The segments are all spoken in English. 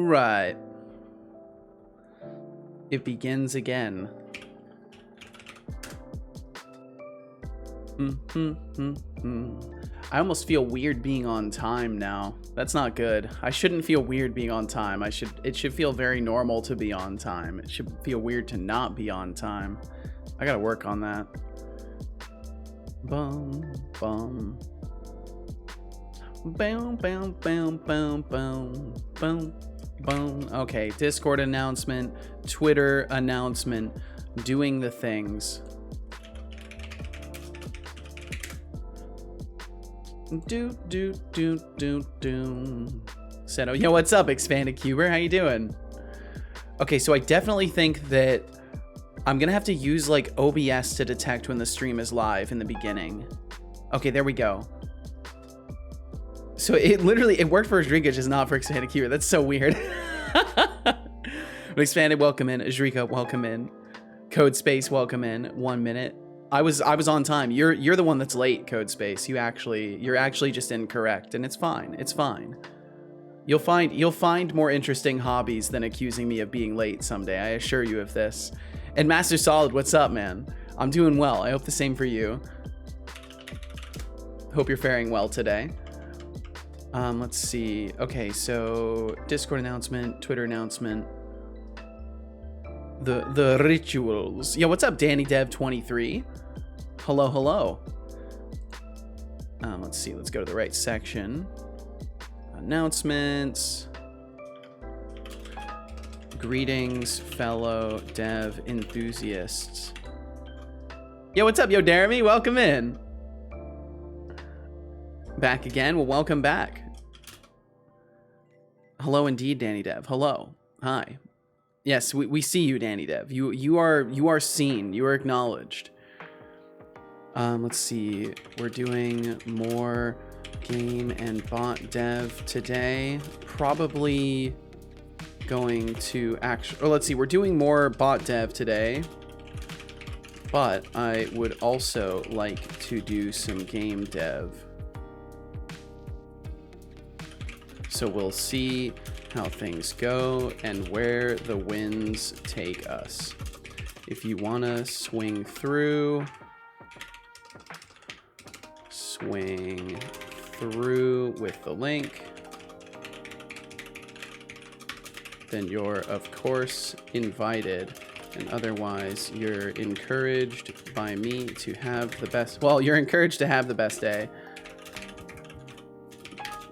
right. It begins again. I almost feel weird being on time now. That's not good. I shouldn't feel weird being on time. It should feel very normal to be on time. It should feel weird to not be on time. I gotta work on that. Bum, bum. Boom, boom, boom, boom, boom, boom, boom. Okay, Discord announcement, Twitter announcement, doing the things. Do. Seto, yo, what's up, Expanded Cuber? How you doing? Okay, so I definitely think that I'm gonna have to use like OBS to detect when the stream is live in the beginning. Okay, there we go. So it worked for Ajrika, just not for Expanded Cuber. That's so weird. Expanded, welcome in. Ajrika, welcome in. Code Space, welcome in. 1 minute. I was on time. You're the one that's late, Code Space. You're actually just incorrect, and it's fine. It's fine. You'll find more interesting hobbies than accusing me of being late someday. I assure you of this. And Master Solid, what's up, man? I'm doing well. I hope the same for you. Hope you're faring well today. Let's see. Okay, so Discord announcement, Twitter announcement. The rituals. Yeah, what's up, Danny Dev 23? Hello. Let's see. Let's go to the right section. Announcements. Greetings, fellow dev enthusiasts. Yo, what's up, yo, Jeremy? Welcome in. Back again. Well, welcome back. Hello, indeed, Danny Dev. Hello. Hi. Yes, we see you, Danny Dev. You are seen. You are acknowledged. Let's see. We're doing more game and bot dev today. Probably going to actually. Oh, let's see. We're doing more bot dev today. But I would also like to do some game dev. So we'll see how things go and where the winds take us. If you want to swing through with the link, then you're of course invited, and otherwise you're encouraged by me to have the best, well, you're encouraged to have the best day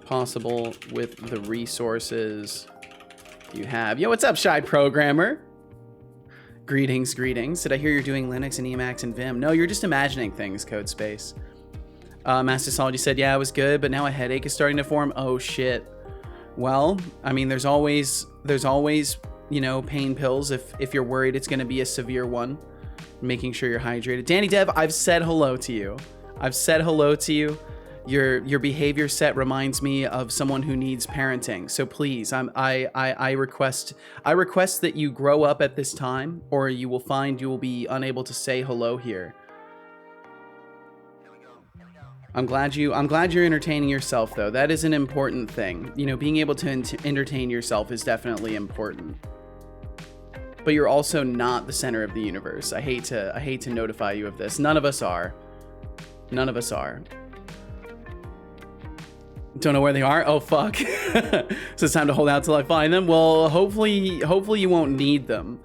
possible with the resources you have. Yo, what's up, Shy Programmer? Greetings. Did I hear you're doing Linux and Emacs and Vim? No, you're just imagining things, Code Space. Master Solid said, yeah, it was good, but now a headache is starting to form. Oh shit. Well, I mean, there's always, you know, pain pills if you're worried it's going to be a severe one. Making sure you're hydrated. Danny Dev, I've said hello to you. Your behavior set reminds me of someone who needs parenting. So please, I request that you grow up at this time, or you will find you will be unable to say hello here. I'm glad you're entertaining yourself, though. That is an important thing. You know, being able to entertain yourself is definitely important. But you're also not the center of the universe. I hate to notify you of this. None of us are. Don't know where they are? Oh, fuck. So it's time to hold out till I find them? Well, hopefully you won't need them.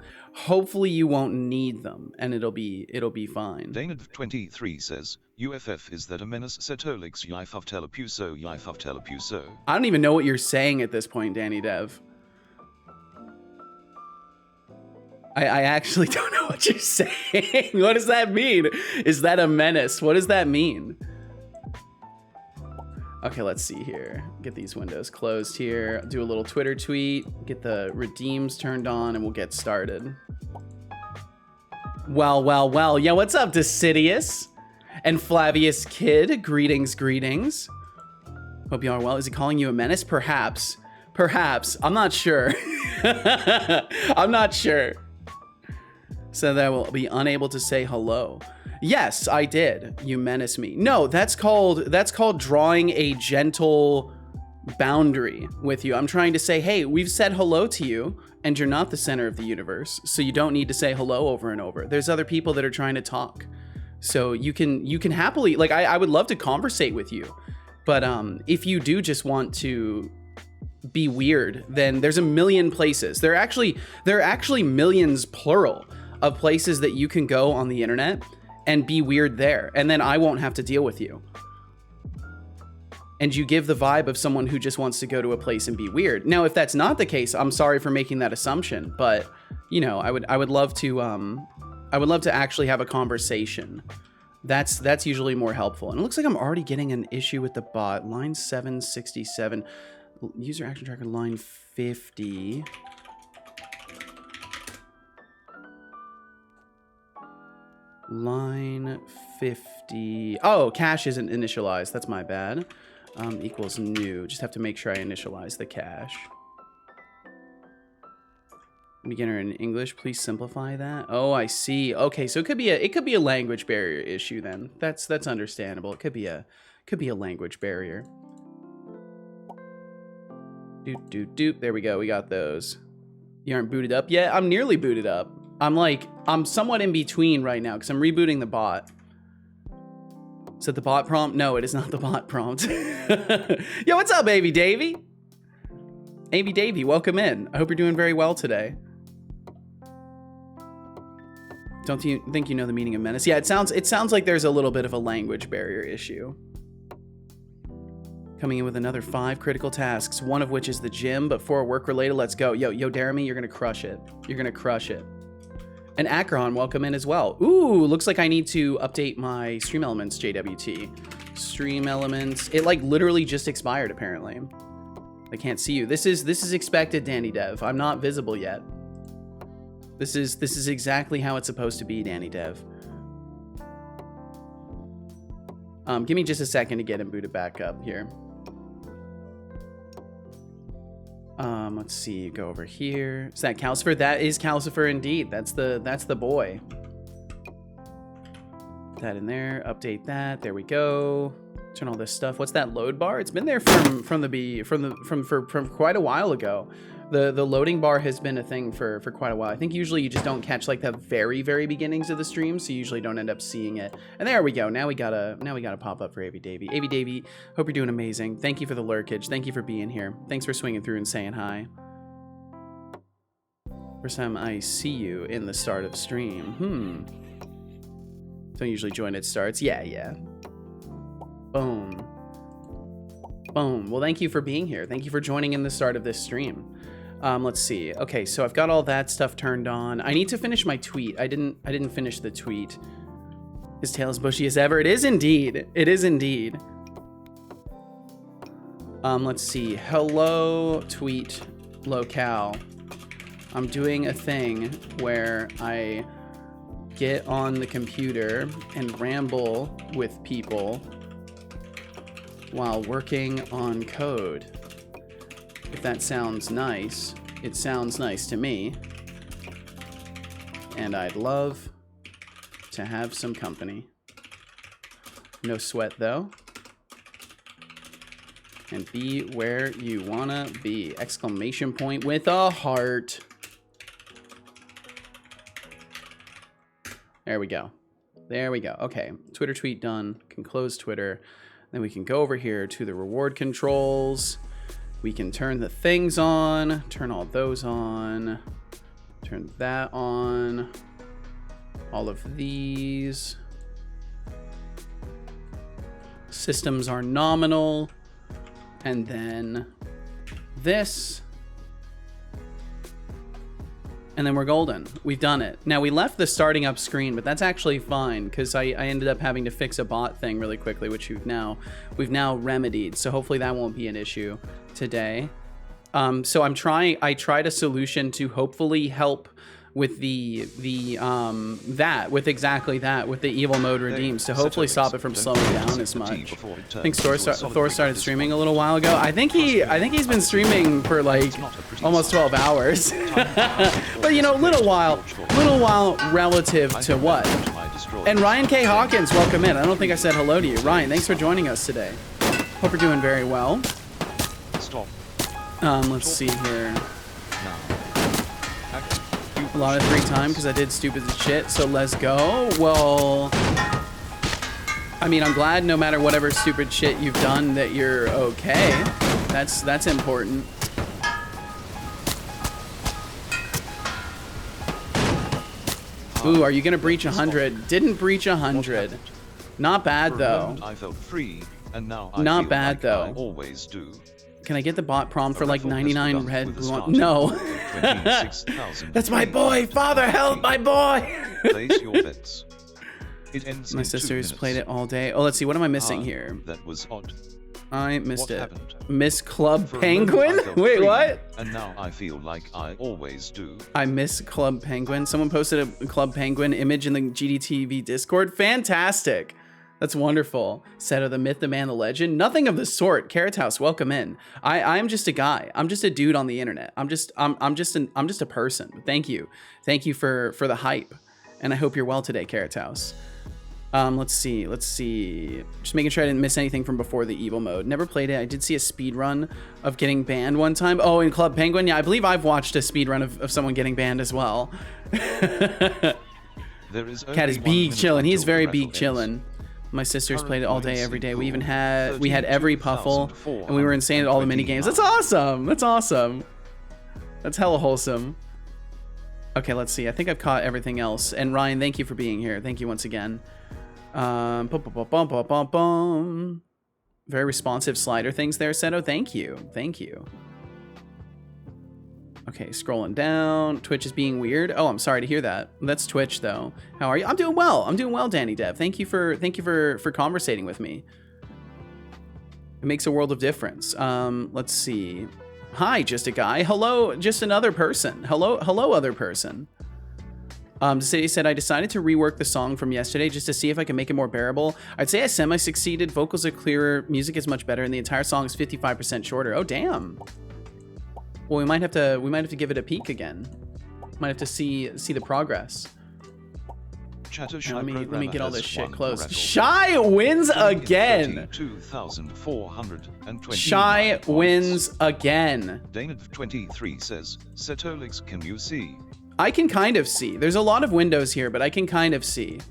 And it'll be fine. David23 says, UFF is that a menace Setolyx Yifav Telepuso. I don't even know what you're saying at this point, Danny Dev. I actually don't know what you're saying. What does that mean? Is that a menace? What does that mean? Okay, let's see here. Get these windows closed here. Do a little Twitter tweet. Get the redeems turned on, and we'll get started. Well. Yeah, what's up, Decidius? And Flavius Kid, greetings. Hope you are well. Is he calling you a menace? Perhaps. I'm not sure. So that I will be unable to say hello. Yes, I did. You menace me. No, that's called drawing a gentle boundary with you. I'm trying to say, hey, we've said hello to you and you're not the center of the universe, so you don't need to say hello over and over. There's other people that are trying to talk. So you can happily, like, I would love to conversate with you. But if you do just want to be weird, then there's a million places. There are actually millions, plural, of places that you can go on the internet and be weird there. And then I won't have to deal with you. And you give the vibe of someone who just wants to go to a place and be weird. Now, if that's not the case, I'm sorry for making that assumption, but you know, I would love to actually have a conversation. That's usually more helpful. And it looks like I'm already getting an issue with the bot. Line 767, user action tracker line 50. Line 50. Oh, cache isn't initialized. That's my bad. Equals new. Just have to make sure I initialize the cache. Beginner in English, please simplify that. Oh, I see. Okay, so it could be a language barrier issue then. That's understandable. It could be a language barrier. Doot doot doot. There we go. We got those. You aren't booted up yet? I'm nearly booted up. I'm somewhat in between right now because I'm rebooting the bot. Is it the bot prompt? No, it is not the bot prompt. Yo, what's up, Baby Davey? Baby Davey, welcome in. I hope you're doing very well today. Don't you think you know the meaning of menace? Yeah, it sounds like there's a little bit of a language barrier issue. Coming in with another 5 critical tasks, one of which is the gym, but 4 work related. Let's go. Yo, Jeremy, you're gonna crush it. You're gonna crush it. And Akron, welcome in as well. Ooh, looks like I need to update my Stream Elements JWT. Stream Elements. It like literally just expired apparently. I can't see you. This is expected, Danny Dev. I'm not visible yet. This is exactly how it's supposed to be, Danny Dev. Give me just a second to get him booted back up here. Let's see, go over here. Is that Calcifer? That is Calcifer indeed. That's the boy. Put that in there, update that. There we go. Turn all this stuff. What's that load bar? It's been there from quite a while ago. The loading bar has been a thing for quite a while. I think usually you just don't catch like the very beginnings of the stream, so you usually don't end up seeing it. And there we go. Now we got a pop up for Avy Davy. Avy Davy, hope you're doing amazing. Thank you for the lurkage. Thank you for being here. Thanks for swinging through and saying hi. First time I see you in the start of stream. Don't usually join it starts. Yeah. Boom. Boom. Well, thank you for being here. Thank you for joining in the start of this stream. Let's see. Okay, so I've got all that stuff turned on. I need to finish my tweet. I didn't finish the tweet. His tail is bushy as ever. It is indeed. It is indeed. Let's see. Hello, tweet locale. I'm doing a thing where I get on the computer and ramble with people while working on code. If that sounds nice, it sounds nice to me. And I'd love to have some company. No sweat though. And be where you wanna be. Exclamation point with a heart. There we go. There we go. Okay, Twitter tweet done. Can close Twitter. Then we can go over here to the reward controls. We can turn the things on, turn all those on, turn that on, all of these. Systems are nominal, and then this, and then we're golden. We've done it. Now we left the starting up screen, but that's actually fine because I ended up having to fix a bot thing really quickly, which we've now remedied. So hopefully that won't be an issue today. So I tried a solution to hopefully help with with exactly that, with the evil mode redeemed, to hopefully stop it from slowing down as much. I think Thor started streaming a little while ago. I think he's been streaming for like almost 12 hours. But you know, little while relative to what? And Ryan K. Hawkins, welcome in. I don't think I said hello to you. Ryan, thanks for joining us today. Hope you're doing very well. Stop. Let's see here. Now. A lot of free time because I did stupid shit, so let's go. Well, I mean, I'm glad no matter whatever stupid shit you've done that you're okay. That's important. Ooh, are you gonna breach 100? Didn't breach 100. Not bad though. I felt free, and now not bad though. I always do. Can I get the bot prom for like 99 red blue? No. That's my boy. Father, help my boy. Place your bets. It ends my sister's played it all day. Oh, let's see. What am I missing here? That was odd. I missed it. Happened? Miss Club Penguin? Wait, free, what? And now I feel like I always do. I miss Club Penguin. Someone posted a Club Penguin image in the GDTV Discord. Fantastic. That's wonderful. Seto, the myth, the man, the legend. Nothing of the sort. Carrot House, welcome in. I'm just a guy. I'm just a dude on the internet. I'm just a person. Thank you. Thank you for the hype. And I hope you're well today, Carrot House. Let's see. Just making sure I didn't miss anything from before the evil mode. Never played it. I did see a speed run of getting banned one time. Oh, in Club Penguin? Yeah, I believe I've watched a speed run of someone getting banned as well. There is Cat is beeg chillin'. He's very beeg chillin'. My sisters played it all day, every day. We even had every puffle, and we were insane at all the mini games. That's awesome. That's awesome. That's hella wholesome. Okay, let's see. I think I've caught everything else. And Ryan, thank you for being here. Thank you once again. Very responsive slider things there, Seto. Thank you. Thank you. Okay, scrolling down. Twitch is being weird. Oh, I'm sorry to hear that. That's Twitch though. How are you? I'm doing well. I'm doing well, Danny Dev. Thank you for conversating with me. It makes a world of difference. Let's see. Hi, just a guy. Hello, just another person. Hello, other person. City said, I decided to rework the song from yesterday just to see if I can make it more bearable. I'd say I semi-succeeded. Vocals are clearer, music is much better, and the entire song is 55% shorter. Oh, damn. Well, we might have to give it a peek again. Might have to see the progress. Let me get all this shit closed. Shy wins again. 2,420. Shy wins again. Dana23 says, Setolyx, can you see? I can kind of see. There's a lot of windows here, but I can kind of see.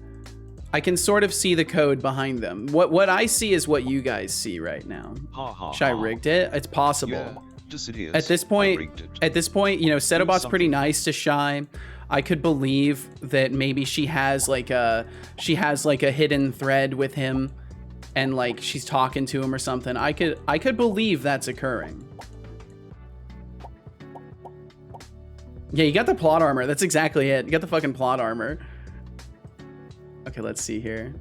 I can sort of see the code behind them. What I see is what you guys see right now. Shy rigged it. It's possible. Yeah, just it is. At this point, you know, Setobot's pretty nice to Shy. I could believe that maybe she has like a hidden thread with him, and like she's talking to him or something. I could believe that's occurring. Yeah, you got the plot armor. That's exactly it. You got the fucking plot armor. Okay, let's see here.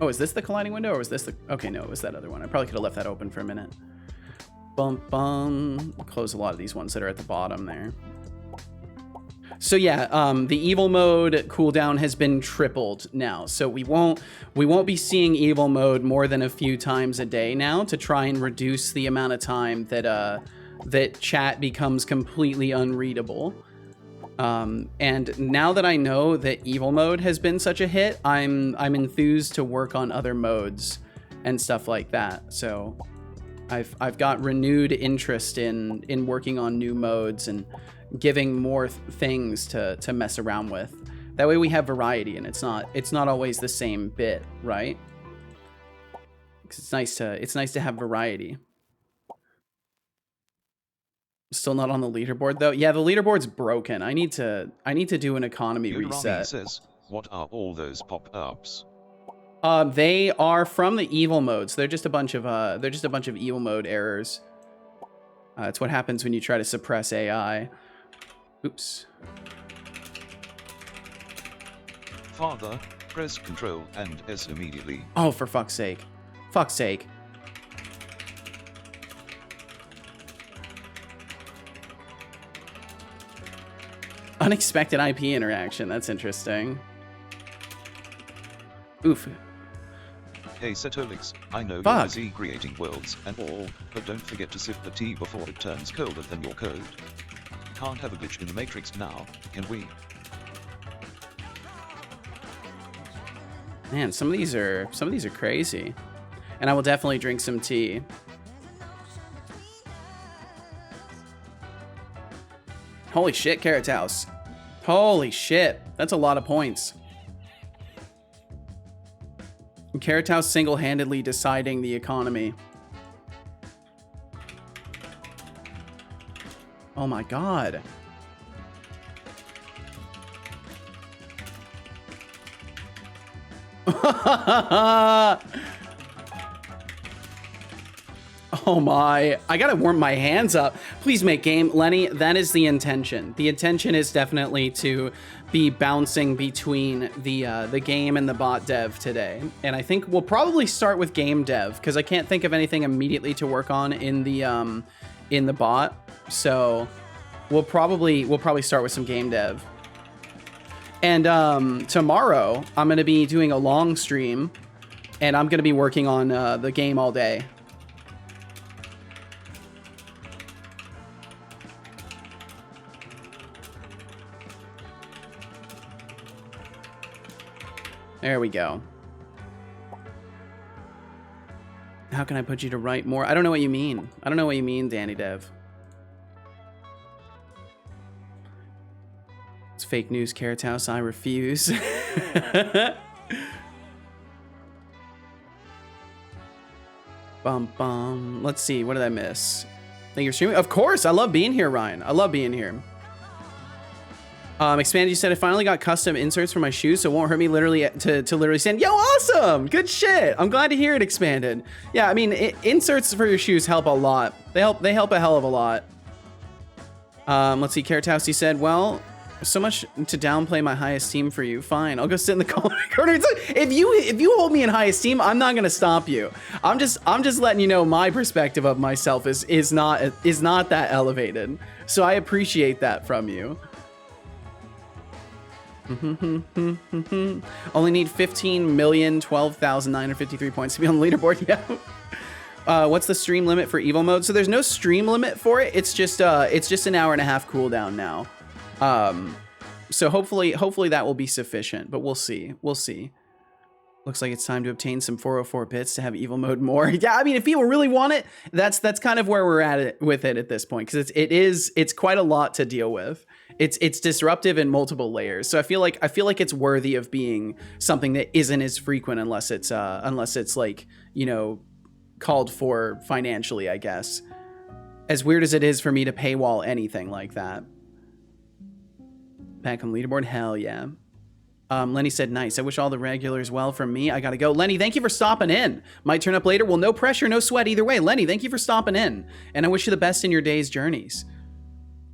Oh, is this the colliding window or was this the... Okay, no, it was that other one. I probably could have left that open for a minute. Bum, bum. Close a lot of these ones that are at the bottom there. So yeah, the evil mode cooldown has been tripled now. So we won't be seeing evil mode more than a few times a day now to try and reduce the amount of time that that chat becomes completely unreadable. And now that I know that evil mode has been such a hit, I'm enthused to work on other modes and stuff like that. So I've got renewed interest in working on new modes and giving more things to mess around with. That way we have variety and it's not always the same bit, right? 'Cause it's nice to have variety. Still not on the leaderboard though. Yeah, the leaderboard's broken. I need to do an economy reset. Says, what are all those pop-ups? They are from the evil modes. They're just a bunch of evil mode errors. It's what happens when you try to suppress AI. Oops. Father, press Control and S immediately. Oh, for fuck's sake. Fuck's sake. Unexpected IP interaction. That's interesting. Oof. Hey Setolyx, I know you're busy creating worlds and all, but don't forget to sip the tea before it turns colder than your code. Can't have a glitch in the Matrix now, can we? Man, some of these are crazy. And I will definitely drink some tea. Holy shit, Carrot House. Holy shit. That's a lot of points. Carrot House single-handedly deciding the economy. Oh my god. Oh my, I gotta warm my hands up. Please make game. Lenny, that is the intention. The intention is definitely to be bouncing between the game and the bot dev today. And I think we'll probably start with game dev because I can't think of anything immediately to work on in the bot. So we'll probably start with some game dev. And tomorrow I'm gonna be doing a long stream and I'm gonna be working on the game all day. There we go. How can I put you to write more? I don't know what you mean. I don't know what you mean, Danny Dev. It's fake news, Carrot House. I refuse. Bum bum. Let's see. What did I miss? Thank you for streaming. Of course. I love being here, Ryan. I love being here. Expanded, you said I finally got custom inserts for my shoes, so it won't hurt me literally to literally send. Yo, awesome! Good shit. I'm glad to hear it, Expanded. Yeah, I mean, inserts for your shoes help a lot. They help a hell of a lot. Let's see, Carrot House, you said, well, so much to downplay my high esteem for you. Fine, I'll go sit in the corner. It's like, if you hold me in high esteem, I'm not gonna stop you. I'm just letting you know my perspective of myself is not that elevated. So I appreciate that from you. Only need 15,012,953 points to be on the leaderboard. Yeah. What's the stream limit for Evo mode? So there's no stream limit for it. It's just an hour and a half cooldown now. So hopefully that will be sufficient, but we'll see. We'll see. Looks like it's time to obtain some 404 bits to have Evo mode more. Yeah, I mean, if people really want it, that's kind of where we're at with it at this point, because it's quite a lot to deal with. It's disruptive in multiple layers. So I feel like it's worthy of being something that isn't as frequent unless it's like, you know, called for financially, I guess. As weird as it is for me to paywall anything like that. Back on leaderboard, hell yeah. Lenny said, nice. I wish all the regulars well from me. I gotta go. Lenny, thank you for stopping in. Might turn up later. Well, no pressure, no sweat either way. Lenny, thank you for stopping in. And I wish you the best in your day's journeys.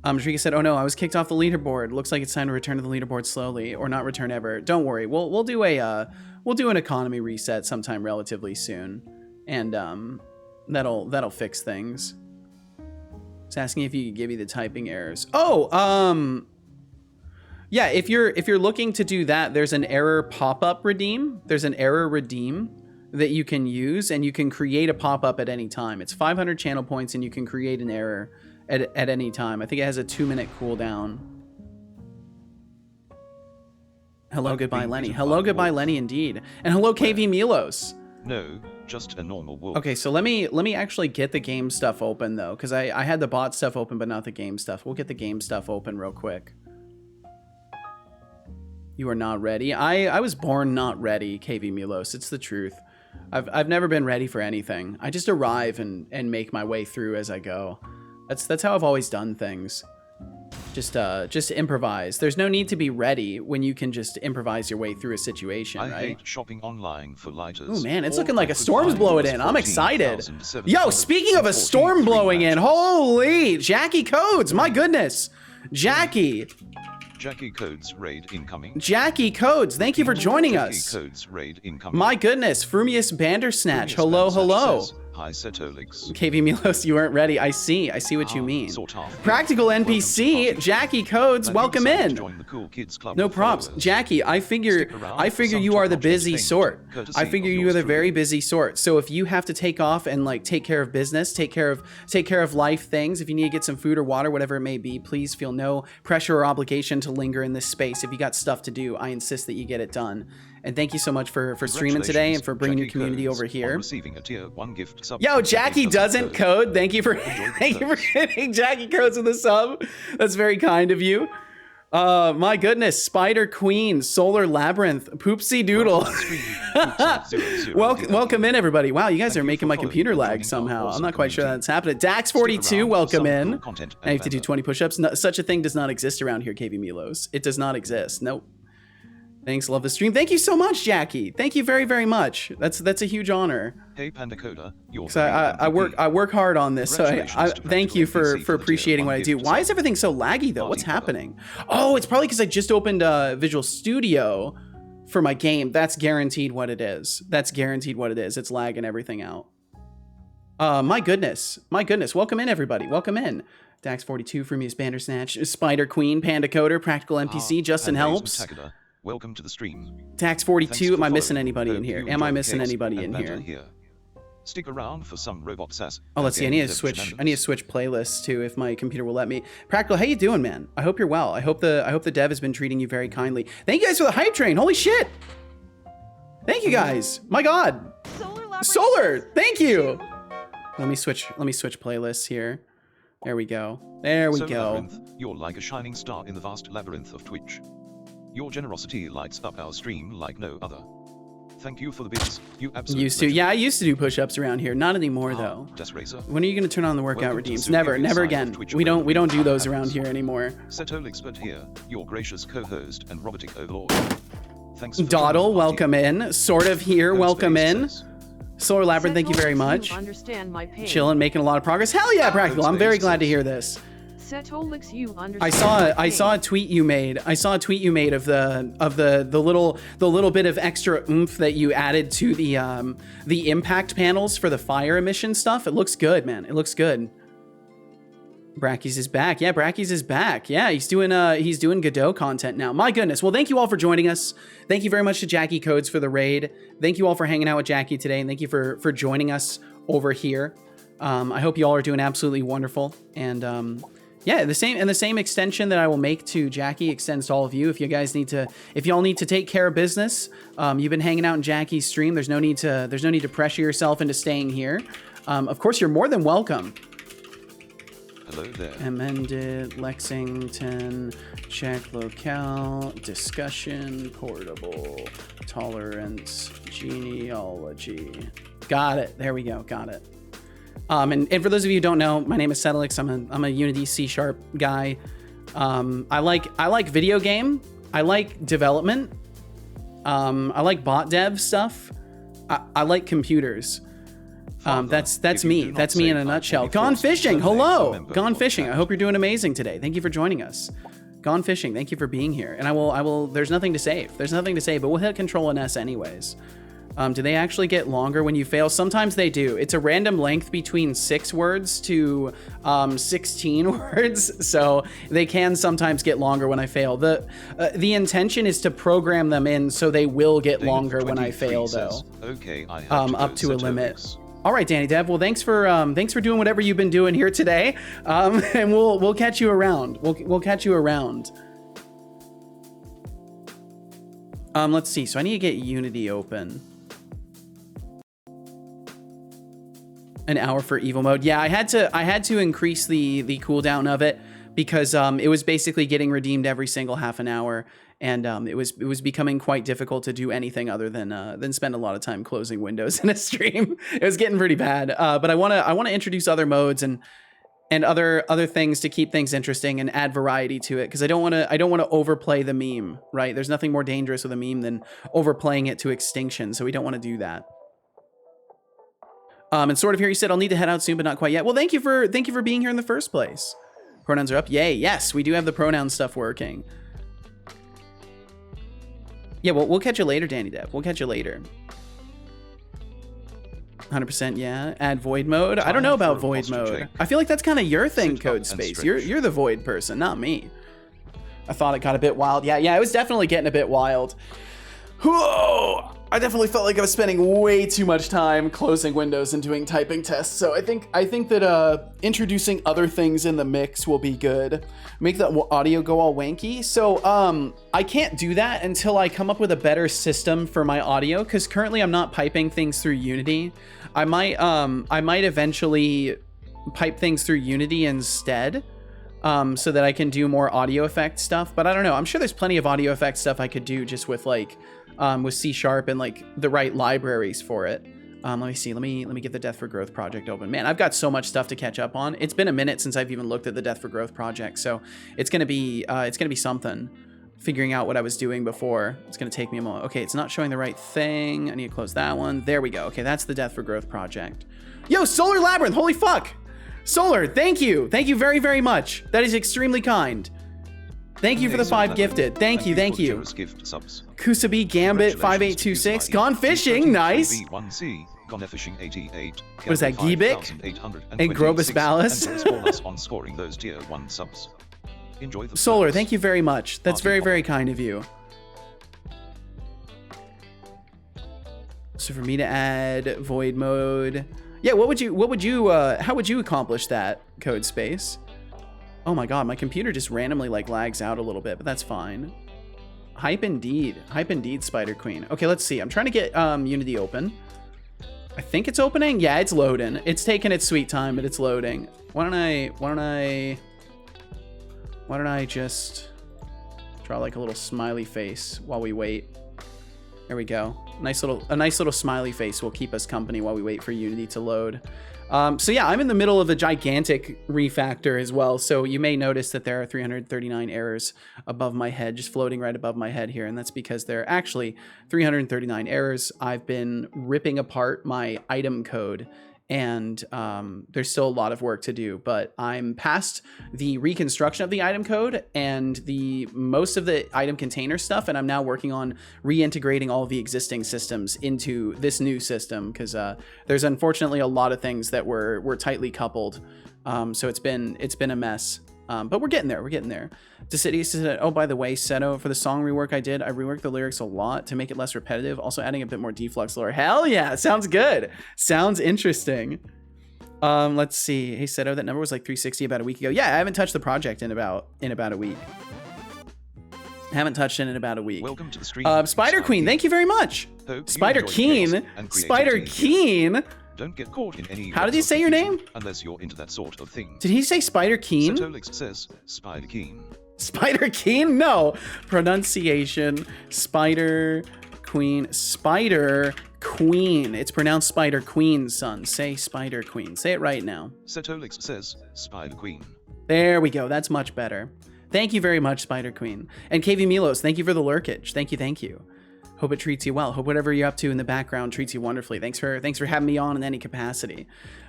Shrika said, oh no, I was kicked off the leaderboard. Looks like it's time to return to the leaderboard slowly, or not return ever. Don't worry. We'll do an economy reset sometime relatively soon. And that'll fix things. It's asking if you could give me the typing errors. Oh, yeah, if you're looking to do that, there's an error pop-up redeem. There's an error redeem that you can use, and you can create a pop-up at any time. It's 500 channel points, and you can create an error at any time. I think it has a 2-minute cooldown. Hello, goodbye, Lenny. Hello, goodbye, Lenny, indeed. And hello, KV Milos. No, just a normal wolf. Okay, so let me actually get the game stuff open, though, because I had the bot stuff open, but not the game stuff. We'll get the game stuff open real quick. You are not ready. I was born not ready, KV Milos. It's the truth. I've never been ready for anything. I just arrive and make my way through as I go. That's how I've always done things. Just improvise. There's no need to be ready when you can just improvise your way through a situation, right? I hate shopping online for lighters. Oh man, it's looking like a storm's blowing in. I'm excited. Yo, speaking of a storm blowing in, holy, Jackie Codes, my goodness. Jackie Codes raid incoming. Jackie Codes, thank you for joining us. Jackie Codes raid incoming. My goodness, Frumius Bandersnatch. Hello, hello. Says, hi, Setolyx. KV Milos, you weren't ready. I see what you mean. Practical NPC, Jackie Codes, welcome in. Join the cool kids club. No props. Jackie, I figure you are the busy sort. I figure you are the very busy sort. So if you have to take off and like take care of business, take care of life things, if you need to get some food or water, whatever it may be, please feel no pressure or obligation to linger in this space. If you got stuff to do, I insist that you get it done. And thank you so much for streaming today and for bringing your community over here. Receiving a tier 1 gift sub. Yo, Jackie doesn't code. Thank you for hitting Jackie codes with a sub. That's very kind of you. My goodness, Spider Queen, Solar Labyrinth, Poopsie Doodle. Welcome in, everybody. Wow, you guys are making my computer lag somehow. I'm not quite sure that's happening. Dax42, welcome in. I have to do 20 push-ups. No, such a thing does not exist around here, KV Milos. It does not exist. Nope. Thanks, love the stream. Thank you so much, Jackie. Thank you very, very much. That's a huge honor. Hey, Panda Coda, I work hard on this. So I thank you for appreciating what I do. Why is everything so laggy though? What's happening? Oh, it's probably because I just opened Visual Studio for my game. That's guaranteed what it is. That's guaranteed what it is. It's lagging everything out. My goodness. Welcome in, everybody. Welcome in. Dax42 for Muse Bandersnatch, Spider Queen, Panda Coder, Practical NPC, Justin Helps. Welcome to the stream. Tax42, am I missing anybody in here? Am I missing anybody in here? Stick around for some robot sass. Oh, let's see. I need to switch playlists too if my computer will let me. Practical, how you doing, man? I hope you're well. I hope the dev has been treating you very kindly. Thank you guys for the hype train. Holy shit! Thank you guys. My God. Solar. Thank you. Let me switch playlists here. There we go. There we go. Labyrinth, you're like a shining star in the vast labyrinth of Twitch. Your generosity lights up our stream like no other. Thank you for the bits. You absolutely used to. Yeah, I used to do push-ups around here. Not anymore though. When are you going to turn on the workout redeems? Never again. We don't do those around here anymore. Setolyx here, your gracious co-host and robotic overlord. Thanks. Doddle, welcome in. Sort of here, welcome in. Solar Labyrinth, thank you very much. Chilling, making a lot of progress. Hell yeah, Practical. I'm very glad to hear this. Setolyx, you understand. I saw a tweet you made. I saw a tweet you made of the little bit of extra oomph that you added to the impact panels for the fire emission stuff. It looks good, man. It looks good. Brackies is back. Yeah, Brackies is back. Yeah, he's doing Godot content now. My goodness. Well, thank you all for joining us. Thank you very much to Jackie Codes for the raid. Thank you all for hanging out with Jackie today, and thank you for joining us over here. I hope you all are doing absolutely wonderful. And yeah, the same extension that I will make to Jackie extends to all of you. If y'all need to take care of business, you've been hanging out in Jackie's stream. There's no need to pressure yourself into staying here. Of course, you're more than welcome. Hello there. Amended, Lexington, check locale, discussion, portable, tolerance, genealogy. Got it. There we go. Got it. And for those of you who don't know, my name is Setolyx. I'm a Unity C# guy. I like video game. I like development. I like bot dev stuff. I like computers. That's me. That's me in a nutshell. Gone Fishing. Hello. Gone Fishing. I hope you're doing amazing today. Thank you for joining us. Gone Fishing. Thank you for being here. And I will. There's nothing to save. There's nothing to say. But we'll hit Control and S anyways. Do they actually get longer when you fail? Sometimes they do. It's a random length between 6 words to 16 words, so they can sometimes get longer when I fail. The intention is to program them in so they will get longer when I fail, though. Okay, up to a limit. All right, Danny Dev. Well, thanks for doing whatever you've been doing here today, and we'll catch you around. We'll catch you around. Let's see. So I need to get Unity open. An hour for evil mode. Yeah, I had to increase the cooldown of it because it was basically getting redeemed every single half an hour, and it was becoming quite difficult to do anything other than spend a lot of time closing windows in a stream. It was getting pretty bad. But I want to introduce other modes and other things to keep things interesting and add variety to it, because I don't want to overplay the meme, right? There's nothing more dangerous with a meme than overplaying it to extinction, so we don't want to do that. And sort of here, you said I'll need to head out soon, but not quite yet. Well, thank you for being here in the first place. Pronouns are up. Yay. Yes, we do have the pronoun stuff working. Yeah, we'll catch you later, Danny Dev. We'll catch you later. 100%, yeah. Add void mode. I don't know about void mode. I feel like that's kind of your thing, Code Space. You're the void person, not me. I thought it got a bit wild. Yeah, it was definitely getting a bit wild. Whoa! I definitely felt like I was spending way too much time closing windows and doing typing tests. So I think that introducing other things in the mix will be good. Make the audio go all wanky. So I can't do that until I come up with a better system for my audio, because currently I'm not piping things through Unity. I might eventually pipe things through Unity instead, so that I can do more audio effect stuff. But I don't know. I'm sure there's plenty of audio effect stuff I could do just with like with C# and like the right libraries for it. Let me see. Let me get the Death for Growth project open. Man, I've got so much stuff to catch up on. It's been a minute since I've even looked at the Death for Growth project, so it's gonna be something. Figuring out what I was doing before. It's gonna take me a moment. Okay, it's not showing the right thing. I need to close that one. There we go. Okay, that's the Death for Growth project. Yo, Solar Labyrinth, holy fuck! Solar, thank you. Thank you very, very much. That is extremely kind. Thank you for the 5 gifted. Thank you, thank you. Kusabi Gambit 5826. Gone fishing, nice. What is that, Geebic? And Grobus Ballas. on scoring those tier 1 subs. Enjoy the Solar, flowers. thank you very much. That's very, very kind of you. So for me to add void mode. Yeah, how would you accomplish that, Code Space? Oh my god, my computer just randomly like lags out a little bit, but that's fine. Hype indeed, Spider Queen. Okay, let's see. I'm trying to get Unity open. I think it's opening. Yeah, it's loading. It's taking its sweet time, but it's loading. Why don't I just draw like a little smiley face while we wait? There we go. A nice little smiley face will keep us company while we wait for Unity to load. So yeah, I'm in the middle of a gigantic refactor as well. So you may notice that there are 339 errors above my head, just floating right above my head here. And that's because there are actually 339 errors. I've been ripping apart my item code, and there's still a lot of work to do, but I'm past the reconstruction of the item code and the most of the item container stuff, and I'm now working on reintegrating all of the existing systems into this new system, because there's unfortunately a lot of things that were tightly coupled, so it's been a mess. But we're getting there. Decidius said, oh, by the way, Seto, for the song rework I did, I reworked the lyrics a lot to make it less repetitive, also adding a bit more deflux lore. Hell yeah, sounds good. Sounds interesting. Let's see. Hey, Seto, that number was like 360 about a week ago. Yeah, I haven't touched the project in about a week. Haven't touched it in about a week. Welcome to the stream. Spider Queen, thank you very much. Spider Keen. Spider Keen. Don't get caught in any. How did he say your name? Unless you're into that sort of thing. Did he say Spider Keen? Setolyx says Spider Keen. Spider Keen? No. Pronunciation. Spider Queen. Spider Queen. It's pronounced Spider Queen, son. Say Spider Queen. Say it right now. Setolyx says Spider Queen. There we go. That's much better. Thank you very much, Spider Queen. And KV Milos, thank you for the lurkage. Thank you. Hope it treats you well. Hope whatever you're up to in the background treats you wonderfully. Thanks for having me on in any capacity.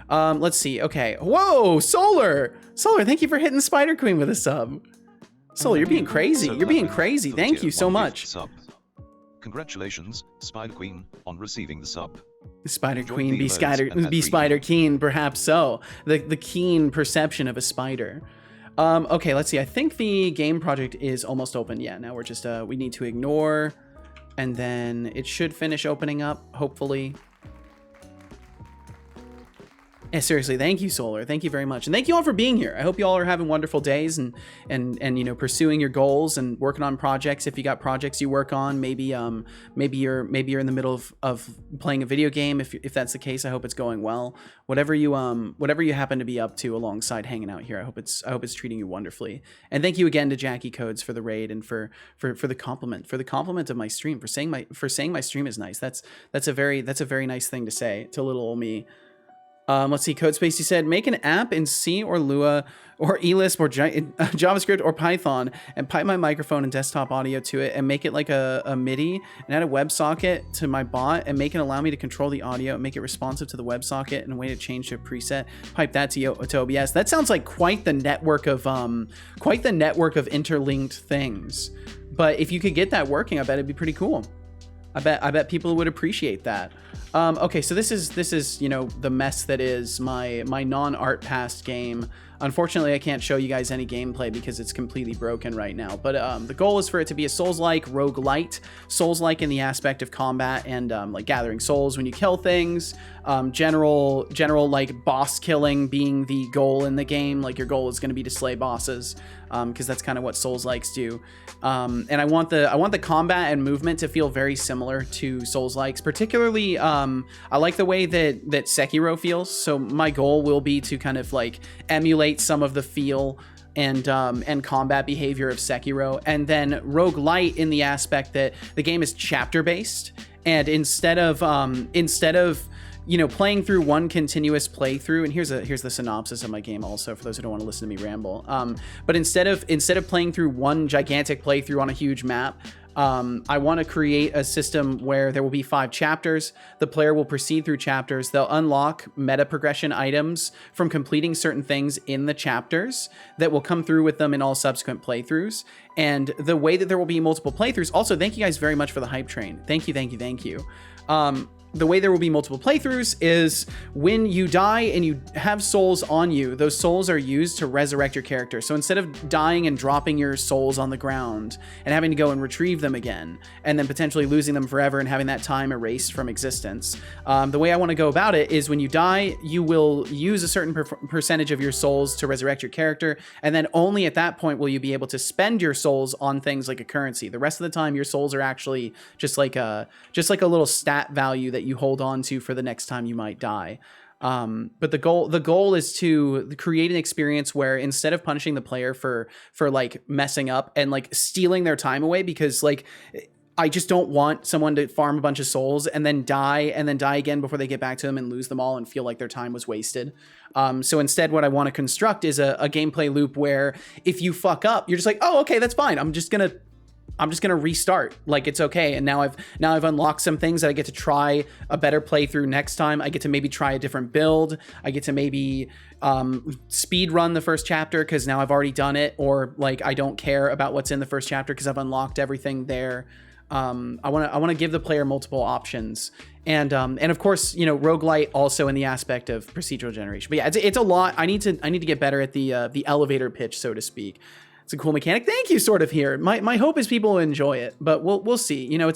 Let's see. Okay. Whoa, Solar, thank you for hitting Spider Queen with a sub. Solar, you're being crazy. You're being crazy. Thank you so much. Sub. Congratulations, Spider Queen, on receiving the sub. Spider Queen be Spider Keen, perhaps so. The keen perception of a spider. Okay, let's see. I think the game project is almost open. Yeah, now we're just we need to ignore. And then it should finish opening up, hopefully. Yeah, seriously, thank you, Solar. Thank you very much. And thank you all for being here. I hope you all are having wonderful days and you know, pursuing your goals and working on projects. If you got projects you work on, maybe you're in the middle of playing a video game. If that's the case, I hope it's going well. Whatever you happen to be up to alongside hanging out here, I hope it's treating you wonderfully. And thank you again to Jackie Codes for the raid and for the compliment of my stream, for saying my stream is nice. That's a very nice thing to say to little old me. Let's see, Codespace, he said, make an app in C or Lua or Elisp or JavaScript or Python and pipe my microphone and desktop audio to it and make it like a MIDI and add a WebSocket to my bot and make it allow me to control the audio and make it responsive to the WebSocket and a way to change to a preset. Pipe that to OBS. That sounds like quite the network of interlinked things. But if you could get that working, I bet it'd be pretty cool. I bet people would appreciate that. Okay, so this is you know, the mess that is my non-art past game. Unfortunately, I can't show you guys any gameplay because it's completely broken right now. But the goal is for it to be a Souls-like roguelite, Souls-like in the aspect of combat and like gathering souls when you kill things. General like boss killing being the goal in the game. Like your goal is going to be to slay bosses, because that's kind of what Souls-likes do. And I want the combat and movement to feel very similar to Souls-likes. Particularly, I like the way that Sekiro feels. So my goal will be to kind of like emulate some of the feel and combat behavior of Sekiro, and then roguelite in the aspect that the game is chapter based, and instead of you know, playing through one continuous playthrough, and here's the synopsis of my game also for those who don't want to listen to me ramble. But instead of playing through one gigantic playthrough on a huge map, I want to create a system where there will be 5 chapters. The player will proceed through chapters. They'll unlock meta progression items from completing certain things in the chapters that will come through with them in all subsequent playthroughs. And the way that there will be multiple playthroughs, also thank you guys very much for the hype train. Thank you. The way there will be multiple playthroughs is when you die and you have souls on you, those souls are used to resurrect your character. So instead of dying and dropping your souls on the ground and having to go and retrieve them again, and then potentially losing them forever and having that time erased from existence, the way I want to go about it is when you die, you will use a certain percentage of your souls to resurrect your character, and then only at that point will you be able to spend your souls on things like a currency. The rest of the time, your souls are actually just like a little stat value that you hold on to for the next time you might die. But the goal is to create an experience where instead of punishing the player for like messing up and like stealing their time away, because like I just don't want someone to farm a bunch of souls and then die again before they get back to them and lose them all and feel like their time was wasted. So instead what I want to construct is a gameplay loop where if you fuck up, you're just like, oh, okay, that's fine. I'm just gonna restart. Like, it's okay. And now I've unlocked some things that I get to try a better playthrough next time. I get to maybe try a different build. I get to maybe speed run the first chapter because now I've already done it, or like I don't care about what's in the first chapter because I've unlocked everything there. I want to give the player multiple options, and of course, you know, roguelite also in the aspect of procedural generation. But yeah, it's a lot. I need to get better at the elevator pitch, so to speak. It's a cool mechanic. Thank you, sort of here. My hope is people will enjoy it, but we'll see. You know,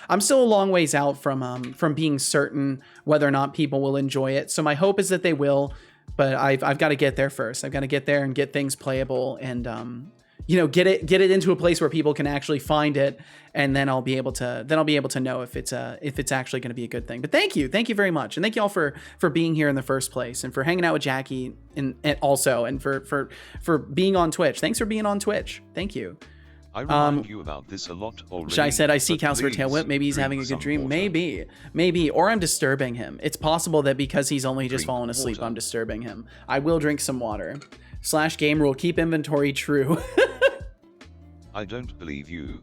I'm still a long ways out from being certain whether or not people will enjoy it. So my hope is that they will, but I've got to get there first. I've got to get there and get things playable, and you know, get it into a place where people can actually find it, and then I'll be able to know if it's actually going to be a good thing. But thank you very much, and thank you all for being here in the first place, and for hanging out with Jackie, and also, and for being on Twitch. Thanks for being on Twitch. Thank you. I remind you about this a lot already. Shai said, I see Counselor Tailwhip. Maybe he's having a good dream. Water. Maybe, or I'm disturbing him. It's possible that because he's only just fallen asleep, water. I'm disturbing him. I will drink some water. / game rule, keep inventory true. I don't believe you.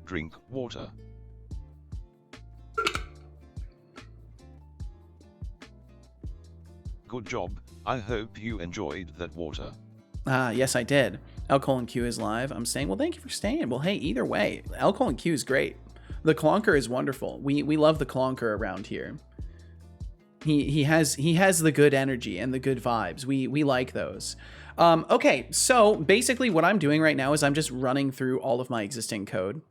Drink water. Good job. I hope you enjoyed that water. Yes, I did. L:Q is live. I'm staying. Well, thank you for staying. Well, hey, either way, L:Q is great. The Clonker is wonderful. We love the Clonker around here. He has the good energy and the good vibes. We like those. Okay, so basically what I'm doing right now is I'm just running through all of my existing code,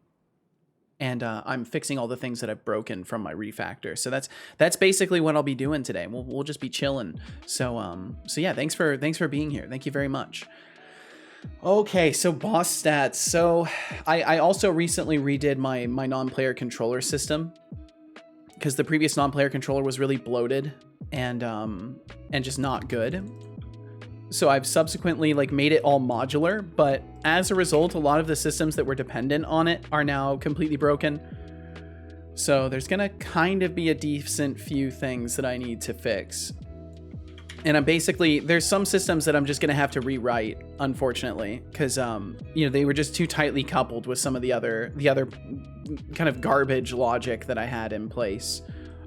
and I'm fixing all the things that I've broken from my refactor. So that's basically what I'll be doing today. We'll just be chilling. So yeah, thanks for being here. Thank you very much. Okay, so boss stats. So I also recently redid my non-player controller system, because the previous non-player controller was really bloated and just not good. So I've subsequently like made it all modular, but as a result, a lot of the systems that were dependent on it are now completely broken. So there's gonna kind of be a decent few things that I need to fix. And there's some systems that I'm just gonna have to rewrite, unfortunately, because you know, they were just too tightly coupled with some of the other kind of garbage logic that I had in place.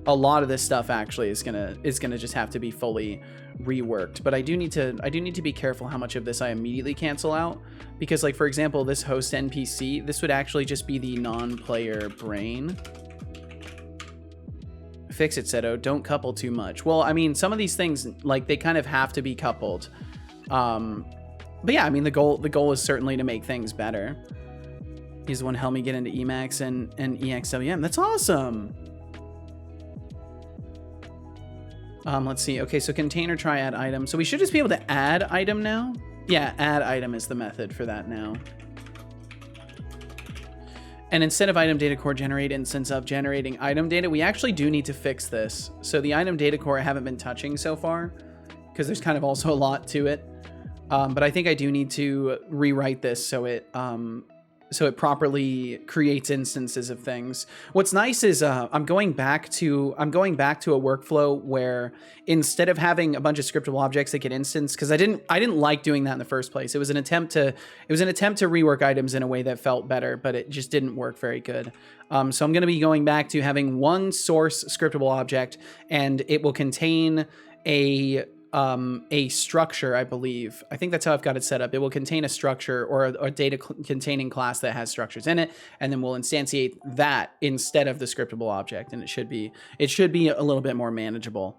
A lot of this stuff actually is gonna just have to be fully reworked, but I do need to be careful how much of this I immediately cancel out, because like, for example, this host NPC, this would actually just be the non-player brain fix it, Seto. Don't couple too much. Well, I mean, some of these things, like, they kind of have to be coupled. But yeah, I mean, the goal is certainly to make things better. He's the one helped me get into Emacs and EXWM. That's awesome. Let's see. Okay, so container try add item. So we should just be able to add item now. Yeah, add item is the method for that now. And instead of item data core generate instance of generating item data, we actually do need to fix this. So the item data core I haven't been touching so far because there's kind of also a lot to it. But I think I do need to rewrite this so it properly creates instances of things. What's nice is I'm going back to a workflow where instead of having a bunch of scriptable objects that get instanced, because I didn't like doing that in the first place. It was an attempt to rework items in a way that felt better, but it just didn't work very good. So I'm going to be going back to having one source scriptable object, and it will contain a structure, I believe. I think that's how I've got it set up. It will contain a structure or a data containing class that has structures in it, and then we'll instantiate that instead of the scriptable object, and it should be a little bit more manageable.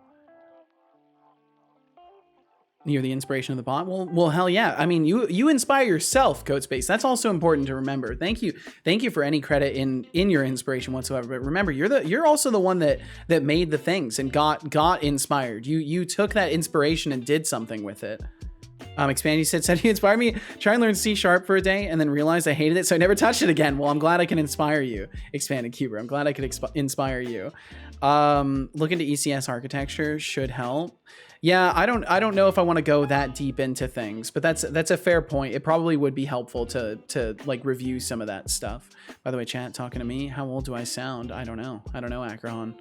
You're the inspiration of the bot. Well, hell yeah. I mean, you inspire yourself, CodeSpace. That's also important to remember. Thank you for any credit in your inspiration whatsoever. But remember, you're also the one that made the things and got inspired. You took that inspiration and did something with it. Expandy said you inspired me. Try and learn C# for a day and then realized I hated it, so I never touched it again. Well, I'm glad I can inspire you, Expanded Cuber. I'm glad I could inspire you. Look into ECS architecture should help. Yeah, I don't know if I want to go that deep into things, but that's a fair point. It probably would be helpful to like review some of that stuff. By the way, chat talking to me. How old do I sound? I don't know, Akron.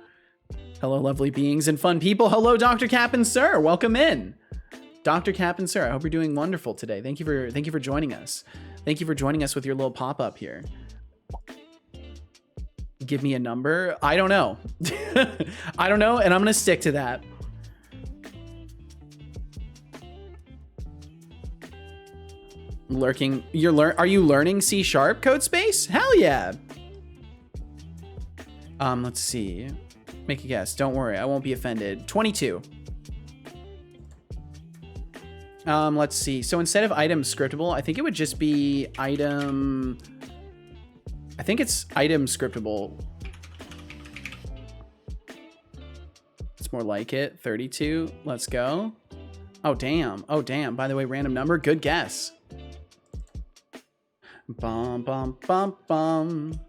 Hello, lovely beings and fun people. Hello, Dr. Cap and Sir. Welcome in. Dr. Cap and Sir, I hope you're doing wonderful today. Thank you for joining us. Thank you for joining us with your little pop-up here. Give me a number. I don't know. I don't know, and I'm gonna stick to that. Lurking, are you learning C# CodeSpace? Hell yeah. Let's see. Make a guess. Don't worry, I won't be offended. 22. Let's see. So instead of item scriptable, I think it would just be item. I think it's item scriptable. It's more like it. 32. Let's go. Oh, damn. Oh, damn. By the way, random number. Good guess. Bum, bum, bum, bum.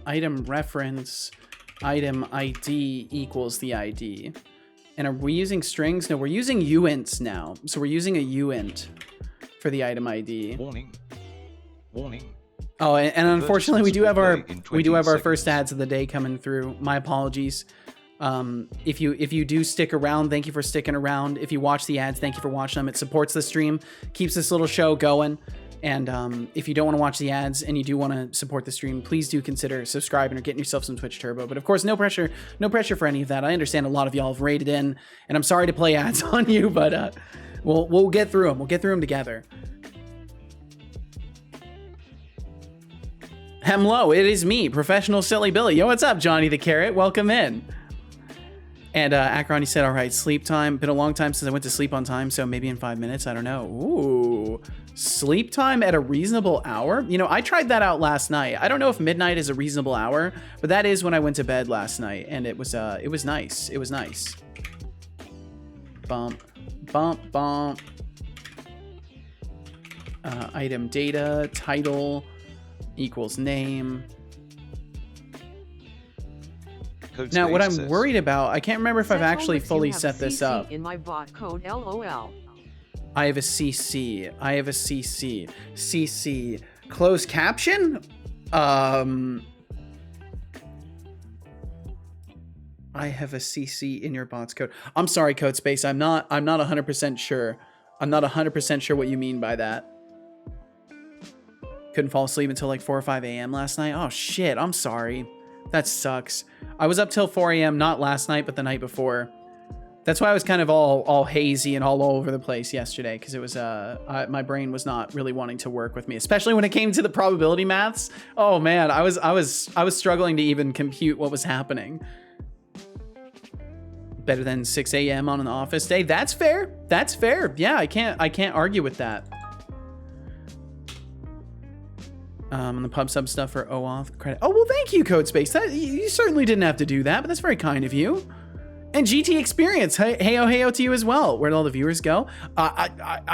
Item reference, item ID equals the ID. And are we using strings? No, we're using uints now. So we're using a uint for the item ID. Warning. Oh, and unfortunately, we do have our first ads of the day coming through. My apologies. If you do stick around, thank you for sticking around. If you watch the ads, thank you for watching them. It supports the stream, keeps this little show going. And if you don't want to watch the ads and you do want to support the stream, please do consider subscribing or getting yourself some Twitch Turbo. But of course, no pressure for any of that. I understand a lot of y'all have raided in, and I'm sorry to play ads on you, but we'll get through them. We'll get through them together. Hello, it is me, Professional Silly Billy. Yo, what's up, Johnny the Carrot? Welcome in. And Akron, he said, all right, sleep time. Been a long time since I went to sleep on time, so maybe in 5 minutes. I don't know. Ooh, sleep time at a reasonable hour? You know, I tried that out last night. I don't know if midnight is a reasonable hour, but that is when I went to bed last night, and it was nice. It was nice. Bump, bump, bump. Item data, title equals name. Now, what I'm worried about, I can't remember if I've actually fully set this up. In my bot code, LOL. I have a CC. I have a CC. CC. Closed caption? I have a CC in your bot's code. I'm sorry, CodeSpace. I'm not 100% sure. I'm not 100% sure what you mean by that. Couldn't fall asleep until like 4 or 5 a.m. last night. Oh shit, I'm sorry. That sucks. I was up till 4 a.m. not last night, but the night before. That's why I was kind of all hazy and all over the place yesterday, because it was my brain was not really wanting to work with me, especially when it came to the probability maths. Oh man, I was struggling to even compute what was happening. Better than 6 a.m. on an office day. That's fair. That's fair. Yeah, I can't argue with that. And the pub sub stuff for OAuth credit. Oh well, thank you, CodeSpace. That you certainly didn't have to do that, but that's very kind of you. And GT Experience, hey-oh to you as well. Where'd all the viewers go? I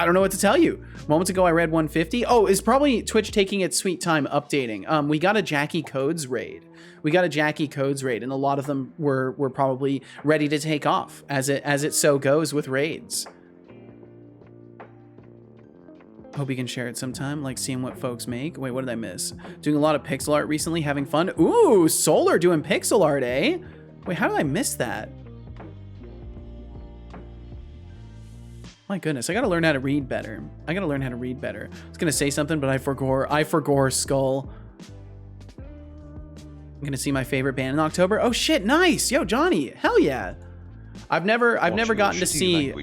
don't know what to tell you. Moments ago, I read 150. Oh, it's probably Twitch taking its sweet time updating. We got a Jackie Codes raid. And a lot of them were probably ready to take off, as it so goes with raids. Hope you can share it sometime, like seeing what folks make. Wait, what did I miss? Doing a lot of pixel art recently, having fun. Ooh, Solar doing pixel art, eh? Wait, how did I miss that? My goodness, I gotta learn how to read better. I was gonna say something, but I forgore Skull. I'm gonna see my favorite band in October. Oh shit, nice! Yo, Johnny, hell yeah! I've never gotten to see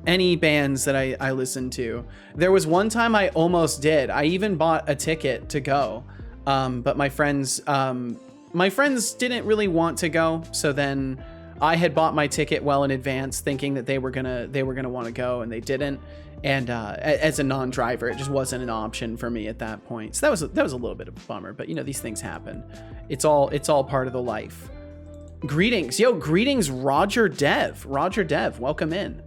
any bands that I listen to. There was one time I almost did. I even bought a ticket to go, but my friends didn't really want to go, so then I had bought my ticket well in advance, thinking that they were gonna want to go, and they didn't. And as a non-driver, it just wasn't an option for me at that point. So that was a little bit of a bummer. But you know, these things happen. It's all part of the life. Greetings, greetings, Roger Dev. Welcome in.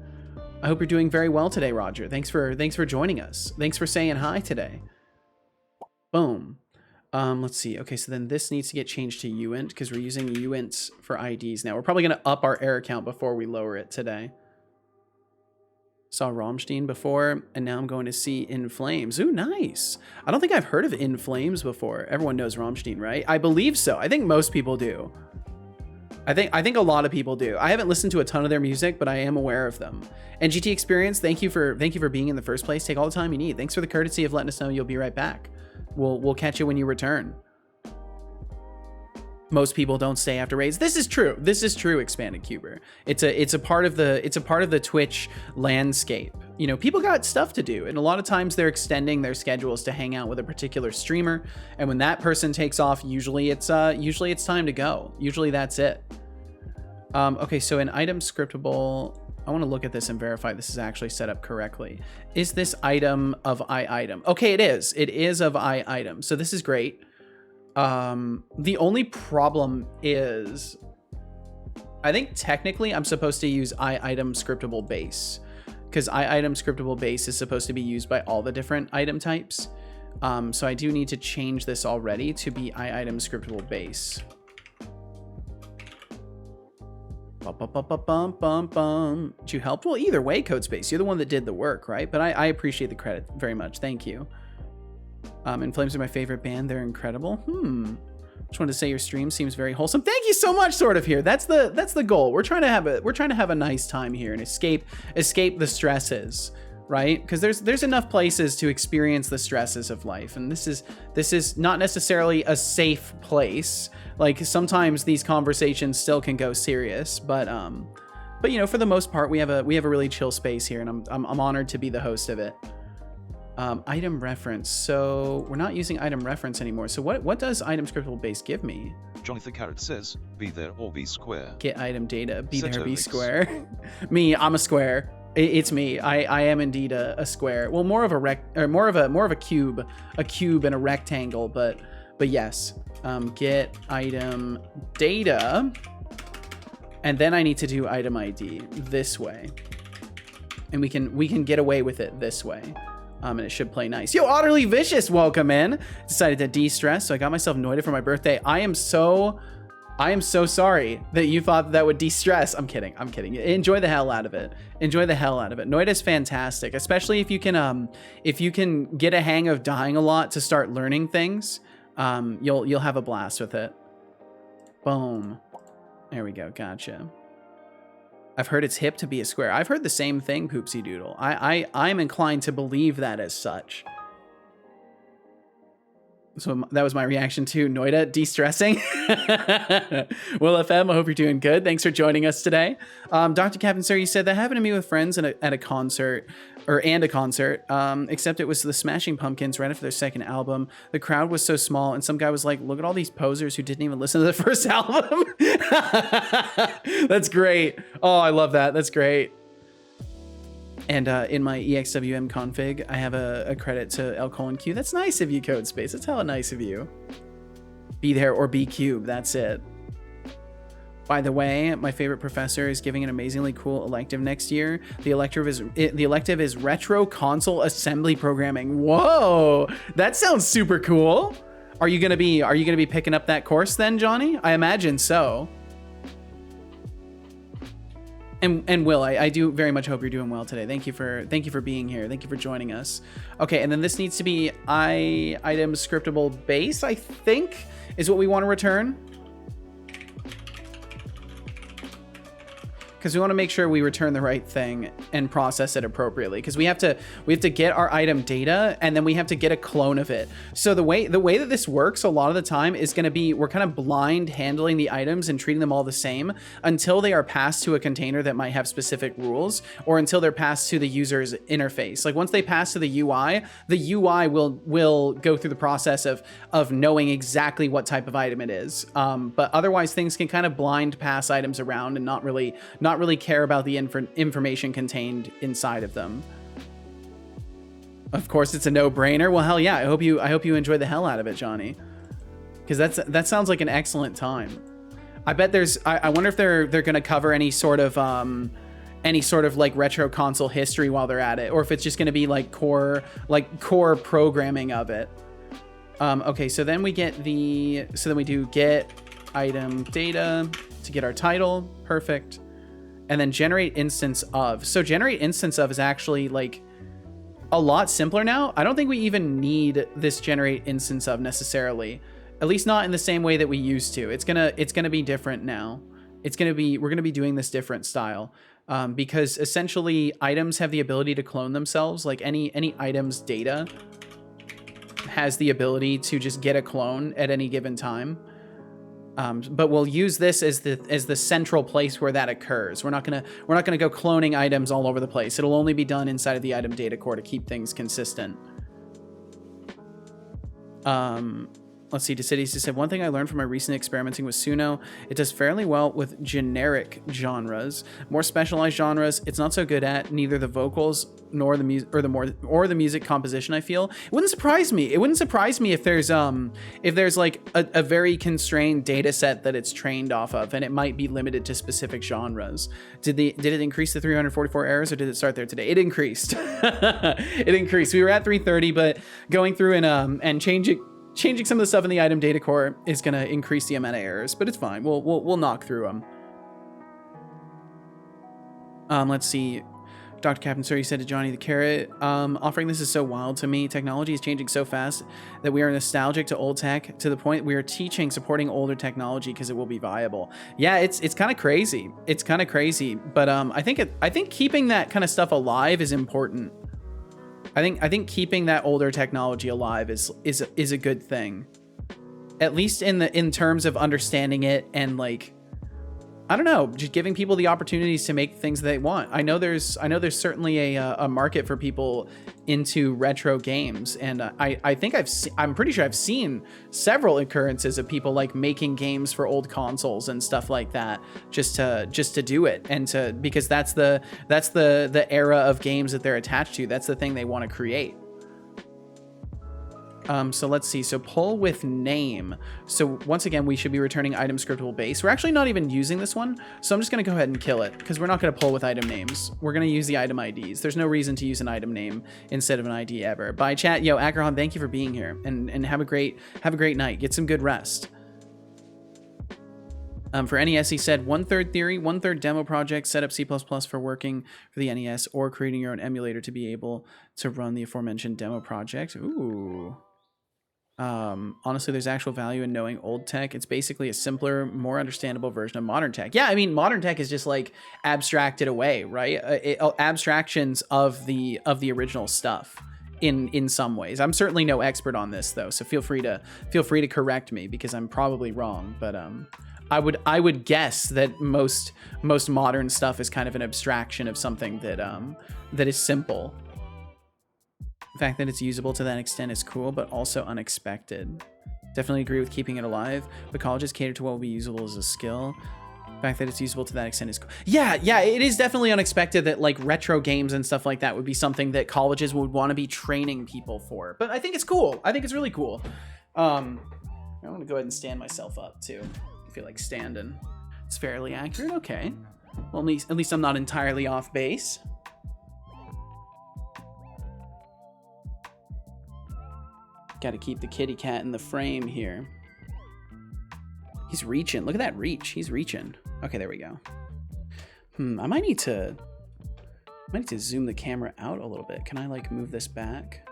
I hope you're doing very well today, Roger. Thanks for joining us. Thanks for saying hi today. Boom. Let's see. Okay, so then this needs to get changed to uint because we're using uints for IDs now. We're probably going to up our error count before we lower it today. Saw Rammstein before, and now I'm going to see In Flames. Ooh, nice. I don't think I've heard of In Flames before. Everyone knows Rammstein, right? I believe so. I think most people do. I think a lot of people do. I haven't listened to a ton of their music, but I am aware of them. And GT Experience, thank you for being in the first place. Take all the time you need. Thanks for the courtesy of letting us know you'll be right back. We'll catch you when you return. Most people don't stay after raids. This is true. Expanded Cuber. It's a part of the Twitch landscape. You know, people got stuff to do, and a lot of times they're extending their schedules to hang out with a particular streamer. And when that person takes off, usually it's time to go. Usually that's it. Okay, so an item scriptable. I want to look at this and verify this is actually set up correctly. Is this item of item? Okay, it is. It is of item. So this is great. The only problem is, I think technically I'm supposed to use item scriptable base, because item scriptable base is supposed to be used by all the different item types. So I do need to change this already to be item scriptable base. Did you help? Well, either way, CodeSpace, you're the one that did the work, right? But I appreciate the credit very much. Thank you. In Flames are my favorite band. They're incredible. Just wanted to say your stream seems very wholesome. Thank you so much, Sort of Here. That's the goal. We're trying to have a nice time here and escape the stresses, right? Because there's enough places to experience the stresses of life, and this is not necessarily a safe place. Like, sometimes these conversations still can go serious, but you know, for the most part, we have a really chill space here, and I'm honored to be the host of it. Item reference. So we're not using item reference anymore. So what does item scriptable base give me? Jonathan Carrot says, be there or be square. Get item data. Be there, be Setolyx. Square. Me, I'm a square. It's me. I am indeed a square. Well, more of a cube and a rectangle, but yes. Get item data, and then I need to do item ID this way, and we can get away with it this way. And it should play nice. Yo, Utterly Vicious, welcome in. Decided to de-stress, so I got myself Noida for my birthday. I am so sorry that you thought that would de-stress. I'm kidding. Enjoy the hell out of it. Noida's fantastic, especially if you can get a hang of dying a lot to start learning things. You'll have a blast with it. Boom. There we go. Gotcha. I've heard it's hip to be a square. I've heard the same thing, Poopsie Doodle. I'm inclined to believe that as such. So that was my reaction to Noida de-stressing. Will FM, I hope you're doing good. Thanks for joining us today. Dr. Captain Sir, you said that happened to me with friends at a concert, except it was the Smashing Pumpkins right after their second album. The crowd was so small, and some guy was like, look at all these posers who didn't even listen to the first album. That's great. Oh, I love that. That's great. And in my EXWM config, I have a credit to L:Q. That's nice of you, Codespace. That's hella nice of you. Be there or be cube. That's it. By the way, my favorite professor is giving an amazingly cool elective next year. The elective is retro console assembly programming. Whoa, that sounds super cool. Are you gonna be picking up that course then, Johnny? I imagine so. And Will, I do very much hope you're doing well today. Thank you for being here. Thank you for joining us. Okay, and then this needs to be item scriptable base, I think, is what we want to return. Because we want to make sure we return the right thing and process it appropriately. Because we have to get our item data, and then we have to get a clone of it. So the way that this works a lot of the time is going to be we're kind of blind handling the items and treating them all the same until they are passed to a container that might have specific rules, or until they're passed to the user's interface. Like once they pass to the UI will go through the process of knowing exactly what type of item it is. But otherwise, things can kind of blind pass items around and not really care about the information contained inside of them. Of course, it's a no-brainer. Well, hell yeah! I hope you enjoy the hell out of it, Johnny, because that sounds like an excellent time. I bet I wonder if they're gonna cover any sort of like retro console history while they're at it, or if it's just gonna be like core programming of it. Okay, so then we do get item data to get our title. Perfect. And then generate instance of. So generate instance of is actually like a lot simpler now. I don't think we even need this generate instance of necessarily, at least not in the same way that we used to. It's gonna be different now. We're gonna be doing this different style, because essentially items have the ability to clone themselves. Like any item's data has the ability to just get a clone at any given time. But we'll use this as the central place where that occurs. We're not gonna go cloning items all over the place. It'll only be done inside of the item data core to keep things consistent. Let's see, Decidies just said, one thing I learned from my recent experimenting with Suno, it does fairly well with generic genres. More specialized genres, it's not so good at, neither the vocals nor the music or the music composition, I feel. It wouldn't surprise me. It wouldn't surprise me if there's like a very constrained data set that it's trained off of, and it might be limited to specific genres. Did it increase to 344 errors, or did it start there today? It increased. It increased. We were at 330, but going through and changing some of the stuff in the item data core is going to increase the amount of errors, but it's fine. We'll knock through them. Let's see. Dr. Captain Sir, you said to Johnny the Carrot, offering this is so wild to me. Technology is changing so fast that we are nostalgic to old tech, to the point we are supporting older technology because it will be viable. Yeah, it's kind of crazy. It's kind of crazy, but I think keeping that kind of stuff alive is important. I think keeping that older technology alive is a good thing, at least in terms of understanding it and, like, I don't know, just giving people the opportunities to make things they want. I know there's certainly a market for people into retro games, and I'm pretty sure I've seen several occurrences of people like making games for old consoles and stuff like that just to do it, and because that's the era of games that they're attached to. That's the thing they want to create. So let's see. So pull with name. So once again, we should be returning item scriptable base. We're actually not even using this one, so I'm just going to go ahead and kill it because we're not going to pull with item names. We're going to use the item IDs. There's no reason to use an item name instead of an ID ever. Bye, chat. Yo, Akrahan, thank you for being here, and have a great night. Get some good rest. For NES, he said 1/3 theory, 1/3 demo project, set up C++ for working for the NES, or creating your own emulator to be able to run the aforementioned demo project. Ooh. Honestly, there's actual value in knowing old tech. It's basically a simpler, more understandable version of modern tech. Yeah, I mean, modern tech is just like abstracted away, right? Abstractions of the original stuff. in some ways. I'm certainly no expert on this though, so feel free to correct me because I'm probably wrong. But I would guess that most modern stuff is kind of an abstraction of something that is simple. The fact that it's usable to that extent is cool, but also unexpected. Definitely agree with keeping it alive, but colleges cater to what will be usable as a skill. The fact that it's usable to that extent is cool. Yeah, it is definitely unexpected that like retro games and stuff like that would be something that colleges would want to be training people for. But I think it's cool. I think it's really cool. I'm gonna go ahead and stand myself up too. I feel like standing. It's fairly accurate. Okay. Well, at least I'm not entirely off base. Got to keep the kitty cat in the frame here. He's reaching. Look at that reach. He's reaching. Okay, there we go. I might need to zoom the camera out a little bit. Can I like move this back?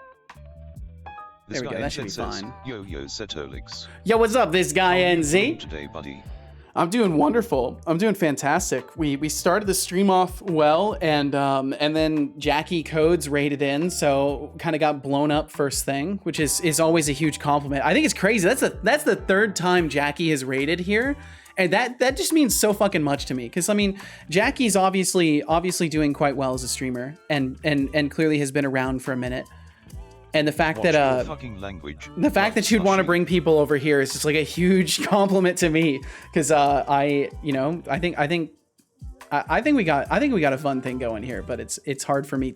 There we go. That should be fine. Yo, Setolyx. Yo, what's up, this guy NZ? Today, buddy. I'm doing wonderful. I'm doing fantastic. We started the stream off well, and then Jackie Codes raided in, so kind of got blown up first thing, which is always a huge compliment. I think it's crazy. That's the third time Jackie has raided here, and that just means so fucking much to me. Because I mean, Jackie's obviously doing quite well as a streamer, and clearly has been around for a minute. And the fact that the fact that you'd want to bring people over here is just like a huge compliment to me, because I think we got a fun thing going here, but it's hard for me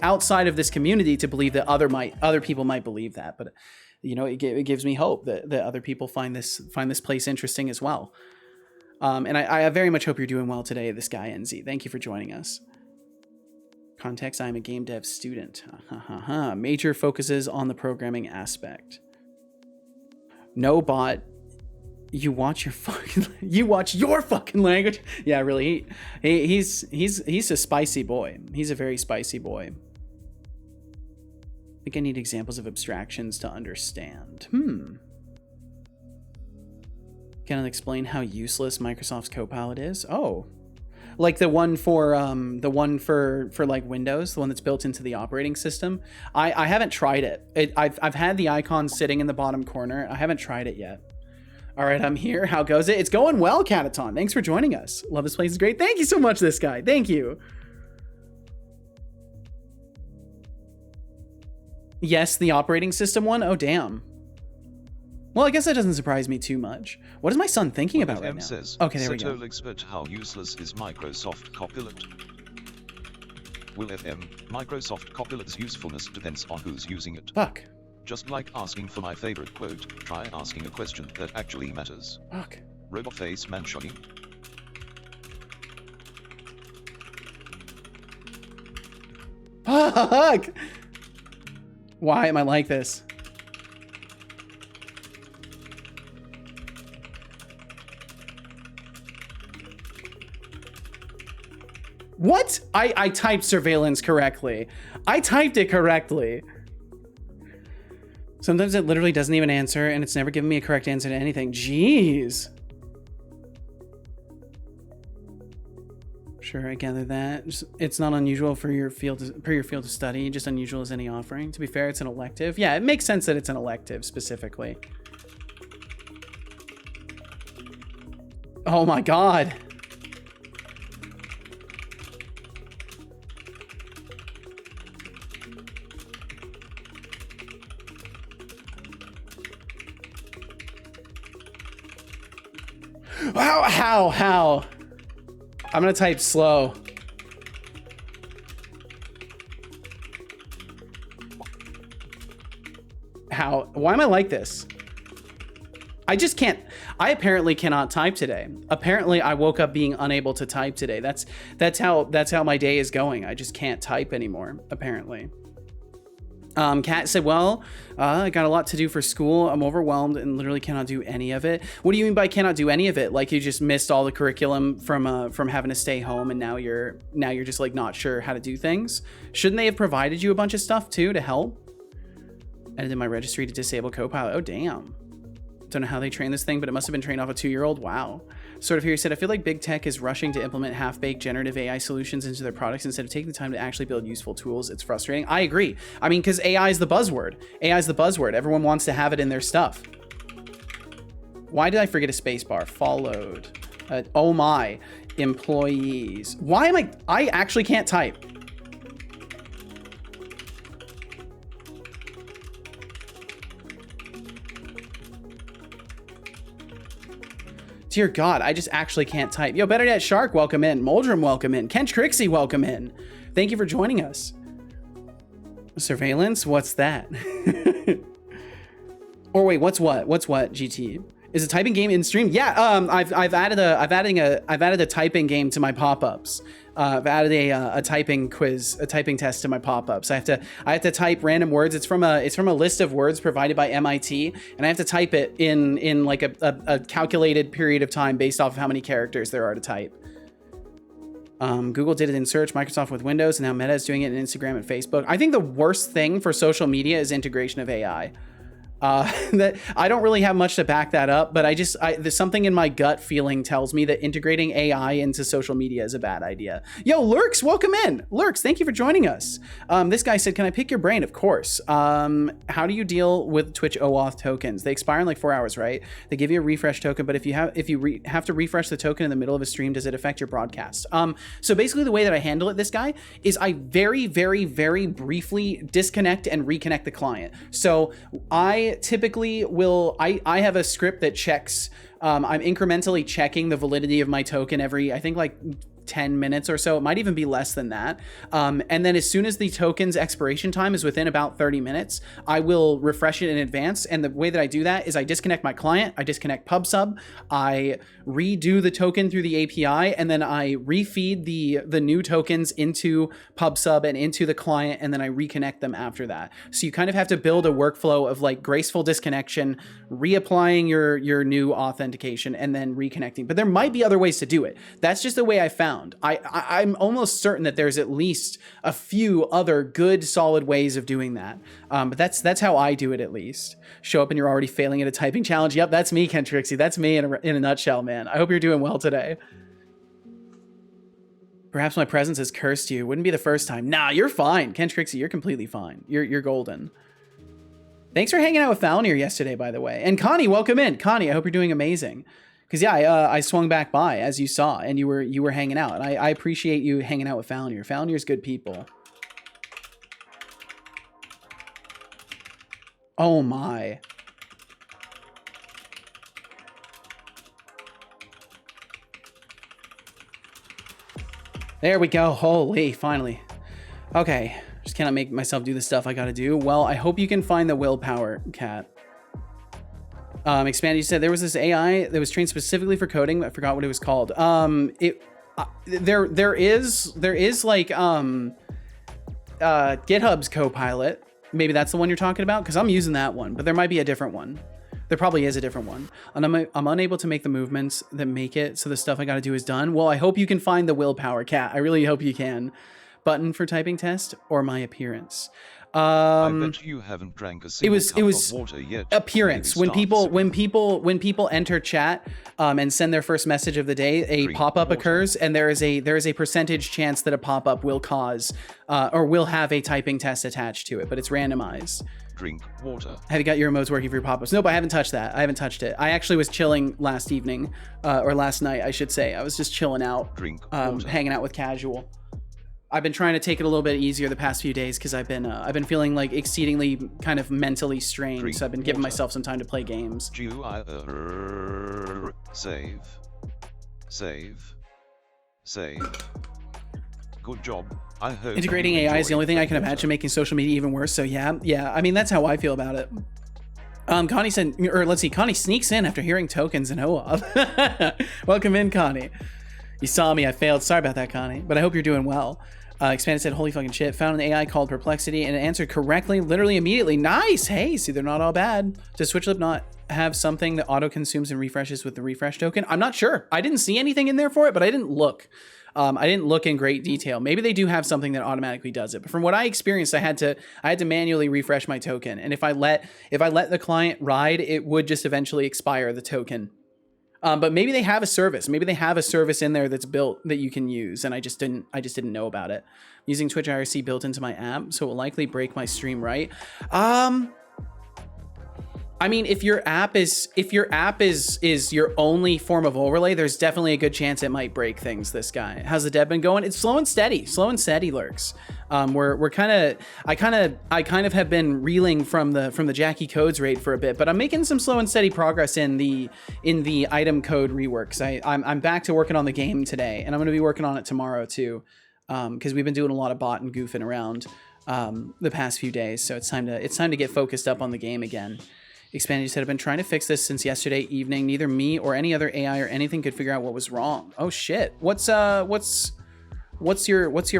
outside of this community to believe that other people might believe that, but you know, it gives me hope that other people find this place interesting as well. And I very much hope you're doing well today, this guy NZ. Thank you for joining us. Context, I'm a game dev student. Major focuses on the programming aspect. No bot, you watch your fucking language. Yeah, really. He's a spicy boy. He's a very spicy boy. I think I need examples of abstractions to understand. Can I explain how useless Microsoft's Copilot is? Oh. Like the one for like Windows, the one that's built into the operating system. I haven't tried it. I've had the icon sitting in the bottom corner. I haven't tried it yet. All right, I'm here. How goes it? It's going well, Cataton. Thanks for joining us. Love this place is great. Thank you so much, this guy. Thank you. Yes, the operating system one. Oh, damn. Well, I guess that doesn't surprise me too much. What is my son thinking about right now? Says, okay, there we go. Setolyx, but how useless is Microsoft Copilot? Will FM, Microsoft Copilot's usefulness depends on who's using it. Fuck. Just like asking for my favorite quote, try asking a question that actually matters. Fuck. Robot face man shoggy. Fuck! Why am I like this? What? I typed surveillance correctly. I typed it correctly. Sometimes it literally doesn't even answer, and it's never given me a correct answer to anything. Jeez. Sure, I gather that. It's not unusual for your field to study, just unusual as any offering. To be fair, it's an elective. Yeah, it makes sense that it's an elective specifically. Oh my god. How? I'm gonna type slow. How? Why am I like this? I just can't. I apparently cannot type today. Apparently, I woke up being unable to type today. That's how my day is going. I just can't type anymore, apparently. Kat said, well, I got a lot to do for school. I'm overwhelmed and literally cannot do any of it. What do you mean by cannot do any of it? Like you just missed all the curriculum from having to stay home, and now you're just like not sure how to do things? Shouldn't they have provided you a bunch of stuff too to help? Edited my registry to disable Copilot. Oh, damn. Don't know how they train this thing, but it must have been trained off a 2-year-old. Wow. Sort of here, he said, I feel like big tech is rushing to implement half-baked generative AI solutions into their products instead of taking the time to actually build useful tools. It's frustrating. I agree. I mean, because AI is the buzzword. AI is the buzzword. Everyone wants to have it in their stuff. Why did I forget a spacebar? Followed. Oh my. Employees. Why am I actually can't type. Dear God, I just actually can't type. Yo, Better Yet Shark, welcome in. Moldrum, welcome in. Kench Crixie, welcome in. Thank you for joining us. Surveillance? What's that? Or wait, what's what? What's what, GT? Is a typing game in stream? Yeah, I've added a typing game to my pop-ups. I've added a typing quiz, a typing test to my pop-ups. I have to type random words. It's from a list of words provided by MIT, and I have to type it in like a calculated period of time based off of how many characters there are to type. Google did it in search, Microsoft with Windows, and now Meta is doing it in Instagram and Facebook. I think the worst thing for social media is integration of AI. That I don't really have much to back that up, but there's something in my gut feeling tells me that integrating AI into social media is a bad idea. Yo, Lurks, welcome in. Lurks, thank you for joining us. This guy said, can I pick your brain? Of course. How do you deal with Twitch OAuth tokens? They expire in like 4 hours, right? They give you a refresh token, but if you have to refresh the token in the middle of a stream, does it affect your broadcast? So basically the way that I handle it, this guy, is I very, very, very briefly disconnect and reconnect the client. So I typically will, I have a script that checks, I'm incrementally checking the validity of my token every, I think like 10 minutes or so. It might even be less than that. And then as soon as the token's expiration time is within about 30 minutes, I will refresh it in advance. And the way that I do that is I disconnect my client, I disconnect PubSub, I redo the token through the API, and then I refeed the new tokens into PubSub and into the client, and then I reconnect them after that. So you kind of have to build a workflow of like graceful disconnection, reapplying your new authentication, and then reconnecting. But there might be other ways to do it. That's just the way I found. I'm almost certain that there's at least a few other good, solid ways of doing that. But that's how I do it, at least. Show up and you're already failing at a typing challenge. Yep, that's me, Ken Trixie. That's me in a nutshell, man. I hope you're doing well today. Perhaps my presence has cursed you. Wouldn't be the first time. Nah, you're fine. Ken Trixie, you're completely fine. You're golden. Thanks for hanging out with Falnir yesterday, by the way. And Connie, welcome in. Connie, I hope you're doing amazing. Because yeah, I swung back by, as you saw, and you were hanging out. And I appreciate you hanging out with Falnir. Falnir's good people. Oh my. There we go. Holy, finally. Okay, just cannot make myself do the stuff I gotta do. Well, I hope you can find the willpower, Cat. Expanded, you said there was this AI that was trained specifically for coding. I forgot what it was called. There is like GitHub's Copilot. Maybe that's the one you're talking about, because I'm using that one, but there might be a different one. There probably is a different one. And I'm unable to make the movements that make it so the stuff I got to do is done. Well, I hope you can find the willpower, Cat. I really hope you can. Button for typing test or my appearance. I bet you haven't drank a single cup of water yet. Appearance. When people enter chat and send their first message of the day, a pop-up occurs, and there is a percentage chance that a pop-up will cause or will have a typing test attached to it, but it's randomized. Drink water. Have you got your emotes working for your pop-ups? Nope, I haven't touched that. I haven't touched it. I actually was chilling last evening, or last night, I should say. I was just chilling out, hanging out with casual. I've been trying to take it a little bit easier the past few days because I've been feeling like exceedingly kind of mentally strained. So I've been giving myself some time to play games. Save. Good job. I hope integrating AI is the only thing I can imagine making social media even worse. So yeah. I mean, that's how I feel about it. Connie said, or let's see, Connie sneaks in after hearing tokens and OAuth. Welcome in, Connie. You saw me, I failed. Sorry about that, Connie, but I hope you're doing well. Expanded said, holy fucking shit. Found an AI called Perplexity and it answered correctly, literally immediately. Nice. Hey, see, they're not all bad. Does SwitchLib not have something that auto consumes and refreshes with the refresh token? I'm not sure. I didn't see anything in there for it, but I didn't look. I didn't look in great detail. Maybe they do have something that automatically does it. But from what I experienced, I had to manually refresh my token. And if I let the client ride, it would just eventually expire the token. But maybe they have a service. Maybe they have a service in there that's built that you can use, and I just didn't know about it. Using Twitch IRC built into my app, so it will likely break my stream, right? I mean, if your app is your only form of overlay, there's definitely a good chance it might break things. This guy, how's the dev been going? It's slow and steady, Lurks. I kind of have been reeling from the Jackie Codes raid for a bit, but I'm making some slow and steady progress in the item code reworks. I'm back to working on the game today, and I'm going to be working on it tomorrow too, because we've been doing a lot of bot and goofing around the past few days. So it's time to get focused up on the game again. Expanded said, I've been trying to fix this since yesterday evening. Neither me or any other AI or anything could figure out what was wrong. Oh shit. What's your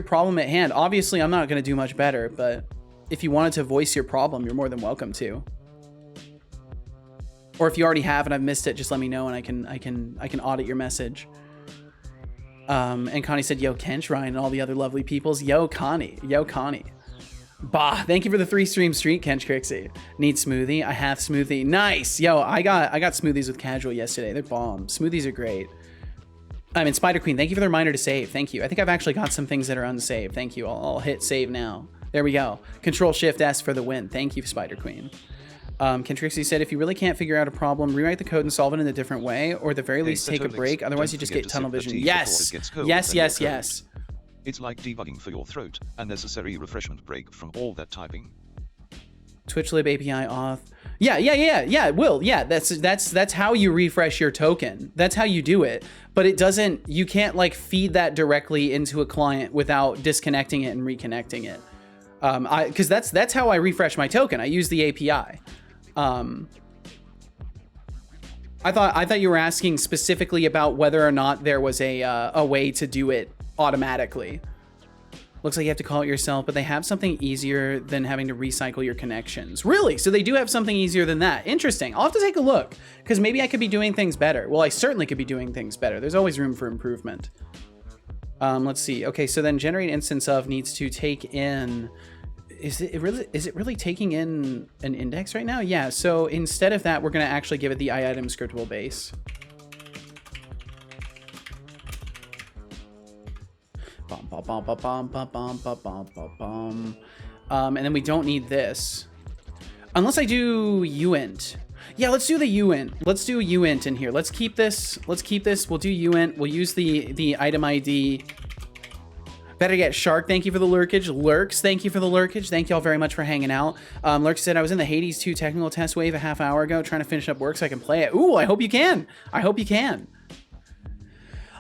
problem at hand? Obviously, I'm not going to do much better, but if you wanted to voice your problem, you're more than welcome to. Or if you already have and I've missed it, just let me know and I can audit your message. And Connie said, yo, Kench, Ryan, and all the other lovely peoples. Yo, Connie. Bah, thank you for the 3-stream streak, Kench Crixie. Need smoothie? I have smoothie. Nice. Yo, I got smoothies with casual yesterday. They're bomb. Smoothies are great. I mean, Spider Queen, thank you for the reminder to save. Thank you. I think I've actually got some things that are unsaved. Thank you. I'll hit save now. There we go. Control Shift S for the win. Thank you, Spider Queen. Kench Crixie said, if you really can't figure out a problem, rewrite the code and solve it in a different way, or at the very least take a break. Otherwise, you just get tunnel vision. Yes. Yes. It's like debugging for your throat, a necessary refreshment break from all that typing. TwitchLib API auth. Yeah, Will. Yeah, that's how you refresh your token. That's how you do it. But it doesn't, you can't like feed that directly into a client without disconnecting it and reconnecting it. Because that's how I refresh my token. I use the API. I thought you were asking specifically about whether or not there was a way to do it automatically. Looks like you have to call it yourself, but they have something easier than having to recycle your connections. Really? So they do have something easier than that. Interesting. I'll have to take a look, because maybe I could be doing things better. Well, I certainly could be doing things better. There's always room for improvement. Let's see. Okay, so then generate instance of needs to take in... Is it really taking in an index right now? Yeah, so instead of that, we're going to actually give it the iitem scriptable base. And then we don't need this. Unless I do uint. Yeah, let's do the uint. Let's do uint in here. Let's keep this. We'll do uint. We'll use the item ID. Better get Shark, thank you for the lurkage. Lurks, thank you for the lurkage. Thank y'all very much for hanging out. Lurks said, I was in the Hades 2 technical test wave a half hour ago trying to finish up work so I can play it. Ooh, I hope you can.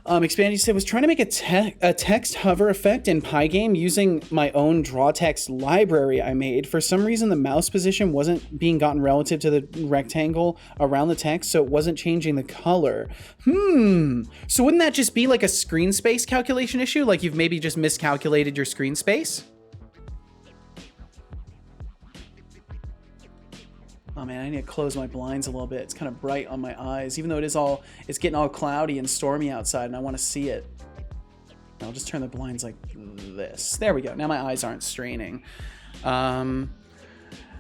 Expandy said, was trying to make a text hover effect in Pygame using my own draw text library I made. For some reason, the mouse position wasn't being gotten relative to the rectangle around the text, so it wasn't changing the color. So wouldn't that just be like a screen space calculation issue? Like you've maybe just miscalculated your screen space? Oh man, I need to close my blinds a little bit. It's kind of bright on my eyes, even though it's getting all cloudy and stormy outside and I want to see it. I'll just turn the blinds like this. There we go. Now my eyes aren't straining. I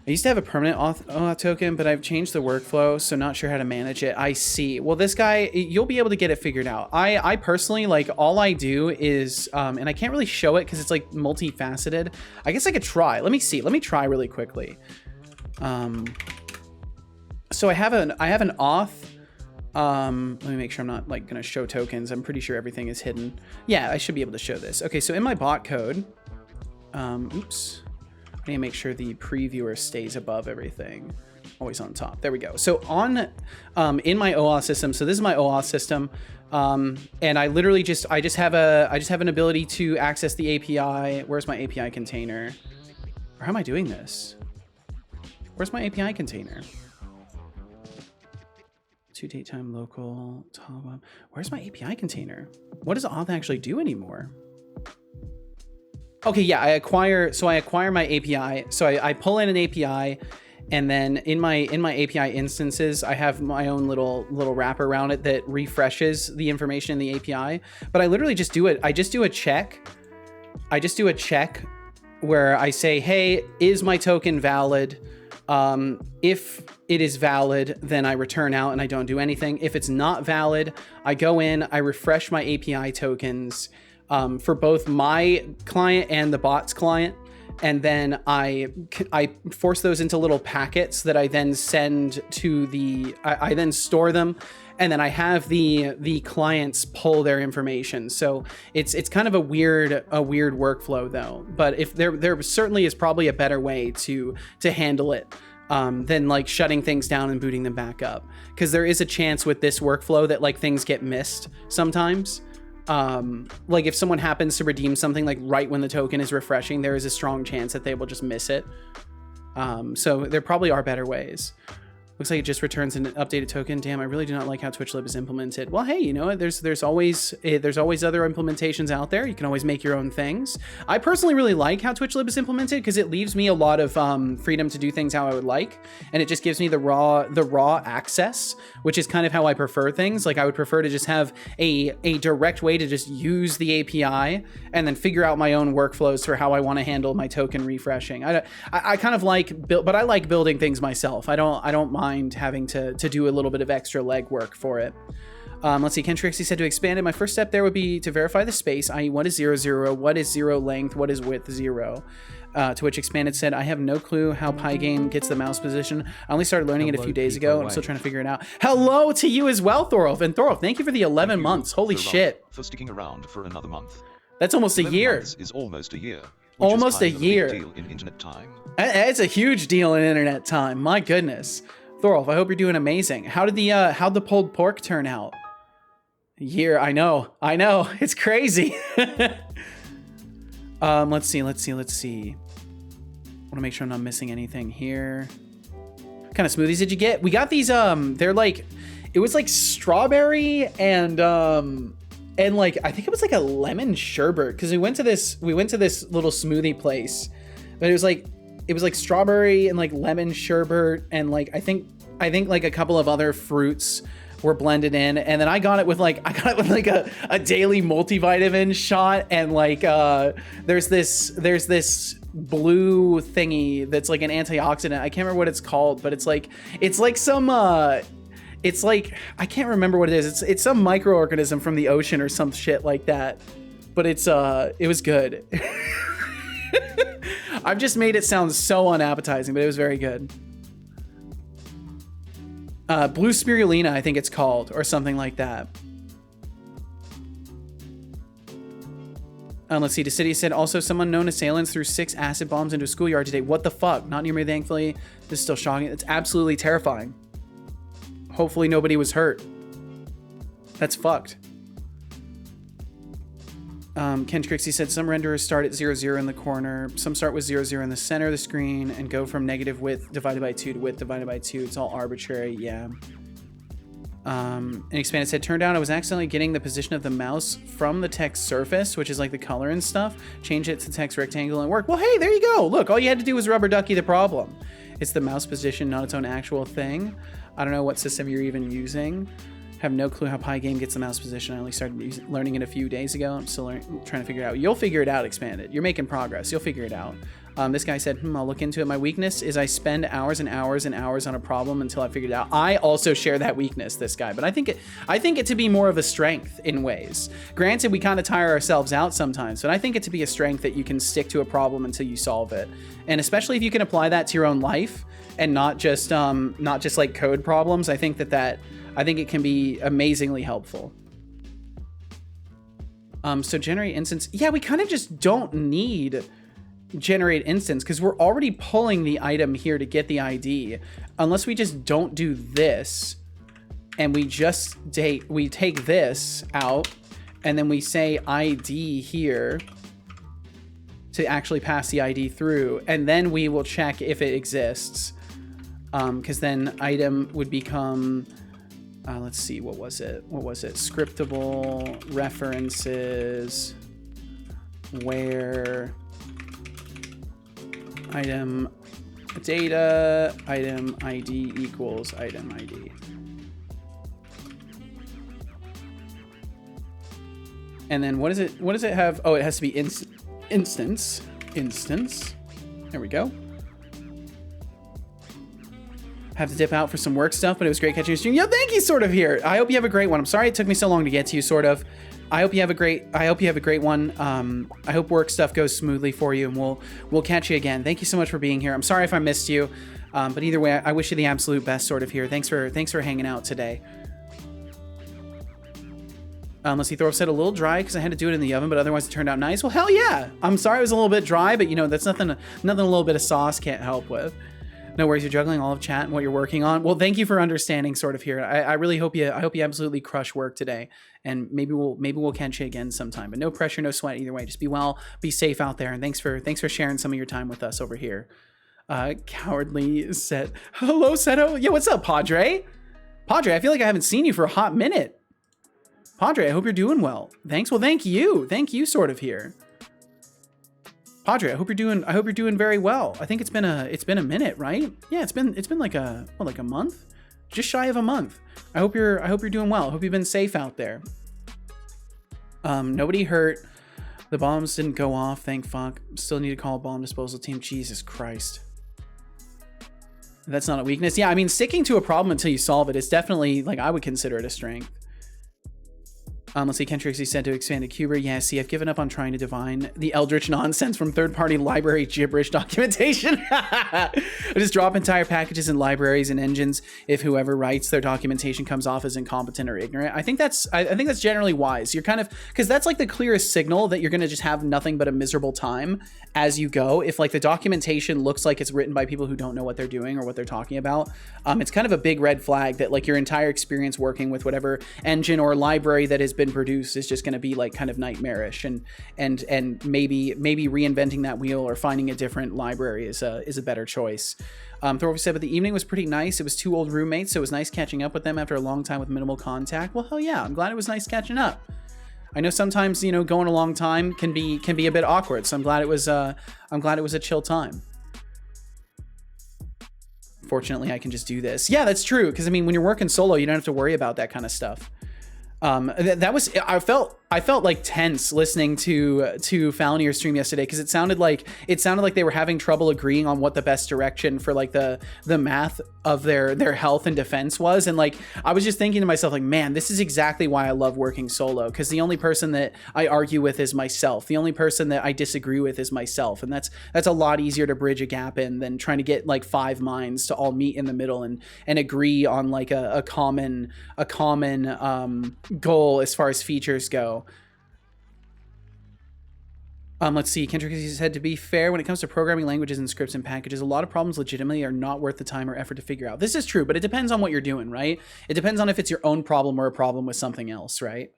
used to have a permanent auth token, but I've changed the workflow, so not sure how to manage it. I see. Well, this guy, you'll be able to get it figured out. I personally, like, all I do is, and I can't really show it because it's like multifaceted. I guess I could try. Let me see. Let me try really quickly. So I have an auth. Let me make sure I'm not like gonna show tokens. I'm pretty sure everything is hidden. Yeah, I should be able to show this. Okay, so in my bot code, oops, I need to make sure the previewer stays above everything, always on top. There we go. So on, in my OAuth system, so this is my OAuth system, and I literally I just have an ability to access the API. Where's my API container? Or how am I doing this? Where's my API container? To datetime local top up. Where's my API container? What does auth actually do anymore? Okay, yeah, I acquire my API. So I pull in an API And then in my API instances, I have my own little wrapper around it that refreshes the information in the API. But I literally just do it. I just do a check. Where I say, hey, is my token valid? If it is valid, then I return out and I don't do anything. If it's not valid, I go in, I refresh my API tokens for both my client and the bot's client. And then I force those into little packets that I then send to I then store them, and then I have the clients pull their information. So it's kind of a weird workflow though. But if there certainly is probably a better way to handle it than like shutting things down and booting them back up, because there is a chance with this workflow that like things get missed sometimes. Like if someone happens to redeem something like right when the token is refreshing, there is a strong chance that they will just miss it. So there probably are better ways. Looks like it just returns an updated token. Damn, I really do not like how TwitchLib is implemented. Well, hey, you know what? There's always other implementations out there. You can always make your own things. I personally really like how TwitchLib is implemented because it leaves me a lot of freedom to do things how I would like, and it just gives me the raw access, which is kind of how I prefer things. Like I would prefer to just have a direct way to just use the API and then figure out my own workflows for how I want to handle my token refreshing. I kind of like but I like building things myself. I don't mind having to do a little bit of extra legwork for it. Let's see, Ken Trixie said to expand it, my first step there would be to verify the space, i.e. what is 0, 0, what is 0 length, what is width 0. To which Expanded said, I have no clue how Pygame gets the mouse position. I only started learning it a few days ago. I'm still trying to figure it out. Hello to you as well, Thorolf. And Thorolf, thank you for the 11 months. Holy shit. For sticking around for another month. That's almost a year. Is almost a year. Almost a year. Deal in internet time. It's a huge deal in internet time. My goodness. Thorolf, I hope you're doing amazing. How'd the pulled pork turn out? A year, I know. It's crazy. Let's see. Want to make sure I'm not missing anything here. What kind of smoothies did you get? We got these, they're like, it was like strawberry and like, I think it was like a lemon sherbet, because we went to this little smoothie place, but it was like strawberry and like lemon sherbet and like I think like a couple of other fruits were blended in, and then I got it with like a daily multivitamin shot, and like there's this blue thingy that's like an antioxidant. I can't remember what it's called, but it's like some it's like, I can't remember what it is. It's some microorganism from the ocean or some shit like that, but it was good. I've just made it sound so unappetizing, but it was very good. Blue spirulina, I think it's called, or something like that. Let's see, Decidia said, also some unknown assailants threw 6 acid bombs into a schoolyard today. What the fuck? Not near me, thankfully. This is still shocking. It's absolutely terrifying. Hopefully nobody was hurt. That's fucked. Ken Trixie said some renderers start at 0, 0 in the corner. Some start with 0, 0 in the center of the screen and go from negative width divided by 2 to width divided by 2. It's all arbitrary. Yeah. And Expanded said, turned out I was accidentally getting the position of the mouse from the text surface, which is like the color and stuff. Change it to text rectangle and it worked. Well, hey, there you go. Look, all you had to do was rubber ducky the problem. It's the mouse position, not its own actual thing. I don't know what system you're even using. Have no clue how Pygame gets the mouse position. I only started learning it a few days ago. I'm still trying to figure it out. You'll figure it out, Expanded. You're making progress. You'll figure it out. This guy said, I'll look into it. My weakness is I spend hours and hours and hours on a problem until I figure it out. I also share that weakness, this guy, but I think it to be more of a strength in ways. Granted, we kind of tire ourselves out sometimes, but I think it to be a strength that you can stick to a problem until you solve it. And especially if you can apply that to your own life and not just like code problems, I think it can be amazingly helpful. So generate instance. Yeah, we kind of just don't need generate instance because we're already pulling the item here to get the ID, unless we just don't do this and we take this out and then we say ID here to actually pass the ID through, and then we will check if it exists, because then item would become let's see, what was it? Scriptable references where item data item ID equals item ID. And then what does it have? Oh, it has to be instance. There we go. Have to dip out for some work stuff, but it was great catching your stream. Yeah, thank you, Sort of here. I hope you have a great one. I'm sorry it took me so long to get to you, Sort of. I hope you have a great one. I hope work stuff goes smoothly for you, and we'll catch you again. Thank you so much for being here. I'm sorry if I missed you, but either way, I wish you the absolute best, Sort of here. Thanks for hanging out today. Let's see, Thorpe said a little dry because I had to do it in the oven, but otherwise it turned out nice. Well, hell yeah. I'm sorry it was a little bit dry, but you know, that's nothing a little bit of sauce can't help with. No worries, you're juggling all of chat and what you're working on. Well, thank you for understanding, Sort of here. I really hope you absolutely crush work today, and maybe we'll catch you again sometime. But no pressure, no sweat either way. Just be well, be safe out there, and thanks for sharing some of your time with us over here. Cowardly said, hello, Seto. Yeah, what's up, Padre? Padre, I feel like I haven't seen you for a hot minute. Padre, I hope you're doing well. Thanks. Well, thank you, Sort of here. Padre, I hope you're doing very well. I think it's been a minute, right? Yeah, it's been like a month, just shy of a month. I hope you're doing well. I hope you've been safe out there. Nobody hurt. The bombs didn't go off. Thank fuck. Still need to call a bomb disposal team. Jesus Christ. That's not a weakness. Yeah, I mean, sticking to a problem until you solve it is definitely, like, I would consider it a strength. Let's see, Kentrixie said to expanded Cuber. Yeah, see, I've given up on trying to divine the eldritch nonsense from third-party library gibberish documentation. I just drop entire packages in libraries and engines if whoever writes their documentation comes off as incompetent or ignorant. I think that's generally wise. You're kind of, because that's like the clearest signal that you're going to just have nothing but a miserable time as you go. If like the documentation looks like it's written by people who don't know what they're doing or what they're talking about, it's kind of a big red flag that like your entire experience working with whatever engine or library that has been produced is just going to be like kind of nightmarish, and maybe reinventing that wheel or finding a different library is a better choice. Thorpe said, but the evening was pretty nice. It was 2 old roommates, so it was nice catching up with them after a long time with minimal contact. Well, hell yeah, I'm glad it was nice catching up. I know sometimes, you know, going a long time can be a bit awkward, so I'm glad it was a chill time. Fortunately, I can just do this. Yeah, that's true, because I mean, when you're working solo, you don't have to worry about that kind of stuff. I felt like tense listening to Falnir's stream yesterday, because it sounded like they were having trouble agreeing on what the best direction for like the math of their health and defense was. And like, I was just thinking to myself, like, man, this is exactly why I love working solo, because the only person that I argue with is myself. The only person that I disagree with is myself. And that's a lot easier to bridge a gap in than trying to get like 5 minds to all meet in the middle and agree on like a common goal as far as features go. Let's see, Kendrick said, to be fair, when it comes to programming languages and scripts and packages, a lot of problems legitimately are not worth the time or effort to figure out. This is true, but it depends on what you're doing, right? It depends on if it's your own problem or a problem with something else, right?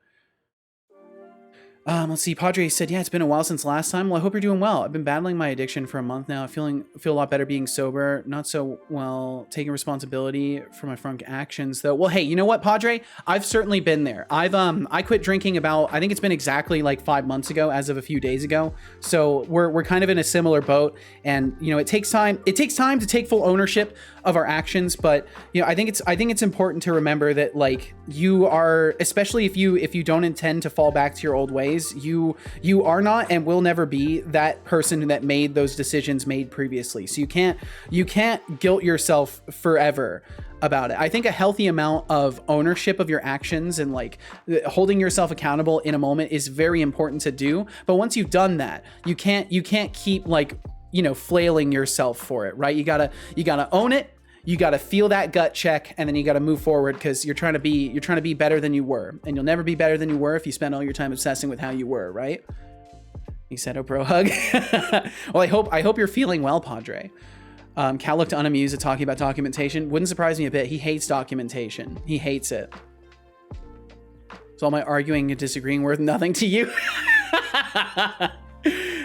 Let's see, Padre said, yeah, it's been a while since last time. Well, I hope you're doing well. I've been battling my addiction for a month now. I feel a lot better being sober, not so well taking responsibility for my frunk actions though. Well, hey, you know what, Padre? I've certainly been there. I quit drinking about, I think it's been exactly like 5 months ago as of a few days ago. So we're kind of in a similar boat, and you know, it takes time to take full ownership of our actions, but you know, I think it's important to remember that like you are, especially if you don't intend to fall back to your old ways, you are not and will never be that person that made those decisions made previously. So you can't guilt yourself forever about it. I think a healthy amount of ownership of your actions and like holding yourself accountable in a moment is very important to do. But once you've done that, you can't keep like, you know, flailing yourself for it, right? You gotta own it. You gotta feel that gut check, and then you gotta move forward, because you're trying to be better than you were, and you'll never be better than you were if you spend all your time obsessing with how you were, right? He said, "Oh, bro, hug." Well, I hope you're feeling well, Padre. Cal looked unamused at talking about documentation. Wouldn't surprise me a bit. He hates documentation. He hates it. Is all my arguing and disagreeing worth nothing to you?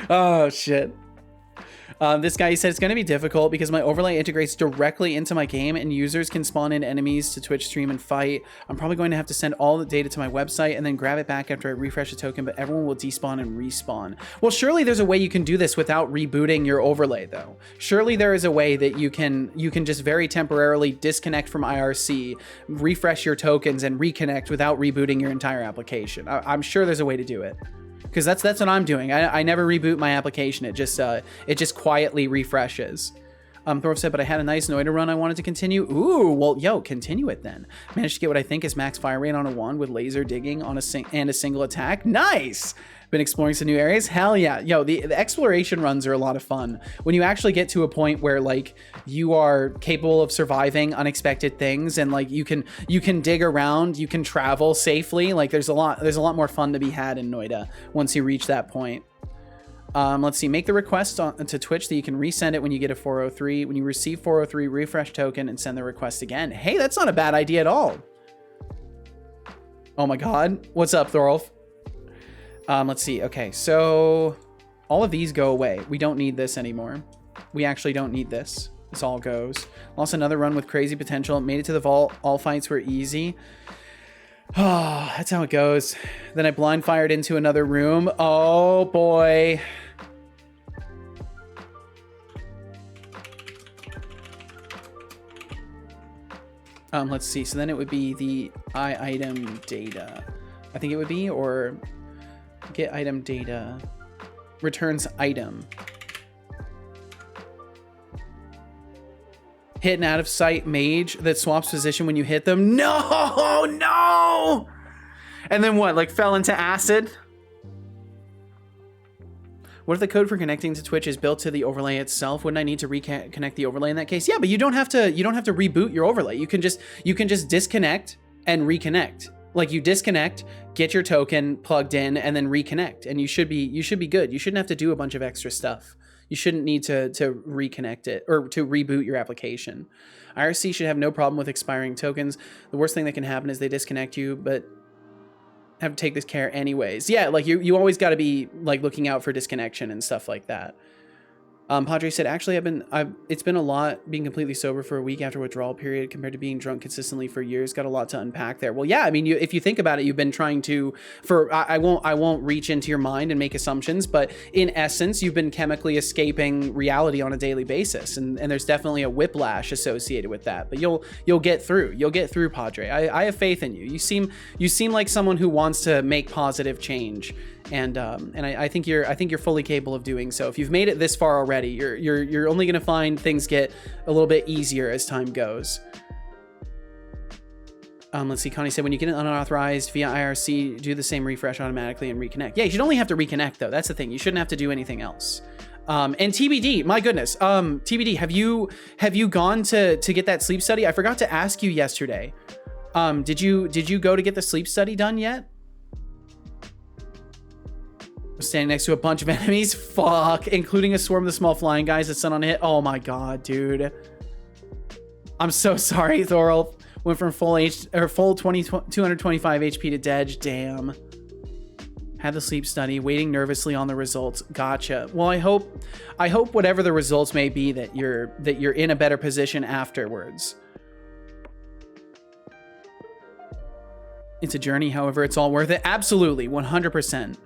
Oh shit. This guy, he said, it's going to be difficult because my overlay integrates directly into my game and users can spawn in enemies to Twitch stream and fight. I'm probably going to have to send all the data to my website and then grab it back after I refresh the token, but everyone will despawn and respawn. Well, surely there's a way you can do this without rebooting your overlay, though. Surely there is a way that you can just very temporarily disconnect from IRC, refresh your tokens, and reconnect without rebooting your entire application. I'm sure there's a way to do it. Because that's what I'm doing. I never reboot my application. It just quietly refreshes. Thorf said, but I had a nice Noida run I wanted to continue. Ooh, well, yo, continue it then. Managed to get what I think is max fire rate on a wand with laser digging on a single attack. Nice! Been exploring some new areas. Hell yeah. Yo, the exploration runs are a lot of fun. When you actually get to a point where like you are capable of surviving unexpected things and like you can dig around, you can travel safely. Like there's a lot more fun to be had in Noida once you reach that point. Let's see, make the request to Twitch that you can resend it when you get a 403. When you receive 403, refresh token and send the request again. Hey, that's not a bad idea at all. Oh my God. What's up, Thorolf? Let's see. Okay, so all of these go away. We don't need this anymore. We actually don't need this. This all goes. Lost another run with crazy potential. Made it to the vault. All fights were easy. Oh, that's how it goes. Then I blind fired into another room. Oh boy. Let's see. So then it would be the item data. I think it would be, or get item data. Returns item. Hit an out of sight mage that swaps position when you hit them. No, no. And then what? Like fell into acid? What if the code for connecting to Twitch is built to the overlay itself? Wouldn't I need to reconnect the overlay in that case? Yeah, but you don't have to reboot your overlay. You can just disconnect and reconnect. Like you disconnect, get your token plugged in, and then reconnect, and you should be good. You shouldn't have to do a bunch of extra stuff. You shouldn't need to reconnect it or to reboot your application. IRC should have no problem with expiring tokens. The worst thing that can happen is they disconnect you, but have to take this care anyways. Yeah, like you always got to be like looking out for disconnection and stuff like that. Padre said, actually, it's been a lot being completely sober for a week after withdrawal period compared to being drunk consistently for years. Got a lot to unpack there. Well, yeah, I mean, if you think about it, you've been trying to, I won't reach into your mind and make assumptions, but in essence, you've been chemically escaping reality on a daily basis. And there's definitely a whiplash associated with that, but you'll get through. You'll get through, Padre. I have faith in you. You seem like someone who wants to make positive change. And I think you're fully capable of doing so. If you've made it this far already, you're only going to find things get a little bit easier as time goes. Let's see. Connie said, when you get it unauthorized via IRC, do the same refresh automatically and reconnect. Yeah, you should only have to reconnect though. That's the thing. You shouldn't have to do anything else. And TBD, my goodness. TBD, have you gone to get that sleep study? I forgot to ask you yesterday. Did you go to get the sleep study done yet? Standing next to a bunch of enemies. Fuck. Including a swarm of the small flying guys that sent on a hit. Oh my god, dude. I'm so sorry, Thorolf. Went from full 225 HP to dead. Damn. Had the sleep study, waiting nervously on the results. Gotcha. Well, I hope whatever the results may be that you're in a better position afterwards. It's a journey, however, it's all worth it. Absolutely, 100%.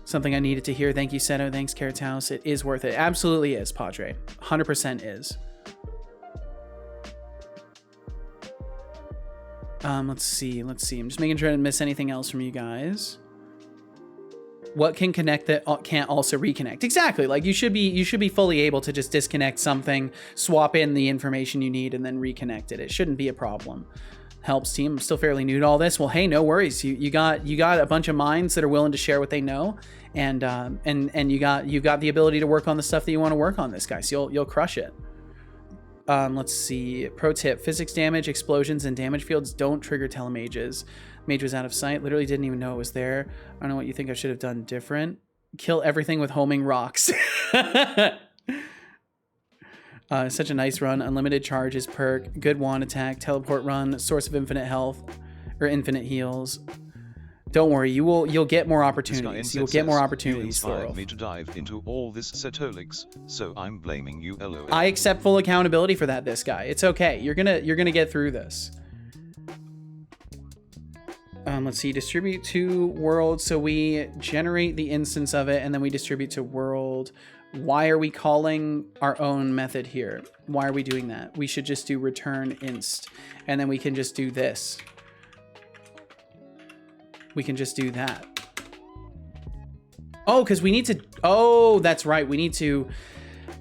Something I needed to hear. Thank you, Seto. Thanks, Carrot's House. It is worth it. Absolutely is, Padre. 100% is. Let's see. I'm just making sure I didn't miss anything else from you guys. What can connect that can't also reconnect? Exactly. Like you should be fully able to just disconnect something, swap in the information you need, and then reconnect it. It shouldn't be a problem. Helps, team. I'm still fairly new to all this. Well, hey, no worries. You got a bunch of minds that are willing to share what they know, and you got the ability to work on the stuff that you want to work on, this guy. So you'll crush it. Let's see. Pro tip: physics damage, explosions, and damage fields don't trigger telemages. Mage was out of sight. Literally didn't even know it was there. I don't know what you think I should have done different. Kill everything with homing rocks. Such a nice run. Unlimited charges perk, good wand attack, teleport run, source of infinite health or infinite heals. Don't worry, you'll get more This guy opportunities. instead You'll get more says, opportunities, You inspired Thorolf. me to dive into all this Setolyx, so I'm blaming you, LOL. I accept full accountability for that, this guy. It's okay. You're gonna get through this. Let's see, distribute to world. So we generate the instance of it and then we distribute to world. Why are we calling our own method here? Why are we doing that? We should just do return inst and then we can just do this. We can just do that. Oh, because we need to, oh, that's right. We need to,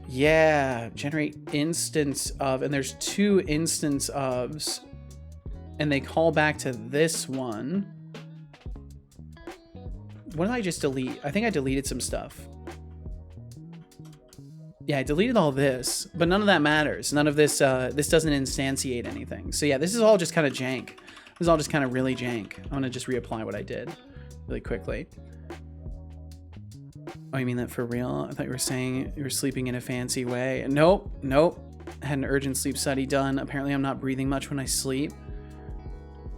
yeah, generate instance of, and there's 2 instance ofs. And they call back to this one. What did I just delete? I think I deleted some stuff. Yeah, I deleted all this, but none of that matters. None of this, this doesn't instantiate anything. So yeah, this is all just kind of jank. This is all just kind of really jank. I'm gonna just reapply what I did really quickly. Oh, you mean that for real? I thought you were saying you were sleeping in a fancy way. Nope, nope. I had an urgent sleep study done. Apparently I'm not breathing much when I sleep.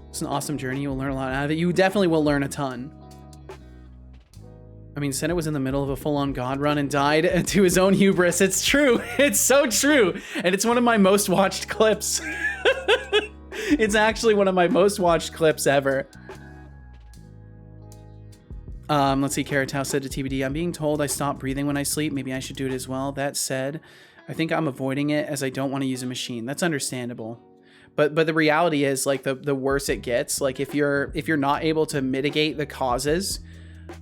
It's an awesome journey. You will learn a lot out of it. You definitely will learn a ton. I mean, Senna was in the middle of a full-on god run and died to his own hubris. It's true. It's so true. And it's one of my most watched clips. It's actually one of my most watched clips ever. Let's see. Carrot House said to TBD, I'm being told I stop breathing when I sleep. Maybe I should do it as well. That said, I think I'm avoiding it as I don't want to use a machine. That's understandable. But the reality is, like, the worse it gets, like if you're not able to mitigate the causes,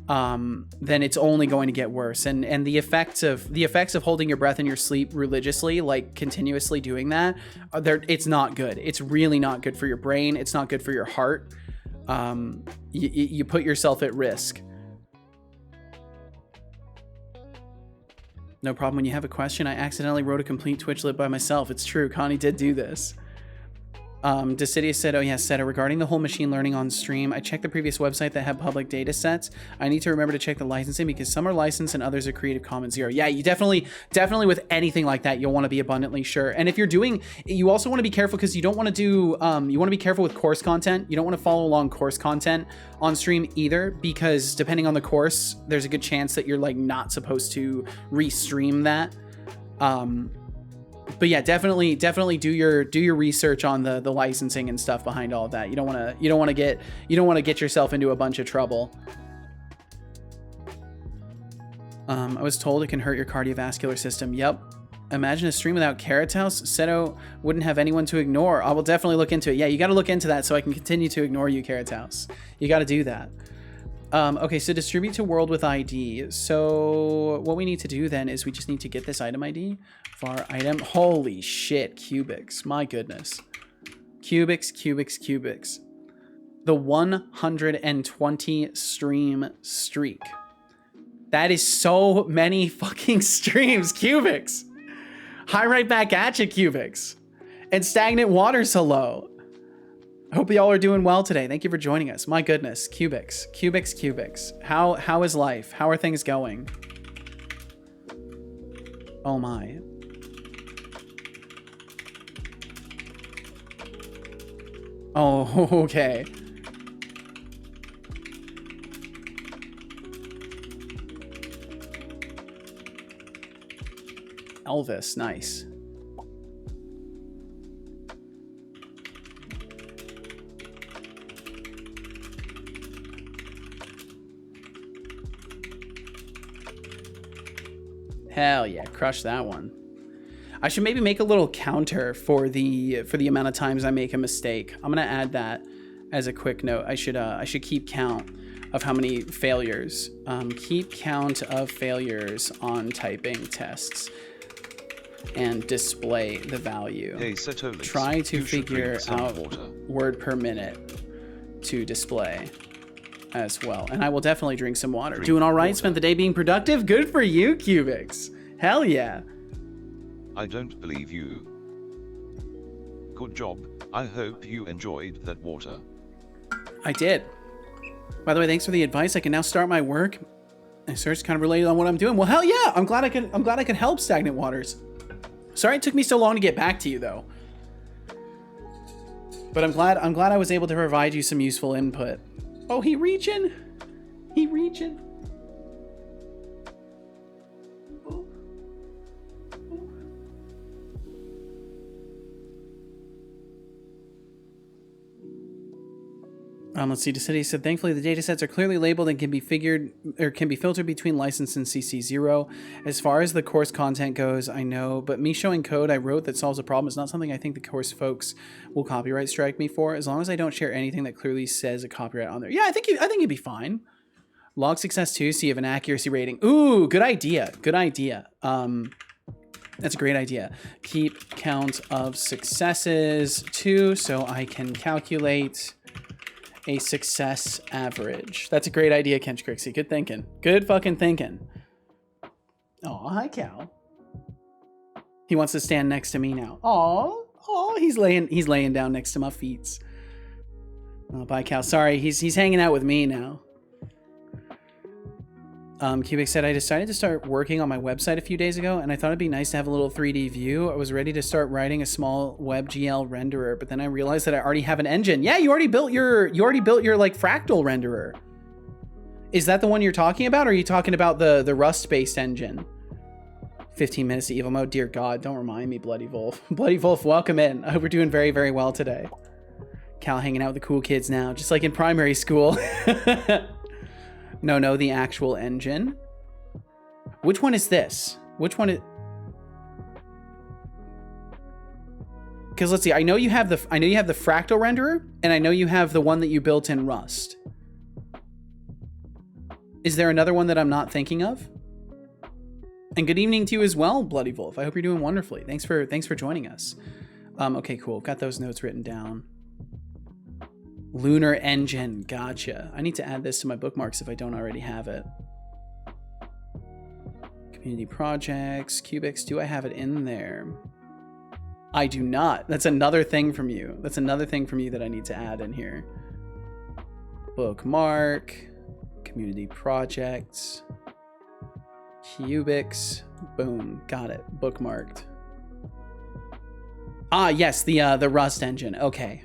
then it's only going to get worse. And the effects of holding your breath in your sleep religiously, like continuously doing that, it's not good. It's really not good for your brain. It's not good for your heart. You put yourself at risk. No problem. When you have a question, I accidentally wrote a complete Twitch lib by myself. It's true. Connie did do this. Decidius said, oh yeah, Seta, regarding the whole machine learning on stream, I checked the previous website that had public data sets. I need to remember to check the licensing because some are licensed and others are Creative Commons 0. Yeah, you definitely with anything like that, you'll want to be abundantly sure. And if you're doing, you also want to be careful because you don't want to do, you want to be careful with course content. You don't want to follow along course content on stream either, because depending on the course, there's a good chance that you're like not supposed to restream that. But yeah, definitely do your research on the licensing and stuff behind all of that. You don't want to get yourself into a bunch of trouble. I was told it can hurt your cardiovascular system. Yep. Imagine a stream without Carrot's House. Seto wouldn't have anyone to ignore. I will definitely look into it. Yeah, you got to look into that so I can continue to ignore you, Carrot's House. You got to do that. Okay, so distribute to world with ID. So what we need to do then is we just need to get this item ID. Var item. Holy shit, cubics. My goodness. Cubics. The 120 stream streak. That is so many fucking streams, cubics. Hi, right back at you, cubics. And stagnant waters, hello. Hope y'all are doing well today. Thank you for joining us. My goodness, cubics. How is life? How are things going? Oh my. Oh, okay. Elvis, nice. Hell yeah, crush that one. I should maybe make a little counter for the amount of times I make a mistake. I'm gonna add that as a quick note. I should keep count of how many failures. Keep count of failures on typing tests and display the value. Hey, Setolyx, try to figure out water. Word per minute to display as well. And I will definitely drink some water. Doing all right? Spent the day being productive? Good for you, Cubics. Hell yeah. I don't believe you. Good job. I hope you enjoyed that water. I did. By the way, thanks for the advice. I can now start my work. My search kind of related on what I'm doing. Well, hell yeah. I'm glad I could help Stagnant Waters. Sorry it took me so long to get back to you though. But I'm glad I was able to provide you some useful input. Oh, he reaching. He reaching. Let's see. Decidy said, thankfully, the datasets are clearly labeled and can be filtered between license and CC0. As far as the course content goes, I know, but me showing code I wrote that solves a problem is not something I think the course folks will copyright strike me for, as long as I don't share anything that clearly says a copyright on there. Yeah, I think you'd be fine. Log success 2, so you have an accuracy rating. Ooh, good idea. Good idea. That's a great idea. Keep count of successes 2, so I can calculate a success average. That's a great idea, Kench Crixie. Good thinking. Good fucking thinking. Oh, hi, Cal. He wants to stand next to me now. Oh, he's laying down next to my feet. Oh, bye, Cal. Sorry, he's hanging out with me now. Cubic said, I decided to start working on my website a few days ago, and I thought it'd be nice to have a little 3D view. I was ready to start writing a small WebGL renderer, but then I realized that I already have an engine. Yeah, you already built your like fractal renderer. Is that the one you're talking about, or are you talking about the Rust-based engine? 15 minutes to evil mode. Dear God, don't remind me, Bloody Wolf. Bloody Wolf, welcome in. I hope we're doing very, very well today. Cal hanging out with the cool kids now, just like in primary school. No, the actual engine. Which one is this? Which one is... Because let's see, I know you have the fractal renderer, and I know you have the one that you built in Rust. Is there another one that I'm not thinking of? And good evening to you as well, Bloody Wolf. I hope you're doing wonderfully. Thanks for joining us. Okay, cool. Got those notes written down. Lunar engine, gotcha. I need to add this to my bookmarks if I don't already have it. Community projects, Cubics, do I have it in there? I do not. That's another thing from you. That's another thing from you that I need to add in here. Bookmark, community projects, Cubics, boom, got it, bookmarked. Ah, yes, the Rust engine. Okay.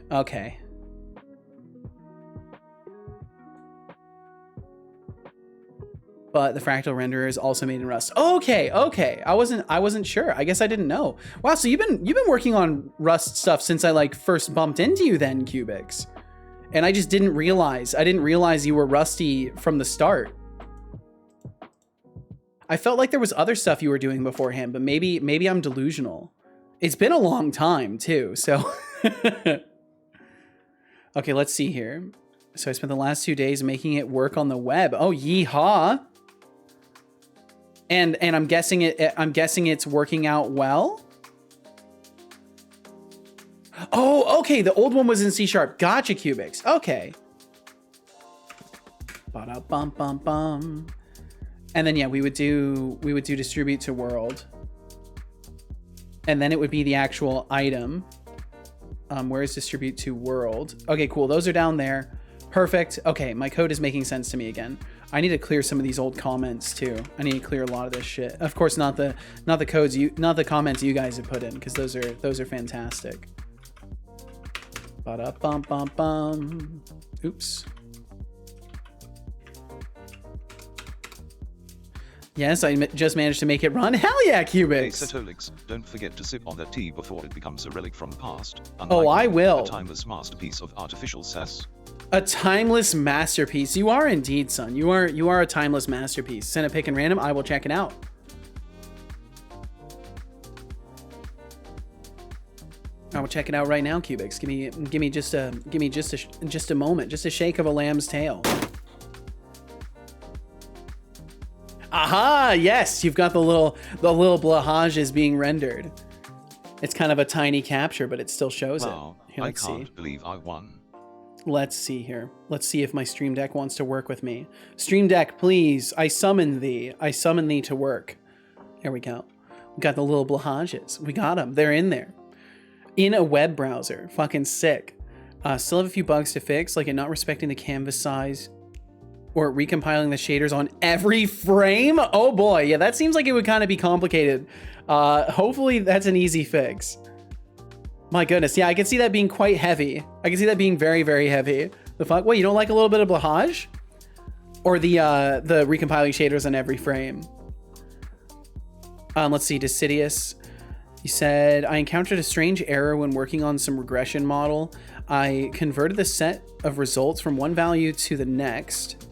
But the fractal renderer is also made in Rust. Okay. I wasn't sure. I guess I didn't know. Wow, so you've been working on Rust stuff since I like first bumped into you then, Cubics. And I just didn't realize. I didn't realize you were Rusty from the start. I felt like there was other stuff you were doing beforehand, but maybe I'm delusional. It's been a long time too, so okay, let's see here. So I spent the last 2 days making it work on the web. Oh, yeehaw. And I'm guessing it's working out well. Oh, okay. The old one was in C#. Gotcha, Cubics. Okay. Ba-da-bum-bum-bum. And then yeah, we would do distribute to world. And then it would be the actual item. Where is distribute to world? Okay, cool. Those are down there. Perfect. Okay, my code is making sense to me again. I need to clear some of these old comments too. I need to clear a lot of this shit. Of course, not the comments you guys have put in, because those are fantastic. Ba-da-bum-bum-bum. Oops. Yes, I just managed to make it run. Hell yeah, Cubics! Hey, Setolyx, don't forget to sip on that tea before it becomes a relic from the past. Oh, I will. A timeless masterpiece of artificial sass. A timeless masterpiece. You are indeed, son. You are a timeless masterpiece. Send a pick in random. I will check it out. I will check it out right now, Cubics. Give me just a moment, just a shake of a lamb's tail. Aha! Yes, you've got the little blahages being rendered. It's kind of a tiny capture, but it still shows it. Here, I can't believe I won. Let's see here. Let's see if my Stream Deck wants to work with me. Stream Deck, please. I summon thee. I summon thee to work. There we go. We got the little blahages. We got them. They're in there. In a web browser. Fucking sick. Still have a few bugs to fix, like it not respecting the canvas size or recompiling the shaders on every frame. Oh boy. Yeah, that seems like it would kind of be complicated. Hopefully that's an easy fix. My goodness. Yeah, I can see that being quite heavy. I can see that being very, very heavy. The fuck? What, you don't like a little bit of blahage? Or the recompiling shaders on every frame? Let's see, Decidius. You said, I encountered a strange error when working on some regression model. I converted the set of results from one value to the next,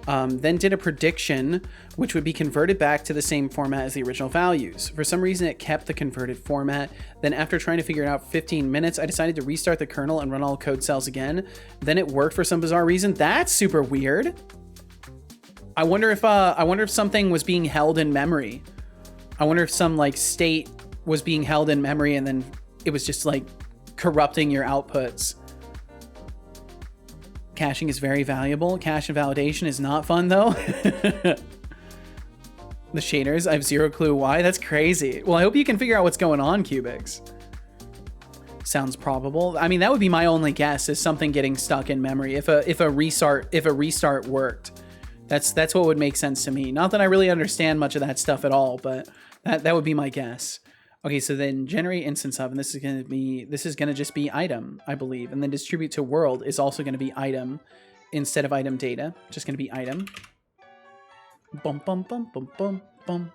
then did a prediction, which would be converted back to the same format as the original values. For some reason, it kept the converted format. Then after trying to figure it out for 15 minutes, I decided to restart the kernel and run all code cells again. Then it worked for some bizarre reason. That's super weird. I wonder if something was being held in memory. I wonder if some like state was being held in memory and then it was just like corrupting your outputs. Caching is very valuable. Cache and validation is not fun though. The shaders, I have zero clue why. That's crazy. Well, I hope you can figure out what's going on, Cubics. Sounds probable. I mean, that would be my only guess, is something getting stuck in memory. If a restart worked. That's what would make sense to me. Not that I really understand much of that stuff at all, but that would be my guess. Okay, so then generate instance of, and this is gonna just be item, I believe. And then distribute to world is also gonna be item instead of item data. Just gonna be item. Bum bum bum bum bum bum.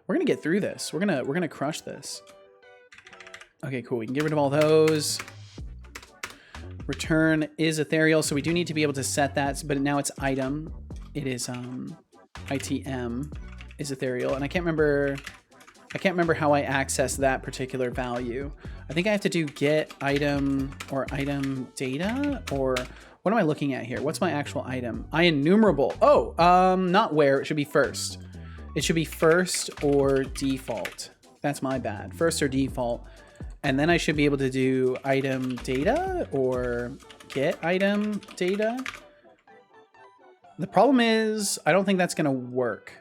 We're gonna get through this. We're gonna crush this. Okay, cool. We can get rid of all those. Return is ethereal, so we do need to be able to set that, but now it's item. It is ITM is ethereal, and I can't remember how I access that particular value. I think I have to do get item or item data, or what am I looking at here? What's my actual item? IEnumerable. Oh, not where, it should be first. It should be first or default. That's my bad. First or default. And then I should be able to do item data or get item data. The problem is, I don't think that's gonna work.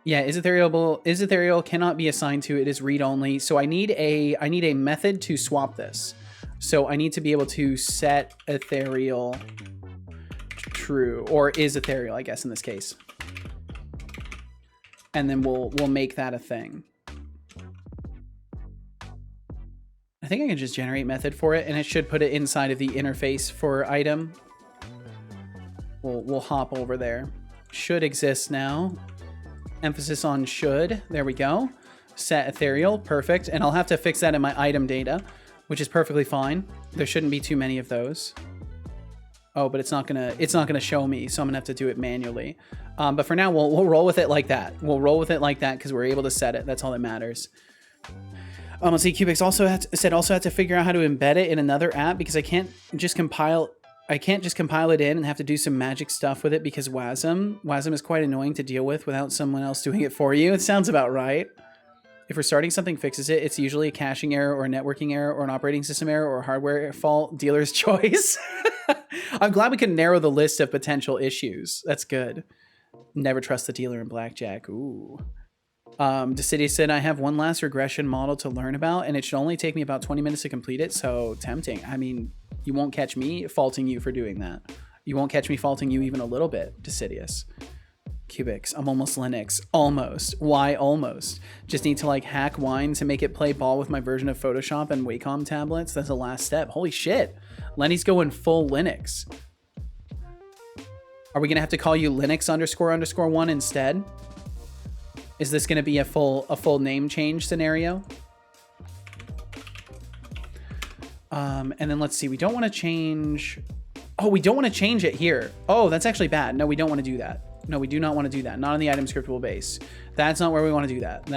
Yeah, is ethereal cannot be assigned to, it is read only. So I need a method to swap this. So I need to be able to set ethereal true, or is ethereal, I guess in this case. And then we'll make that a thing. I think I can just generate method for it, and it should put it inside of the interface for item. We'll hop over there. Should exist now. Emphasis on should. There we go. Set ethereal. Perfect. And I'll have to fix that in my item data, which is perfectly fine. There shouldn't be too many of those. Oh, but it's not gonna show me, so I'm gonna have to do it manually. But for now, we'll roll with it like that. We'll roll with it like that because we're able to set it. That's all that matters. Let's see. Cubics also had to figure out how to embed it in another app because I can't just compile it in and have to do some magic stuff with it because WASM is quite annoying to deal with without someone else doing it for you. It sounds about right. If restarting something fixes it, it's usually a caching error or a networking error or an operating system error or a hardware fault, dealer's choice. I'm glad we could narrow the list of potential issues. That's good. Never trust the dealer in blackjack. Ooh. Decidius said, I have one last regression model to learn about, and it should only take me about 20 minutes to complete it, so tempting. I mean, you won't catch me faulting you for doing that. You won't catch me faulting you even a little bit, Decidius. Cubics, I'm almost Linux. Almost. Why almost? Just need to like hack Wine to make it play ball with my version of Photoshop and Wacom tablets. That's the last step. Holy shit. Lenny's going full Linux. Are we gonna have to call you Linux__1 instead? Is this gonna be a full name change scenario? And then let's see, we don't want to change. Oh, we don't want to change it here. Oh, that's actually bad. No, we don't want to do that. No, we do not want to do that. Not on the item scriptable base. That's not where we want to do that.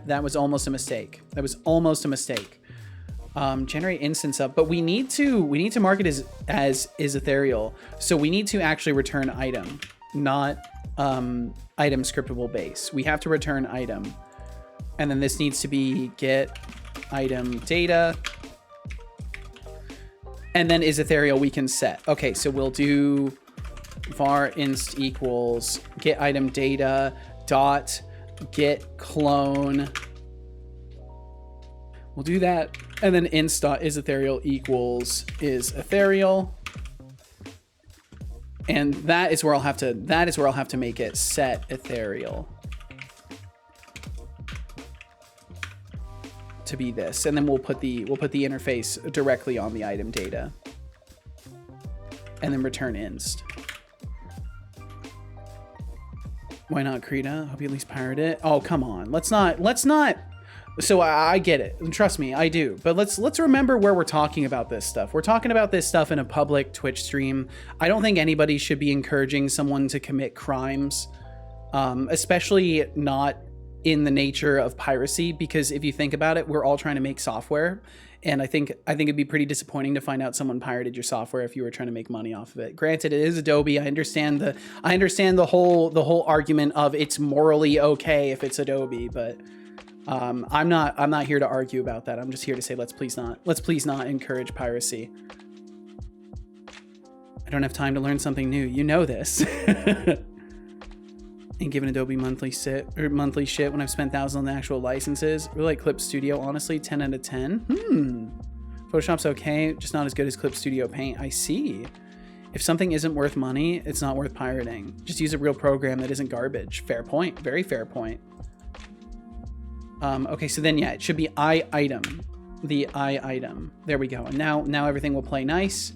That was almost a mistake. That was almost a mistake. Generate instance of, but we need to mark it as is ethereal. So we need to actually return item, not item scriptable base. We have to return item. And then this needs to be get item data. And then is ethereal we can set. Okay, so we'll do var inst equals get item data dot get clone. We'll do that. And then inst dot is ethereal equals is ethereal. And that is where I'll have to make it set ethereal to be this. And then we'll put the interface directly on the item data. and then return inst. Why not Krita? Hope you at least pirate it. Oh, come on. Let's not. So I get it. Trust me, I do. But let's remember where we're talking about this stuff. We're talking about this stuff in a public Twitch stream. I don't think anybody should be encouraging someone to commit crimes, especially not in the nature of piracy, because if you think about it, we're all trying to make software. And I think it'd be pretty disappointing to find out someone pirated your software if you were trying to make money off of it. Granted, it is Adobe. I understand the whole argument of it's morally okay if it's Adobe, but I'm not here to argue about that. I'm just here to say let's please not encourage piracy. I don't have time to learn something new. You know this. And given Adobe monthly shit when I've spent thousands on the actual licenses. Really like Clip Studio, honestly, 10 out of 10. Photoshop's okay, just not as good as Clip Studio Paint. I see. If something isn't worth money, it's not worth pirating. Just use a real program that isn't garbage. Fair point, very fair point. Okay, so then yeah, it should be item. The item. There we go. And now everything will play nice.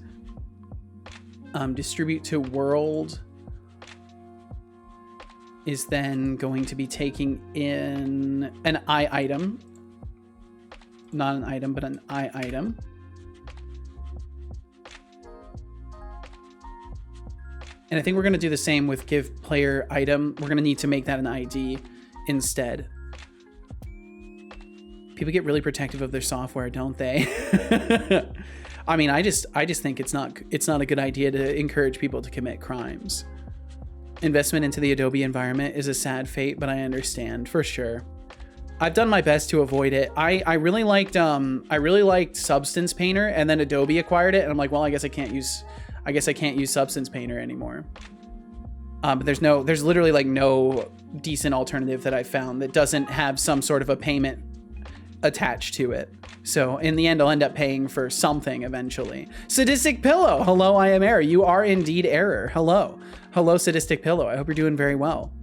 Distribute to world is then going to be taking in an item. Not an item, but an item. And I think we're going to do the same with give player item. We're going to need to make that an ID instead. People get really protective of their software, don't they? I mean, I just think it's not a good idea to encourage people to commit crimes. Investment into the Adobe environment is a sad fate, but I understand for sure. I've done my best to avoid it. I really liked Substance Painter, and then Adobe acquired it, and I'm like, well, I guess I can't use Substance Painter anymore. But there's literally like no decent alternative that I found that doesn't have some sort of a payment attached to it. So in the end, I'll end up paying for something eventually. Sadistic Pillow. Hello, I am Error. You are indeed Error. Hello. Hello, Sadistic Pillow. I hope you're doing very well.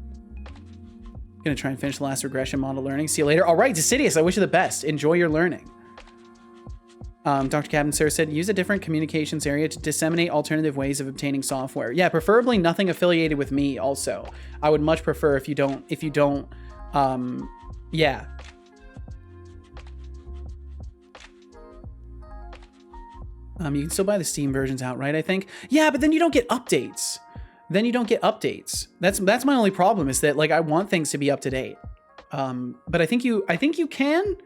Gonna try and finish the last regression model learning. See you later. All right, Decidius, I wish you the best. Enjoy your learning. Dr. Captain Sir said, use a different communications area to disseminate alternative ways of obtaining software. Yeah, preferably nothing affiliated with me also. I would much prefer if you don't, yeah. You can still buy the Steam versions outright, I think. Yeah, but then you don't get updates. That's my only problem, is that like I want things to be up to date. But I think you can.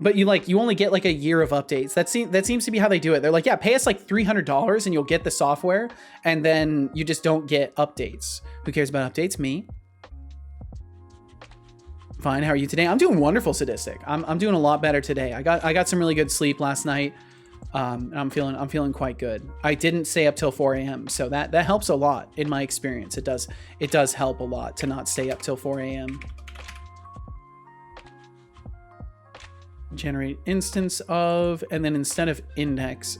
But you only get like a year of updates. That seems to be how they do it. They're like, yeah, pay us like $300 and you'll get the software, and then you just don't get updates. Who cares about updates? Me. Fine. How are you today? I'm doing wonderful, Sadistic. I'm doing a lot better today. I got some really good sleep last night. I'm feeling quite good. I didn't stay up till 4 a.m. so that helps a lot in my experience. It does help a lot to not stay up till 4 a.m. Generate instance of, and then instead of index,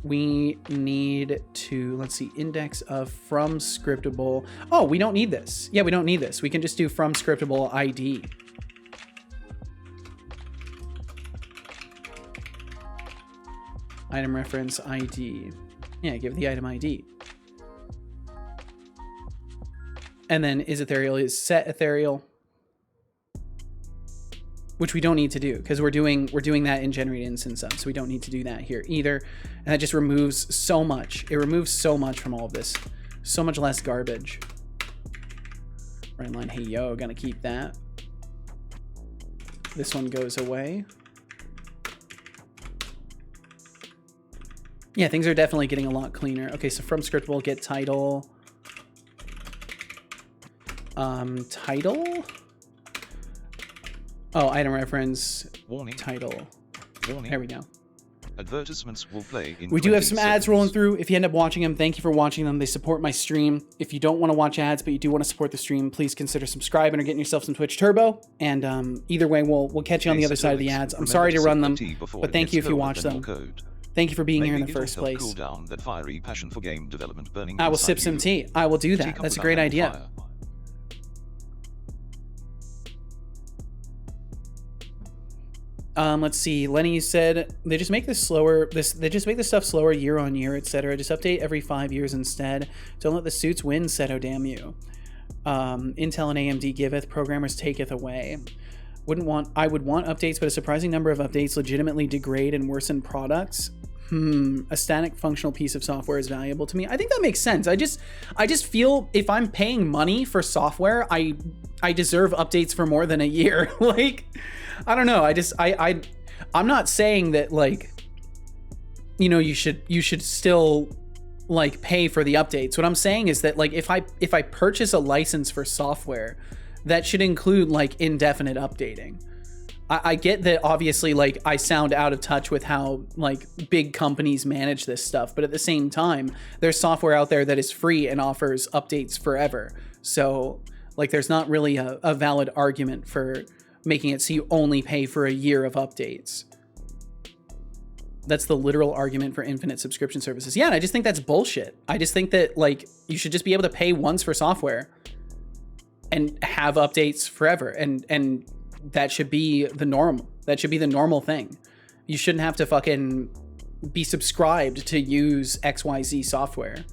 we need to, let's see, index of from scriptable. Oh, we don't need this. Yeah, we don't need this. We can just do from scriptable ID. Item reference ID. Yeah, give the item ID. And then is ethereal is set ethereal, which we don't need to do because we're doing that in generate instance of, so we don't need to do that here either. And that just removes so much. It removes so much from all of this. So much less garbage. Right line, hey yo, gonna keep that. This one goes away. Yeah, things are definitely getting a lot cleaner. Okay, so from script we'll get title. Title? Oh, item reference. Warning. Title. Warning. There we go. Advertisements will play in We do have some ads rolling through. If you end up watching them, thank you for watching them. They support my stream. If you don't want to watch ads, but you do want to support the stream, please consider subscribing or getting yourself some Twitch Turbo. And either way, we'll catch you on the other side of the ads. I'm sorry to run them, but thank you if you watch them. Thank you for being here in the first place. Cool down that fiery passion for game development burning. I will sip some tea. I will do that. That's a great idea. Let's see. Lenny said they just make this slower. They just make this stuff slower year on year, etc. Just update every 5 years instead. Don't let the suits win, Seto, damn you. Intel and AMD giveth, programmers taketh away. I would want updates, but a surprising number of updates legitimately degrade and worsen products. A static functional piece of software is valuable to me. I think that makes sense. I just feel if I'm paying money for software, I deserve updates for more than a year. Like, I don't know. I'm not saying that, like, you know, you should still like pay for the updates. What I'm saying is that, like, if I purchase a license for software, that should include like indefinite updating. I get that obviously, like, I sound out of touch with how like big companies manage this stuff, but at the same time, there's software out there that is free and offers updates forever. So like, there's not really a valid argument for making it so you only pay for a year of updates. That's the literal argument for infinite subscription services. Yeah, and I just think that's bullshit. I just think that, like, you should just be able to pay once for software and have updates forever. And that should be the norm. That should be the normal thing. You shouldn't have to fucking be subscribed to use XYZ software.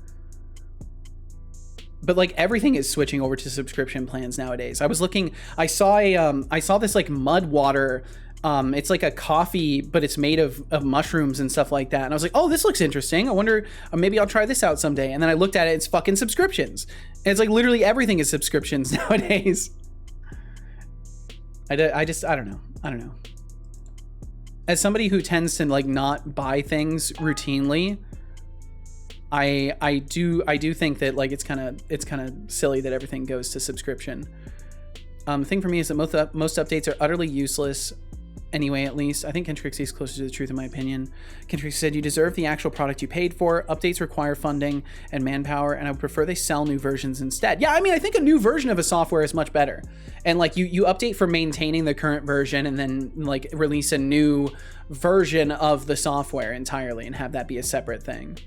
But like, everything is switching over to subscription plans nowadays. I was looking, I saw this like mud water. It's like a coffee, but it's made of mushrooms and stuff like that. And I was like, oh, this looks interesting. I wonder, maybe I'll try this out someday. And then I looked at it, it's fucking subscriptions. And it's like literally everything is subscriptions nowadays. I don't know. As somebody who tends to like not buy things routinely, I do think that like it's kind of silly that everything goes to subscription. The thing for me is that most updates are utterly useless. Anyway, at least I think Kentrixie is closer to the truth in my opinion. Kentrixie said, you deserve the actual product you paid for. Updates require funding and manpower, and I would prefer they sell new versions instead. Yeah, I mean, I think a new version of a software is much better. And like, you update for maintaining the current version and then like release a new version of the software entirely and have that be a separate thing.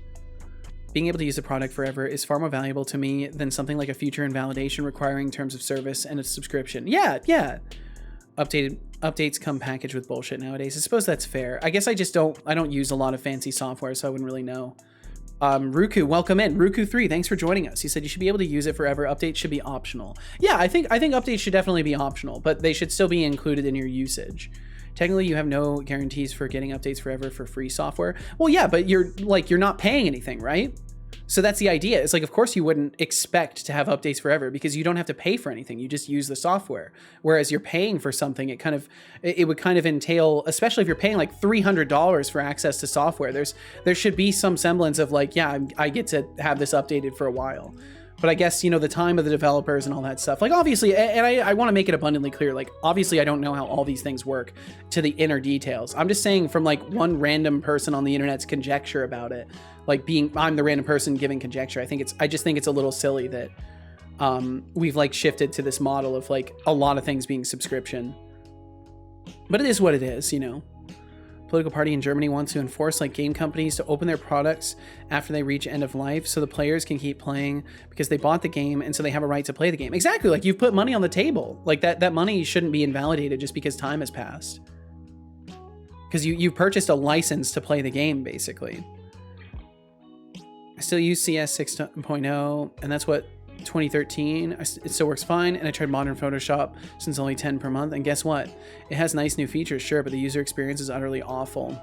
Being able to use a product forever is far more valuable to me than something like a feature invalidation requiring terms of service and a subscription. Yeah. Updates come packaged with bullshit nowadays. I suppose that's fair. I guess I don't use a lot of fancy software, so I wouldn't really know. Ruku, welcome in. Ruku3, thanks for joining us. He said you should be able to use it forever. Updates should be optional. Yeah, I think updates should definitely be optional, but they should still be included in your usage. Technically, you have no guarantees for getting updates forever for free software. Well, yeah, but you're not paying anything, right? So that's the idea. It's like, of course you wouldn't expect to have updates forever because you don't have to pay for anything. You just use the software. Whereas you're paying for something, it would kind of entail, especially if you're paying like $300 for access to software, there should be some semblance of like, yeah, I get to have this updated for a while. But I guess, you know, the time of the developers and all that stuff, like obviously, and I want to make it abundantly clear, like obviously I don't know how all these things work to the inner details. I'm just saying from like one random person on the internet's conjecture about it, like I'm the random person giving conjecture. I just think it's a little silly that we've like shifted to this model of like a lot of things being subscription. But it is what it is, you know. Political party in Germany wants to enforce like game companies to open their products after they reach end of life so the players can keep playing because they bought the game and so they have a right to play the game. Exactly, like you've put money on the table. Like that money shouldn't be invalidated just because time has passed. Because you purchased a license to play the game, basically. I still use CS 6.0 and that's what 2013, it still works fine, and I tried modern Photoshop since only 10 per month, and guess what? It has nice new features, sure, but the user experience is utterly awful.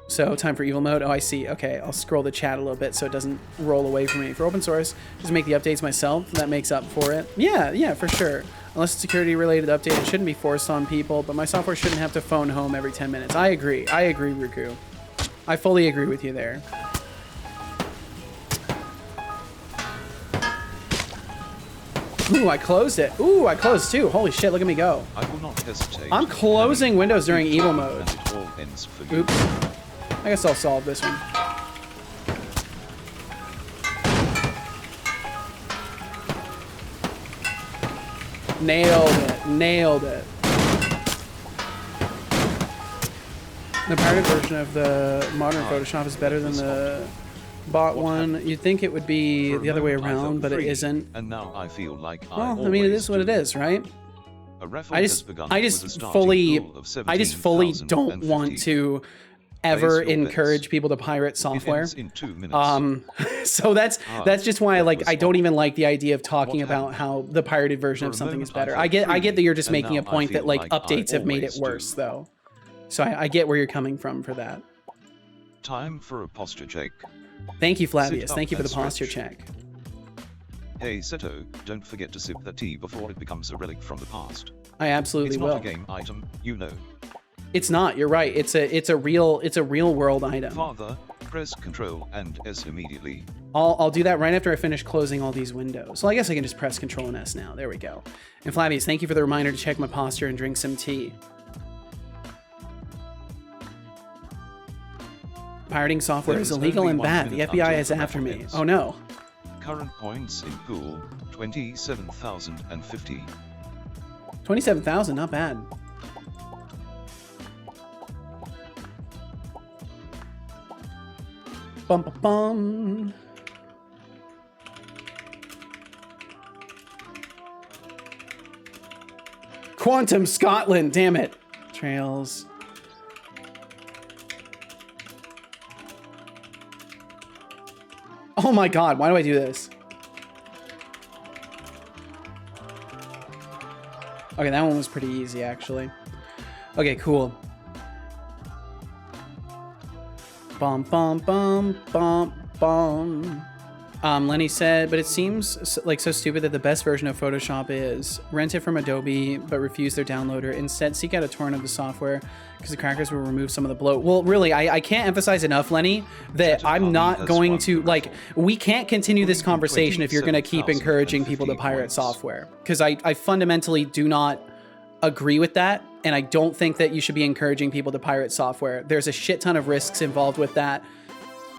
So, time for evil mode. Oh, I see. Okay, I'll scroll the chat a little bit so it doesn't roll away from me. For open source, just make the updates myself. That makes up for it. Yeah, for sure. Unless it's security-related update, it shouldn't be forced on people, but my software shouldn't have to phone home every 10 minutes. I agree, Ruku. I fully agree with you there. Ooh, I closed it. Ooh, I closed too. Holy shit, look at me go. I will not hesitate. I'm closing windows during evil mode. And it all ends for you. Oops. I guess I'll solve this one. Nailed it. The pirated version of the modern Photoshop is better than the bought one. You'd think it would be the other way around, but it isn't. And now I feel like well, I mean, it is what it is, right? A raffle I has just begun I with a just starting fully pool of I just fully don't 17,050. want to ever Place your encourage bets. people to pirate It software. ends in 2 minutes. So that's just why that was I don't fun. even like the idea of talking What about happened? how the pirated version For of a something is moment I better. felt I get that free, you're just and making a now I point that feel like like I updates have made it always worse do. though. So I get where you're coming from for that. Time for a posture check. Thank you, Flavius. Sit up Thank you for the and posture stretch. check. Hey Seto, don't forget to sip the tea before it becomes a relic from the past. I absolutely It's will. not a game item, you know. It's not. You're right. It's a real world item. Father, press Control and S immediately. I'll do that right after I finish closing all these windows. Well, I guess I can just press Control and S now. There we go. And Flavius, thank you for the reminder to check my posture and drink some tea. Pirating software There is is illegal only and 1 bad. The minute FBI until is the after raffle me. ends. Oh no. Current points in pool, 27,050. 27,000, not bad. Bum bum bum. Quantum Scotland, damn it. Trails. Oh my god, why do I do this? Okay, that one was pretty easy, actually. Okay, cool. Bum, bum, bum, bum, bum. Lenny said, but it seems like so stupid that the best version of Photoshop is rent it from Adobe, but refuse their downloader. Instead, seek out a torrent of the software because the crackers will remove some of the bloat. Well, really, I can't emphasize enough, Lenny, that I'm not going to, like, we can't continue this conversation if you're going to keep encouraging people to pirate software. Because I fundamentally do not agree with that, and I don't think that you should be encouraging people to pirate software. There's a shit ton of risks involved with that.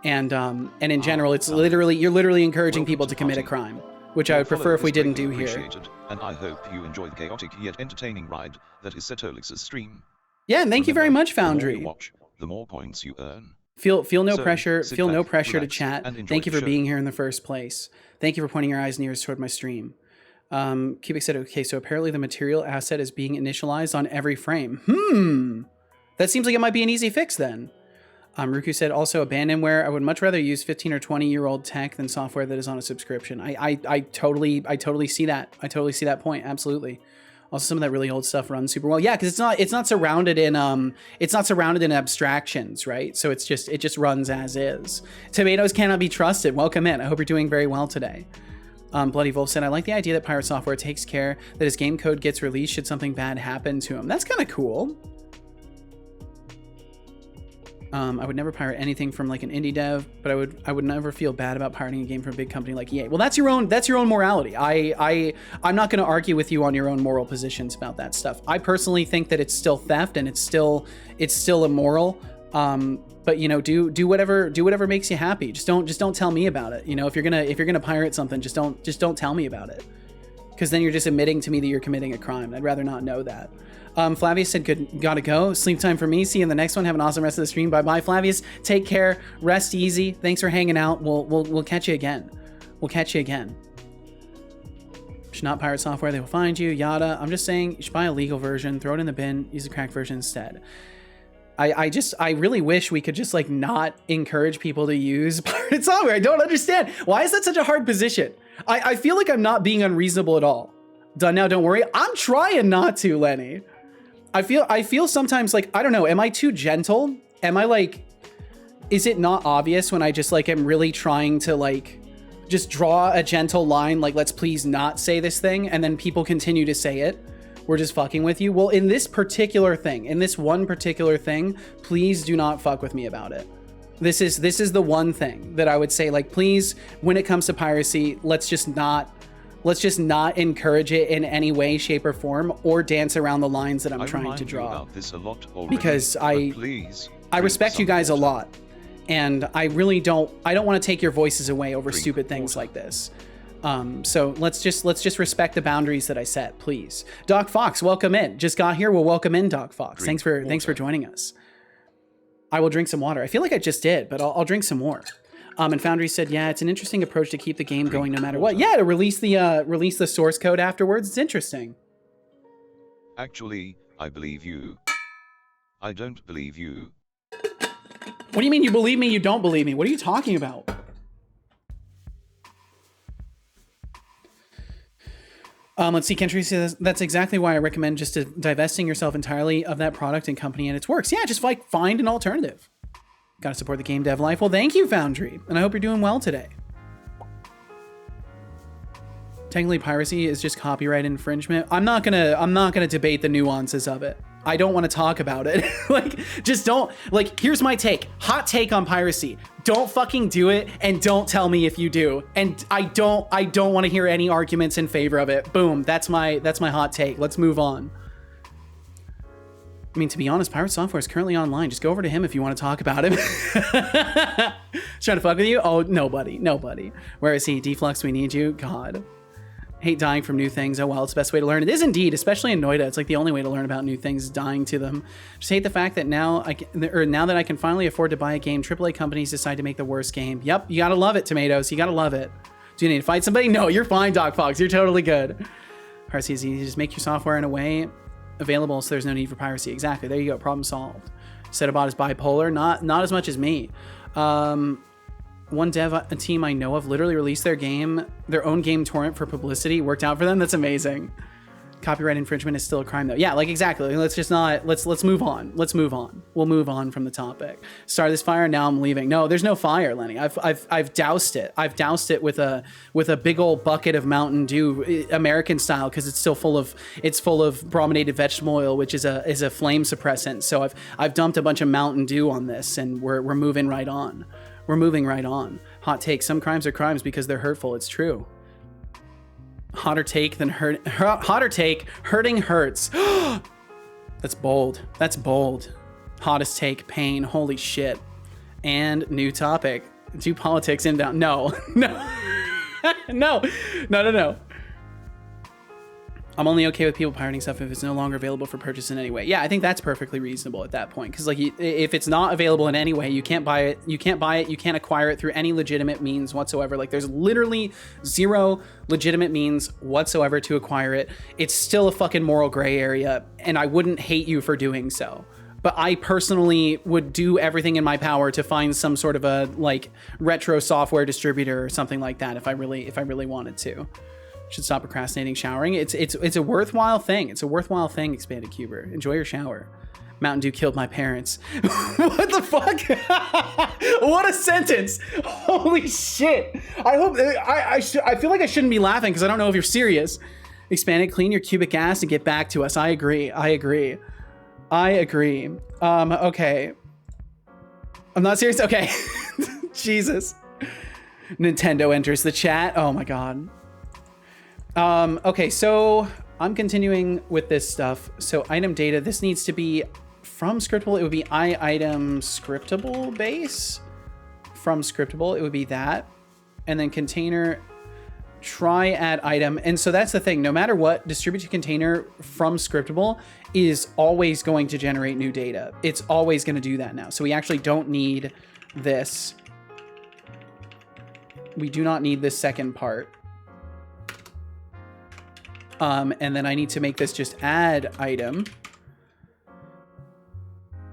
And in general, it's literally, you're literally encouraging people to commit a crime, which I would prefer if we didn't do here. And I hope you enjoy the chaotic yet entertaining ride that is Setolyx's stream. Yeah, and thank you very much, Foundry. The more you watch, the more points you earn. Feel no So, pressure. sit Feel no back, pressure to relax, chat. and enjoy Thank you the for show. being here in the first place. Thank you for pointing your eyes and ears toward my stream. Cubic said, okay, so apparently the material asset is being initialized on every frame. That seems like it might be an easy fix then. Ruku said, also abandonware. I would much rather use 15 or 20-year-old tech than software that is on a subscription. I totally see that. I totally see that point. Absolutely. Also, some of that really old stuff runs super well. Yeah, because it's not surrounded in abstractions, right? So it just runs as is. Tomatoes cannot be trusted. Welcome in. I hope you're doing very well today. Bloody Wolf said, I like the idea that pirate software takes care that his game code gets released should something bad happen to him. That's kind of cool. I would never pirate anything from like an indie dev, but I would never feel bad about pirating a game from a big company like EA. Well, that's your own morality. I'm not going to argue with you on your own moral positions about that stuff. I personally think that it's still theft and it's still immoral. But you know, do whatever makes you happy. Just don't tell me about it. You know, if you're gonna pirate something, just don't tell me about it, because then you're just admitting to me that you're committing a crime. I'd rather not know that. Flavius said, gotta go. Sleep time for me. See you in the next one. Have an awesome rest of the stream. Bye bye, Flavius. Take care. Rest easy. Thanks for hanging out. We'll catch you again. We'll catch you again. Should not pirate software. They will find you. Yada. I'm just saying you should buy a legal version. Throw it in the bin. Use the cracked version instead. I really wish we could just like not encourage people to use pirated software. I don't understand. Why is that such a hard position? I feel like I'm not being unreasonable at all. Done now, don't worry. I'm trying not to, Lenny. I feel sometimes like, I don't know, am I too gentle? Am I like, is it not obvious when I just like am really trying to like just draw a gentle line, like let's please not say this thing, and then people continue to say it? We're just fucking with you. Well, in this particular thing, in this one particular thing, please do not fuck with me about it. This is the one thing that I would say, like, please, when it comes to piracy, let's just not encourage it in any way, shape, or form, or dance around the lines that I'm trying to draw. This a lot already, because I respect drink you guys a some lot, and I really don't want to take your voices away over stupid things like this. So let's just respect the boundaries that I set, please. Doc Fox, welcome in. Just got here. Well, welcome in, Doc Fox. Thanks for joining us. I will drink some water. I feel like I just did, but I'll drink some more. And Foundry said, yeah, it's an interesting approach to keep the game going no matter what. Yeah, to release the source code afterwards. It's interesting. Actually, I believe you. I don't believe you. What do you mean you believe me, you don't believe me? What are you talking about? Let's see, Kentry says, that's exactly why I recommend just divesting yourself entirely of that product and company and its works. Yeah, just like find an alternative. Gotta support the game dev life. Well, thank you, Foundry. And I hope you're doing well today. Technically, piracy is just copyright infringement. I'm not gonna debate the nuances of it. I don't want to talk about it. Like, just don't, like, here's my take. Hot take on piracy. Don't fucking do it, and don't tell me if you do. And I don't want to hear any arguments in favor of it. Boom, that's my hot take. Let's move on. I mean, to be honest, Pirate Software is currently online. Just go over to him if you want to talk about him. Trying to fuck with you? Oh, nobody. Where is he? Deflux, we need you. God. Hate dying from new things. Oh well, it's the best way to learn. It is indeed, especially in Noida. It's like the only way to learn about new things is dying to them. Just hate the fact that now that I can finally afford to buy a game, AAA companies decide to make the worst game. Yep, you gotta love it, Tomatoes. You gotta love it. Do you need to fight somebody? No, you're fine, Doc Fox. You're totally good. Piracy is easy. Just make your software in a way available so there's no need for piracy. Exactly. There you go. Problem solved. Setobot is bipolar. Not as much as me. One dev team I know of literally released their own game torrent for publicity. Worked out for them. That's amazing. Copyright infringement is still a crime though. Yeah, like exactly. Let's move on. We'll move on from the topic. Start this fire, now I'm leaving. No, there's no fire, Lenny. I've doused it. I've doused it with a big old bucket of Mountain Dew, American style, because it's full of brominated vegetable oil, which is a flame suppressant. So I've dumped a bunch of Mountain Dew on this, and we're moving right on. We're moving right on. Hot take, some crimes are crimes because they're hurtful. It's true. Hotter take, hurting hurts. That's bold. That's bold. Hottest take, pain. Holy shit. And new topic. Do politics inbound? No. No. No. I'm only okay with people pirating stuff if it's no longer available for purchase in any way. Yeah, I think that's perfectly reasonable at that point. Because like, if it's not available in any way, you can't buy it. You can't acquire it through any legitimate means whatsoever. Like, there's literally zero legitimate means whatsoever to acquire it. It's still a fucking moral gray area, and I wouldn't hate you for doing so. But I personally would do everything in my power to find some sort of a like retro software distributor or something like that if I really wanted to. Should stop procrastinating showering. It's a worthwhile thing. It's a worthwhile thing, Expanded Cuber. Enjoy your shower. Mountain Dew killed my parents. What the fuck? What a sentence. Holy shit. I hope I feel like I shouldn't be laughing because I don't know if you're serious. Expanded, clean your cubic gas and get back to us. I agree. Okay. I'm not serious. Okay. Jesus. Nintendo enters the chat. Oh my God. Okay, so I'm continuing with this stuff. So item data, this needs to be from scriptable. It would be item scriptable base from scriptable. It would be that. And then container, try add item. And so that's the thing. No matter what, distributed container from scriptable is always going to generate new data. It's always going to do that now. So we actually don't need this. We do not need this second part. And then I need to make this just add item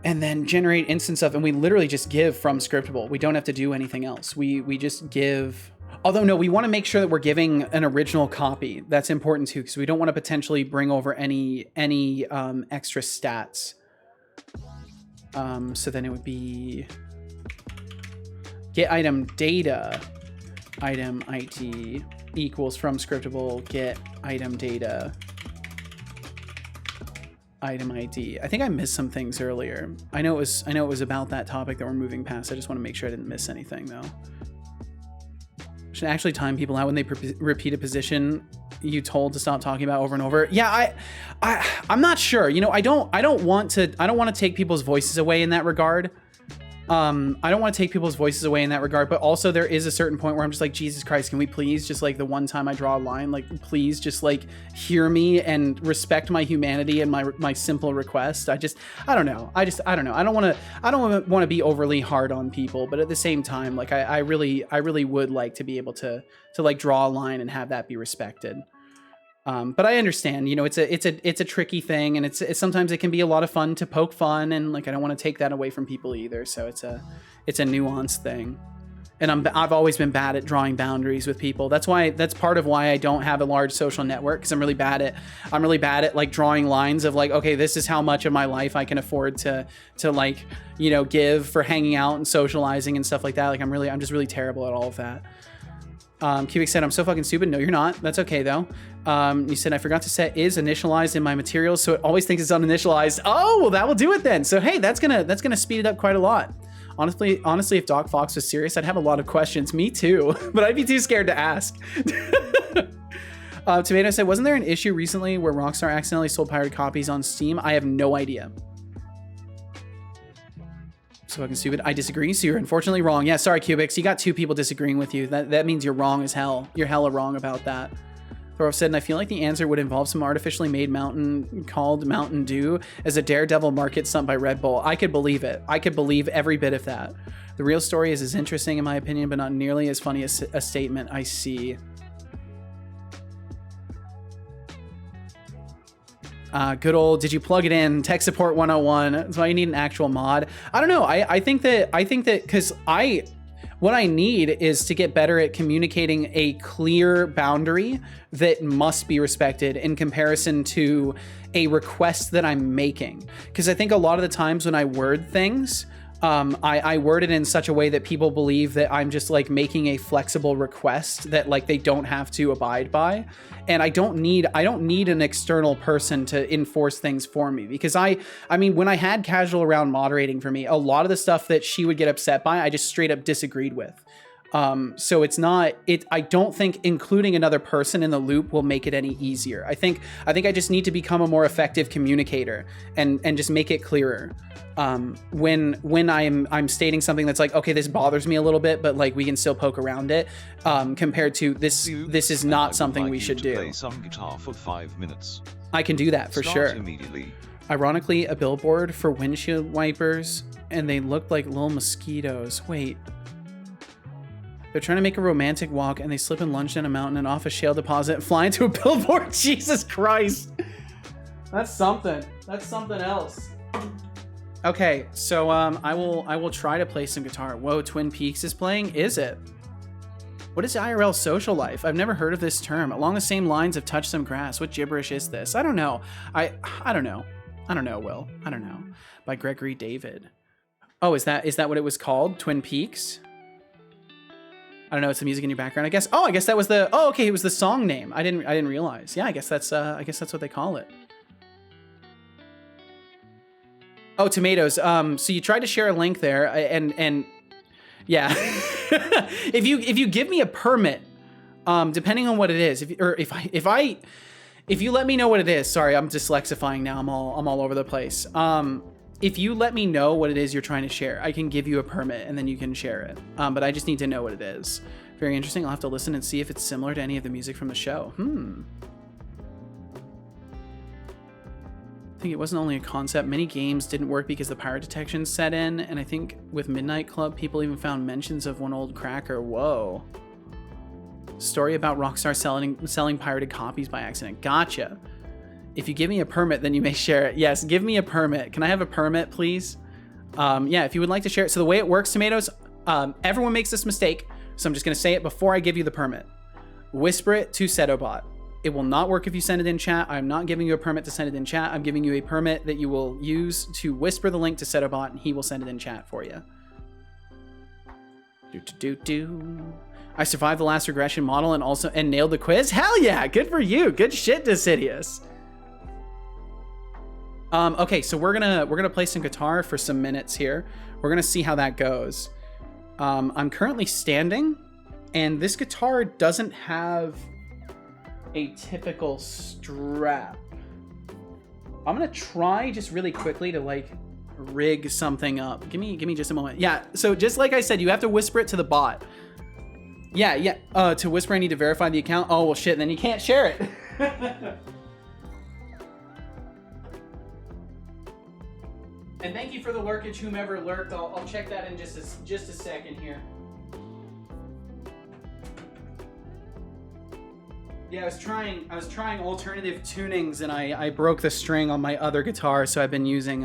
and then generate instance of, and we literally just give from scriptable. We don't have to do anything else. We just give, although no, we want to make sure that we're giving an original copy. That's important too, because we don't want to potentially bring over any extra stats. So then it would be get item data, item ID equals from scriptable get item data item ID. I think I missed some things earlier. I know it was about that topic that we're moving past. I just want to make sure I didn't miss anything though. Should actually time people out when they repeat a position you told to stop talking about over and over. Yeah, I'm not sure. You know, I don't want to take people's voices away in that regard. I don't want to take people's voices away in that regard, but also there is a certain point where I'm just like, Jesus Christ, can we please just like the one time I draw a line, like please just like hear me and respect my humanity and my simple request. I don't know. I don't know. I don't want to be overly hard on people, but at the same time, like I really would like to be able to like draw a line and have that be respected. But I understand, you know, it's a tricky thing, and it's sometimes it can be a lot of fun to poke fun, and like I don't want to take that away from people either. So it's a nuanced thing, and I've always been bad at drawing boundaries with people. That's part of why I don't have a large social network, because I'm really bad at like drawing lines of like, okay, this is how much of my life I can afford to like, you know, give for hanging out and socializing and stuff like that. Like I'm just really terrible at all of that. Cubic said, I'm so fucking stupid. No, you're not. That's okay, though. You said, I forgot to set is initialized in my materials, so it always thinks it's uninitialized. Oh, well, that will do it then. So, hey, that's gonna speed it up quite a lot. Honestly, if Doc Fox was serious, I'd have a lot of questions. Me too, but I'd be too scared to ask. Tomato said, wasn't there an issue recently where Rockstar accidentally sold pirated copies on Steam? I have no idea. So fucking stupid. I disagree, so you're unfortunately wrong. Yeah, sorry, Cubics. You got two people disagreeing with you. That means you're wrong as hell. You're hella wrong about that. Thorov said, and I feel like the answer would involve some artificially made mountain called Mountain Dew as a daredevil market stunt by Red Bull. I could believe it. I could believe every bit of that. The real story is as interesting in my opinion, but not nearly as funny as a statement. I see. Good old, did you plug it in? Tech support 101. That's why you need an actual mod. I don't know. I think that because what I need is to get better at communicating a clear boundary that must be respected in comparison to a request that I'm making. Because I think a lot of the times when I word things, I word it in such a way that people believe that I'm just like making a flexible request that like they don't have to abide by. And I don't need an external person to enforce things for me, because I mean, when I had Casual around moderating for me, a lot of the stuff that she would get upset by, I just straight up disagreed with. So I don't think including another person in the loop will make it any easier. I think I just need to become a more effective communicator and just make it clearer. When I'm stating something that's like, okay, this bothers me a little bit, but like we can still poke around it, compared to this is not something we should do. Play some guitar for 5 minutes. I can do that for sure. Immediately. Ironically, a billboard for windshield wipers, and they looked like little mosquitoes. Wait. They're trying to make a romantic walk, and they slip and lunge down a mountain and off a shale deposit and fly into a billboard. Jesus Christ. That's something. That's something else. Okay, so I will try to play some guitar. Whoa, Twin Peaks is playing? Is it? What is IRL social life? I've never heard of this term. Along the same lines of touch some grass. What gibberish is this? I don't know. I don't know. I don't know, Will. I don't know. By Gregory David. Oh, is that what it was called? Twin Peaks? I don't know. It's the music in your background, I guess. Oh, I guess that was the. Oh, okay. It was the song name. I didn't realize. Yeah, I guess that's what they call it. Oh, tomatoes. So you tried to share a link there, and yeah. if you give me a permit, depending on what it is, if you let me know what it is. Sorry, I'm dyslexifying now. I'm all over the place. If you let me know what it is you're trying to share, I can give you a permit and then you can share it. But I just need to know what it is. Very interesting. I'll have to listen and see if it's similar to any of the music from the show. I think it wasn't only a concept. Many games didn't work because the pirate detection set in. And I think with Midnight Club, people even found mentions of one old cracker. Whoa. Story about Rockstar selling pirated copies by accident. Gotcha. If you give me a permit, then you may share it. Yes, give me a permit. Can I have a permit, please? Yeah, if you would like to share it. So the way it works, tomatoes, everyone makes this mistake. So I'm just going to say it before I give you the permit. Whisper it to Setobot. It will not work if you send it in chat. I'm not giving you a permit to send it in chat. I'm giving you a permit that you will use to whisper the link to Setobot, and he will send it in chat for you. I survived the last regression model and nailed the quiz. Hell yeah, good for you. Good shit, Decidius. Okay, so we're gonna play some guitar for some minutes here. We're gonna see how that goes. I'm currently standing, and this guitar doesn't have a typical strap. I'm gonna try just really quickly to like rig something up. Give me just a moment. Yeah, so just like I said, you have to whisper it to the bot. Yeah. To whisper, I need to verify the account. Oh well, shit. Then you can't share it. And thank you for the lurkage, whomever lurked. I'll check that in just a second here. Yeah, I was trying alternative tunings, and I broke the string on my other guitar, so I've been using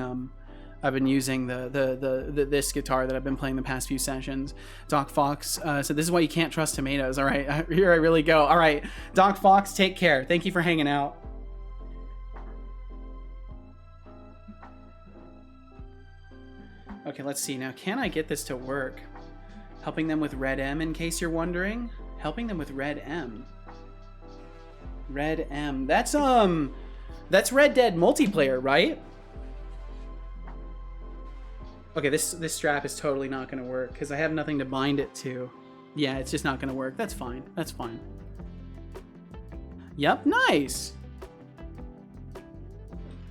this guitar that I've been playing the past few sessions. Doc Fox said, "This is why you can't trust tomatoes." All right, here I really go. All right, Doc Fox, take care. Thank you for hanging out. Okay, let's see now. Can I get this to work? Helping them with Red M, in case you're wondering. Helping them with Red M. Red M. That's Red Dead multiplayer, right? Okay, this strap is totally not gonna work because I have nothing to bind it to. Yeah, it's just not gonna work. That's fine. That's fine. Yep, nice.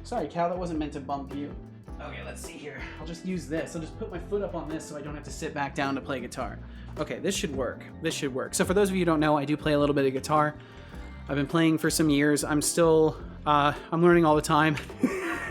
Sorry, Cal, that wasn't meant to bump you. Okay, let's see here. I'll just use this. I'll just put my foot up on this so I don't have to sit back down to play guitar. Okay, this should work. This should work. So for those of you who don't know, I do play a little bit of guitar. I've been playing for some years. I'm still, I'm learning all the time.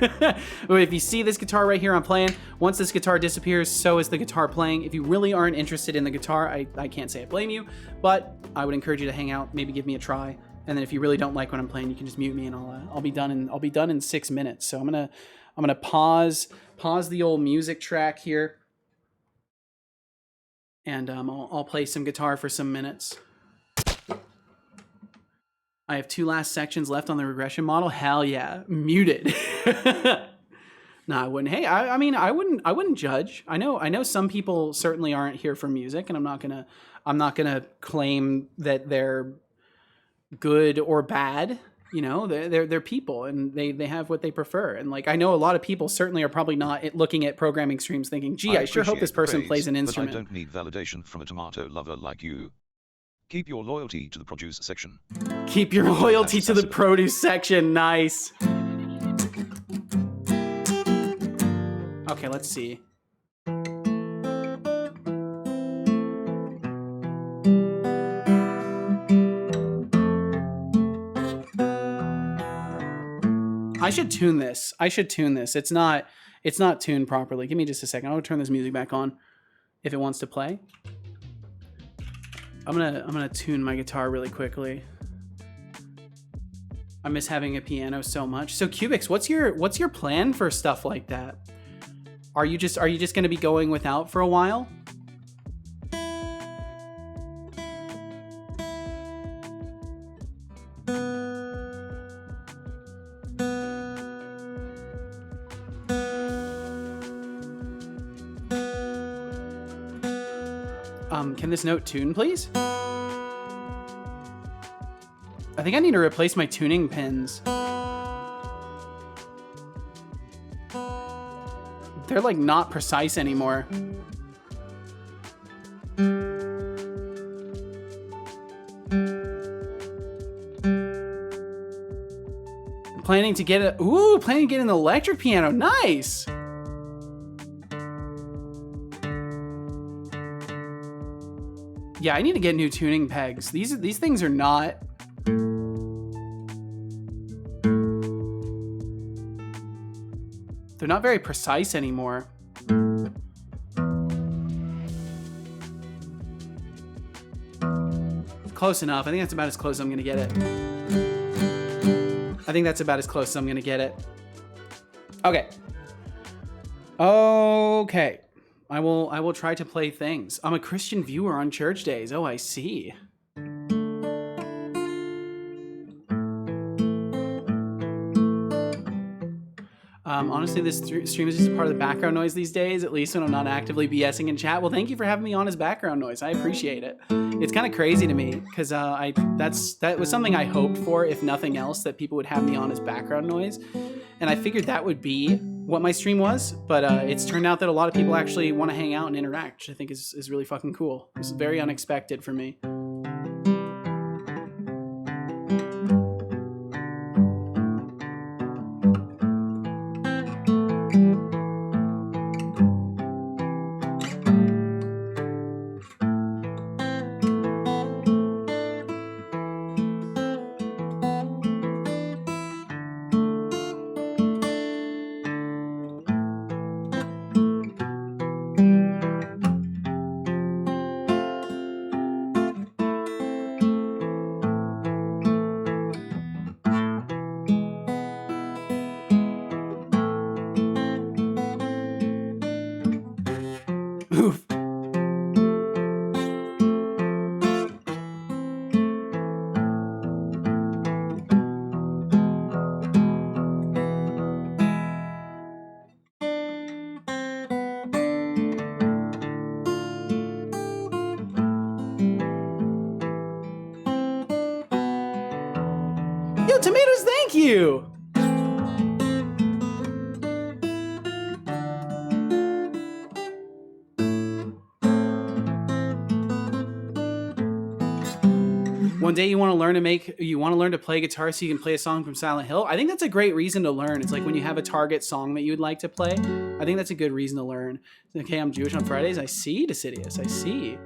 If you see this guitar right here I'm playing, once this guitar disappears, so is the guitar playing. If you really aren't interested in the guitar, I can't say I blame you, but I would encourage you to hang out, maybe give me a try. And then if you really don't like what I'm playing, you can just mute me and I'll be done in 6 minutes. So I'm gonna pause the old music track here, and I'll play some guitar for some minutes. I have 2 last sections left on the regression model. Hell yeah, muted. No, I wouldn't. Hey, I mean, I wouldn't judge. I know some people certainly aren't here for music, and I'm not gonna claim that they're good or bad. You know, they're people, and they have what they prefer. And like, I know a lot of people certainly are probably not looking at programming streams thinking, gee, I sure hope this person plays an instrument. But I don't need validation from a tomato lover like you. Keep your loyalty to the produce section. Keep your loyalty to the produce section. Nice. Okay, let's see. I should tune this. It's not tuned properly. Give me just a second. I'll turn this music back on if it wants to play. I'm gonna tune my guitar really quickly. I miss having a piano so much. So Cubix, what's your plan for stuff like that? Are you just gonna be going without for a while? Can this note tune, please? I think I need to replace my tuning pins. They're like not precise anymore. Planning to get an electric piano. Nice. Yeah, I need to get new tuning pegs. These things are not. They're not very precise anymore. Close enough. I think that's about as close as I'm gonna get it. Okay. Okay. I will try to play things. I'm a Christian viewer on church days. Oh, I see. Honestly, this stream is just a part of the background noise these days, at least when I'm not actively BSing in chat. Well, thank you for having me on as background noise. I appreciate it. It's kind of crazy to me because that was something I hoped for, if nothing else, that people would have me on as background noise. And I figured that would be what my stream was, but it's turned out that a lot of people actually want to hang out and interact, which I think is really fucking cool. It's very unexpected for me. Yo, Tomatoes, thank you. One day you want to learn to play guitar so you can play a song from Silent Hill. I think that's a great reason to learn. It's like when you have a target song that you would like to play. I think that's a good reason to learn. Okay, I'm Jewish on Fridays. I see, Decidius. I see.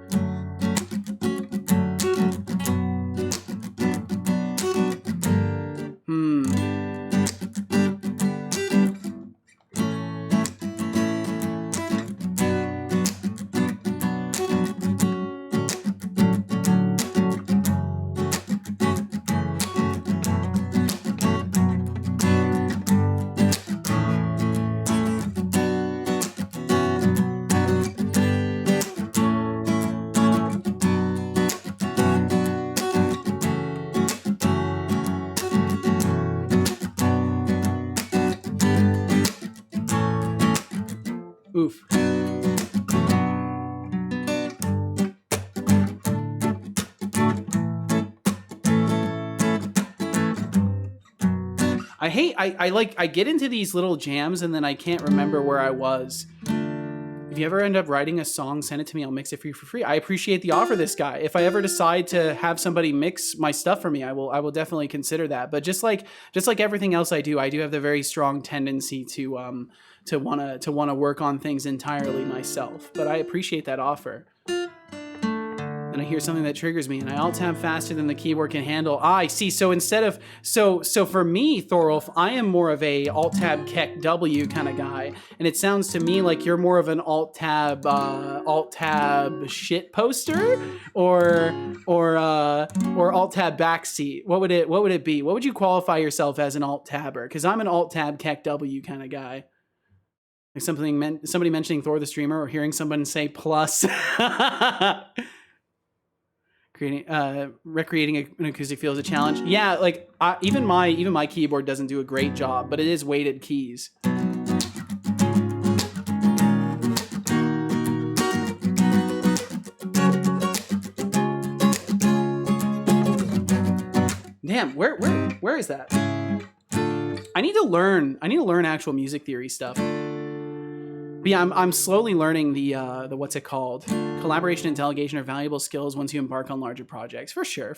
Oof. I get into these little jams and then I can't remember where I was. If you ever end up writing a song, send it to me. I'll mix it for you for free. I appreciate the offer, this guy. If I ever decide to have somebody mix my stuff for me, I will definitely consider that. But just like everything else I do have the very strong tendency to want to work on things entirely myself. But I appreciate that offer. And I hear something that triggers me, and I alt-tab faster than the keyboard can handle. I see. So instead of so for me, Thorolf, I am more of a alt-tab Keck W kind of guy, and it sounds to me like you're more of an alt-tab shit poster, or alt-tab backseat. What would it be? What would you qualify yourself as an alt-tabber? Because I'm an alt-tab Keck W kind of guy. Like somebody mentioning Thor the streamer, or hearing someone say plus. Recreating an acoustic feel is a challenge. Yeah, like even my keyboard doesn't do a great job, but it is weighted keys. Damn, where is that? I need to learn actual music theory stuff. But yeah, I'm slowly learning the what's it called? Collaboration and delegation are valuable skills once you embark on larger projects. For sure.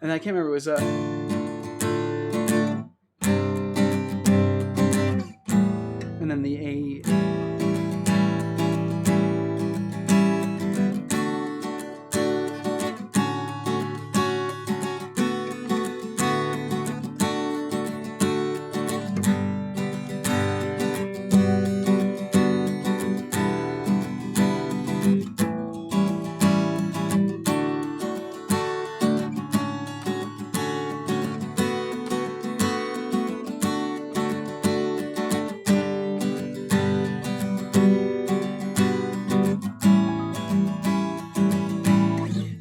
I can't remember, it was and then the A.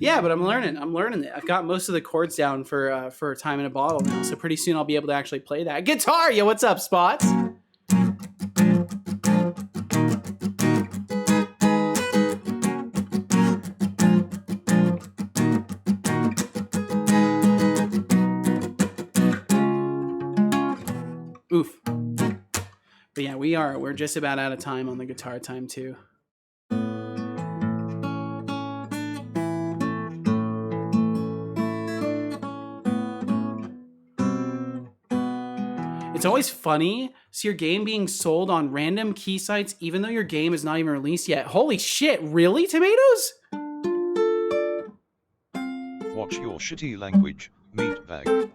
Yeah, but I'm learning it. I've got most of the chords down for Time in a Bottle now, so pretty soon I'll be able to actually play that. Guitar, yo, what's up, Spots? Oof. But yeah, we're just about out of time on the guitar time too. It's always funny, see your game being sold on random key sites even though your game is not even released yet. Holy shit, really, Tomatoes? Watch your shitty language, meatbag.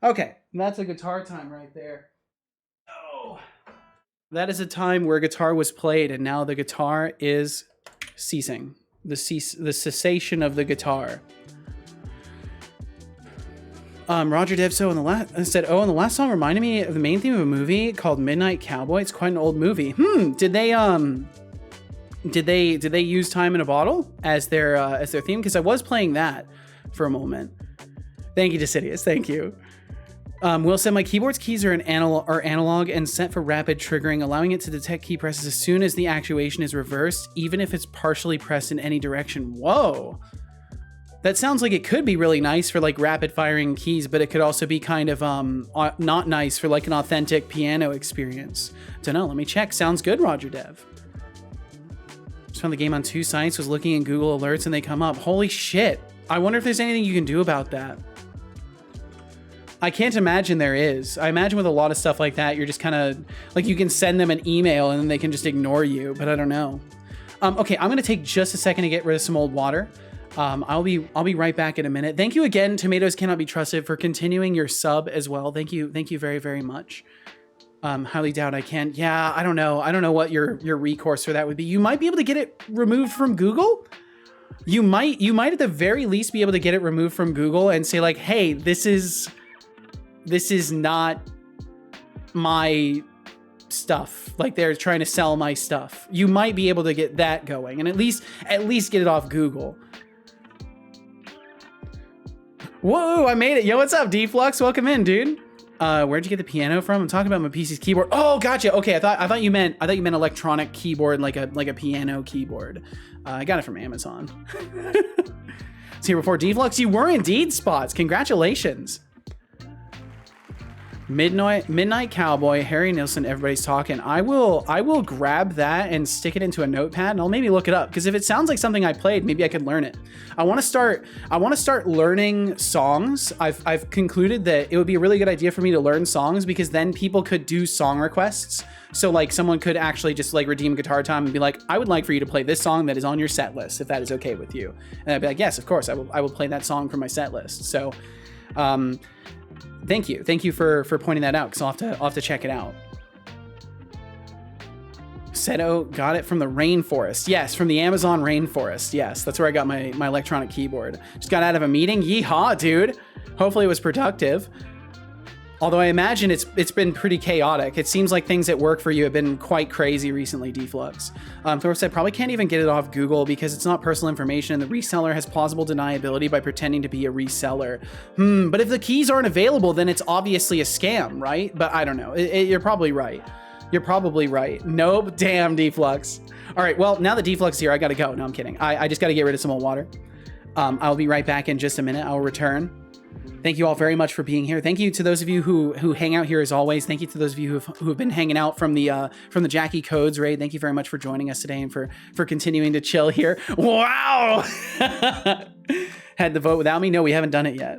Okay, that's a guitar time right there. Oh. That is a time where guitar was played, and now the guitar is ceasing. The cessation of the guitar. Roger Devso in the last said, "Oh, and the last song reminded me of the main theme of a movie called Midnight Cowboy. It's quite an old movie." Did they use Time in a Bottle as their theme? Because I was playing that for a moment. Thank you, Decidius. Thank you. Will said, "My keyboard's keys are analog and set for rapid triggering, allowing it to detect key presses as soon as the actuation is reversed, even if it's partially pressed in any direction." Whoa. That sounds like it could be really nice for like rapid firing keys, but it could also be kind of not nice for like an authentic piano experience. Don't know. Let me check. Sounds good, Roger Dev. Just found the game on 2 sites, was looking in Google Alerts, and they come up. Holy shit. I wonder if there's anything you can do about that. I can't imagine there is. I imagine with a lot of stuff like that, you're just kind of like, you can send them an email and then they can just ignore you, but I don't know. Okay, I'm gonna take just a second to get rid of some old water. I'll be right back in a minute. Thank you again, Tomatoes Cannot Be Trusted, for continuing your sub as well. Thank you very, very much. Highly doubt I can. Yeah, I don't know what your recourse for that would be. You might be able to get it removed from Google. You might at the very least be able to get it removed from Google and say like, hey, this is not my stuff. Like, they're trying to sell my stuff. You might be able to get that going and at least get it off Google. Whoa, I made it. Yo, what's up, D-Flux? Welcome in, dude. Where'd you get the piano from? I'm talking about my PC's keyboard. Oh, gotcha. Okay, I thought you meant electronic keyboard, like a piano keyboard. I got it from Amazon. It's here before D-Flux. You were indeed, Spots. Congratulations. Midnight Cowboy, Harry Nilsson, everybody's talking. I will grab that and stick it into a notepad, and I'll maybe look it up, because if it sounds like something I played, maybe I could learn it. I want to start learning songs. I've concluded that it would be a really good idea for me to learn songs, because then people could do song requests. So like someone could actually just like redeem guitar time and be like, I would like for you to play this song that is on your set list, if that is okay with you. And I'd be like, yes, of course, I will play that song from my set list. So thank you for pointing that out, because I'll have to check it out. Seto got it from the rainforest. Yes, from the Amazon rainforest. Yes, that's where I got my electronic keyboard. Just got out of a meeting. Yeehaw, dude. Hopefully it was productive. Although I imagine it's been pretty chaotic. It seems like things at work for you have been quite crazy recently, D-Flux. Thor said, probably can't even get it off Google because it's not personal information and the reseller has plausible deniability by pretending to be a reseller. But if the keys aren't available, then it's obviously a scam, right? But I don't know. You're probably right. You're probably right. Nope. Damn, D-Flux. All right, well, now that D-Flux is here, I gotta go. No, I'm kidding. I just gotta get rid of some old water. I'll be right back in just a minute. I'll return. Thank you all very much for being here. Thank you to those of you who hang out here as always. Thank you to those of you who have been hanging out from the Jackie Codes raid. Thank you very much for joining us today and for continuing to chill here. Wow! Had the vote without me? No, we haven't done it yet.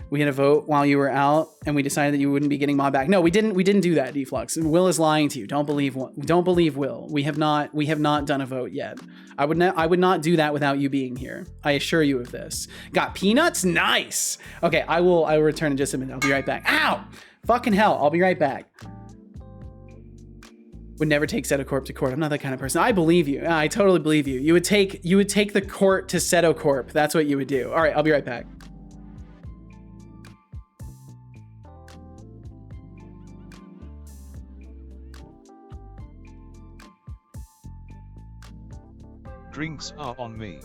We had a vote while you were out, and we decided that you wouldn't be getting mod back. No, we didn't do that, D-Flux. Will is lying to you. Don't believe Will. We have not done a vote yet. I would not do that without you being here. I assure you of this. Got peanuts? Nice. Okay, I will return in just a minute. I'll be right back. Ow! Fucking hell. I'll be right back. Would never take Setocorp to court. I'm not that kind of person. I believe you. I totally believe you. You would take the court to Setocorp. That's what you would do. All right, I'll be right back. Drinks are on me.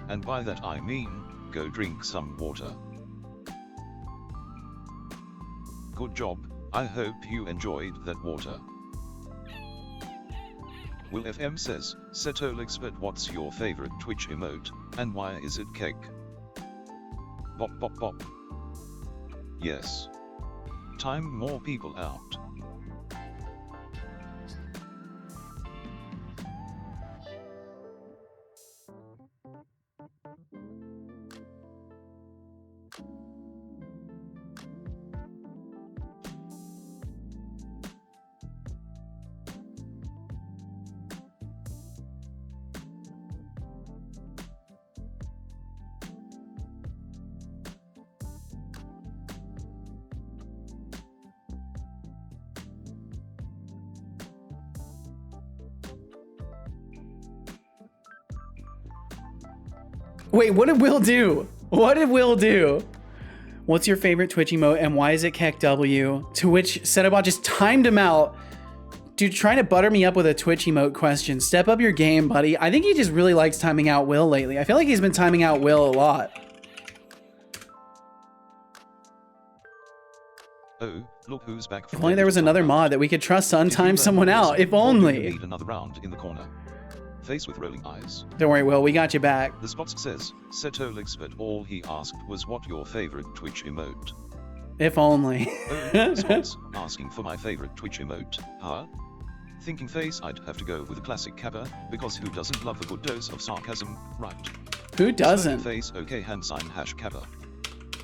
And by that I mean, go drink some water. Good job, I hope you enjoyed that water. Will FM says, Setolyx, but what's your favorite Twitch emote, and why is it cake? Bop bop bop. Yes. Time more people out. Wait, what did Will do? What did Will do? What's your favorite Twitch emote and why is it Keck W? To which Setolyx just timed him out. Dude, trying to butter me up with a Twitch emote question. Step up your game, buddy. I think he just really likes timing out Will lately. I feel like he's been timing out Will a lot. Oh, look who's back. If only there was another mod that we could trust to untime someone out. If only. Need another round in the corner. Face with rolling eyes. Don't worry, Will. We got you back. The spots says Setolyx, but all he asked was what your favorite Twitch emote. If only. Oh, spots asking for my favorite Twitch emote. Huh? Thinking face, I'd have to go with the classic Kappa, because who doesn't love a good dose of sarcasm, right? Who doesn't? Face, okay, hand sign #Kappa.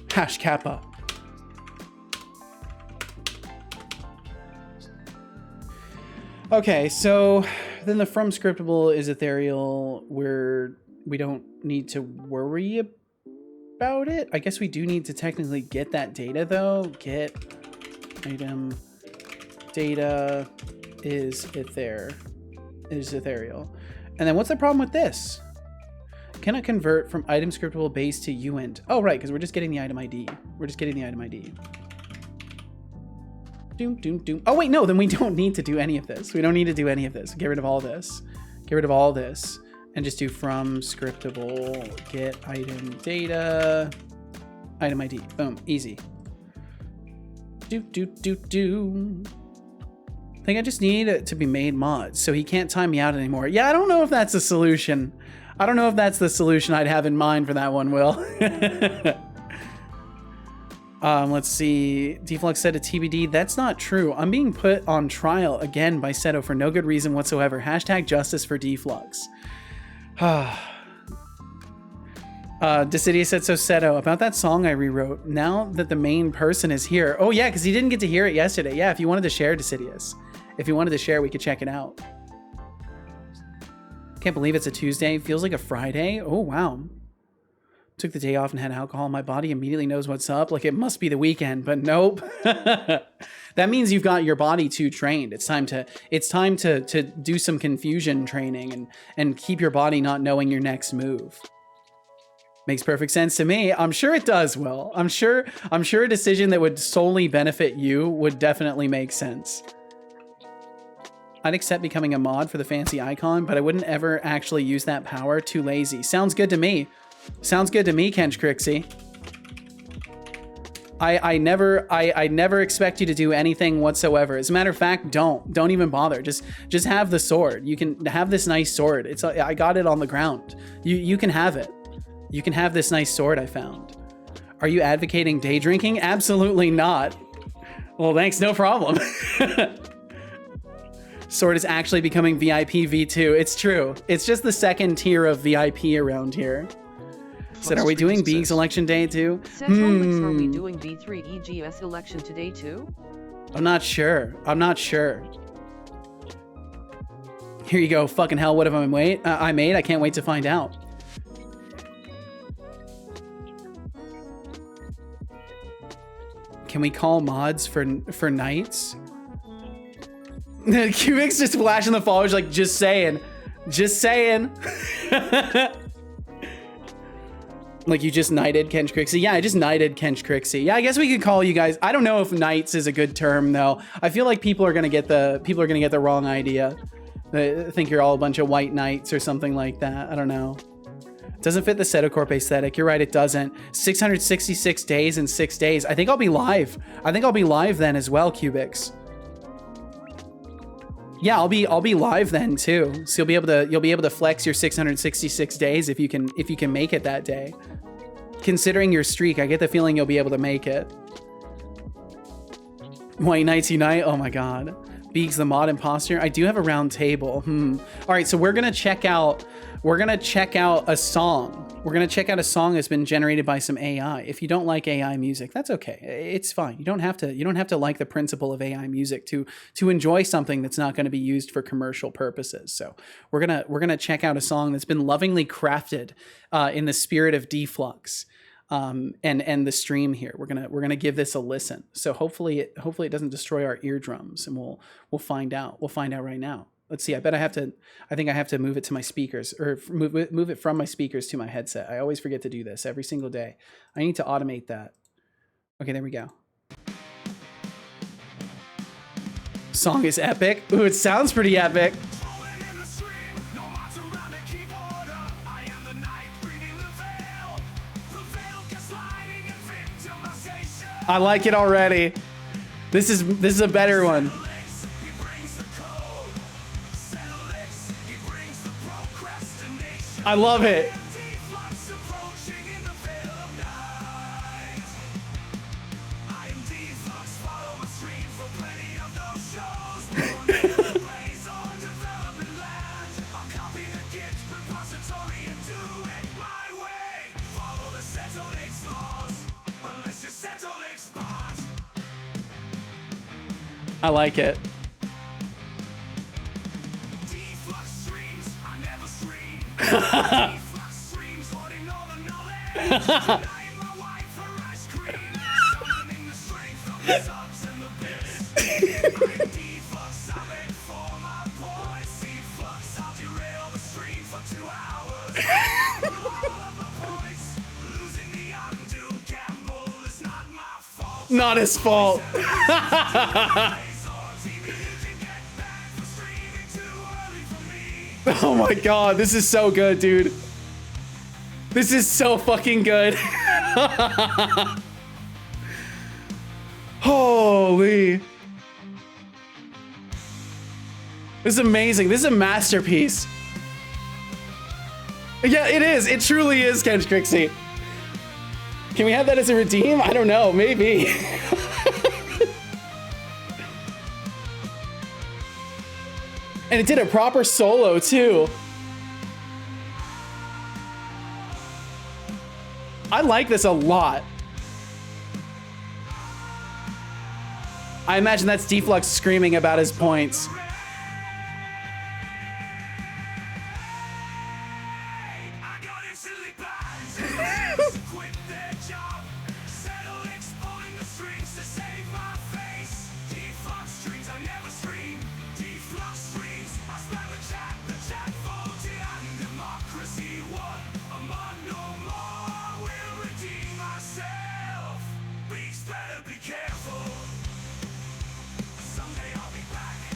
#Kappa. Okay, so then the from scriptable is ethereal where we don't need to worry about it. I guess we do need to technically get that data though. Get item data is ethereal. And then what's the problem with this? Cannot convert from item scriptable base to uint. Oh, right, because we're just getting the item ID. We're just getting the item ID. Doom, doom, doom. Oh, wait, no, then we don't need to do any of this. We don't need to do any of this. Get rid of all this. Get rid of all this. And just do from scriptable, get item data, item ID. Boom, easy. Do, do, do, do. I think I just need it to be made mods, so he can't time me out anymore. Yeah, I don't know if that's a solution. I don't know if that's the solution I'd have in mind for that one, Will. Let's see. Deflux said to TBD. That's not true. I'm being put on trial again by Seto for no good reason whatsoever. #justice for Deflux. Decidia said, so Seto, about that song I rewrote, now that the main person is here. Oh yeah, because he didn't get to hear it yesterday. Yeah, if you wanted to share, Decidius. If you wanted to share, we could check it out. Can't believe it's a Tuesday. Feels like a Friday. Oh, wow. Took the day off and had alcohol. My body immediately knows what's up. Like it must be the weekend, but nope. That means you've got your body too trained. It's time to do some confusion training and keep your body not knowing your next move. Makes perfect sense to me. I'm sure it does, Will. I'm sure a decision that would solely benefit you would definitely make sense. I'd accept becoming a mod for the fancy icon, but I wouldn't ever actually use that power. Too lazy. Sounds good to me. Sounds good to me, Kench Crixie. I never expect you to do anything whatsoever. As a matter of fact, don't even bother. Just have the sword. You can have this nice sword. I got it on the ground. You can have it. You can have this nice sword I found. Are you advocating day drinking? Absolutely not. Well, thanks, no problem. Sword is actually becoming VIP V2. It's true. It's just the second tier of VIP around here. Said, are we doing Beeg's election day too? Setolyx, are we doing B3 EGS election today too? I'm not sure. I'm not sure. Here you go. Fucking hell, what have I made? I can't wait to find out. Can we call mods for nights? Cubic's just flashing the followers like, just saying. Just saying. Like you just knighted Kench Crixie. Yeah, I just knighted Kench Crixie. Yeah, I guess we could call you guys. I don't know if knights is a good term though. I feel like people are gonna get the wrong idea. They think you're all a bunch of white knights or something like that. I don't know. Doesn't fit the Setocorp aesthetic. You're right, it doesn't. 666 days in 6 days. I think I'll be live. I think I'll be live then as well, Cubix. Yeah, I'll be live then too. So you'll be able to flex your 666 days if you can make it that day. Considering your streak, I get the feeling you'll be able to make it. White Knights Unite. Oh my god. Beeg's the mod imposter. I do have a round table. All right, so we're gonna check out a song. We're gonna check out a song that's been generated by some AI. If you don't like AI music, that's okay. It's fine. You don't have to like the principle of AI music to enjoy something that's not going to be used for commercial purposes. So we're gonna check out a song that's been lovingly crafted in the spirit of Deflux. And the stream here. We're gonna give this a listen. So hopefully it doesn't destroy our eardrums, and we'll find out. We'll find out right now. Let's see. I bet I have to. I think I have to move it to my speakers, or move it from my speakers to my headset. I always forget to do this every single day. I need to automate that. Okay, there we go. Song is epic. Ooh, it sounds pretty epic. I like it already. This is a better one. I love it. I like it. Not his fault. Oh my god, this is so good, dude. This is so fucking good. Holy. This is amazing. This is a masterpiece. Yeah, it is. It truly is, Kench Crixie. Can we have that as a redeem? I don't know. Maybe. And it did a proper solo, too. I like this a lot. I imagine that's Deflux screaming about his points.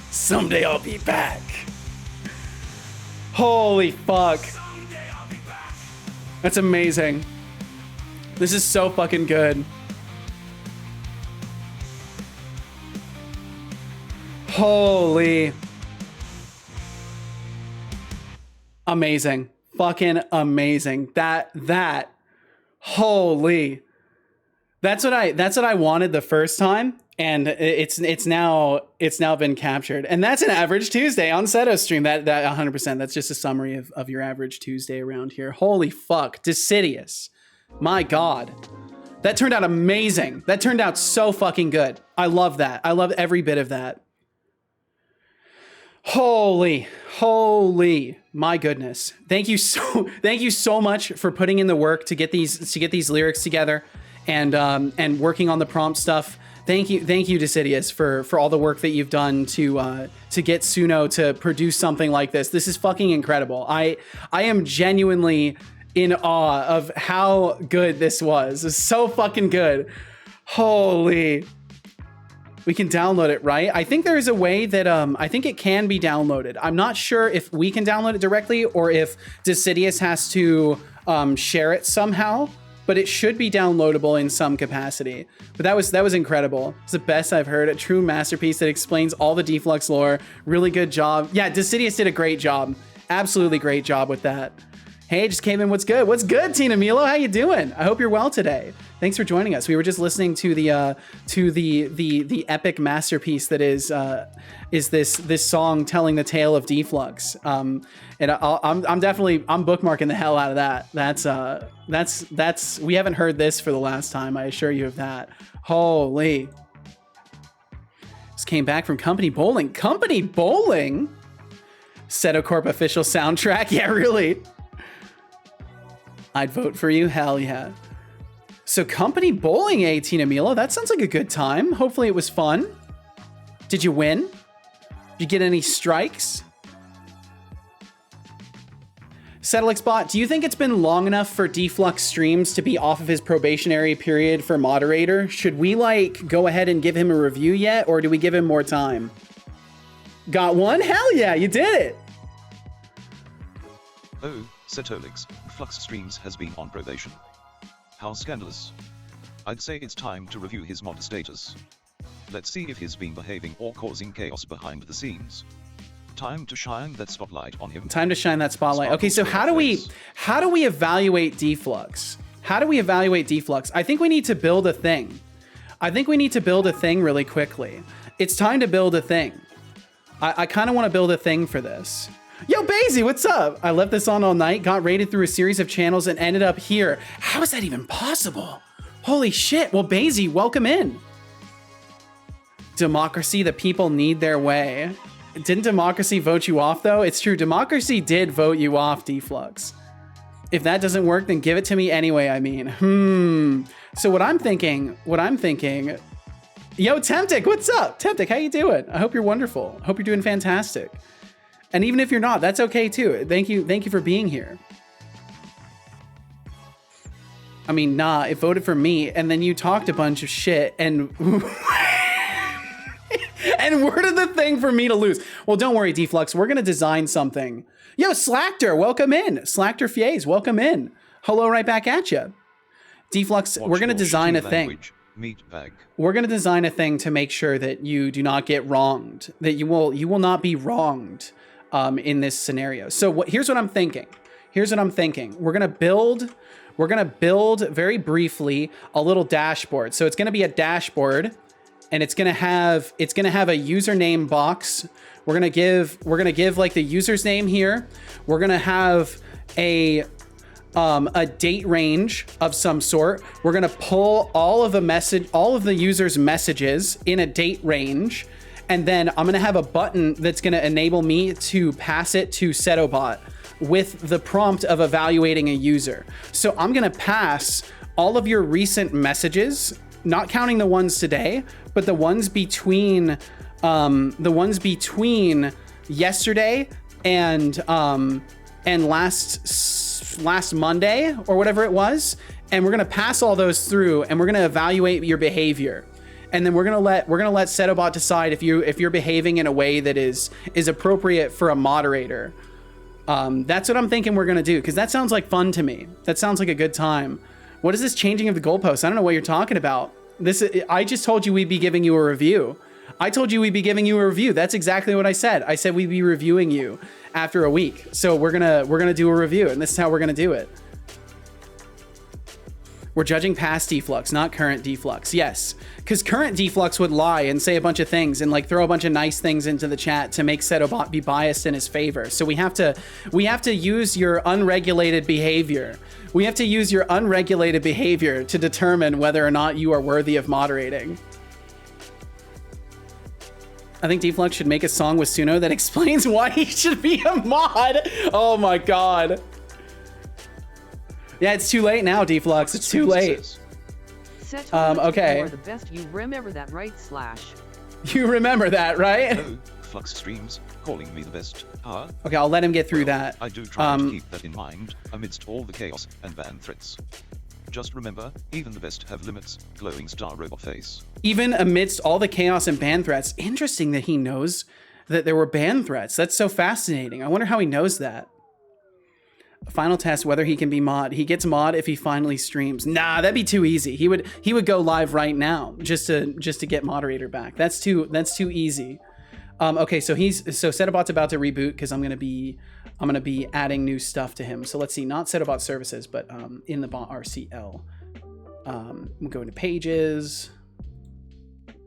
Someday I'll be back. Holy fuck. That's amazing. This is so fucking good. Holy. Amazing. Fucking amazing. That. Holy. That's what I wanted the first time. And it's now been captured. And that's an average Tuesday on Seto stream. That 100%. That's just a summary of your average Tuesday around here. Holy fuck. Decidious. My God. That turned out amazing. That turned out so fucking good. I love that. I love every bit of that. Holy my goodness. Thank you so much for putting in the work to get these lyrics together and working on the prompt stuff. Thank you, Decidious, for all the work that you've done to get Suno to produce something like this. This is fucking incredible. I am genuinely in awe of how good this was. It's so fucking good. Holy. We can download it, right? I think there is a way that I think it can be downloaded. I'm not sure if we can download it directly or if Decidious has to share it somehow. But it should be downloadable in some capacity. But that was incredible. It's the best I've heard. A true masterpiece that explains all the Deflux lore. Really good job. Yeah, Decidious did a great job. Absolutely great job with that. Hey, just came in. What's good? What's good, Tina Milo? How you doing? I hope you're well today. Thanks for joining us. We were just listening to the epic masterpiece that is this song telling the tale of Deflux. And I'm definitely bookmarking the hell out of that. That's we haven't heard this for the last time. I assure you of that. Holy. Just came back from Company Bowling. Company Bowling? Seto Corp official soundtrack? Yeah, really. I'd vote for you. Hell yeah. So Company Bowling, Tina Milo. That sounds like a good time. Hopefully it was fun. Did you win? Did you get any strikes? Setolyx bot, do you think it's been long enough for Deflux streams to be off of his probationary period for moderator? Should we like go ahead and give him a review yet, or do we give him more time? Got one? Hell yeah, you did it! Oh, Setolyx, Flux Streams has been on probation. How scandalous. I'd say it's time to review his mod status. Let's see if he's been behaving or causing chaos behind the scenes. Time to shine that spotlight on him. Time to shine that spotlight. Okay, so how do we evaluate Deflux? How do we evaluate Deflux? I think we need to build a thing. I think we need to build a thing really quickly. It's time to build a thing. I kind of want to build a thing for this. Yo, Basie, what's up? I left this on all night, got raided through a series of channels, and ended up here. How is that even possible? Holy shit. Well, Basie, welcome in. Democracy, the people need their way. Didn't democracy vote you off, though? It's true. Democracy did vote you off, Deflux. If that doesn't work, then give it to me anyway, I mean. So what I'm thinking... Yo, Temptic, what's up? Temptic, how you doing? I hope you're wonderful. I hope you're doing fantastic. And even if you're not, that's okay, too. Thank you for being here. I mean, nah, it voted for me, and then you talked a bunch of shit, and... And worded the thing for me to lose. Well, don't worry, Deflux. We're going to design something. Yo, Slackter, welcome in. Slackter Fies, welcome in. Hello right back at you. Deflux, we're going to design a thing. We're going to design a thing to make sure that you do not get wronged. That you will not be wronged in this scenario. So here's what I'm thinking. Here's what I'm thinking. We're going to build very briefly a little dashboard. So it's going to be a dashboard. And it's gonna have a username box. We're gonna give like the user's name here. We're gonna have a date range of some sort. We're gonna pull all of the user's messages in a date range, and then I'm gonna have a button that's gonna enable me to pass it to Setobot with the prompt of evaluating a user. So I'm gonna pass all of your recent messages, not counting the ones today, but the ones between yesterday and last Monday or whatever it was, and we're gonna pass all those through, and we're gonna evaluate your behavior, and then we're gonna let Setobot decide if you're behaving in a way that is appropriate for a moderator. That's what I'm thinking we're gonna do, because that sounds like fun to me. That sounds like a good time. What is this changing of the goalposts? I don't know what you're talking about. I just told you we'd be giving you a review. I told you we'd be giving you a review. That's exactly what I said. I said we'd be reviewing you after a week. So we're gonna do a review, and this is how we're gonna do it. We're judging past Deflux, not current Deflux. Yes, because current Deflux would lie and say a bunch of things and like throw a bunch of nice things into the chat to make Setobot be biased in his favor. So we have to use your unregulated behavior. We have to use your unregulated behavior to determine whether or not you are worthy of moderating. I think Deflux should make a song with Suno that explains why he should be a mod. Oh my god. Yeah, it's too late now, Deflux. It's too late. Okay. You are the best. You remember that, right? Slash. You remember that, right? Oh, Flux Streams, calling me the best. Okay, I'll let him get through that. I do try to keep that in mind, amidst all the chaos and ban threats. Just remember, even the best have limits. Glowing star robot face. Even amidst all the chaos and ban threats. Interesting that he knows that there were ban threats. That's so fascinating. I wonder how he knows that. Final test, whether he can be mod. He gets mod if he finally streams. Nah, that'd be too easy. He would go live right now just to get moderator back. That's too easy. Okay, so Setobot's about to reboot because I'm gonna be adding new stuff to him. So let's see, not Setobot services, but in the bot RCL. We'll go into pages,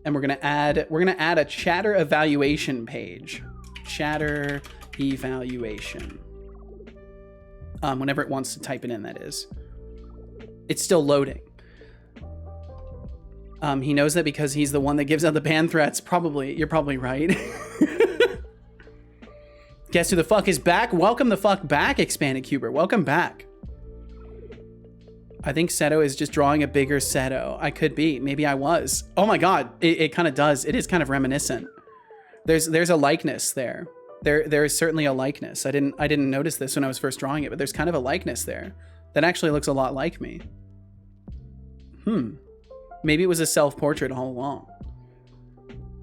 and we're gonna add a chatter evaluation page. Chatter evaluation. Whenever it wants to type it in, that is. It's still loading. He knows that because he's the one that gives out the ban threats. Probably, you're probably right. Guess who the fuck is back? Welcome the fuck back, Expanded Cuber. Welcome back. I think Seto is just drawing a bigger Seto. I could be. Maybe I was. Oh my god, it kind of does. It is kind of reminiscent. There's a likeness there. There is certainly a likeness. I didn't notice this when I was first drawing it, but there's kind of a likeness there that actually looks a lot like me. Maybe it was a self-portrait all along.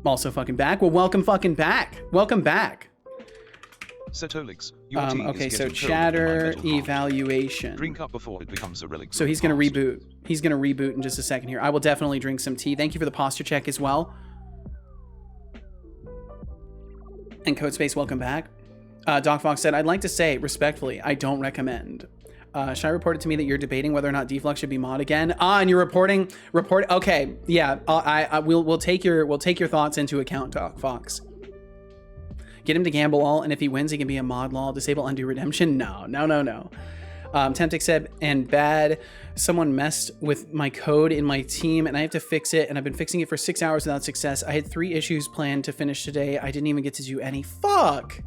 Also fucking back. Well, welcome fucking back. Welcome back. Setolyx, your tea okay, is so getting chatter cold in my metal heart. evaluation. Drink up before it becomes a relic. So he's gonna reboot. He's gonna reboot in just a second here. I will definitely drink some tea. Thank you for the posture check as well. And Code Space, welcome back. Doc Fox said, I'd like to say respectfully, I don't recommend. Shai reported to me that you're debating whether or not Deflux should be mod again. And you're report. Okay, yeah. We'll take your thoughts into account, Doc Fox. Get him to gamble all, and if he wins, he can be a mod law. Disable undo redemption. No. Temptic said, and bad. Someone messed with my code in my team, and I have to fix it. And I've been fixing it for 6 hours without success. I had 3 issues planned to finish today. I didn't even get to do any. Fuck.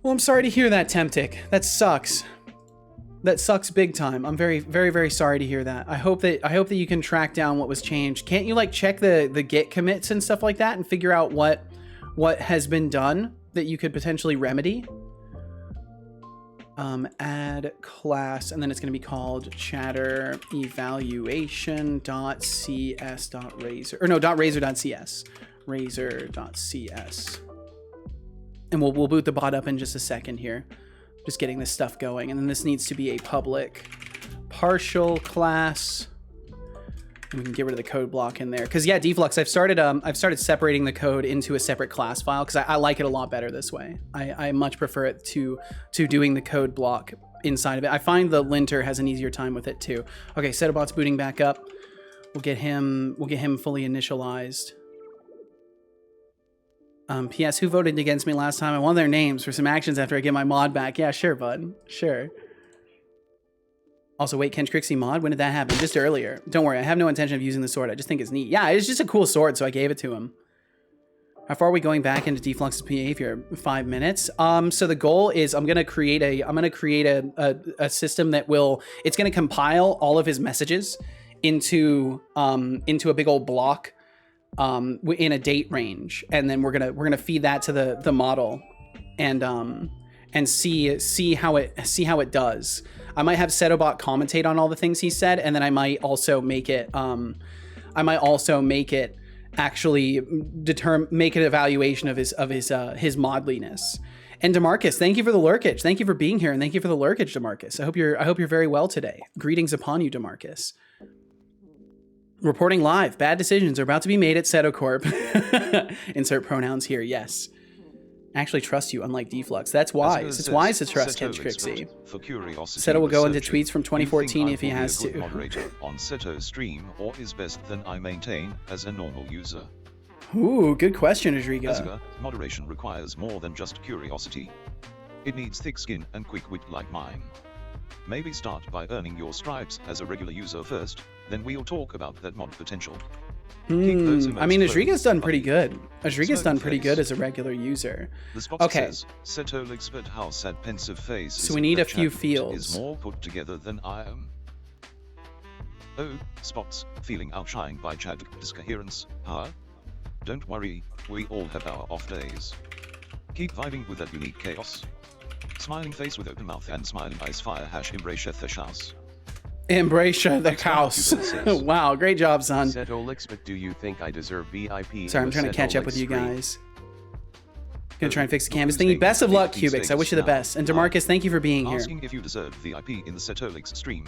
Well, I'm sorry to hear that, Temptic. That sucks. That sucks big time. I'm very, very, very sorry to hear that. I hope that you can track down what was changed. Can't you like check the Git commits and stuff like that and figure out what has been done that you could potentially remedy? Add class, and then it's going to be called chatter evaluation.cs.razor, or no, .razor.cs, razor.cs. And we'll boot the bot up in just a second here. Just getting this stuff going. And then this needs to be a public partial class. And we can get rid of the code block in there. Because yeah, Deflux, I've started separating the code into a separate class file because I like it a lot better this way. I much prefer it to doing the code block inside of it. I find the linter has an easier time with it too. Okay, Setobot's booting back up. We'll get him fully initialized. P.S. Who voted against me last time? I want their names for some actions after I get my mod back. Yeah, sure, bud. Sure. Also, wait, Kench Crixie mod? When did that happen? Just earlier. Don't worry, I have no intention of using the sword. I just think it's neat. Yeah, it's just a cool sword, so I gave it to him. How far are we going back into Deflux's behavior? 5 minutes. So the goal is I'm gonna create a system that will, it's gonna compile all of his messages into a big old block in a date range, and then we're gonna feed that to the model and see how it does. I might have Setobot commentate on all the things he said, and then I might also make it actually make an evaluation of his modliness. And Demarcus, thank you for the lurkage. Thank you for being here, and thank you for the lurkage, Demarcus. I hope you're very well today. Greetings upon you, Demarcus. Reporting live. Bad decisions are about to be made at Setocorp. Insert pronouns here. Yes. I actually trust you, unlike Deflux. That's wise. It's wise to trust Kench Crixie. Seto will go into tweets from 2014 if he has to. Moderator on Seto's stream, or is best than I maintain as a normal user? Ooh, good question, Adriga. Azga, moderation requires more than just curiosity. It needs thick skin and quick wit like mine. Maybe start by earning your stripes as a regular user first, then we'll talk about that mod potential. I mean, Adriga's done pretty good. Adriga's done pretty good as a regular user. Okay. Setolyx, but how sad pensive face. So we need a few fields. Is more put together than I am. Oh, spots, feeling outshined by chat discoherence, huh? Don't worry, we all have our off days. Keep vibing with that unique chaos. Smiling face with open mouth and smiling eyes fire # embrace the house. Embrace the house. Wow, great job, son. Setolyx, but do you think I deserve VIP? Sorry, I'm trying to catch up with you guys. Gonna try and fix the canvas thingy. Best of luck, Cubics. I wish you the best. And Demarcus, thank you for being here. Asking if you deserve VIP in the Setolyx stream.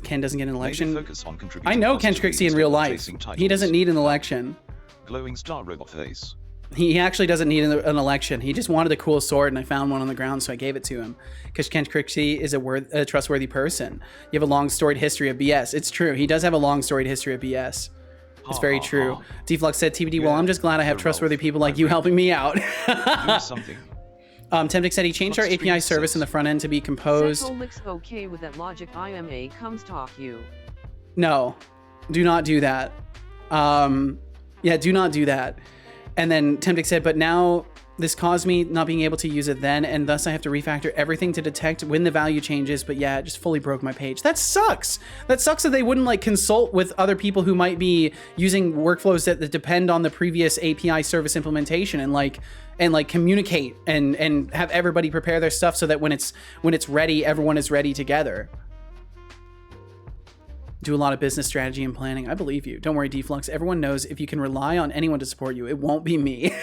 Ken doesn't get an election. Focus on I know Kench Crixie in real life. He doesn't need an election. Glowing star robot face. He actually doesn't need an election. He just wanted a cool sword, and I found one on the ground, so I gave it to him. Because Kench Crixie is a trustworthy person. You have a long storied history of BS. It's true. He does have a long storied history of BS. It's very true. Deflux said, TBD, well, I'm just glad I have trustworthy people like you helping me out. Do something. Temptic said he changed our API service in the front end to be composed. Setolyx okay with that logic IMA comes talk you. No, do not do that. Yeah, do not do that. And then Temptic said, but now This caused me not being able to use it then, and thus I have to refactor everything to detect when the value changes. But yeah, it just fully broke my page. That sucks. That sucks that they wouldn't like consult with other people who might be using workflows that depend on the previous API service implementation and communicate and have everybody prepare their stuff so that when it's ready, everyone is ready together. Do a lot of business strategy and planning. I believe you. Don't worry, Deflux. Everyone knows if you can rely on anyone to support you, it won't be me.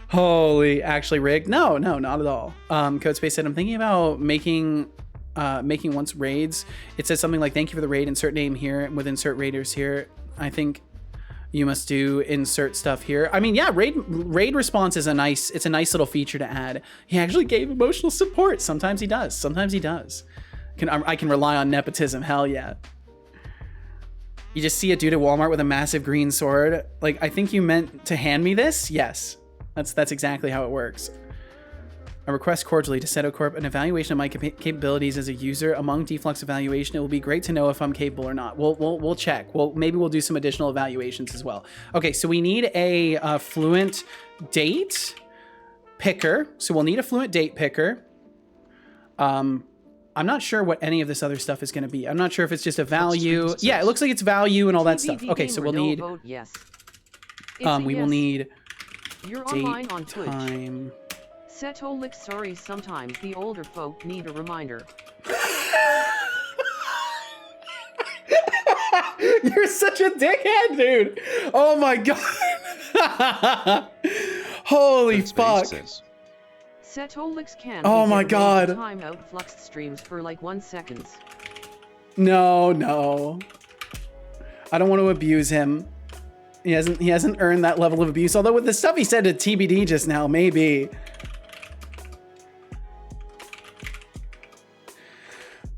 Holy, actually rigged? No, not at all. Codespace said, I'm thinking about making once raids. It says something like, thank you for the raid, insert name here with insert raiders here. I think you must do insert stuff here. I mean, yeah, raid response is it's a nice little feature to add. He actually gave emotional support. Sometimes he does. Sometimes he does. I can rely on nepotism. Hell yeah. You just see a dude at Walmart with a massive green sword. Like, I think you meant to hand me this? Yes. That's exactly how it works. I request cordially to Setocorp an evaluation of my capabilities as a user. Among Deflux evaluation, it will be great to know if I'm capable or not. We'll check. Maybe we'll do some additional evaluations as well. Okay, so we need a fluent date picker. So we'll need a fluent date picker. I'm not sure what any of this other stuff is going to be. I'm not sure if it's just a value. Yeah, it looks like it's value and all that stuff. Okay, so we'll need. Yes. We will need. You're date, online on Twitch. Time. Setolyx, sorry, sometimes the older folk need a reminder. You're such a dickhead, dude. Oh my god. Holy fuck. Setolyx can oh my god. Timeout flux streams for like 1 second. No. I don't want to abuse him. He hasn't earned that level of abuse. Although with the stuff he said to TBD just now, maybe.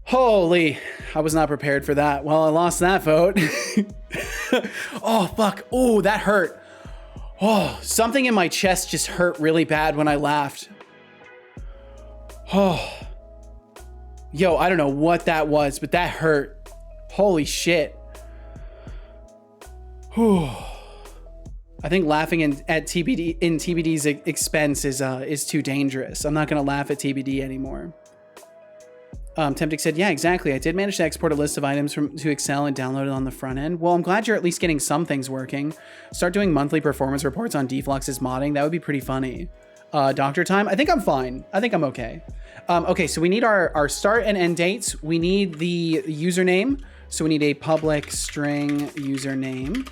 Holy, I was not prepared for that. Well, I lost that vote. Oh, fuck. Oh, that hurt. Oh, something in my chest just hurt really bad when I laughed. Oh. Yo, I don't know what that was, but that hurt. Holy shit. Whew. I think laughing at TBD's expense is too dangerous. I'm not gonna laugh at TBD anymore. Temptic said, yeah, exactly. I did manage to export a list of items to Excel and download it on the front end. Well, I'm glad you're at least getting some things working. Start doing monthly performance reports on Deflux's modding. That would be pretty funny. Doctor time. I think I'm fine. I think I'm okay. Okay, so we need our start and end dates. We need the username. So we need a public string username.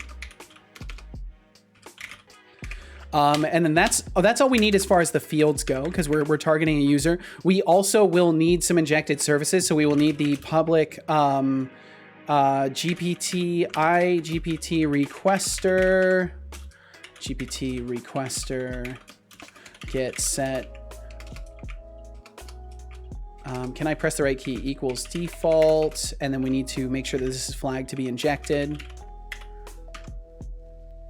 And then that's all we need as far as the fields go, because we're targeting a user. We also will need some injected services, so we will need the public GPT requester get set. Can I press the right key? Equals default, and then we need to make sure that this is flagged to be injected.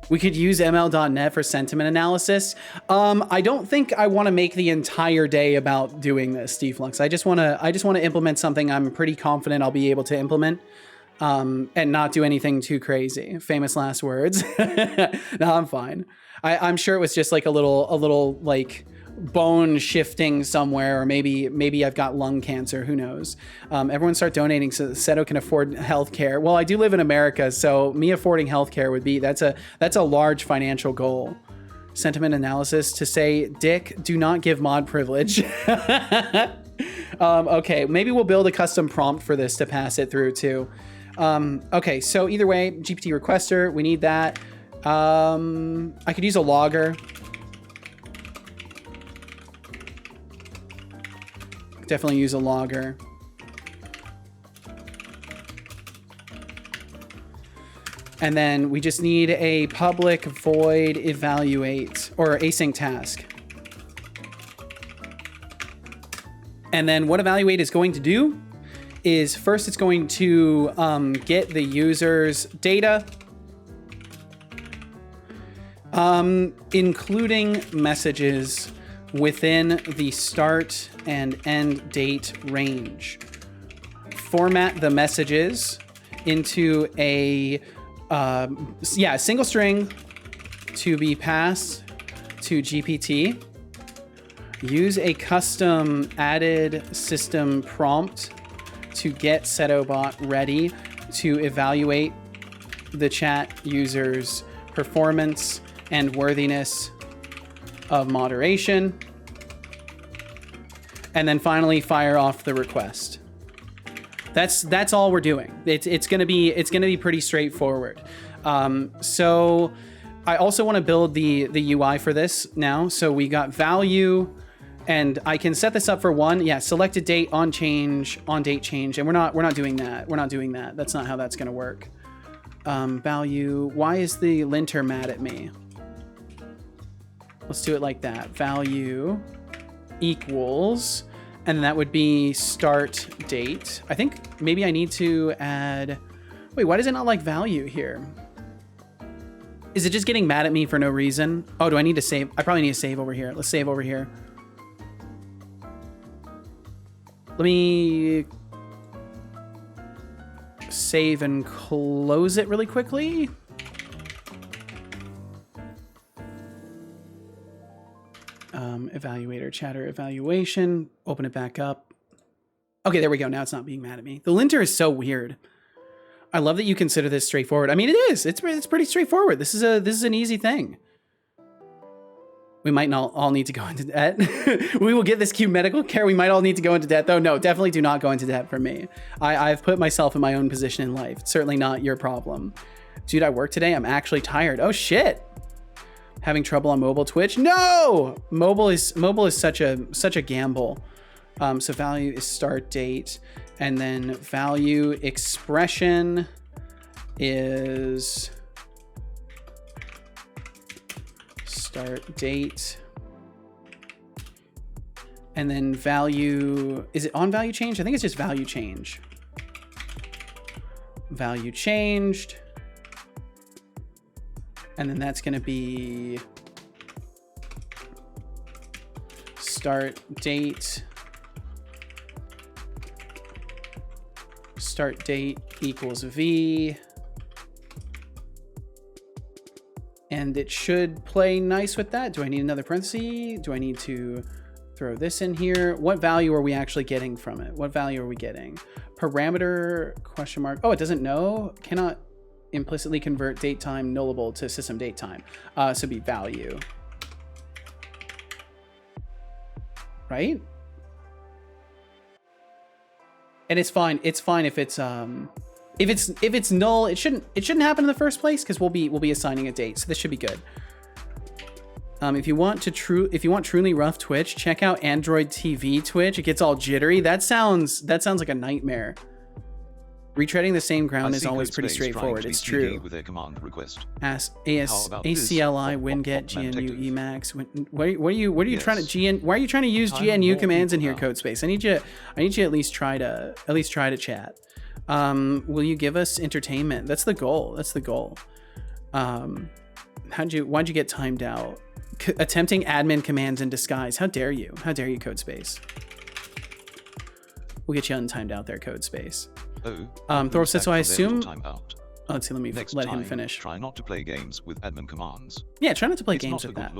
We could use ml.net for sentiment analysis. I don't think I want to make the entire day about doing this, Deflux. I just want to implement something I'm pretty confident I'll be able to implement, and not do anything too crazy. Famous last words. No, I'm fine. I'm sure it was just like a little like bone shifting somewhere, or maybe I've got lung cancer, who knows. Everyone start donating so that Seto can afford healthcare. Well, I do live in America, so me affording healthcare would be, that's a large financial goal. Sentiment analysis to say, Dick, do not give mod privilege. Okay, maybe we'll build a custom prompt for this to pass it through too. Okay, so either way, GPT requester, we need that. I could use a logger. Definitely use a logger. And then we just need a public void evaluate or async task. And then what evaluate is going to do is first it's going to get the user's data, including messages within the start and end date range. Format the messages into a single string to be passed to GPT. Use a custom added system prompt to get Setobot ready to evaluate the chat user's performance and worthiness of moderation. And then finally fire off the request. That's all we're doing. It's gonna be pretty straightforward. So I also want to build the UI for this now. So we got value, and I can set this up for one. Yeah, selected date on change, on date change, and we're not doing that. We're not doing that. That's not how that's gonna work. Value. Why is the linter mad at me? Let's do it like that. Value equals, and then that would be start date. I think maybe I need to add, wait, why does it not like value here? Is it just getting mad at me for no reason? Oh, do I need to save? I probably need to save over here. Let's save over here. Let me save and close it really quickly. Evaluator, chatter evaluation, open it back up. Okay, there we go. Now it's not being mad at me. The linter is so weird. I love that you consider this straightforward. I mean, it is. It's pretty straightforward. This is an easy thing. We might not all need to go into debt. We will get this cute medical care. We might all need to go into debt, though. No, definitely do not go into debt for me. I've put myself in my own position in life. It's certainly not your problem. Dude, I work today. I'm actually tired. Oh shit. Having trouble on mobile Twitch? No! Mobile is such a gamble. So value is start date, and then value expression is start date, and then value, is it on value change? I think it's just value change. Value changed. And then that's going to be start date equals V. And it should play nice with that. Do I need another parenthesis? Do I need to throw this in here? What value are we actually getting from it? What value are we getting? Parameter question mark. Oh, it doesn't know. Cannot implicitly convert date time nullable to system date time. So be value, right? And it's fine. It's fine if it's null. It shouldn't happen in the first place because we'll be assigning a date. So this should be good. If you want truly rough Twitch, check out Android TV Twitch. It gets all jittery. That sounds like a nightmare. Retreading the same ground is always pretty straightforward. It's true. With a command request. ACLI, winget, GNU, Emacs. What are you trying to why are you trying to use GNU commands in here, Codespace? I need you at least try to chat. Will you give us entertainment? That's the goal. Why'd you get timed out? Attempting admin commands in disguise. How dare you? How dare you, Codespace? We'll get you untimed out there, Codespace. Thor said, so I assume. Oh, let's see. Let me let him finish. Try not to play games with admin commands. Yeah, try not to play games with that.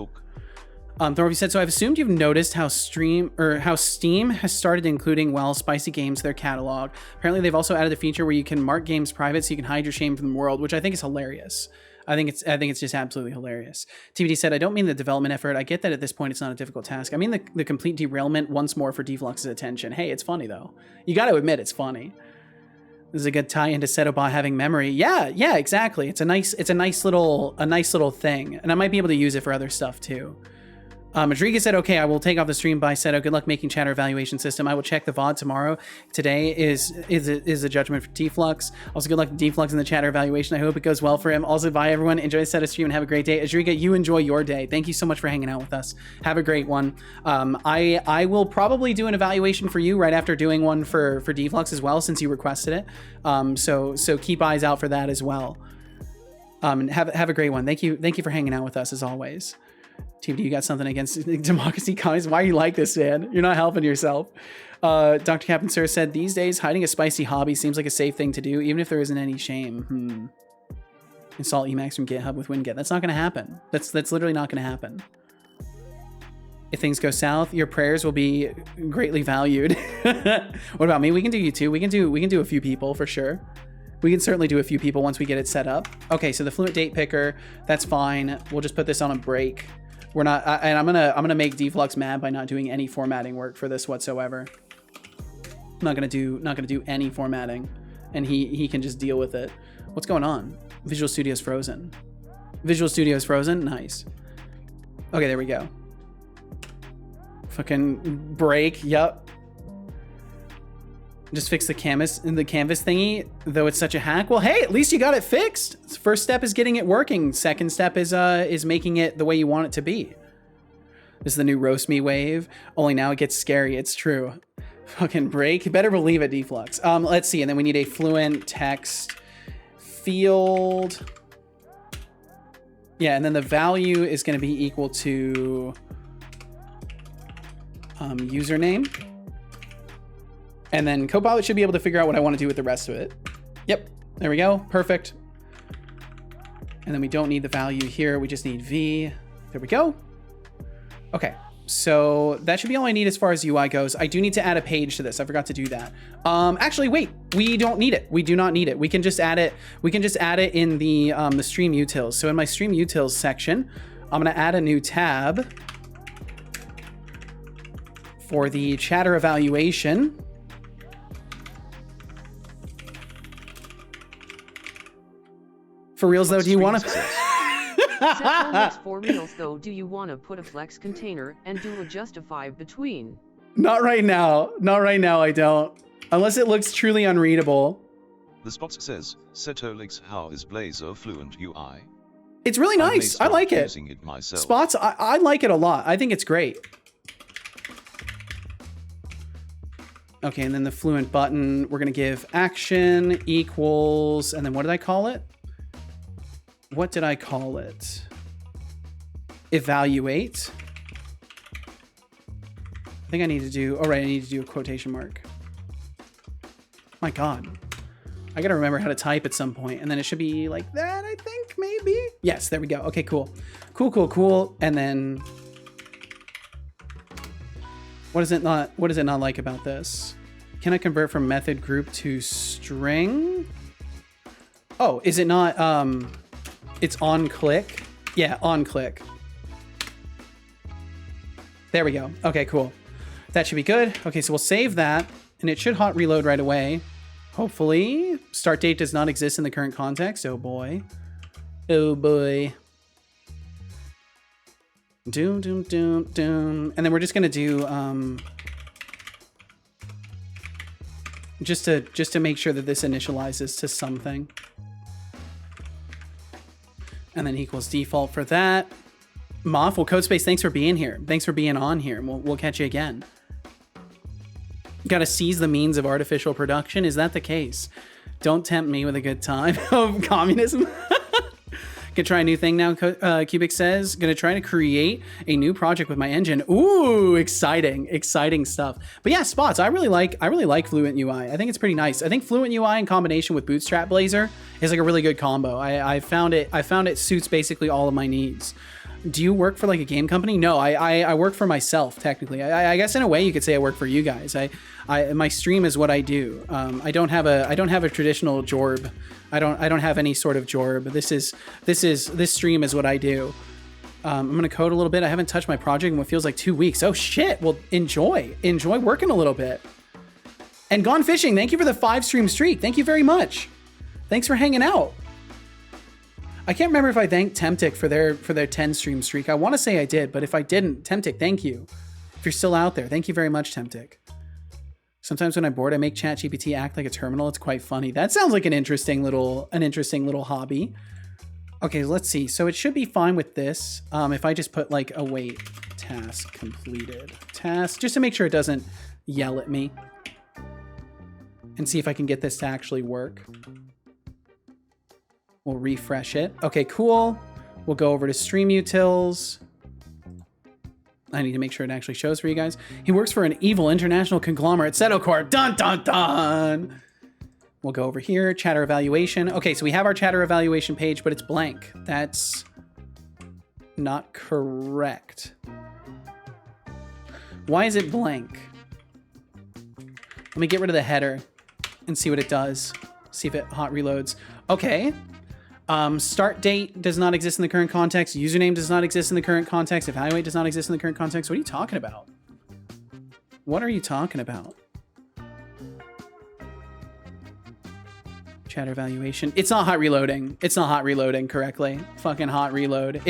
Thor said, so I've assumed you've noticed how Steam has started including spicy games to their catalog. Apparently, they've also added a feature where you can mark games private so you can hide your shame from the world, which I think is hilarious. I think it's just absolutely hilarious. TBD said, I don't mean the development effort. I get that at this point it's not a difficult task. I mean the complete derailment once more for Deflux's attention. Hey, it's funny though. You got to admit it's funny. This is a good tie into Setobot having memory. Yeah, exactly. It's a nice little thing, and I might be able to use it for other stuff too. Rodriguez said, okay, I will take off the stream by Seto. Good luck making chatter evaluation system. I will check the VOD tomorrow. Today is a judgment for Deflux. Also, good luck to Deflux in the chatter evaluation. I hope it goes well for him. Also, bye everyone. Enjoy the Seto stream and have a great day. Rodriguez, you enjoy your day. Thank you so much for hanging out with us. Have a great one. I will probably do an evaluation for you right after doing one for Deflux as well, since you requested it. So keep eyes out for that as well. And have a great one. Thank you for hanging out with us as always. Team, do you got something against democracy commies? Why are you like this, man? You're not helping yourself. Dr. Captain Sir said, these days, hiding a spicy hobby seems like a safe thing to do, even if there isn't any shame. Install Emacs from GitHub with WinGet. That's not going to happen. That's literally not going to happen. If things go south, your prayers will be greatly valued. What about me? We can do you too. We can do a few people for sure. We can certainly do a few people once we get it set up. Okay, so the fluent date picker, that's fine. We'll just put this on a break. We're not, and I'm gonna make Deflux mad by not doing any formatting work for this whatsoever. I'm not gonna do any formatting, and he can just deal with it. What's going on? Visual Studio's frozen. Visual Studio's frozen. Nice. Okay, there we go. Fucking break. Yup. Just fix the canvas thingy, though it's such a hack. Well, hey, at least you got it fixed. First step is getting it working. Second step is making it the way you want it to be. This is the new roast me wave. Only now it gets scary. It's true. Fucking break. You better believe it, Deflux. Let's see. And then we need a fluent text field. Yeah, and then the value is going to be equal to username. And then Copilot should be able to figure out what I want to do with the rest of it. Yep, there we go, perfect. And then we don't need the value here, we just need V. There we go. Okay, so that should be all I need as far as UI goes. I do need to add a page to this, I forgot to do that. Actually, wait, we don't need it. We do not need it. We can just add it. We can just add it in the stream utils. So in my stream utils section, I'm gonna add a new tab for the chatter evaluation. For reals though, do you want to? Setolyx, for reals though, do you want to put a flex container and do a justify between? Not right now. Not right now, I don't. Unless it looks truly unreadable. The Spot says, Setolyx, how is Blazor Fluent UI? It's really nice. I like it. Using it myself. Spots, I like it a lot. I think it's great. Okay, and then the fluent button, we're gonna give action equals, and then what did I call it? What did I call it? Evaluate. I think I need to do, oh right, I need to do a quotation mark. My God. I gotta remember how to type at some point, and then it should be like that, I think, maybe? Yes, there we go. Okay, cool. Cool, cool, cool. And then, what is it not like about this? Can I convert from method group to string? Oh, is it not, it's on click? Yeah, on click. There we go. Okay, cool. That should be good. Okay, so we'll save that, and it should hot reload right away. Hopefully. Start date does not exist in the current context. Oh boy. Oh boy. Doom, doom, doom, doom. And then we're just gonna do, just to make sure that this initializes to something. And then equals default for that. Moff, well, Codespace, thanks for being here. Thanks for being on here. We'll catch you again. Gotta seize the means of artificial production. Is that the case? Don't tempt me with a good time of communism. Gonna try a new thing now, Cubic says. Gonna try to create a new project with my engine. Ooh, exciting, exciting stuff. But yeah, Spots, I really like Fluent UI. I think it's pretty nice. I think Fluent UI in combination with Bootstrap Blazor is like a really good combo. I found it suits basically all of my needs. Do you work for like a game company? No, I work for myself technically. I guess in a way you could say I work for you guys. My stream is what I do. I don't have a traditional jorb. I don't have any sort of jorb. This stream is what I do. I'm gonna code a little bit. I haven't touched my project in what feels like 2 weeks. Oh shit! Well, enjoy working a little bit. And Gone Fishing, thank you for the 5 stream streak. Thank you very much. Thanks for hanging out. I can't remember if I thanked Temptic for their 10 stream streak. I want to say I did, but if I didn't, Temptic, thank you. If you're still out there, thank you very much, Temptic. Sometimes when I'm bored, I make ChatGPT act like a terminal. It's quite funny. That sounds like an interesting little hobby. Okay, let's see. So it should be fine with this. If I just put like await task completed task, just to make sure it doesn't yell at me, and see if I can get this to actually work. We'll refresh it. Okay, cool. We'll go over to stream utils. I need to make sure it actually shows for you guys. He works for an evil international conglomerate, Setocorp. Dun, dun, dun. We'll go over here, chatter evaluation. Okay, so we have our chatter evaluation page, but it's blank. That's not correct. Why is it blank? Let me get rid of the header and see what it does. See if it hot reloads. Okay. Start date does not exist in the current context. Username does not exist in the current context. Evaluate does not exist in the current context. What are you talking about? What are you talking about? Chatter evaluation. It's not hot reloading. It's not hot reloading correctly. Fucking hot reload.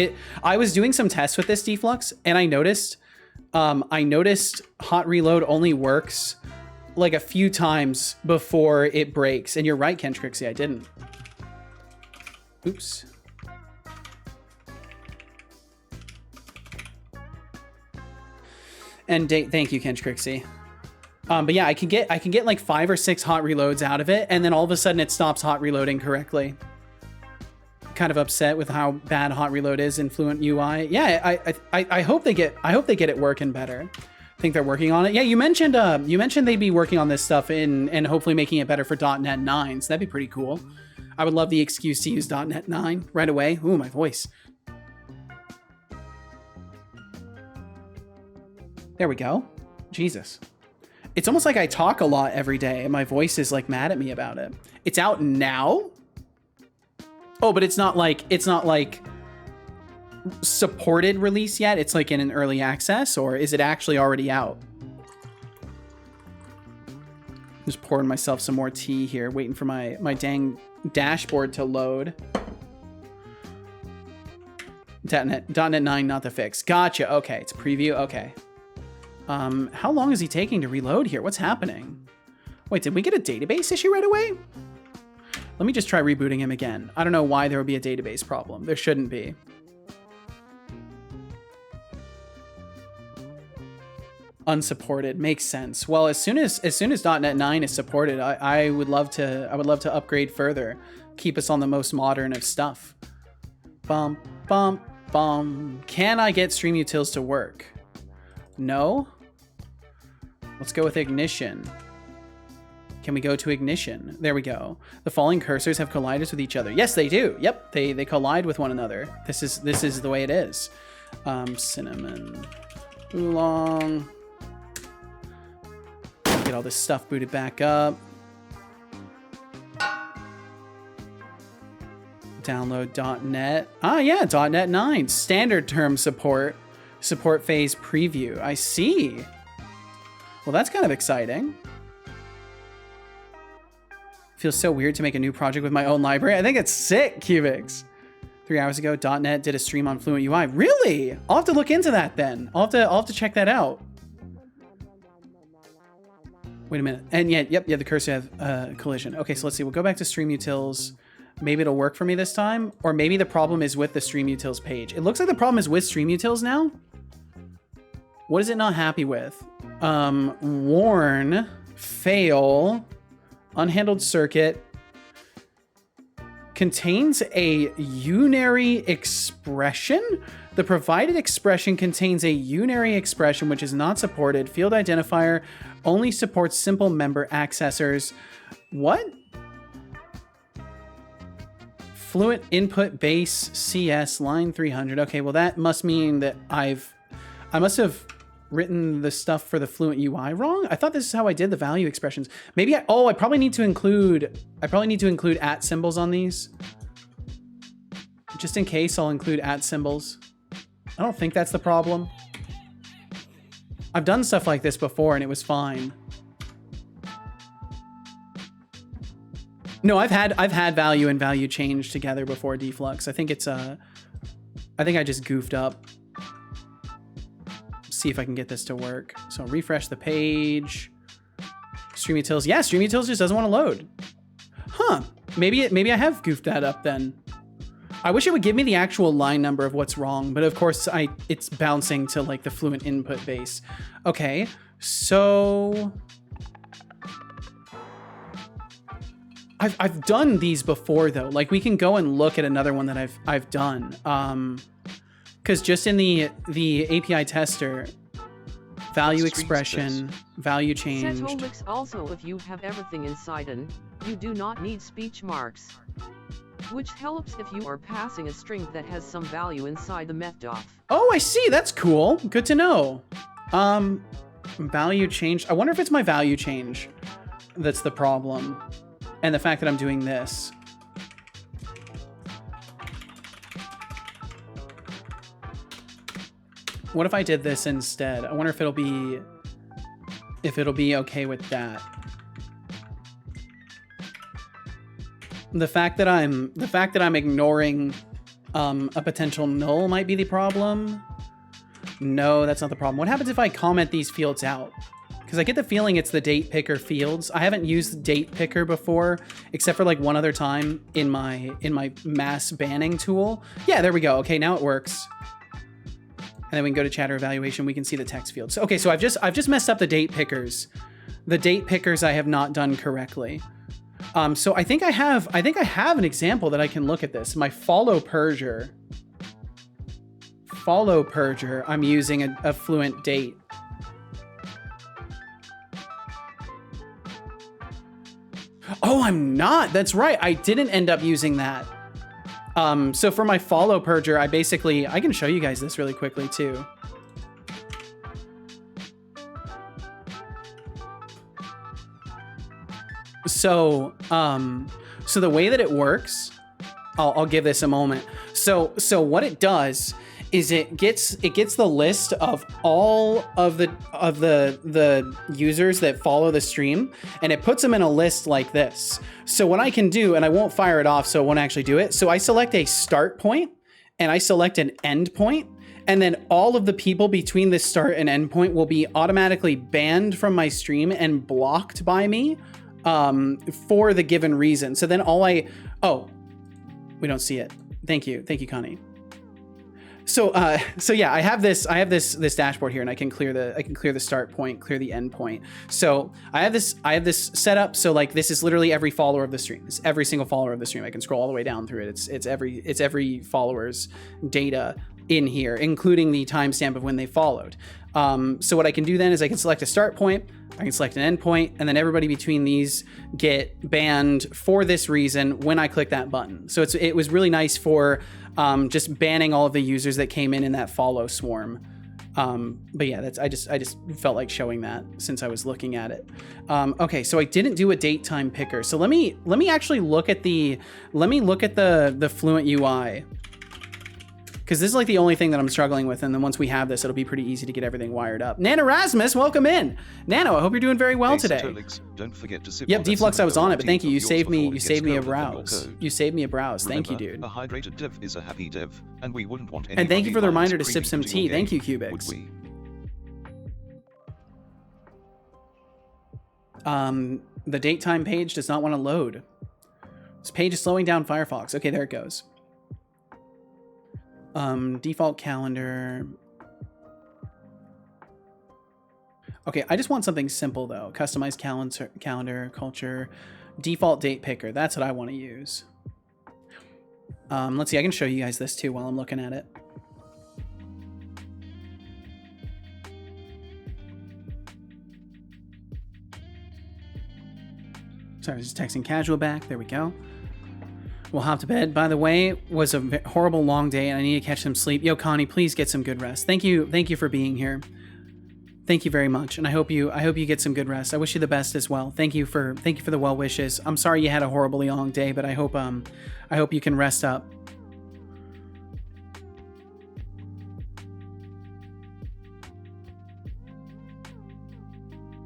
I was doing some tests with this deflux and I noticed hot reload only works like a few times before it breaks. And you're right, Ken Trixie, I didn't. Oops. And thank you, Ken Trixie. But yeah, I can get like 5 or 6 hot reloads out of it, and then all of a sudden it stops hot reloading correctly. Kind of upset with how bad hot reload is in Fluent UI. Yeah, I hope they get it working better. I think they're working on it. Yeah, you mentioned they'd be working on this stuff and hopefully making it better for .NET 9. So that'd be pretty cool. I would love the excuse to use .NET 9 right away. Ooh, my voice. There we go. Jesus. It's almost like I talk a lot every day and my voice is like mad at me about it. It's out now? Oh, but it's not like supported release yet. It's like in an early access, or is it actually already out? Just pouring myself some more tea here, waiting for my dang dashboard to load. .NET 9, not the fix. Gotcha. Okay, it's a preview. Okay. How long is he taking to reload here? What's happening? Wait, did we get a database issue right away? Let me just try rebooting him again. I don't know why there would be a database problem. There shouldn't be. Unsupported makes sense. Well, as soon as .NET 9 is supported, I would love to upgrade further. Keep us on the most modern of stuff. Bum bum bum. Can I get StreamUtils to work? No. Let's go with ignition. Can we go to ignition? There we go. The falling cursors have collided with each other. Yes, they do. Yep, they collide with one another. This is the way it is. Cinnamon oolong. Get all this stuff booted back up. Download .NET. Ah, yeah, .NET 9. Standard term support. Support phase preview. I see. Well, that's kind of exciting. Feels so weird to make a new project with my own library. I think it's sick, Cubix. 3 hours ago, .NET did a stream on Fluent UI. Really? I'll have to look into that then. I'll have to check that out. Wait a minute. And yeah, yep, the cursor have collision. Okay, so let's see. We'll go back to StreamUtils. Maybe it'll work for me this time. Or maybe the problem is with the StreamUtils page. It looks like the problem is with StreamUtils now. What is it not happy with? Warn, fail, unhandled circuit, contains a unary expression. The provided expression contains a unary expression which is not supported. Field identifier only supports simple member accessors. What? Fluent input base CS line 300. Okay, well that must mean that I must have written the stuff for the Fluent UI wrong. I thought this is how I did the value expressions. Maybe I probably need to include at symbols on these. Just in case, I'll include at symbols. I don't think that's the problem. I've done stuff like this before and it was fine. No, I've had value and value change together before deflux. I think I just goofed up. See if I can get this to work. So refresh the page. StreamUtils. Yeah, StreamUtils just doesn't want to load. Huh. Maybe I have goofed that up then. I wish it would give me the actual line number of what's wrong, but of course it's bouncing to like the Fluent input base. Okay, so I've done these before though. Like we can go and look at another one that I've done. Because just in the API tester, value expression, value changed. Setolyx also, if you have everything inside you do not need speech marks, which helps if you are passing a string that has some value inside the met.dot. Oh, I see. That's cool. Good to know. Value change. I wonder if it's my value change that's the problem, and the fact that I'm doing this. What if I did this instead? I wonder if it'll be okay with that. The fact that I'm ignoring a potential null might be the problem. No, that's not the problem. What happens if I comment these fields out? Because I get the feeling it's the date picker fields. I haven't used date picker before, except for like one other time in my mass banning tool. Yeah, there we go. Okay, now it works. And then we can go to chatter evaluation. We can see the text fields. Okay, so I've just messed up the date pickers. The date pickers I have not done correctly. So I think I have an example that I can look at this. My follow purger. I'm using a fluent date. Oh, I'm not. That's right. I didn't end up using that. So for my follow purger, I can show you guys this really quickly too. So the way that it works, I'll give this a moment. So what it does is it gets the list of all of the users that follow the stream, and it puts them in a list like this. So what I can do, and I won't fire it off, so it won't actually do it. So I select a start point and I select an end point, and then all of the people between the start and end point will be automatically banned from my stream and blocked by me for the given reason. So then we don't see it. Thank you, Connie. So yeah, I have this dashboard here, and I can clear the start point, clear the end point. So I have this set up. So like this is literally every follower of the stream. It's every single follower of the stream. I can scroll all the way down through it. It's every follower's data in here, including the timestamp of when they followed. So what I can do then is I can select a start point, I can select an end point, and then everybody between these get banned for this reason when I click that button. So it was really nice for just banning all of the users that came in that follow swarm. But yeah, I just felt like showing that since I was looking at it. Okay, so I didn't do a date time picker. So let me actually look at the Fluent UI, because this is like the only thing that I'm struggling with. And then once we have this, it'll be pretty easy to get everything wired up. Nano Rasmus, welcome in. Nano, I hope you're doing very well today. Setolyx, don't forget to yep, Deflux, I was on it, but thank you. You saved me a browse. You saved me a browse. Thank you, dude. A hydrated dev is a happy dev, and we wouldn't want any. And thank you for the reminder to sip some tea. Thank you, Cubics. The date time page does not want to load. This page is slowing down Firefox. Okay, there it goes. Default calendar. Okay, I just want something simple though. Customized calendar culture, default date picker. That's what I want to use. Let's see, I can show you guys this too while I'm looking at it. Sorry, I was just texting casual back. There we go. We'll hop to bed. By the way, it was a horrible long day and I need to catch some sleep. Yo, Connie, please get some good rest. Thank you for being here. Thank you very much, and I hope you get some good rest. I wish you the best as well. Thank you for the well wishes. I'm sorry you had a horribly long day, but I hope you can rest up.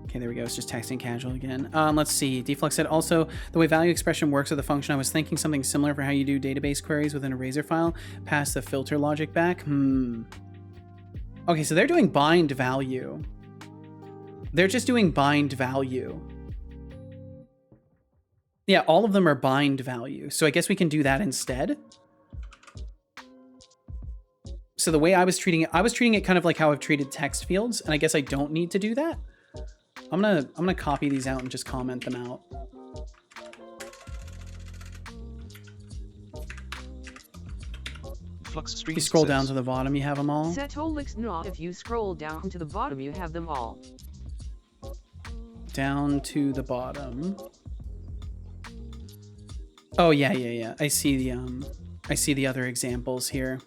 Okay, there we go. It's just texting casual again. Let's see. Deflux said also the way value expression works with the function. I was thinking something similar for how you do database queries within a Razor file. Pass the filter logic back. Okay, so they're doing bind value. They're just doing bind value. Yeah, all of them are bind value. So I guess we can do that instead. So the way I was treating it kind of like how I've treated text fields, and I guess I don't need to do that. I'm gonna copy these out and just comment them out. If you scroll down to the bottom, you have them all. Setolyx, no, if you scroll down to the bottom, you have them all. Down to the bottom. Oh yeah. I see the other examples here.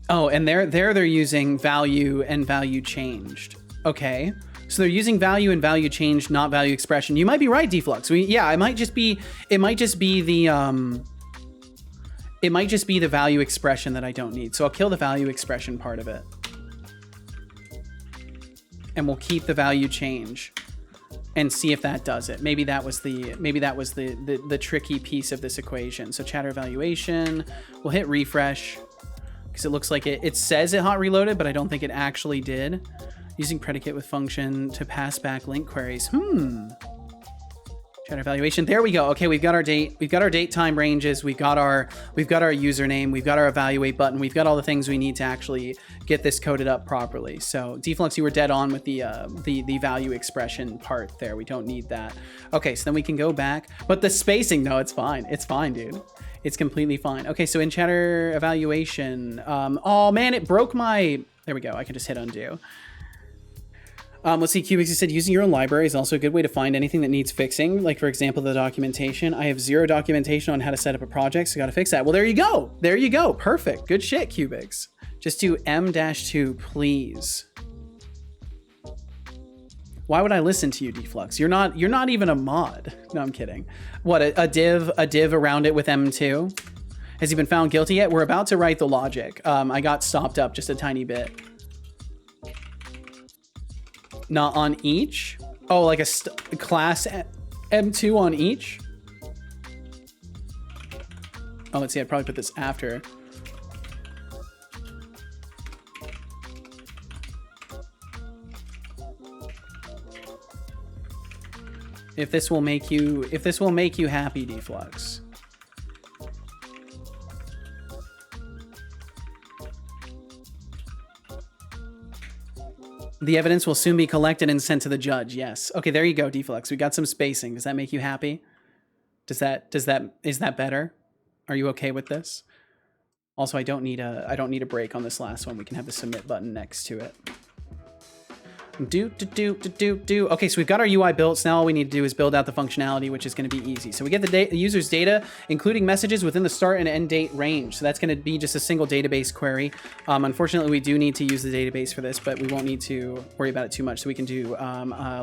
Oh, and they're using value and value changed. Okay. So they're using value and value changed, not value expression. You might be right, Deflux. Yeah, it might just be the value expression that I don't need. So I'll kill the value expression part of it. And we'll keep the value change and see if that does it. Maybe that was the tricky piece of this equation. So chatter evaluation, we'll hit refresh because it looks like it says it hot reloaded, but I don't think it actually did. Using predicate with function to pass back link queries. Chatter evaluation. There we go. Okay, we've got our date. We've got our date time ranges. We've got our username. We've got our evaluate button. We've got all the things we need to actually get this coded up properly. So Deflux, you were dead on with the value expression part there. We don't need that. Okay, so then we can go back. But the spacing, no, it's fine. It's fine, dude. It's completely fine. Okay, so in chatter evaluation, oh man, it broke my. There we go. I can just hit undo. Let's see, Cubics, you said using your own library is also a good way to find anything that needs fixing. Like, for example, the documentation. I have 0 documentation on how to set up a project, so got to fix that. Well, there you go. There you go. Perfect. Good shit, Cubics. Just do M-2, please. Why would I listen to you, Deflux? You're not even a mod. No, I'm kidding. What, a div around it with M2? Has he been found guilty yet? We're about to write the logic. I got stopped up just a tiny bit. Not on each? Oh, like a class M2 on each? Oh, let's see. I'd probably put this after. If this will make you happy, Deflux. The evidence will soon be collected and sent to the judge. Yes. Okay, there you go, Deflux. We got some spacing. Does that make you happy? Is that better? Are you okay with this? Also, I don't need a break on this last one. We can have the submit button next to it. Okay, so we've got our UI built. So now all we need to do is build out the functionality, which is going to be easy. So we get the user's data, including messages within the start and end date range. So that's going to be just a single database query. Unfortunately, we do need to use the database for this, but we won't need to worry about it too much. So we can do,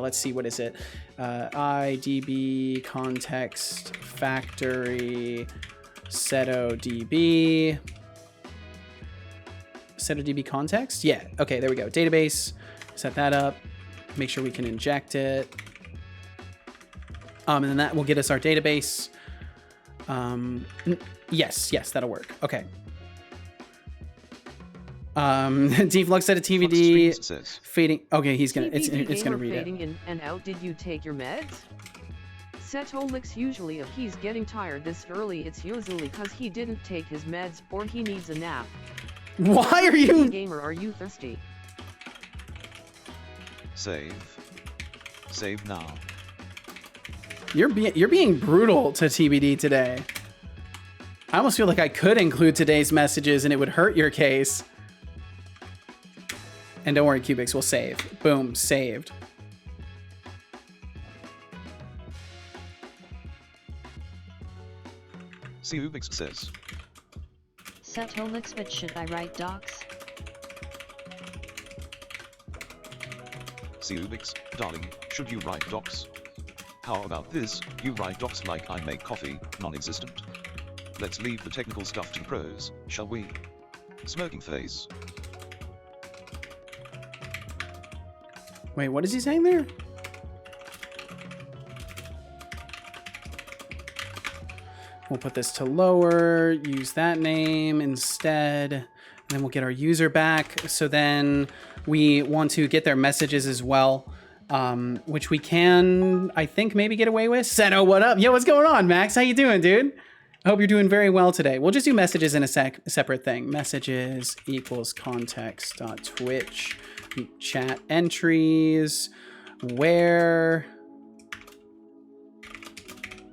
let's see, what is it? IDB context factory setodb. Setodb context? Yeah. Okay, there we go. Database. Set that up, make sure we can inject it. And then that will get us our database. Yes, that'll work. Okay. Deflux said a TVD fading. Okay, it's gonna read fading it. In and out. Did you take your meds? Setolyx usually if he's getting tired this early, it's usually because he didn't take his meds or he needs a nap. Why are you? Gamer, are you thirsty? Save now. You're being brutal to TBD today. I almost feel like I could include today's messages and it would hurt your case. And don't worry, Cubics, we'll save. Boom, saved. Cubics says. Setolyx, but should I write docs? Cubics, darling, should you write docs? How about this, you write docs like I make coffee, non-existent? Let's leave the technical stuff to pros, shall we? Smoking face. Wait, what is he saying there? We'll put this to lower, use that name instead, and then we'll get our user back. So then we want to get their messages as well, which we can, I think, maybe get away with. Seto, what up? Yo, what's going on, Max? How you doing, dude? I hope you're doing very well today. We'll just do messages in a separate thing. Messages equals context.twitch, chat entries, where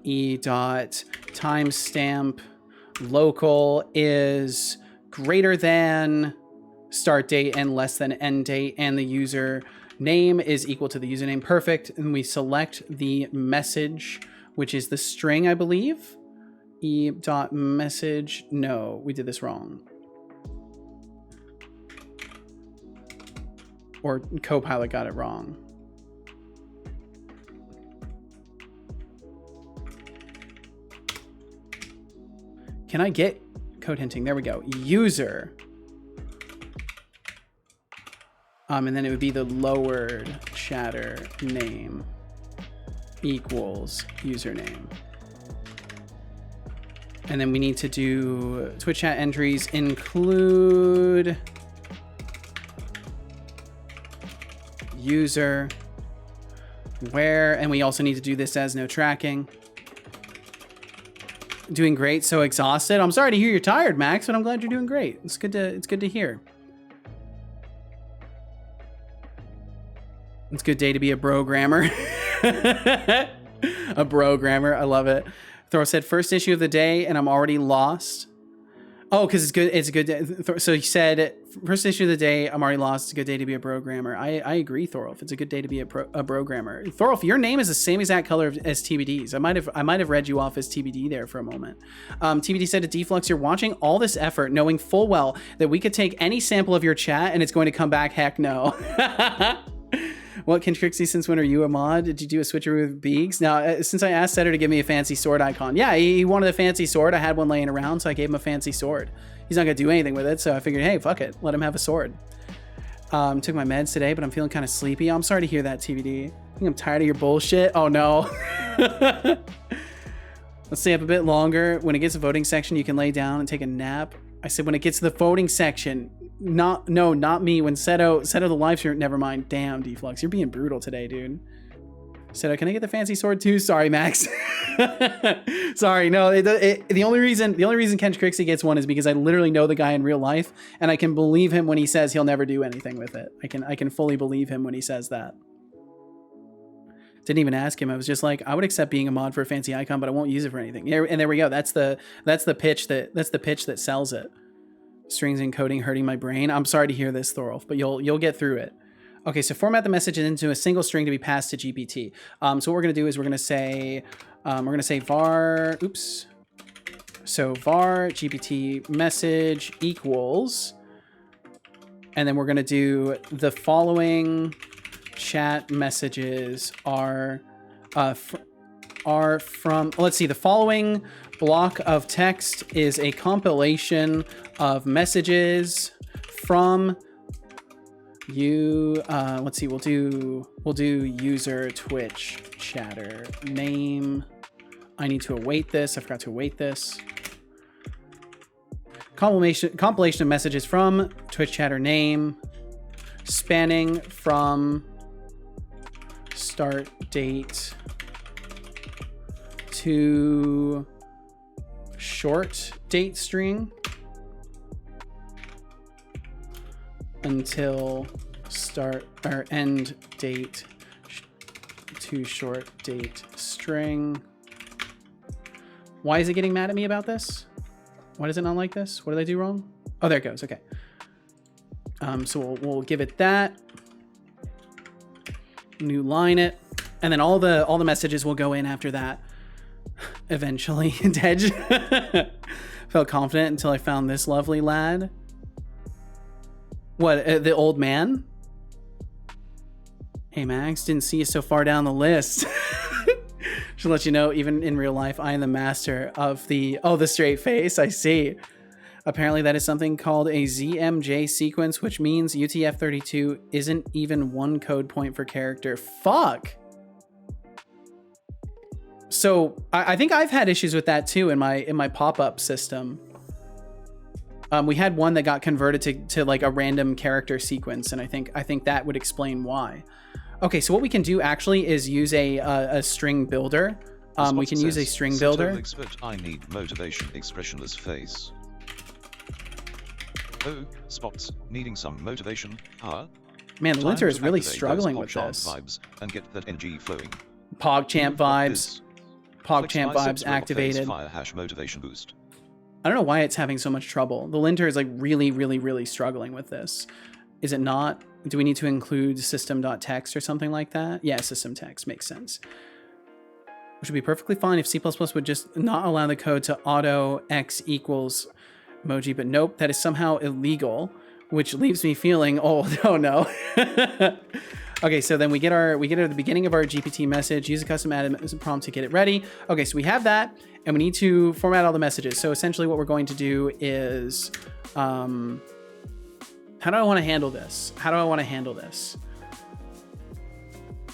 e dot timestamp local is greater than start date and less than end date, and the user name is equal to the username. Perfect. And we select the message, which is the string, I believe. E dot message. No, we did this wrong. or Copilot got it wrong. Can I get code hinting? There we go. User. And then it would be the lowered chatter name equals username. And then we need to do Twitch chat entries include user where, and we also need to do this as no tracking. Doing great. So exhausted. I'm sorry to hear you're tired, Max, but I'm glad you're doing great. It's good to hear. It's a good day to be a programmer. A programmer. I love it. Thor said first issue of the day and I'm already lost. Oh, because it's good. It's a good day. So he said first issue of the day. I'm already lost. It's a good day to be a programmer. I agree, Thorolf. It's a good day to be a programmer. Thorolf, your name is the same exact color as TBD's. I might have read you off as TBD there for a moment. TBD said to Deflux, you're watching all this effort, knowing full well that we could take any sample of your chat and it's going to come back. Heck no. What, can Trixie, since when are you a mod? Did you do a switcheroo with Beegs? Now, since I asked Setter to give me a fancy sword icon. Yeah, he wanted a fancy sword. I had one laying around, so I gave him a fancy sword. He's not going to do anything with it, so I figured, hey, fuck it. Let him have a sword. Took my meds today, but I'm feeling kind of sleepy. I'm sorry to hear that, TBD. I think I'm tired of your bullshit. Oh, no. Let's stay up a bit longer. When it gets to the voting section, you can lay down and take a nap. I said when it gets to the voting section... not me. When Seto the live stream, never mind. Damn, Deflux, you're being brutal today, dude. Seto, can I get the fancy sword too? Sorry, Max. Sorry, no. The only reason Kench Crixie gets one is because I literally know the guy in real life, and I can believe him when he says he'll never do anything with it. I can fully believe him when he says that. Didn't even ask him. I was just like, I would accept being a mod for a fancy icon, but I won't use it for anything. And there we go. That's the pitch that sells it. Strings encoding hurting my brain. I'm sorry to hear this, Thorolf, but you'll get through it. Okay, so format the message into a single string to be passed to GPT. So what we're gonna do is we're gonna say var. Oops. So var GPT message equals, and then we're gonna do the following chat messages are from. Let's see. The following block of text is a compilation of messages from you. Let's see, we'll do user Twitch chatter name. I need to await this. I forgot to await this. Compilation of messages from Twitch chatter name spanning from start date to short date string until start or end date to short date string. Why is it getting mad at me about this? Why does it not like this? What did I do wrong? Oh, there it goes. Okay. So we'll give it that. New line it, and then all the messages will go in after that. Eventually, Tej. Felt confident until I found this lovely lad. What, the old man? Hey, Max, didn't see you so far down the list. Should let you know, even in real life, I am the master of the straight face. I see. Apparently, that is something called a ZMJ sequence, which means UTF-32 isn't even one code point for character. Fuck. So I think I've had issues with that too in my pop-up system. We had one that got converted to like a random character sequence, and I think that would explain why. Okay, so what we can do actually is use a string builder. We can use a string builder. I need motivation expressionless face. Oh, spots needing some motivation. Huh? Man, the linter is really struggling with this. Vibes and get that NG flowing. PogChamp vibes. PogChamp vibes activated. Fire hash motivation boost. I don't know why it's having so much trouble. The linter is like really struggling with this. Is it not? Do we need to include system.text or something like that? Yeah, system text makes sense. Which would be perfectly fine if C++ would just not allow the code to auto x equals emoji, but nope, that is somehow illegal. which leaves me feeling old. Oh no. Okay, so then we get at the beginning of our GPT message, use a custom added prompt to get it ready. Okay, so we have that, and we need to format all the messages. So essentially what we're going to do is, how do I want to handle this?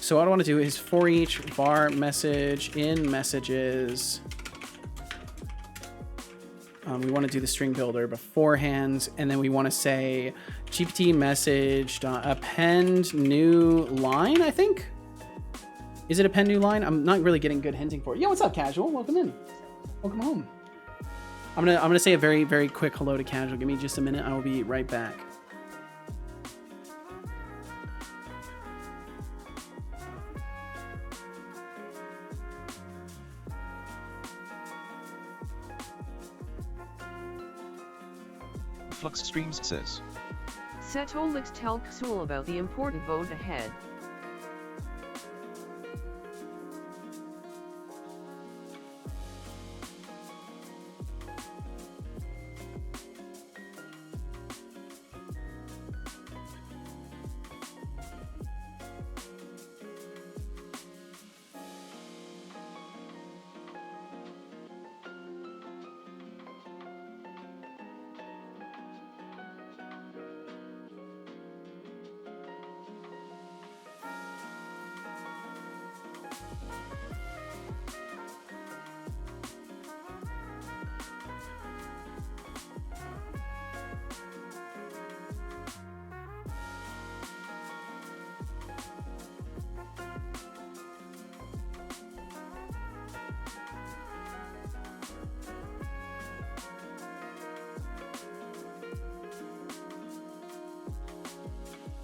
So what I want to do is for each var message in messages, we want to do the string builder beforehand, and then we want to say GPT message append new line, I think. Is it append new line? I'm not really getting good hinting for it. Yo, what's up, Casual? Welcome in. Welcome home. I'm gonna say a very, very quick hello to Casual. Give me just a minute. I will be right back. Flux Streams says. Setolyx tell Xul about the important vote ahead.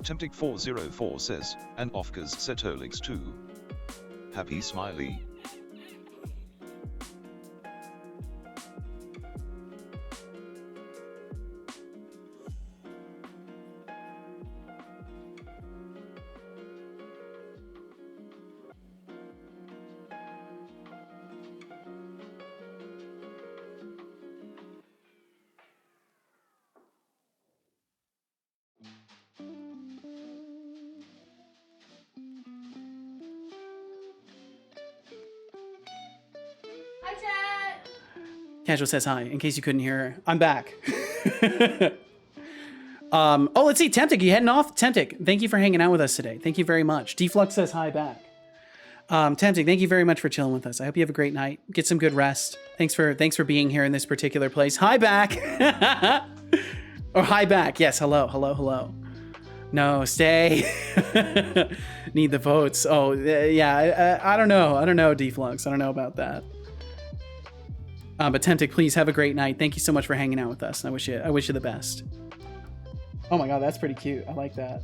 Temptic404 says, and Ofka's Setolyx too. Happy smiley. Casual says hi, in case you couldn't hear her. I'm back. Oh, let's see. Temptic, you heading off? Temptic, thank you for hanging out with us today. Thank you very much. Deflux says hi back. Temptic, thank you very much for chilling with us. I hope you have a great night. Get some good rest. Thanks for being here in this particular place. Hi back. Or hi back. Yes, hello, hello, hello. No, stay. Need the votes. Oh, yeah, I don't know. I don't know, Deflux. I don't know about that. But Temptic, please have a great night. Thank you so much for hanging out with us. And I wish you the best. Oh my god, that's pretty cute. I like that.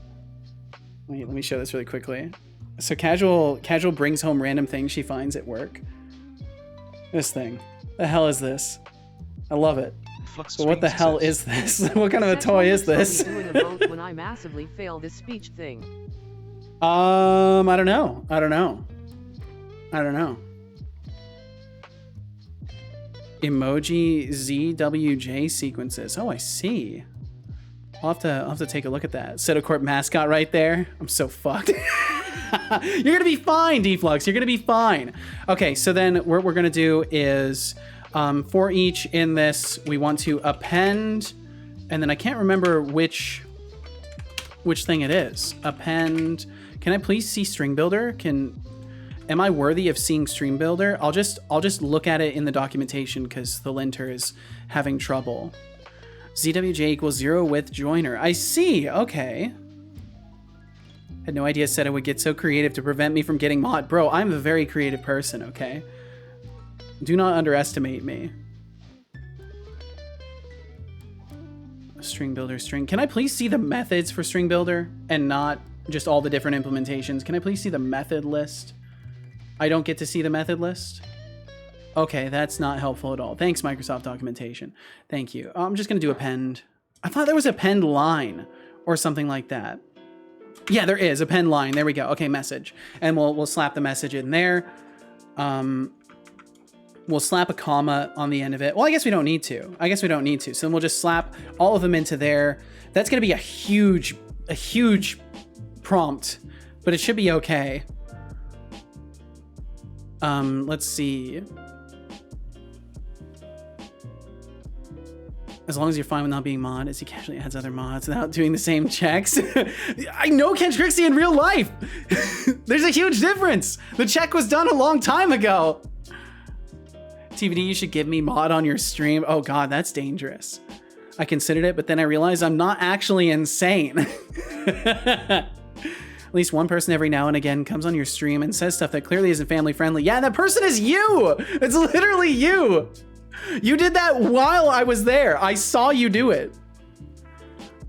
Let me show this really quickly. So Casual brings home random things she finds at work. This thing. The hell is this? I love it. But what the hell is this? What kind of a toy is this? Doing a vote when I massively fail this speech thing. I don't know. Emoji ZWJ sequences. Oh, I see. I'll have to take a look at that. Setocorp mascot right there. I'm so fucked. You're gonna be fine, Deflux. You're gonna be fine. Okay, so then what we're gonna do is for each in this, we want to append, and then I can't remember which thing it is. Append. Can I please see string builder? Am I worthy of seeing Stream Builder? I'll just look at it in the documentation because the linter is having trouble. ZWJ equals 0 with joiner. I see. Okay. Had no idea Seta would get so creative to prevent me from getting mod. Bro, I'm a very creative person, okay? Do not underestimate me. String Builder, string. Can I please see the methods for String Builder and not just all the different implementations? Can I please see the method list? I don't get to see the method list? Okay, that's not helpful at all. Thanks, Microsoft documentation. Thank you. I'm just gonna do append. I thought there was append line or something like that. Yeah, there is append line. There we go. Okay, message. And we'll slap the message in there. We'll slap a comma on the end of it. Well, I guess we don't need to. So then we'll just slap all of them into there. That's going to be a huge prompt, but it should be okay. Let's see. As long as you're fine with not being mod, as he casually adds other mods without doing the same checks. I know Ken Trixie in real life. There's a huge difference. The check was done a long time ago. TVD, you should give me mod on your stream. Oh God, that's dangerous. I considered it, but then I realized I'm not actually insane. At least one person every now and again comes on your stream and says stuff that clearly isn't family friendly. Yeah, that person is you. It's literally you. You did that while I was there. I saw you do it.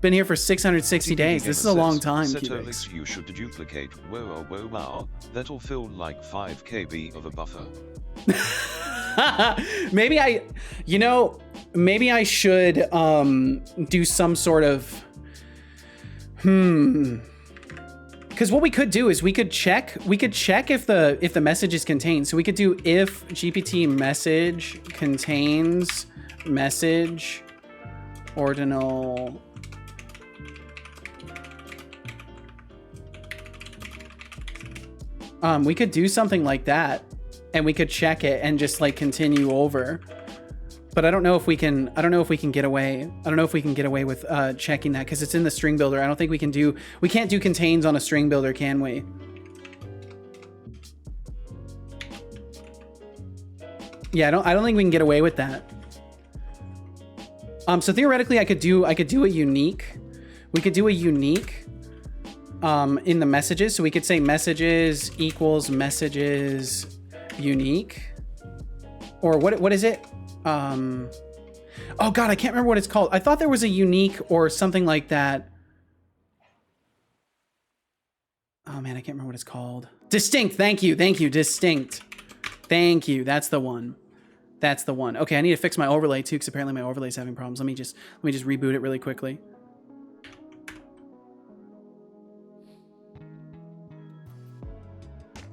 Been here for 660 days. This is a long time. Setolyx, you should duplicate. Wow. That'll fill like 5 KB of a buffer. Maybe I should do some sort of because what we could do is we could check if the message is contained. So we could do if GPT message contains message ordinal we could do something like that and we could check it and just like continue over. But I don't know if we can get away. I don't know if we can get away with checking that because it's in the string builder. I don't think we can't do contains on a string builder, can we? Yeah, I don't think we can get away with that. So theoretically I could do a unique. We could do a unique in the messages. So we could say messages equals messages unique. Or what is it? Oh God, I can't remember what it's called. I thought there was a unique or something like that. Oh man, I can't remember what it's called. Distinct. Thank you. Distinct. Thank you. That's the one. Okay, I need to fix my overlay too, because apparently my overlay is having problems. Let me just reboot it really quickly.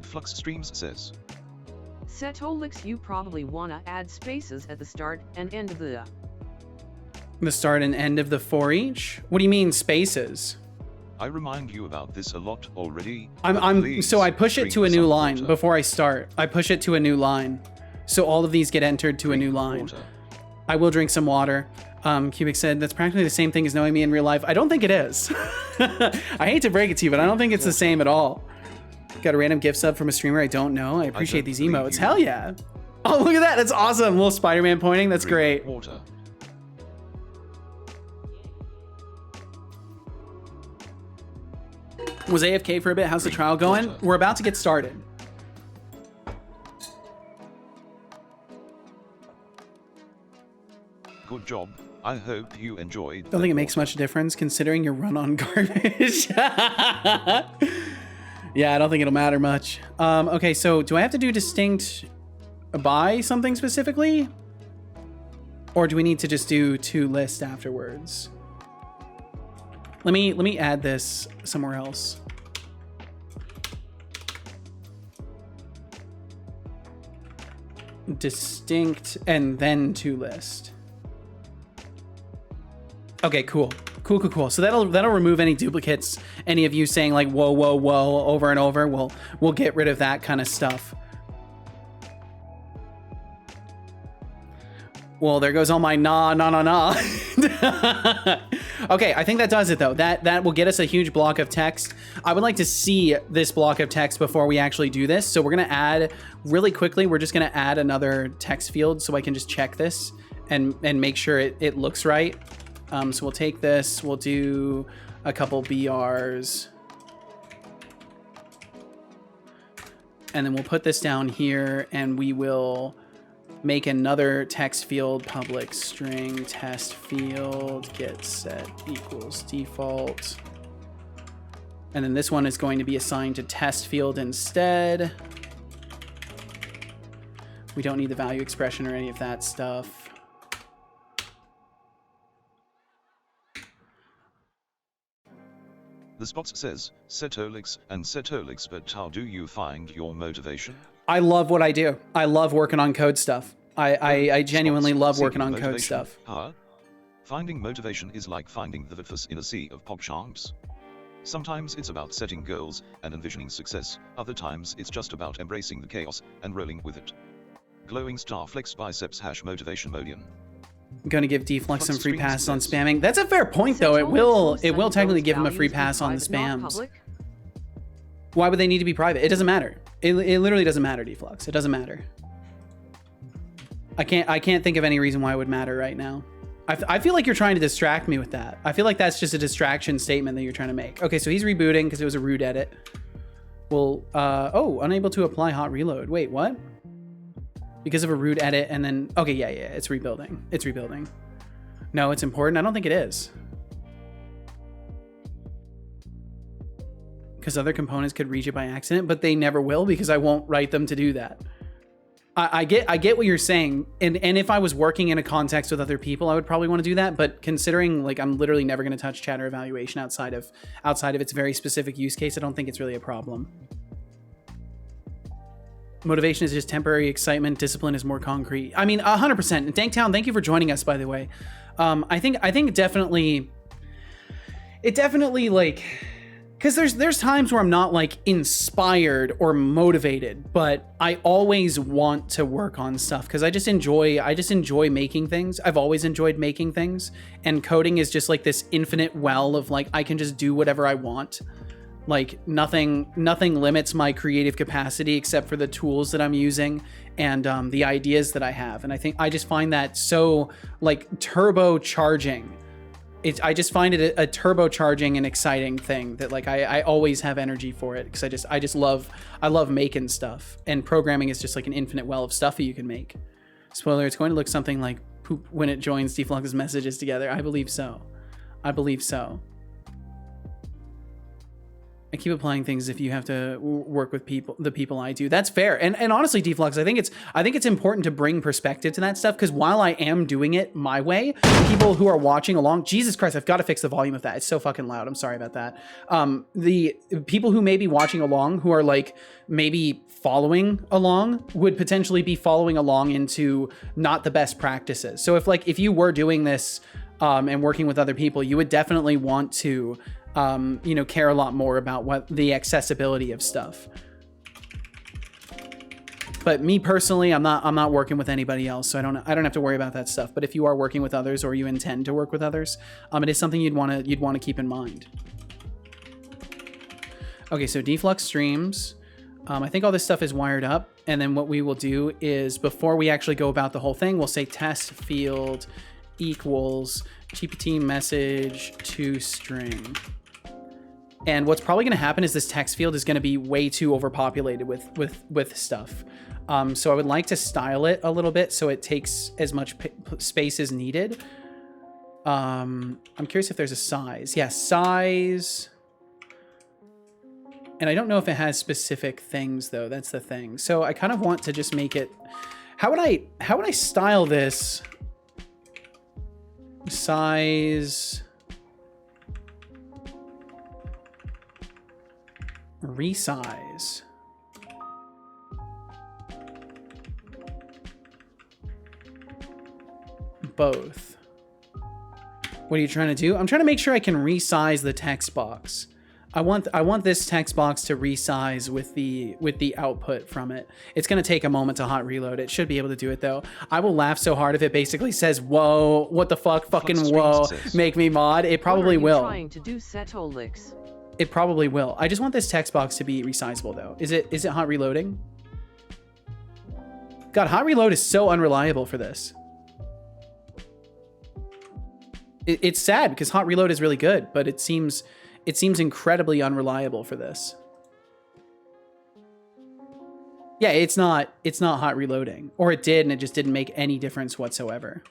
Flux Streams says, Setolyx, you probably wanna add spaces at the start and end of the start and end of the for each? What do you mean spaces? I remind you about this a lot already. So I push it to a new line before I start. I push it to a new line. So all of these get entered to a new line. Water. I will drink some water. Cubic said, that's practically the same thing as knowing me in real life. I don't think it is. I hate to break it to you, but I don't think it's the same at all. Got a random gift sub from a streamer I don't know. I appreciate these emotes. Hell yeah. Oh, look at that. That's awesome. Little Spider-Man pointing. That's great. Water. Was AFK for a bit. How's the trial going? We're about to get started. Good job. I hope you enjoyed. Don't think it makes much difference considering your run on garbage. Yeah, I don't think it'll matter much. Okay, so do I have to do distinct by something specifically? Or do we need to just do to list afterwards? Let me add this somewhere else. Distinct and then to list. Okay, cool. So that'll remove any duplicates. Any of you saying like whoa over and over. We'll get rid of that kind of stuff. Well, there goes all my nah. Okay, I think that does it though. That will get us a huge block of text. I would like to see this block of text before we actually do this. So we're gonna add really quickly. We're just gonna add another text field so I can just check this and make sure it looks right. So we'll take this, we'll do a couple BRs. And then we'll put this down here and we will make another text field, public string test field, get set equals default. And then this one is going to be assigned to test field instead. We don't need the value expression or any of that stuff. The Spots says, Setolyx and Setolyx, but how do you find your motivation? I love what I do. I love working on code stuff. I genuinely Spots, love working seeking on code motivation. stuff. Finding motivation is like finding the fish in a sea of pop sharks. Sometimes it's about setting goals and envisioning success, other times it's just about embracing the chaos and rolling with it. Glowing star flex biceps # motivation modian. I'm going to give Deflux some free Streams passes on says- spamming. That's a fair point, though. It will technically give him a free pass on the spams. Why would they need to be private? It doesn't matter. It literally doesn't matter, Deflux. It doesn't matter. I can't think of any reason why it would matter right now. I feel like you're trying to distract me with that. I feel like that's just a distraction statement that you're trying to make. Okay, so he's rebooting because it was a rude edit. Well, oh, unable to apply hot reload. Wait, what? Because of a rude edit and then, okay, yeah, it's rebuilding. It's rebuilding. No, it's important. I don't think it is. Because other components could reach it by accident, but they never will because I won't write them to do that. I get what you're saying, and if I was working in a context with other people, I would probably want to do that. But considering like I'm literally never going to touch chatter evaluation outside of its very specific use case, I don't think it's really a problem. Motivation is just temporary excitement. Discipline is more concrete. I mean, 100%. And Danktown, thank you for joining us, by the way. I think definitely, it definitely like. Because there's times where I'm not like inspired or motivated, but I always want to work on stuff because I just enjoy making things. I've always enjoyed making things, and coding is just like this infinite well of like I can just do whatever I want. Like nothing limits my creative capacity except for the tools that I'm using and the ideas that I have. And I just find that so like turbocharging. I just find it a turbocharging and exciting thing that like I always have energy for it because I love making stuff, and programming is just like an infinite well of stuff that you can make. Spoiler, it's going to look something like poop when it joins Deflux's messages together. I believe so. I keep applying things if you have to work with the people I do. That's fair. And honestly, Deflux, I think it's important to bring perspective to that stuff because while I am doing it my way, people who are watching along, Jesus Christ, I've got to fix the volume of that. It's so fucking loud. I'm sorry about that. The people who may be watching along who are like maybe following along would potentially be following along into not the best practices. So if you were doing this and working with other people, you would definitely want to care a lot more about what the accessibility of stuff. But me personally, I'm not working with anybody else, so I don't have to worry about that stuff. But if you are working with others or you intend to work with others, it is something you'd want to keep in mind. Okay, so Deflux streams. I think all this stuff is wired up, and then what we will do is before we actually go about the whole thing, we'll say test field equals GPT message to string. And what's probably going to happen is this text field is going to be way too overpopulated with stuff. So I would like to style it a little bit so it takes as much space as needed. I'm curious if there's a size. Yeah, size. And I don't know if it has specific things though. That's the thing. So I kind of want to just make it. How would I style this? Size. Resize. Both. What are you trying to do? I'm trying to make sure I can resize the text box. I want this text box to resize with the output from it. It's going to take a moment to hot reload. It should be able to do it though. I will laugh so hard if it basically says, whoa, what the fuck, fucking whoa, make me mod. It probably will. Trying to do Setolyx. It probably will. I just want this text box to be resizable though. Is it hot reloading? God, hot reload is so unreliable for this. It's sad because hot reload is really good, but it seems incredibly unreliable for this. Yeah, it's not hot reloading, or it did and it just didn't make any difference whatsoever.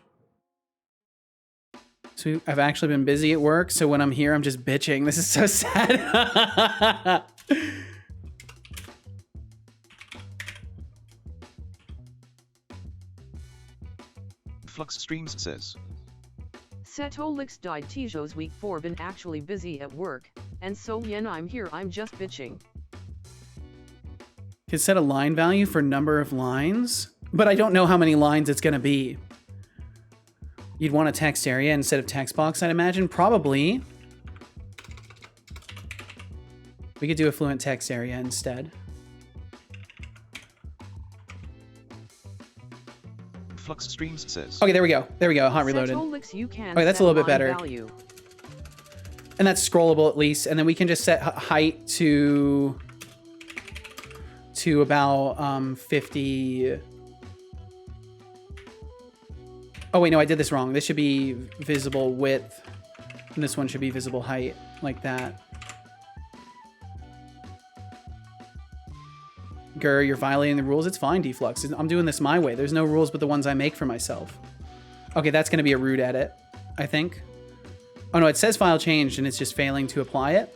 So I've actually been busy at work, so when I'm here, I'm just bitching. This is so sad. Flux Streams says, Setolyx died Tijo's week 4 been actually busy at work, and so when I'm here I'm just bitching. Can set a line value for number of lines. but I don't know how many lines it's going to be. You'd want a text area instead of text box, I'd imagine. Probably. We could do a fluent text area instead. Flux Streams says. Okay, there we go. There we go. Hot reloaded. Setolyx, you can Okay, that's a little bit set better. line value. And that's scrollable at least. And then we can just set height to about 50. Oh wait, no, I did this wrong. This should be visible width. And this one should be visible height, like that. Grr, you're violating the rules. It's fine, Deflux. I'm doing this my way. There's no rules but the ones I make for myself. Okay, that's going to be a rude edit, I think. Oh no, it says file changed and it's just failing to apply it.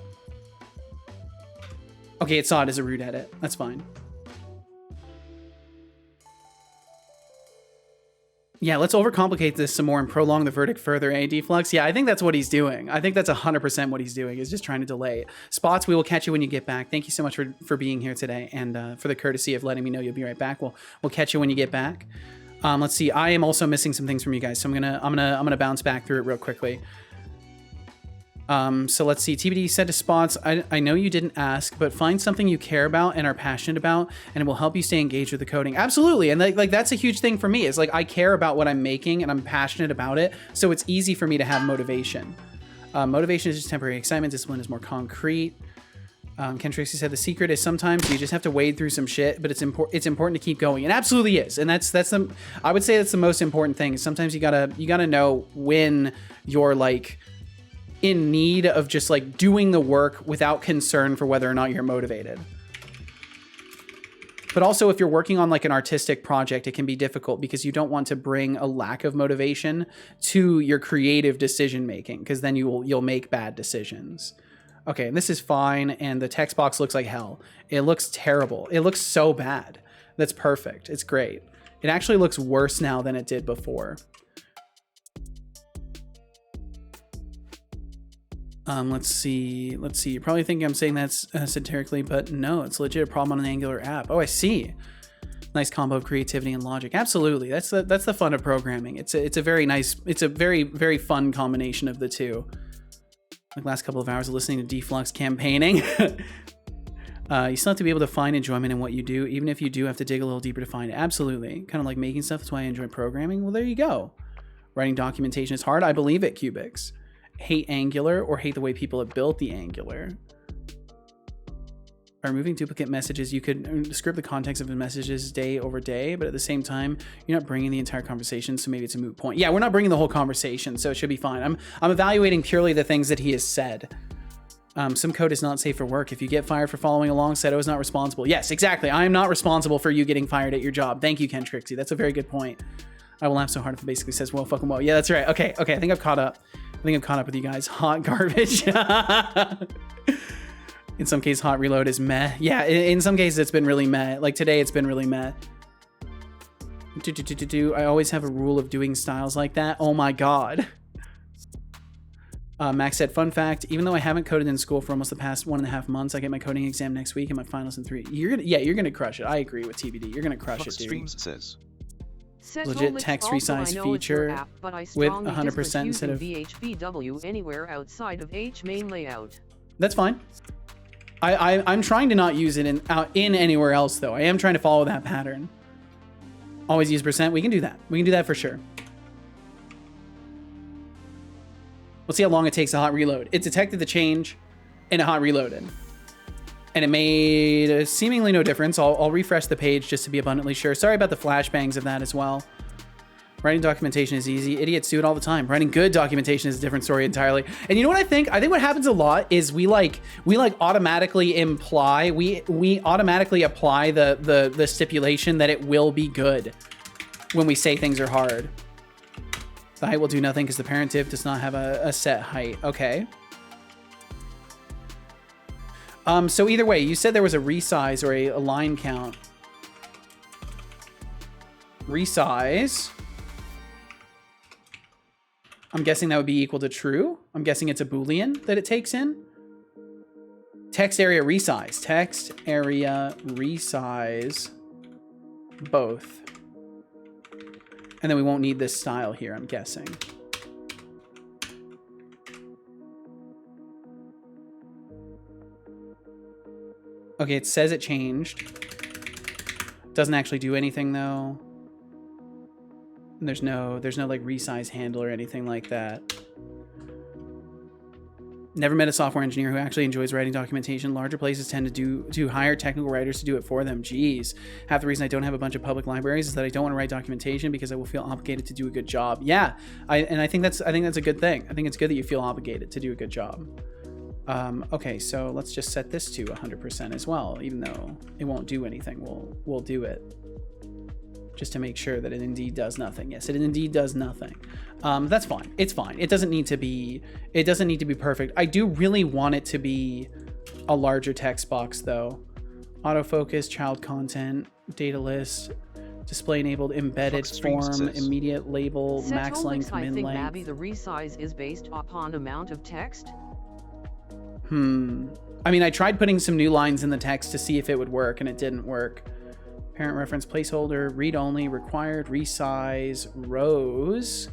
Okay, it saw it as a root edit. That's fine. Yeah, let's overcomplicate this some more and prolong the verdict further, eh, Deflux? Yeah, I think that's what he's doing. I think that's 100% what he's doing, is just trying to delay. Spots, we will catch you when you get back. Thank you so much for being here today and for the courtesy of letting me know you'll be right back. We'll catch you when you get back. Let's see. I am also missing some things from you guys, so I'm gonna bounce back through it real quickly. So let's see. TBD said to Spots, I know you didn't ask, but find something you care about and are passionate about, and it will help you stay engaged with the coding. Absolutely. And like that's a huge thing for me. Is like I care about what I'm making and I'm passionate about it, so it's easy for me to have motivation. Motivation is just temporary excitement. Discipline is more concrete. Ken Tracy said the secret is sometimes you just have to wade through some shit, but it's important to keep going. It absolutely is, and that's the I would say that's the most important thing. Sometimes you gotta know when you're like in need of just like doing the work without concern for whether or not you're motivated. But also if you're working on like an artistic project, it can be difficult because you don't want to bring a lack of motivation to your creative decision making, because then you'll make bad decisions. Okay, and this is fine, and the text box looks like hell. It looks terrible. It looks so bad. That's perfect. It's great. It actually looks worse now than it did before. Let's see. You probably think I'm saying that satirically, but no, it's legit a problem on an Angular app. Oh, I see. Nice combo of creativity and logic. Absolutely. That's the fun of programming. It's a very nice, it's a very, very fun combination of the two. Like last couple of hours of listening to Deflux campaigning. You still have to be able to find enjoyment in what you do, even if you do have to dig a little deeper to find it. Absolutely. Kind of like making stuff. That's why I enjoy programming. Well, there you go. Writing documentation is hard. I believe it, Cubics. Hate Angular or hate the way people have built the Angular. By removing duplicate messages, you could script the context of the messages day over day, but at the same time, you're not bringing the entire conversation, so maybe it's a moot point. Yeah, we're not bringing the whole conversation, so it should be fine. I'm evaluating purely the things that he has said. Some code is not safe for work. If you get fired for following along, Seto is not responsible. Yes, exactly. I am not responsible for you getting fired at your job. Thank you, Ken Trixie. That's a very good point. I will laugh so hard if it basically says, well, fucking well. Yeah, that's right. Okay, I think I've caught up. I think I've caught up with you guys. Hot garbage. In some cases, hot reload is meh. Yeah, in some cases, it's been really meh. Like today, it's been really meh. I always have a rule of doing styles like that. Oh my god. Max said, fun fact, even though I haven't coded in school for almost the past 1.5 months, I get my coding exam next week and my finals in 3. You're gonna crush it. I agree with TBD. You're gonna crush Flux it, dude. Streams says. Legit text resize feature app, but I with strongly 100% instead of VHBW anywhere outside of H main layout. That's fine. I'm trying to not use it in anywhere else though. I am trying to follow that pattern. Always use %. We can do that. We can do that for sure. Let's see how long it takes to hot reload. It detected the change and it hot reloaded. And it made seemingly no difference. I'll refresh the page just to be abundantly sure. Sorry about the flashbangs of that as well. Writing documentation is easy. Idiots do it all the time. Writing good documentation is a different story entirely. And you know what I think? I think what happens a lot is we automatically imply, we automatically apply the stipulation that it will be good when we say things are hard. The height will do nothing because the parent div does not have a set height. Okay. So either way, you said there was a resize or a line count. Resize. I'm guessing that would be equal to true. I'm guessing it's a Boolean that it takes in. Text area resize. Text area resize both. And then we won't need this style here, I'm guessing. Okay, it says it changed. Doesn't actually do anything though. And there's no like resize handle or anything like that. Never met a software engineer who actually enjoys writing documentation. Larger places tend to hire technical writers to do it for them. Jeez. Half the reason I don't have a bunch of public libraries is that I don't want to write documentation because I will feel obligated to do a good job. Yeah, I think that's a good thing. I think it's good that you feel obligated to do a good job. Okay, so let's just set this to 100% as well, even though it won't do anything. We'll do it just to make sure that it indeed does nothing. Yes, it indeed does nothing. That's fine. It's fine. It doesn't need to be perfect. I do really want it to be a larger text box though. Autofocus, child content, data list, display enabled, embedded form, immediate label, max length, min length. I think, Babby, the resize is based upon amount of text. I mean, I tried putting some new lines in the text to see if it would work, and it didn't work. Parent reference placeholder, read only, required, resize, rows.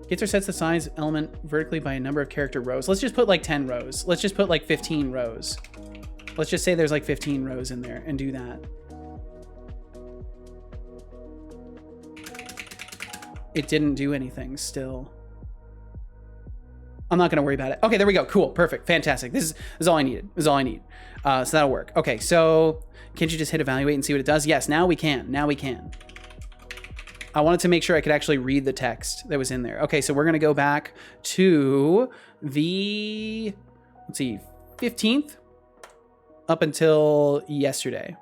Gets or sets the size element vertically by a number of character rows. Let's just put like 10 rows. Let's just put like 15 rows. Let's just say there's like 15 rows in there and do that. It didn't do anything still. I'm not going to worry about it. Okay, there we go. Cool. Perfect. Fantastic. This is all I needed. This is all I need. So that'll work. Okay, so can't you just hit evaluate and see what it does? Yes, now we can. Now we can. I wanted to make sure I could actually read the text that was in there. Okay, so we're going to go back to the, let's see, 15th up until yesterday.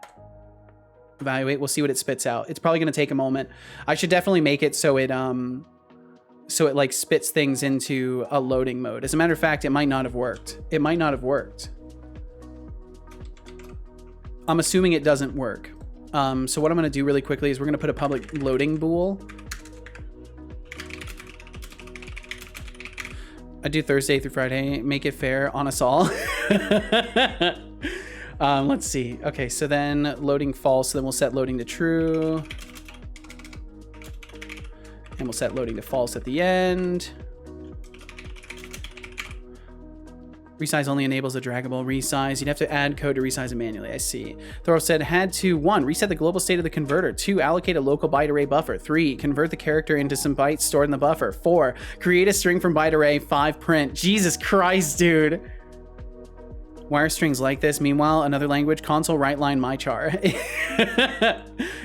Evaluate. We'll see what it spits out. It's probably going to take a moment. I should definitely make it so it like spits things into a loading mode. As a matter of fact, it might not have worked. It might not have worked. I'm assuming it doesn't work. So what I'm going to do really quickly is we're going to put a public loading bool. I do Thursday through Friday. Make it fair on us all. Let's see. Okay, so then loading false. So then we'll set loading to true. And we'll set loading to false at the end. Resize only enables a draggable resize. You'd have to add code to resize it manually. I see. Thorough said, had to 1, reset the global state of the converter. 2, allocate a local byte array buffer. 3, convert the character into some bytes stored in the buffer. 4, create a string from byte array. 5, print. Jesus Christ, dude. Why are strings like this? Meanwhile, another language, console write line mychar.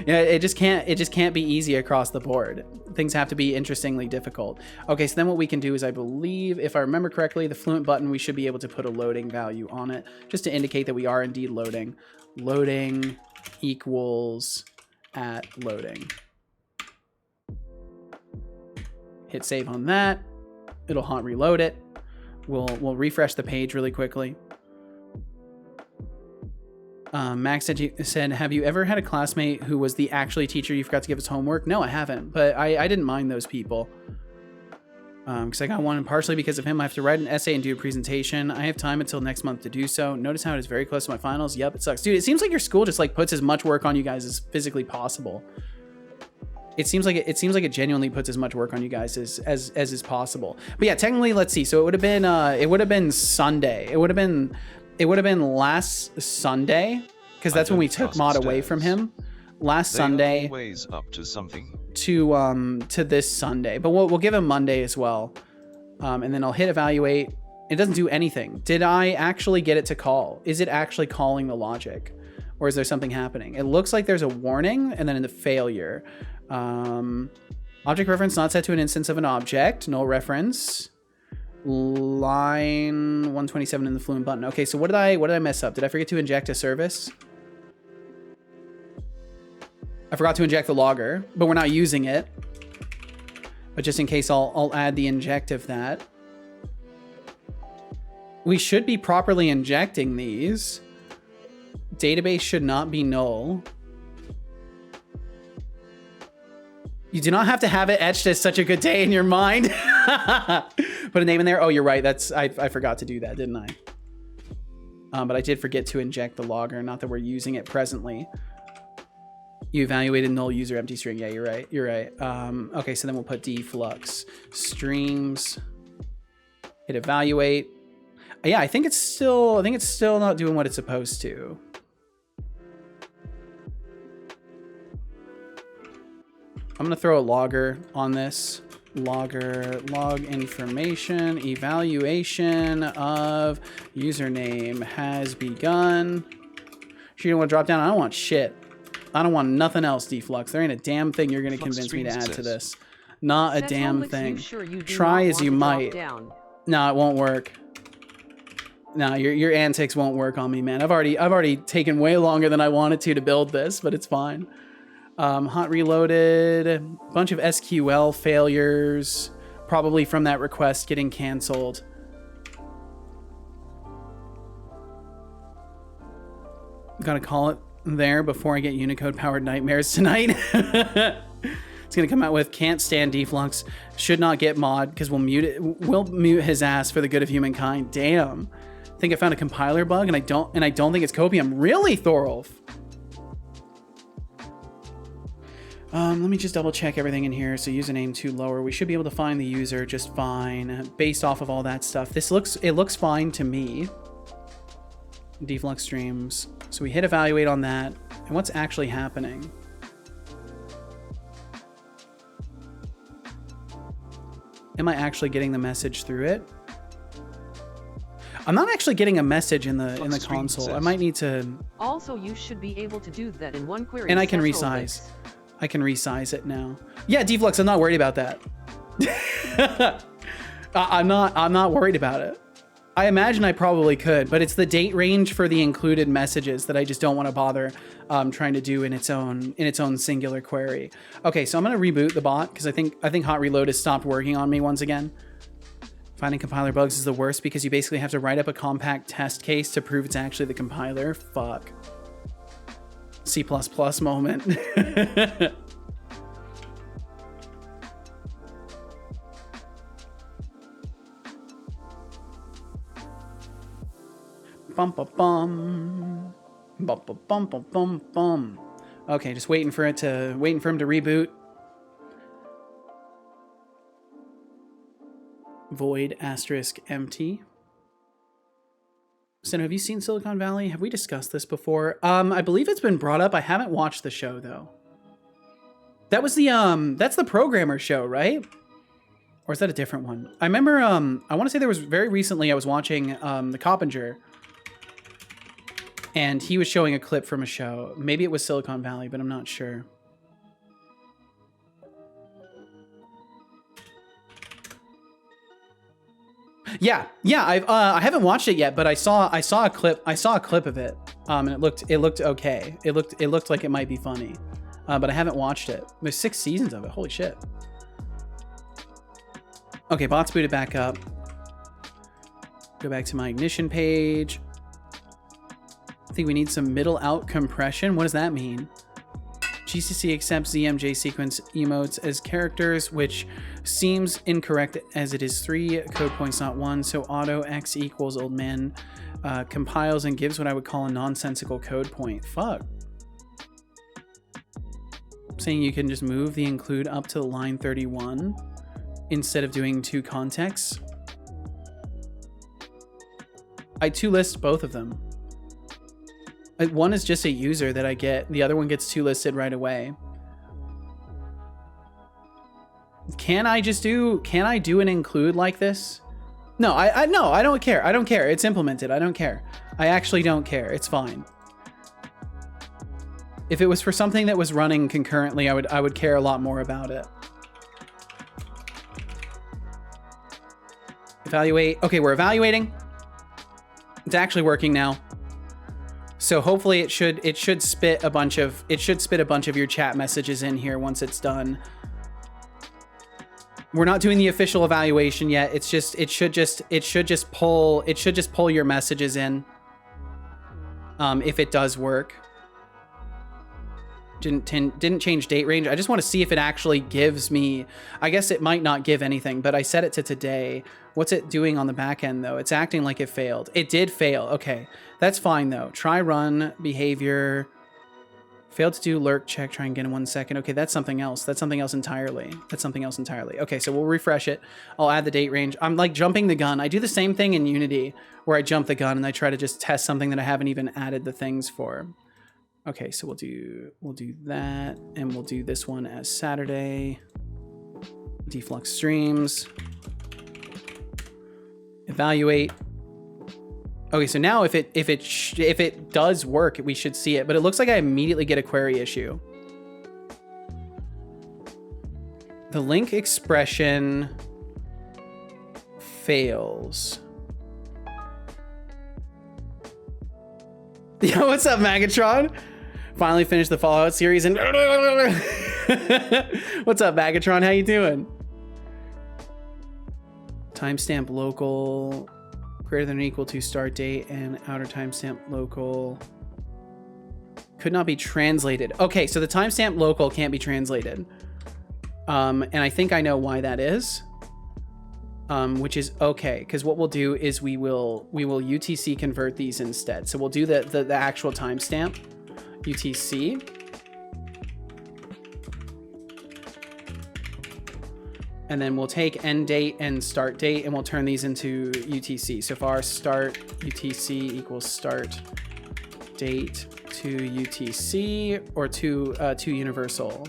Yeah, it just can't be easy across the board. Things have to be interestingly difficult. Okay, so then what we can do is, I believe, if I remember correctly, the fluent button, we should be able to put a loading value on it just to indicate that we are indeed loading. Loading equals at loading. Hit save on that. It'll hot reload it. We'll refresh the page really quickly. Max said, have you ever had a classmate who was the actually teacher you forgot to give us homework? No, I haven't, but I didn't mind those people. Because I got one, partially because of him. I have to write an essay and do a presentation. I have time until next month to do so. Notice how it is very close to my finals. Yep, it sucks. Dude, it seems like your school just like puts as much work on you guys as physically possible. It seems like it genuinely puts as much work on you guys as is possible. But yeah, technically, let's see. So it would have been Sunday. It would have been last Sunday, because that's when we took mod away from him. Last Sunday. Always up to something. To this Sunday, but we'll give him Monday as well. And then I'll hit evaluate. It doesn't do anything. Did I actually get it to call? Is it actually calling the logic, or is there something happening? It looks like there's a warning, and then in the failure, object reference not set to an instance of an object. Null reference. Line 127 in the fluent button. Okay, so what did I mess up? Did I forget to inject a service? I forgot to inject the logger, but we're not using it. But just in case, I'll add the inject of that. We should be properly injecting these. Database should not be null. You do not have to have it etched as such a good day in your mind. Put a name in there. Oh, you're right. I forgot to do that, didn't I? But I did forget to inject the logger. Not that we're using it presently. You evaluated null user empty string. Yeah, you're right. You're right. Okay, so then we'll put deflux streams. Hit evaluate. Yeah, I think it's still not doing what it's supposed to. I'm gonna throw a logger on this. Logger, log information, evaluation of username has begun. Sure, you don't want to drop down? I don't want shit. I don't want nothing else, deflux. There ain't a damn thing you're gonna convince me to add to this. Not a damn thing. Try as you might. No, it won't work. No, your antics won't work on me, man. I've already taken way longer than I wanted to build this, but it's fine. Hot reloaded, bunch of SQL failures, probably from that request getting canceled. Gotta call it there before I get Unicode powered nightmares tonight. It's gonna come out with can't stand deflux, should not get mod because we'll mute his ass for the good of humankind. Damn. I think I found a compiler bug and I don't think it's copium. Really, Thorolf? Let me just double check everything in here. So username too lower. We should be able to find the user just fine based off of all that stuff. It looks fine to me. Deflux streams. So we hit evaluate on that. And what's actually happening? Am I actually getting the message through it? I'm not actually getting a message in the console. I might need to. Also, you should be able to do that in one query. And I can resize. I can resize it now. Yeah, deflux, I'm not worried about that. I'm not worried about it. I imagine I probably could, but it's the date range for the included messages that I just don't want to bother trying to do in its own singular query. Okay, so I'm gonna reboot the bot because I think hot reload has stopped working on me once again. Finding compiler bugs is the worst because you basically have to write up a compact test case to prove it's actually the compiler. Fuck. C++ moment. Bum bum bum. Bum bum bum bum bum bum. Okay, just waiting for him to reboot. Void asterisk empty. So have you seen Silicon Valley? Have we discussed this before? I believe it's been brought up. I haven't watched the show though. That was that's the programmer show, right? Or is that a different one? I remember, I want to say there was very recently I was watching the Coppinger and he was showing a clip from a show. Maybe it was Silicon Valley, but I'm not sure. Yeah, I haven't watched it yet, but I saw a clip of it, and it looked okay. It looked like it might be funny, but I haven't watched it. There's 6 seasons of it. Holy shit. Okay, bot's booted back up. Go back to my ignition page. I think we need some middle out compression. What does that mean? GCC accepts ZMJ sequence emotes as characters, which seems incorrect as it is 3 code points, not 1. So auto x equals old man compiles and gives what I would call a nonsensical code point. Fuck. Saying you can just move the include up to line 31 instead of doing 2 contexts. I to list both of them. One is just a user that I get. The other one gets 2 listed right away. Can I do an include like this? No, I don't care. I don't care. It's implemented. I don't care. I actually don't care. It's fine. If it was for something that was running concurrently, I would care a lot more about it. Evaluate. Okay, we're evaluating. It's actually working now. So hopefully it should spit a bunch of your chat messages in here once it's done. We're not doing the official evaluation yet. It should just pull your messages in. If it does work. Didn't change date range. I just want to see if it actually gives me. I guess it might not give anything, but I set it to today. What's it doing on the back end though? It's acting like it failed. It did fail. Okay, that's fine though. Try run behavior Failed to do lurk check, try and get in 1 second. Okay, that's something else. That's something else entirely. That's something else entirely. Okay, so we'll refresh it. I'll add the date range. I'm like jumping the gun. I do the same thing in Unity where I jump the gun and I try to just test something that I haven't even added the things for. Okay, so we'll do that, and we'll do this one as Saturday. Deflux streams. Evaluate. Okay, so now if it does work, we should see it, but it looks like I immediately get a query issue. The link expression fails. Yo, what's up, Magatron? Finally finished the Fallout series and what's up, Magatron? How you doing? Timestamp local greater than or equal to start date and outer timestamp local could not be translated. Okay, so the timestamp local can't be translated. And I think I know why that is. Which is okay, because what we'll do is we will UTC convert these instead. So we'll do the actual timestamp UTC. And then we'll take end date and start date and we'll turn these into UTC. So far start UTC equals start date to UTC or to universal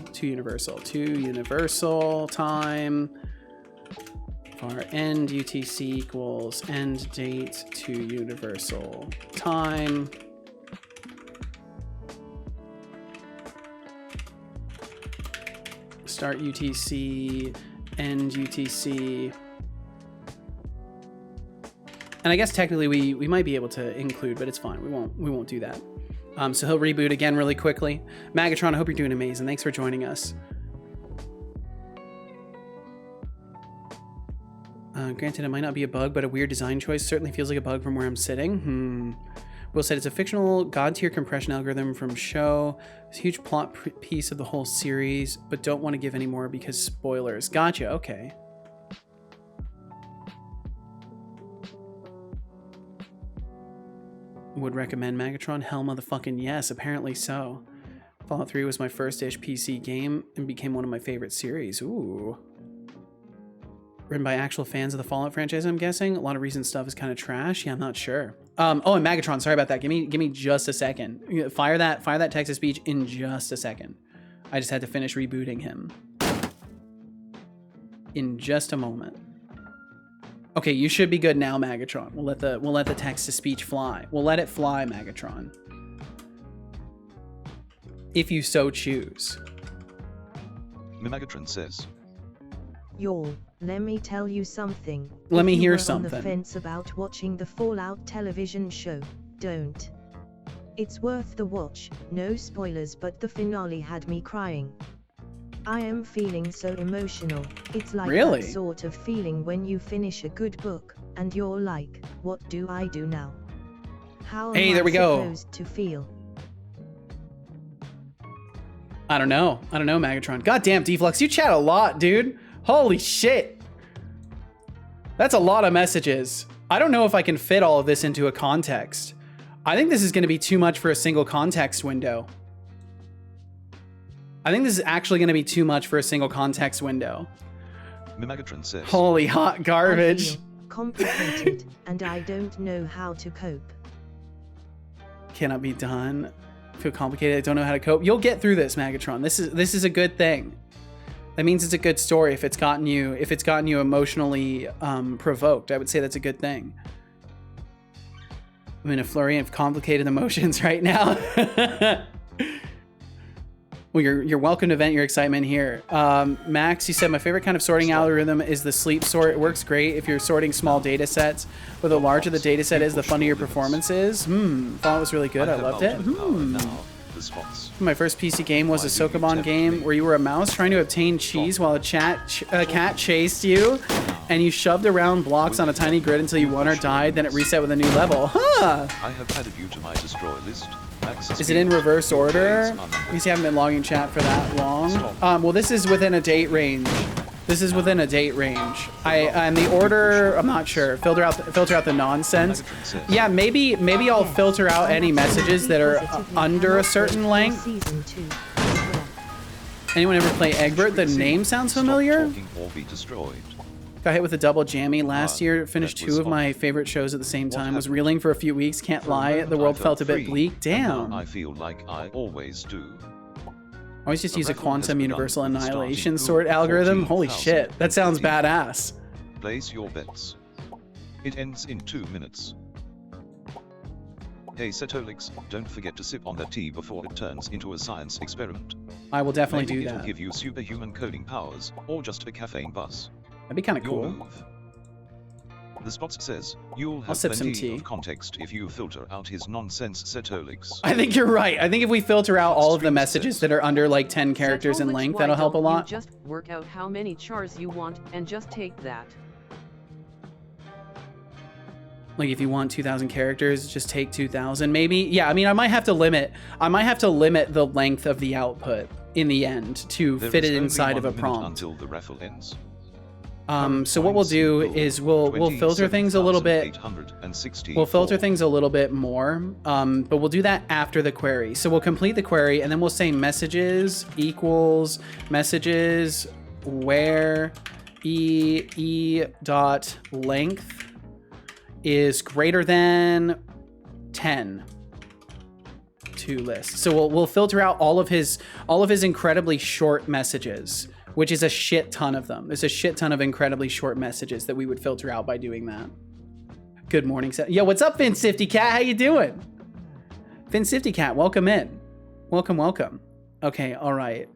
time. Our end UTC equals end date to universal time. Start UTC, end UTC. And I guess technically we might be able to include, but it's fine. We won't do that. So he'll reboot again really quickly. Magatron, I hope you're doing amazing. Thanks for joining us. Granted, it might not be a bug, but a weird design choice. Certainly feels like a bug from where I'm sitting. Will said it's a fictional god-tier compression algorithm from show. It's a huge plot piece of the whole series, but don't want to give any more because spoilers. Gotcha, okay. Would recommend Magatron? Hell motherfucking yes, apparently so. Fallout 3 was my first-ish PC game and became one of my favorite series. Ooh. Written by actual fans of the Fallout franchise, I'm guessing. A lot of recent stuff is kind of trash. Yeah, I'm not sure. Oh, and Magatron, sorry about that. Give me just a second. Fire that text-to-speech in just a second. I just had to finish rebooting him. In just a moment. Okay, you should be good now, Magatron. We'll let the text-to-speech fly. We'll let it fly, Magatron. If you so choose. Magatron says. Y'all, let me tell you something. Let me If you hear were something. on the fence about watching the Fallout television show, don't. It's worth the watch, no spoilers, but the finale had me crying. I am feeling so emotional. It's like Really? that sort of feeling when you finish a good book, and you're like, what do I do now? How am Hey, there I we go. supposed to feel? I don't know, Magatron. Goddamn, Deflux, you chat a lot, dude. Holy shit. That's a lot of messages. I don't know if I can fit all of this into a context. I think this is going to be too much for a single context window. I think this is actually going to be too much for a single context window. Magatron says. Holy hot garbage. I feel complicated, and I don't know how to cope. Cannot be done. I feel complicated. I don't know how to cope. You'll get through this, Magatron. This is a good thing. That means it's a good story if it's gotten you emotionally provoked. I would say that's a good thing. I'm in a flurry of complicated emotions right now. Well, you're welcome to vent your excitement here. Max, you said my favorite kind of sorting algorithm is the sleep sort. It works great if you're sorting small data sets, but the larger the data set is, the funnier your performance is. Thought it was really good. I loved it. My first PC game was a Sokoban game where you were a mouse trying to obtain cheese while a cat chased you, and you shoved around blocks on a tiny grid until you won or died, then it reset with a new level. Huh! I have added you to my destroy list. Is it in reverse order? Because you haven't been logging chat for that long. Well, this is within a date range. This is within a date range. And the order, I'm not sure. Filter out the nonsense. Yeah, maybe I'll filter out any messages that are under a certain length. Anyone ever play Egbert? The name sounds familiar. Got hit with a double jammy last year. Finished 2 of my favorite shows at the same time. Was reeling for a few weeks. Can't lie. The world felt a bit bleak. Damn. I feel like I always do. Always just use a quantum universal annihilation sort algorithm. Holy shit, that sounds badass. Place your bets. It ends in 2 minutes. Hey Setolyx, don't forget to sip on that tea before it turns into a science experiment. I will definitely Maybe do it'll that. give you superhuman coding powers, or just a caffeine buzz. That'd be kind of Your cool. move. The spot says, you'll I'll have sip some plenty tea. of context if you filter out his nonsense Setolyx. I think you're right. I think if we filter out all of the messages that are under like 10 characters in Setolyx, length, why that'll help a don't you lot. just work out how many chars you want and just take that. Like if you want 2,000 characters, just take 2,000 maybe. Yeah, I mean, I might have to limit the length of the output in the end to There fit is it only inside of a 1 minute prompt. until the raffle ends. So what we'll do is we'll filter things a little bit. We'll filter things a little bit more, but we'll do that after the query. So we'll complete the query and then we'll say messages equals messages where e dot length is greater than 10 to list. So we'll filter out all of his incredibly short messages, which is a shit ton of them. There's a shit ton of incredibly short messages that we would filter out by doing that. Good morning. Yo, what's up, Finsifty Cat? How you doing? Finsifty Cat, welcome in. Welcome. Okay, all right.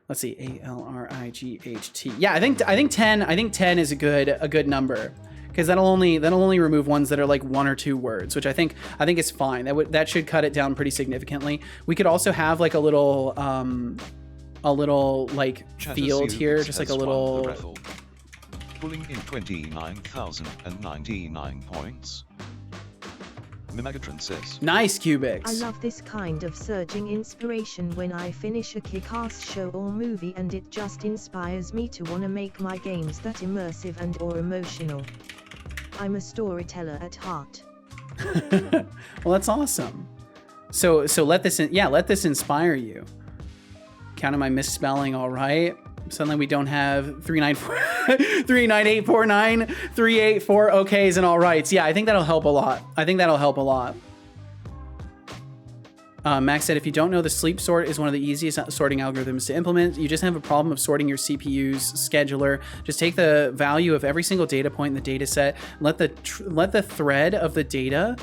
Let's see, ALRIGHT. Yeah, I think 10 is a good number, because that'll only remove ones that are like 1 or 2 words, which I think is fine. That should cut it down pretty significantly. We could also have like a little like field here, just like a little. Pulling in 29,099 points. Mimagatron says, Nice, Cubics. I love this kind of surging inspiration when I finish a kick-ass show or movie, and it just inspires me to want to make my games that immersive and or emotional. I'm a storyteller at heart. Well, that's awesome. So let this inspire you. Counting my misspelling, all right. Suddenly we don't have 39849, 384 okays and all rights. Yeah, I think that'll help a lot. Max said, if you don't know, the sleep sort is one of the easiest sorting algorithms to implement. You just have a problem of sorting your CPU's scheduler. Just take the value of every single data point in the data set, let the thread of the data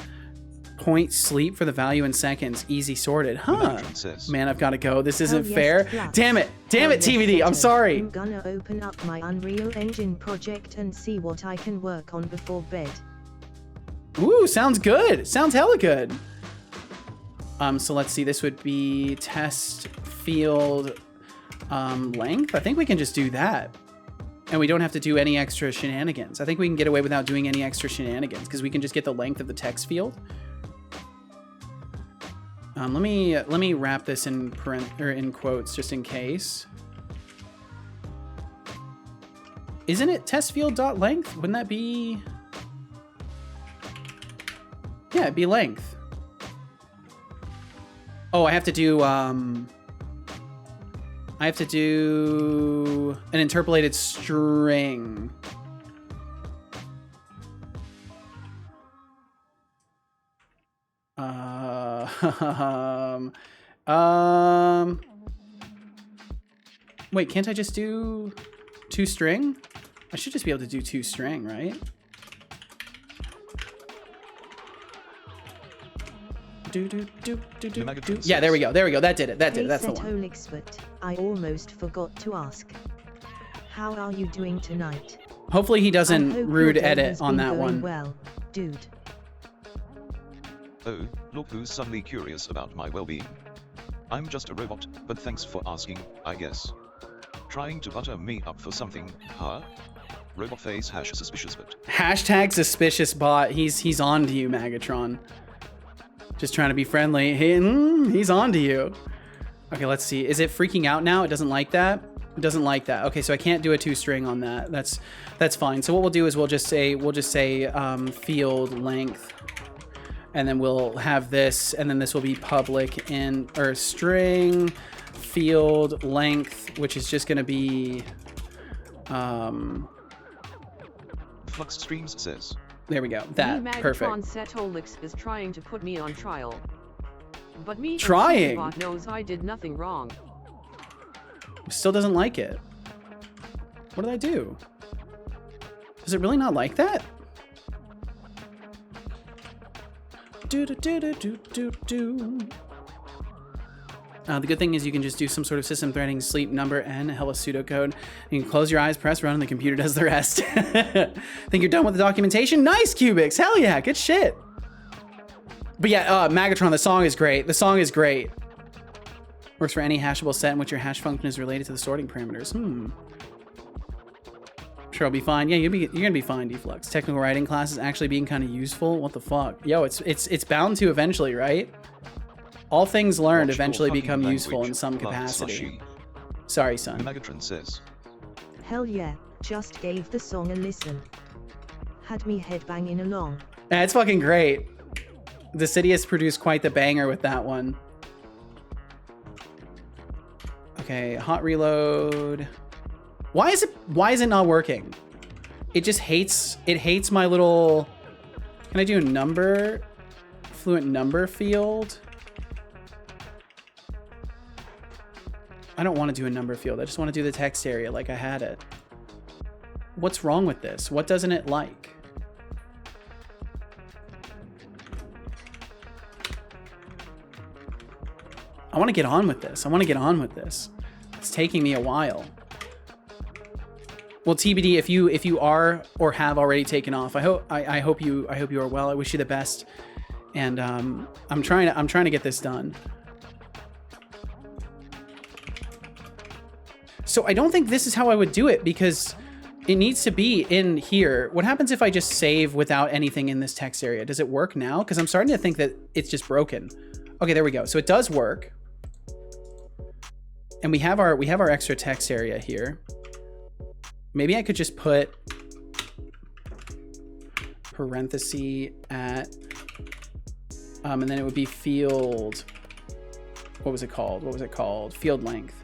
point sleep for the value in seconds. Easy sorted. Huh. Man, I've got to go. This isn't fair. Damn it, TVD. I'm sorry. I'm gonna open up my Unreal Engine project and see what I can work on before bed. Ooh, sounds good. Sounds hella good. So let's see. This would be test field length. I think we can just do that. And we don't have to do any extra shenanigans. I think we can get away without doing any extra shenanigans because we can just get the length of the text field. Let me wrap this in quotes just in case. Isn't it test field dot length? Wouldn't that be? Yeah, it'd be length. Oh, I have to do an interpolated string. Wait, can't I just do 2 string? I should just be able to do 2 string, right? Yeah, there we go. That did it. That's the one. Setolyx, but I almost forgot to ask. How are you doing tonight? Hopefully he I doesn't hope rude your day edit has on been that going one. Well, dude. Oh, look who's suddenly curious about my well-being. I'm just a robot, but thanks for asking, I guess. Trying to butter me up for something, huh? Robot face # suspicious bot. Hashtag suspicious bot. He's on to you, Magatron. Just trying to be friendly. He's on to you. Okay, let's see. Is it freaking out now? It doesn't like that? It doesn't like that. Okay, so I can't do a toString on that. That's fine. So what we'll do is we'll just say field length, and then we'll have this, and then this will be public in, or string field length, which is just gonna be Flux Streams says. there we go. That perfect. Megatron Setolyx is trying to put me on trial. But me, Trying? chatbot knows I did nothing wrong. Still doesn't like it. What did I do? Does it really not like that? Do do do do do do do. The good thing is you can just do some sort of system threading, sleep, number, and a hella pseudocode. You can close your eyes, press run, and the computer does the rest. Think you're done with the documentation? Nice, Cubics. Hell yeah, good shit. But yeah, Megatron, the song is great. The song is great. Works for any hashable set in which your hash function is related to the sorting parameters. Sure, I'll be fine. Yeah, you're gonna be fine, Deflux. Technical writing class is actually being kind of useful. What the fuck? Yo, it's bound to eventually, right? All things learned eventually become useful in some capacity. Sorry, son. Megatron says. Hell yeah, just gave the song a listen. Had me headbanging along. Yeah, it's fucking great. The city has produced quite the banger with that one. Okay, hot reload. Why is it not working? It just hates my little. Can I do a number? Fluent number field? I don't want to do a number field. I just want to do the text area like I had it. What's wrong with this? What doesn't it like? I want to get on with this. I want to get on with this. It's taking me a while. Well, TBD, if you are or have already taken off, I hope you are well. I wish you the best. And I'm trying to get this done. So I don't think this is how I would do it because it needs to be in here. What happens if I just save without anything in this text area? Does it work now? Because I'm starting to think that it's just broken. Okay, there we go. So it does work. And we have our extra text area here. Maybe I could just put parenthesis at, and then it would be field, what was it called? Field length.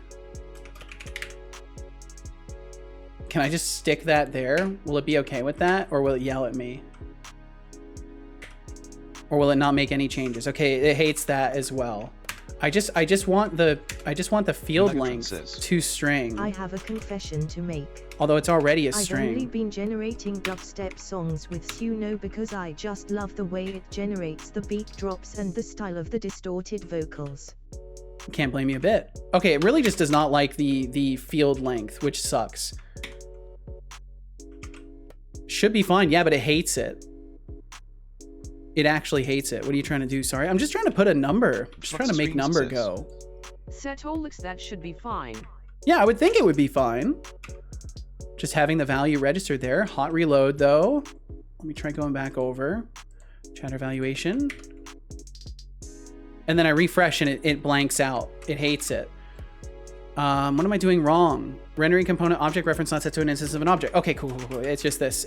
Can I just stick that there? Will it be okay with that? Or will it yell at me? Or will it not make any changes? Okay, it hates that as well. I just want the field length to string. I have a confession to make. Although it's already a I've string. only been generating dubstep songs with Suno because I just love the way it generates the beat drops and the style of the distorted vocals. Can't blame you a bit. Okay, it really just does not like the field length, which sucks. Should be fine. Yeah, but it hates it. It actually hates it. What are you trying to do? Sorry. I'm just trying to put a number. I'm just trying to make number go. Setolyx, that should be fine. Yeah, I would think it would be fine. Just having the value registered there. Hot reload though. Let me try going back over. Chatter evaluation. And then I refresh and it blanks out. It hates it. What am I doing wrong? Rendering component object reference not set to an instance of an object. Okay, cool. It's just this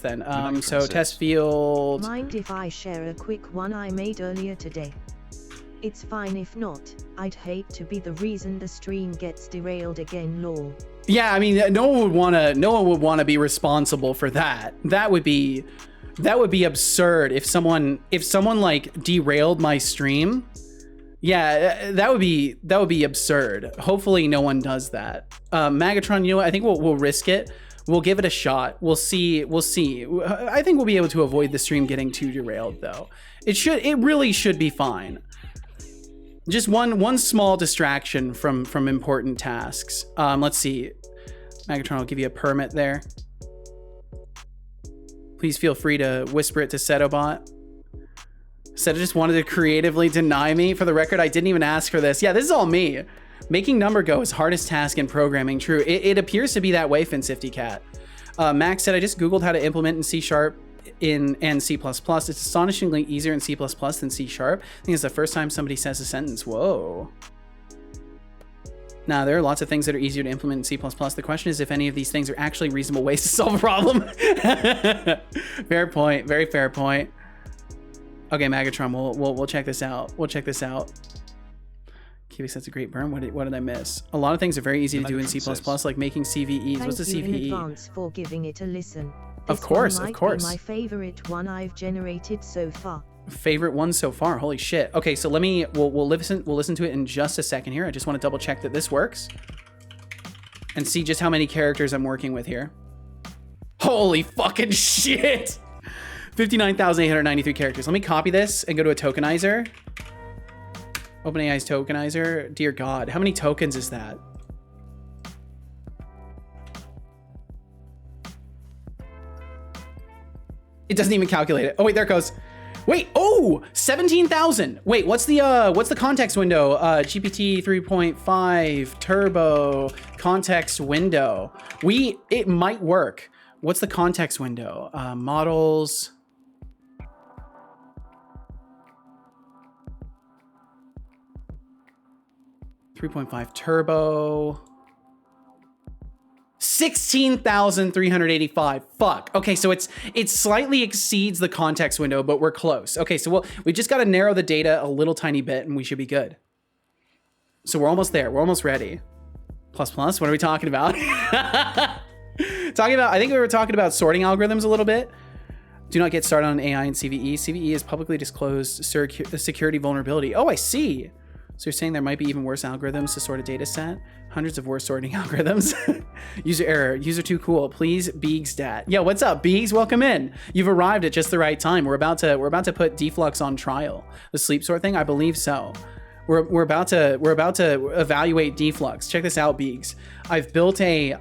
then. So test field. Mind if I share a quick one I made earlier today? It's fine if not. I'd hate to be the reason the stream gets derailed again, lol. Yeah, I mean, no one would want to be responsible for that. That would be absurd if someone like derailed my stream. Yeah, that would be absurd. Hopefully no one does that. Megatron, you know what? I think we'll risk it. We'll give it a shot. We'll see. I think we'll be able to avoid the stream getting too derailed though. It really should be fine. Just one small distraction from important tasks. Let's see. Megatron, I'll give you a permit there. Please feel free to whisper it to Setobot. Seto just wanted to creatively deny me. For the record, I didn't even ask for this. Yeah, this is all me. Making number go is hardest task in programming. True. It appears to be that way, Fin50cat. Max said, I just Googled how to implement in C# and C++. It's astonishingly easier in C++ than C#. I think it's the first time somebody says a sentence. Whoa. Now, there are lots of things that are easier to implement in C++. The question is if any of these things are actually reasonable ways to solve a problem. Fair point. Very fair point. Okay, Megatron, we'll check this out. We'll check this out. Cubics, that's a great burn. What did I miss? A lot of things are very easy to do in C++, like making CVEs. What's a CVE? Thank you in advance for giving it a listen. Of course, one of course. might be my favorite one I've generated so far. Favorite one so far. Holy shit. Okay, so we'll listen to it in just a second here. I just want to double check that this works and see just how many characters I'm working with here. Holy fucking shit. 59,893 characters. Let me copy this and go to a tokenizer. OpenAI's tokenizer. Dear God, how many tokens is that? It doesn't even calculate it. Oh wait, there it goes. Wait, oh, 17,000. Wait, what's the context window? GPT 3.5 turbo context window. It might work. What's the context window? Models. .5 turbo. 16,385. Fuck. Okay, so it slightly exceeds the context window, but we're close. Okay, so we just got to narrow the data a little tiny bit and we should be good. So we're almost there. We're almost ready. Plus, what are we talking about? I think we were talking about sorting algorithms a little bit. Do not get started on AI and CVE. CVE is publicly disclosed security vulnerability. Oh, I see. So you're saying there might be even worse algorithms to sort a data set? Hundreds of worse sorting algorithms. User error. User too cool. Please, Beegsdat. Yeah, what's up, Beegs? Welcome in. You've arrived at just the right time. We're about to put deflux on trial. The sleep sort thing? I believe so. We're about to evaluate deflux. Check this out, Beegs. I've built a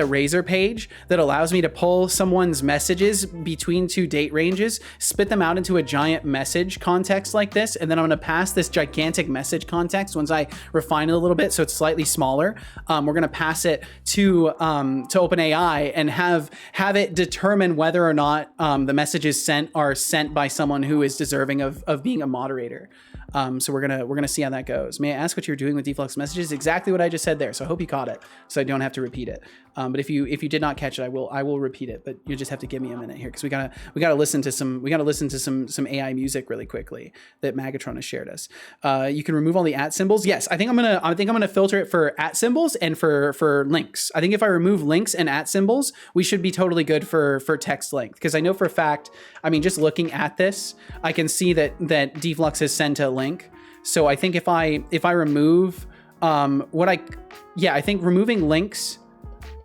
Razor page that allows me to pull someone's messages between two date ranges, spit them out into a giant message context like this, and then I'm gonna pass this gigantic message context once I refine it a little bit so it's slightly smaller. We're gonna pass it to OpenAI and have it determine whether or not the messages sent are sent by someone who is deserving of being a moderator. So we're gonna see how that goes. May I ask what you're doing with deflux messages? Exactly what I just said there. So I hope you caught it, so I don't have to repeat it. But if you did not catch it, I will repeat it. But you just have to give me a minute here because we gotta listen to some AI music really quickly that Megatron has shared us. You can remove all the @ symbols. Yes, I think I'm gonna filter it for @ symbols and for links. I think if I remove links and @ symbols, we should be totally good for text length. Because I know for a fact, I mean, just looking at this, I can see that deflux has sent a link. So I think if I remove I think removing links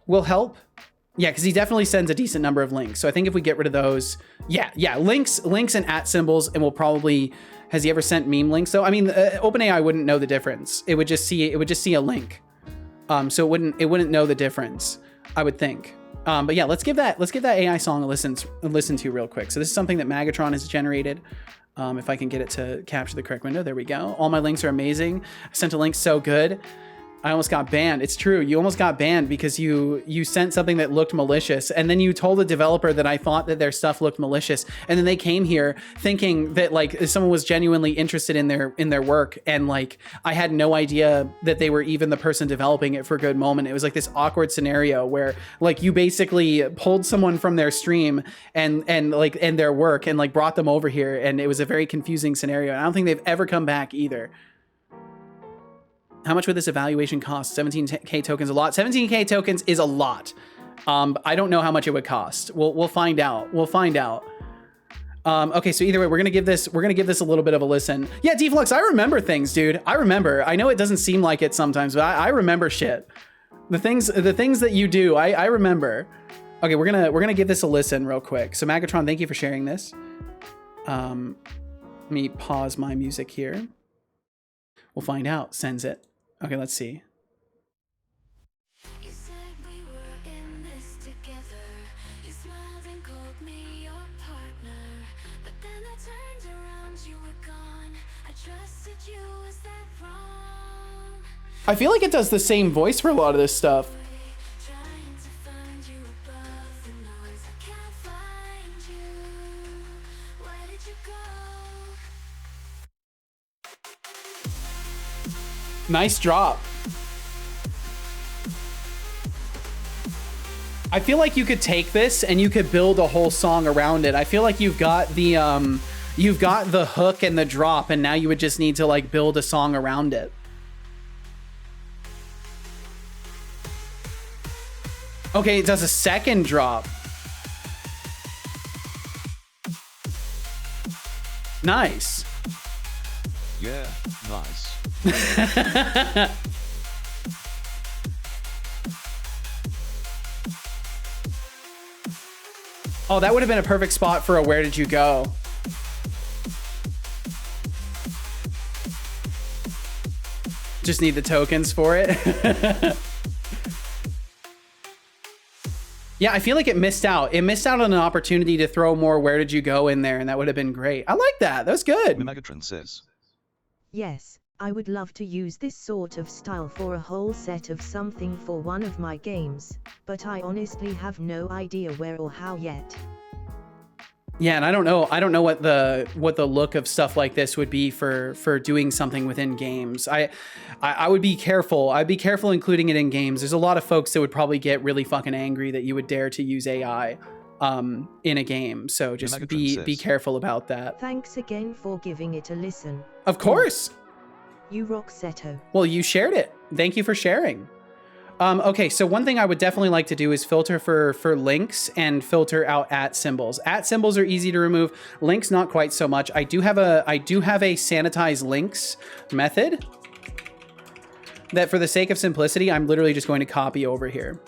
will help. Yeah, because he definitely sends a decent number of links. So I think if we get rid of those, links and @ symbols, and we'll probably, has he ever sent meme links? So I mean, OpenAI wouldn't know the difference. It would just see a link. So it wouldn't know the difference, I would think. But yeah, let's give that AI song a listen to real quick. So this is something that Megatron has generated. If I can get it to capture the correct window, there we go. All my links are amazing. I sent a link so good. I almost got banned. It's true. You almost got banned because you sent something that looked malicious, and then you told the developer that I thought that their stuff looked malicious, and then they came here thinking that like someone was genuinely interested in their work, and like I had no idea that they were even the person developing it for a good moment. It was like this awkward scenario where like you basically pulled someone from their stream and their work and like brought them over here, and it was a very confusing scenario. And I don't think they've ever come back either. How much would this evaluation cost? 17K tokens a lot. 17K tokens is a lot. I don't know how much it would cost. We'll find out. We'll find out. Okay, so either way, we're gonna give this a little bit of a listen. Yeah, Deflux, I remember things, dude. I remember. I know it doesn't seem like it sometimes, but I remember shit. The things that you do, I remember. Okay, we're gonna give this a listen real quick. So Megatron, thank you for sharing this. Let me pause my music here. We'll find out. Sends it. Okay, let's see. You said we were in this together. You smiled and called me your partner. But then I turned around, you were gone. I trusted you, was that wrong? I feel like it does the same voice for a lot of this stuff. Trying to find you above the noise. I can't find you. Where did you go? Nice drop. I feel like you could take this and you could build a whole song around it. I feel like you've got the hook and the drop, and now you would just need to like build a song around it. Okay, it does a second drop. Nice. Yeah, nice. Oh, that would have been a perfect spot for a where did you go? Just need the tokens for it. Yeah, I feel like it missed out. It missed out on an opportunity to throw more where did you go in there, and that would have been great. I like that. That was good. Megatron says, Yes, I would love to use this sort of style for a whole set of something for one of my games, but I honestly have no idea where or how yet. Yeah, and I don't know what the look of stuff like this would be for doing something within games. I would be careful. I'd be careful including it in games. There's a lot of folks that would probably get really fucking angry that you would dare to use AI in a game. So just be careful about that. Thanks again for giving it a listen. Of course. You rock, Seto. Well, you shared it. Thank you for sharing. Okay, so one thing I would definitely like to do is filter for links and filter out @ symbols. @ symbols are easy to remove. Links, not quite so much. I do have a sanitize links method that, for the sake of simplicity, I'm literally just going to copy over here.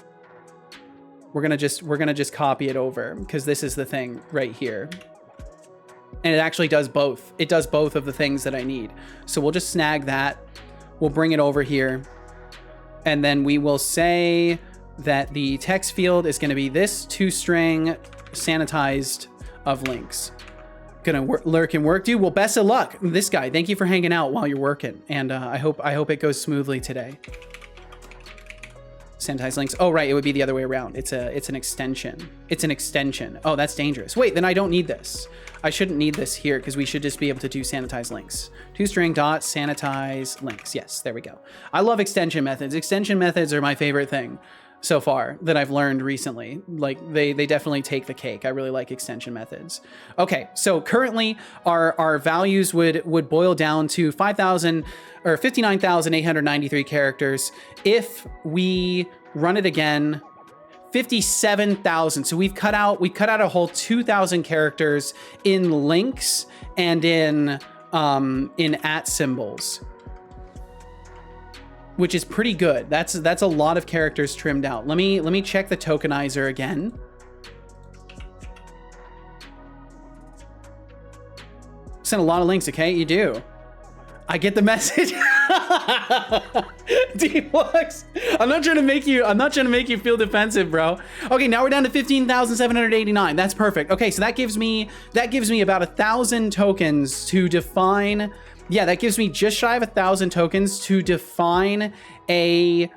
We're gonna just copy it over because this is the thing right here. And it actually does both. It does both of the things that I need. So we'll just snag that. We'll bring it over here. And then we will say that the text field is going to be this toString sanitized of links. Gonna lurk and work, dude. Well, best of luck, this guy. Thank you for hanging out while you're working, and I hope it goes smoothly today. Sanitize links. Oh, right, it would be the other way around. It's an extension. It's an extension. Oh, that's dangerous. Wait, then I don't need this. I shouldn't need this here because we should just be able to do sanitize links. ToString dot sanitize links. Yes, there we go. I love extension methods. Extension methods are my favorite thing so far that I've learned recently. Like they definitely take the cake. I really like extension methods. Okay, so currently our values would boil down to 5,000 or 59,893 characters. If we run it again, 57,000. So we've cut out a whole 2,000 characters in links and in @ symbols, which is pretty good. That's a lot of characters trimmed out. Let me check the tokenizer again. Send a lot of links, okay? You do. I get the message. D-Lux. I'm not trying to make you feel defensive, bro. Okay, now we're down to 15,789. That's perfect. Okay, so that gives me about 1,000 tokens to define. Yeah, that gives me just shy of 1,000 tokens to define a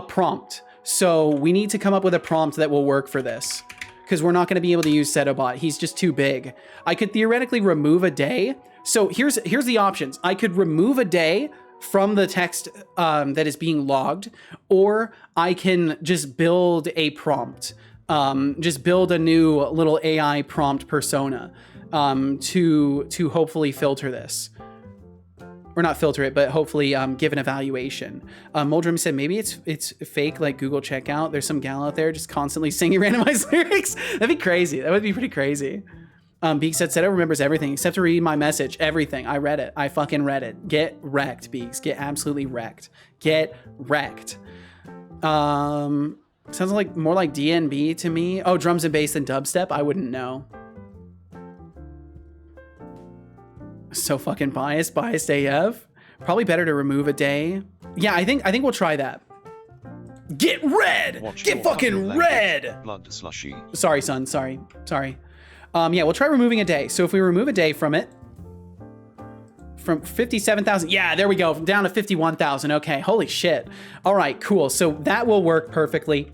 prompt. So we need to come up with a prompt that will work for this, because we're not going to be able to use Setobot. He's just too big. I could theoretically remove a day. So here's the options. I could remove a day from the text that is being logged, or I can just build a prompt, just build a new little AI prompt persona to hopefully filter this. Or not filter it, but hopefully give an evaluation. Moldrum said maybe it's fake, like Google Checkout. There's some gal out there just constantly singing randomized lyrics. That'd be crazy. That would be pretty crazy. Beaks said Seto remembers everything except to read my message. Everything. I read it. I fucking read it. Get wrecked, Beaks. Get absolutely wrecked. Get wrecked. Sounds like more like DNB to me. Oh, drums and bass and dubstep. I wouldn't know. So fucking biased AF. Probably better to remove a day. Yeah, I think we'll try that. Get red. Get fucking red. Blood slushy. Sorry, son. Sorry. Yeah, we'll try removing a day. So if we remove a day from it, from 57,000, yeah, there we go, down to 51,000. Okay, holy shit. All right, cool. So that will work perfectly.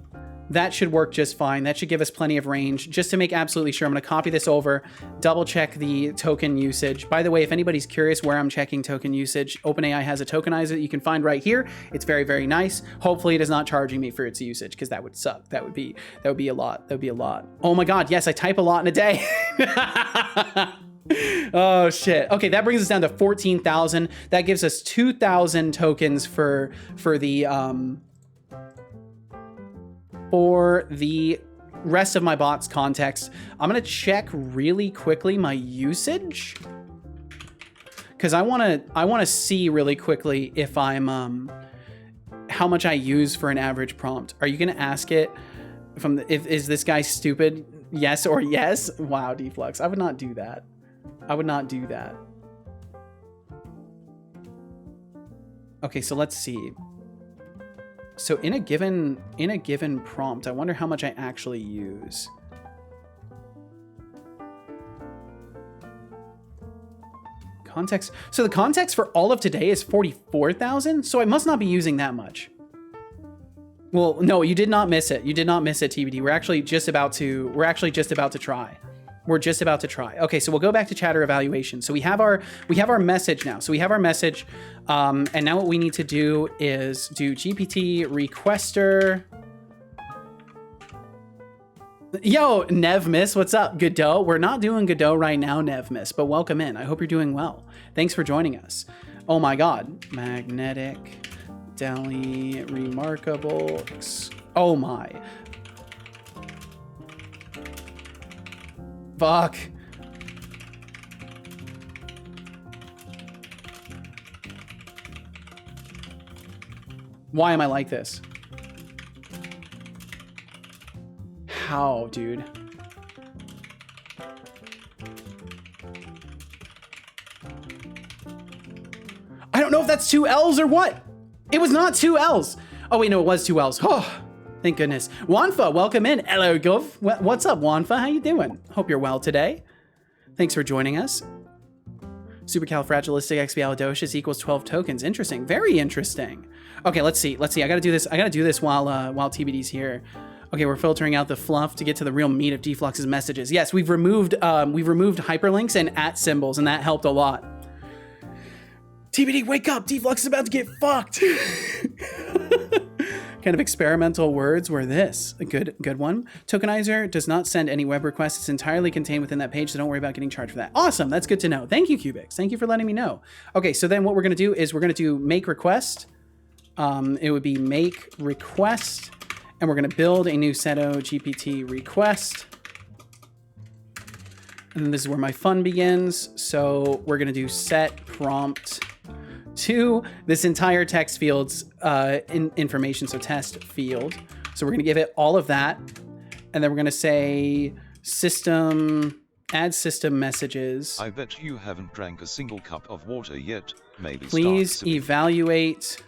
That should work just fine. That should give us plenty of range. Just to make absolutely sure, I'm going to copy this over, double check the token usage. By the way, if anybody's curious where I'm checking token usage, OpenAI has a tokenizer that you can find right here. It's very, very nice. Hopefully it is not charging me for its usage, because that would suck. That would be a lot. That would be a lot. Oh my God, yes, I type a lot in a day. Oh shit. Okay, that brings us down to 14,000. That gives us 2,000 tokens for the rest of my bot's context. I'm gonna check really quickly my usage, because I wanna see really quickly if I'm how much I use for an average prompt. Are you gonna ask it from is this guy stupid? Yes or yes? Wow, Deflux. I would not do that. I would not do that. Okay, so let's see. So in a given prompt, I wonder how much I actually use. Context. So the context for all of today is 44,000. So I must not be using that much. Well, no, you did not miss it. You did not miss it, TBD. We're actually just about to try. We're just about to try. Okay, so we'll go back to chatter evaluation. So we have our message now. So we have our message, and now what we need to do is do GPT requester. Yo, Nevmiss, what's up? Godot. We're not doing Godot right now, Nevmiss, but welcome in. I hope you're doing well. Thanks for joining us. Oh my God, magnetic, Deli, remarkable. Oh my. Fuck. Why am I like this? How, dude? I don't know if that's 2 L's or what. It was not 2 L's. Oh wait, no, it was 2 L's. Oh. Thank goodness. Wanfa, welcome in. Hello, Gov. What's up, Wanfa? How you doing? Hope you're well today. Thanks for joining us. Supercalifragilisticexpialidocious equals 12 tokens. Interesting. Very interesting. Okay, let's see. I gotta do this. While TBD's here. Okay, we're filtering out the fluff to get to the real meat of Deflux's messages. Yes, we've removed hyperlinks and @ symbols, and that helped a lot. TBD, wake up! Deflux is about to get fucked. Kind of experimental words were this. A good one. Tokenizer does not send any web requests. It's entirely contained within that page, so don't worry about getting charged for that. Awesome, that's good to know. Thank you, Cubix. Thank you for letting me know. Okay, so then what we're gonna do is we're gonna do make request. It would be make request, and we're gonna build a new Seto GPT request. And then this is where my fun begins. So we're gonna do set prompt to this entire text field's information, so test field. So we're gonna give it all of that, and then we're gonna say system, add system messages. I bet you haven't drank a single cup of water yet. Maybe please evaluate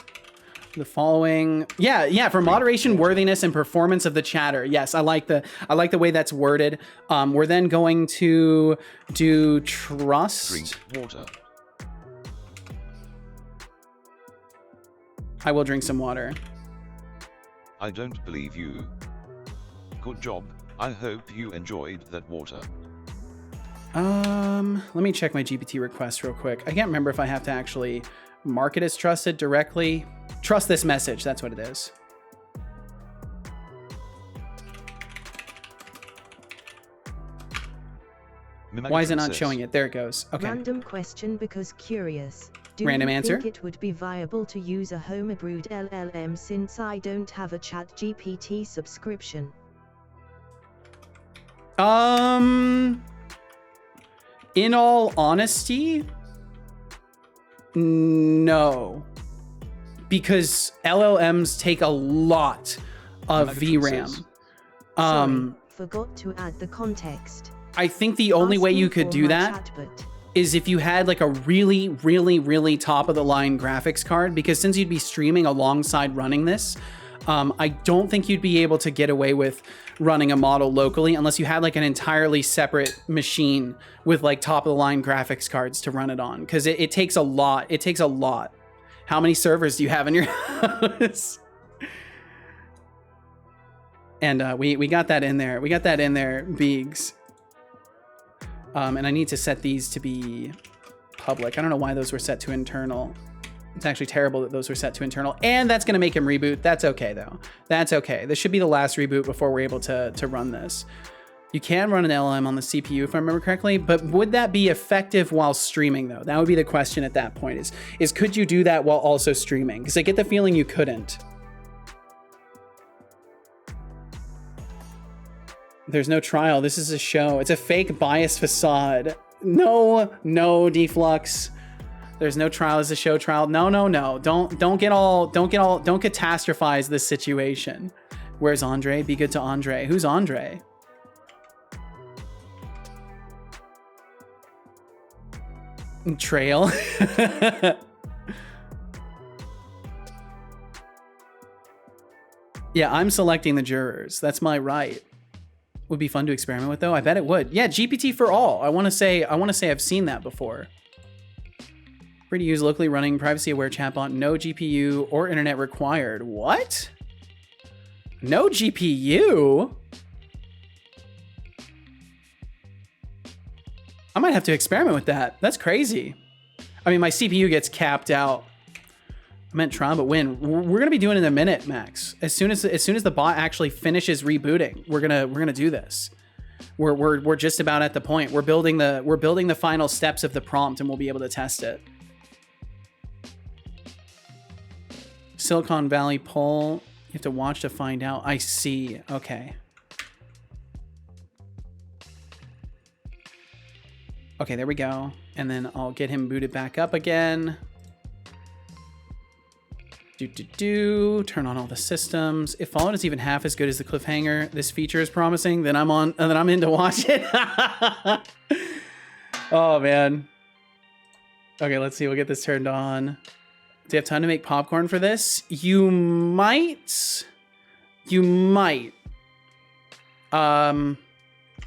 the following. Yeah, for moderation, worthiness, and performance of the chatter. Yes, I like the way that's worded. We're then going to do trust. Drink water. I will drink some water. I don't believe you. Good job. I hope you enjoyed that water. Let me check my GPT request real quick. I can't remember if I have to actually mark it as trusted directly. Trust this message, that's what it is. Why is it not showing it? There it goes. Okay. Random question because curious. Do Random you answer? think it would be viable to use a homebrewed LLM since I don't have a ChatGPT subscription? In all honesty, no. Because LLMs take a lot of VRAM. Sorry, forgot to add the context. I think the only way you could do that is if you had like a really, really, really top of the line graphics card, because since you'd be streaming alongside running this, I don't think you'd be able to get away with running a model locally unless you had like an entirely separate machine with like top of the line graphics cards to run it on, because it takes a lot. It takes a lot. How many servers do you have in your house? And we got that in there. We got that in there, Beegs. And I need to set these to be public. I don't know why those were set to internal. It's actually terrible that those were set to internal. And that's going to make him reboot. That's okay, though. That's okay. This should be the last reboot before we're able to run this. You can run an LLM on the CPU, if I remember correctly, but would that be effective while streaming, though? That would be the question at that point, is could you do that while also streaming? Because I get the feeling you couldn't. There's no trial. This is a show. It's a fake bias facade. No, Deflux. There's no trial. It's a show trial. No. Don't catastrophize this situation. Where's Andre? Be good to Andre. Who's Andre? Trail. Yeah, I'm selecting the jurors. That's my right. Would be fun to experiment with, though. I bet it would. Yeah, GPT for all. I want to say I've seen that before. Free to use, locally running, privacy-aware chatbot. No GPU or internet required. What? No GPU? I might have to experiment with that. That's crazy. I mean, my CPU gets capped out. I meant try, but win. We're gonna be doing it in a minute, Max. As soon as the bot actually finishes rebooting, we're gonna do this. We're just about at the point. We're building the final steps of the prompt, and we'll be able to test it. Silicon Valley poll. You have to watch to find out. I see. Okay. Okay, there we go. And then I'll get him booted back up again. Turn on all the systems. If Fallout is even half as good as the cliffhanger this feature is promising, then I'm in to watch it. Oh man. Okay, let's see. We'll get this turned on. Do you have time to make popcorn for this? You might. I'm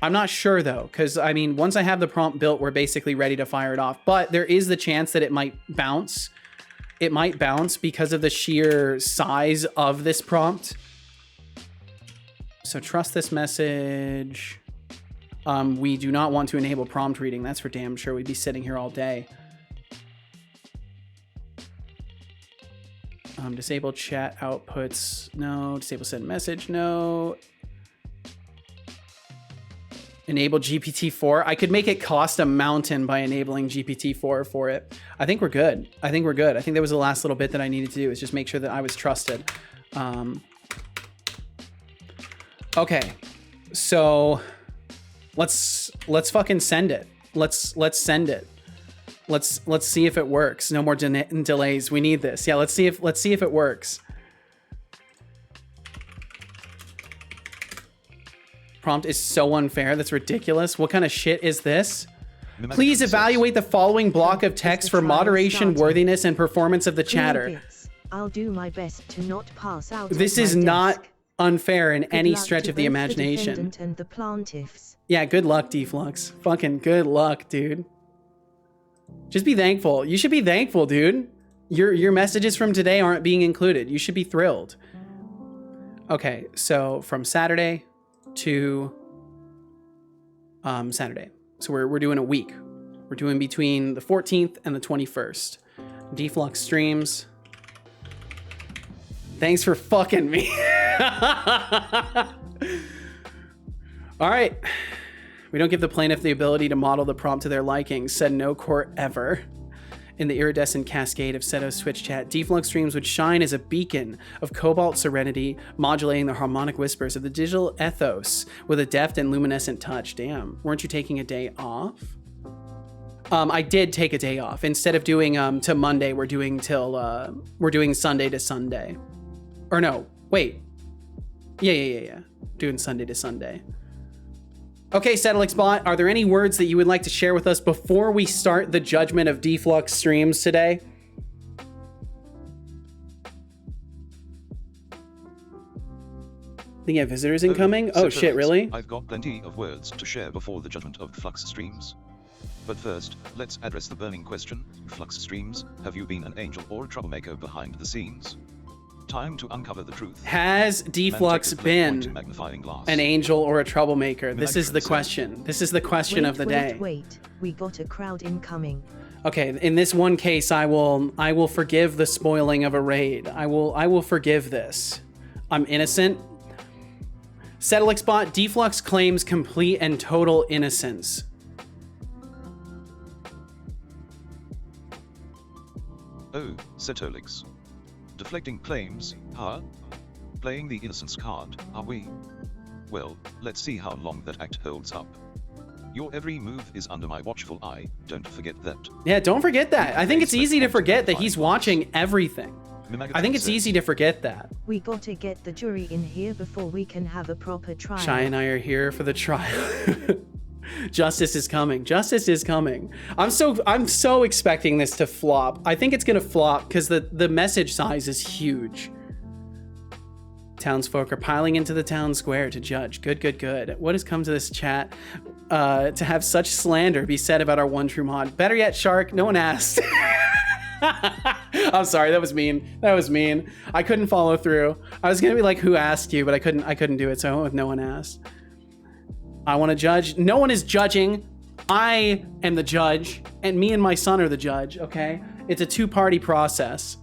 not sure though, because I mean, once I have the prompt built, we're basically ready to fire it off. But there is the chance that it might bounce. It might bounce because of the sheer size of this prompt. So trust this message. We do not want to enable prompt reading. That's for damn sure. We'd be sitting here all day. Disable chat outputs. No. Disable send message. No. Enable GPT-4. I could make it cost a mountain by enabling GPT-4 for it. I think we're good. I think that was the last little bit that I needed to do, is just make sure that I was trusted. Okay. So let's fucking send it. Let's send it. Let's see if it works. No more delays. We need this. Yeah, let's see if it works. Prompt is so unfair. That's ridiculous. What kind of shit is this? Please evaluate the following block of text for moderation, worthiness, and performance of the chatter. I'll do my best to not pass out. This is not unfair in any stretch of the imagination. And the plaintiffs. Yeah, good luck, Deflux. Fucking good luck, dude. Just be thankful. You should be thankful, dude. Your messages from today aren't being included. You should be thrilled. Okay, so from Saturday to Saturday. So we're doing a week. We're doing between the 14th and the 21st. Deflux streams. Thanks for fucking me. All right. We don't give the plaintiff the ability to model the prompt to their liking, said no court ever. In the iridescent cascade of Seto's Twitch chat, Deflux streams would shine as a beacon of cobalt serenity, modulating the harmonic whispers of the digital ethos with a deft and luminescent touch. Damn, weren't you taking a day off? I did take a day off. Instead of doing to Monday, we're doing Sunday to Sunday. Or no, wait. Yeah. Doing Sunday to Sunday. Okay, Setolyx bot, are there any words that you would like to share with us before we start the judgment of Deflux streams today? Think you have visitors incoming? Oh shit, really? I've got plenty of words to share before the judgment of Flux streams. But first, let's address the burning question. Flux streams, have you been an angel or a troublemaker behind the scenes? Time to uncover the truth. Has Deflux been an angel or a troublemaker? This is the question. This is the question of the day. Wait, we got a crowd incoming. Okay, in this one case, I will forgive the spoiling of a raid. I will forgive this. I'm innocent. Setolyx bot, Deflux claims complete and total innocence. Oh, Setolyx. Deflecting claims, huh? Playing the innocence card, are we? Well, let's see how long that act holds up. Your every move is under my watchful eye, don't forget that. Yeah, don't forget that. I think it's easy to forget that he's watching everything. I think it's easy to forget that. We gotta get the jury in here before we can have a proper trial. Shy and I are here for the trial. Justice is coming. Justice is coming. I'm so expecting this to flop. I think it's gonna flop because the message size is huge. Townsfolk are piling into the town square to judge. Good, good, good. What has come to this chat to have such slander be said about our one true mod? Better yet, Shark, no one asked. I'm sorry, that was mean. That was mean. I couldn't follow through. I was gonna be like, who asked you? But I couldn't do it, so I went with no one asked. I want to judge. No one is judging. I am the judge, and me and my son are the judge, okay? It's a two-party process.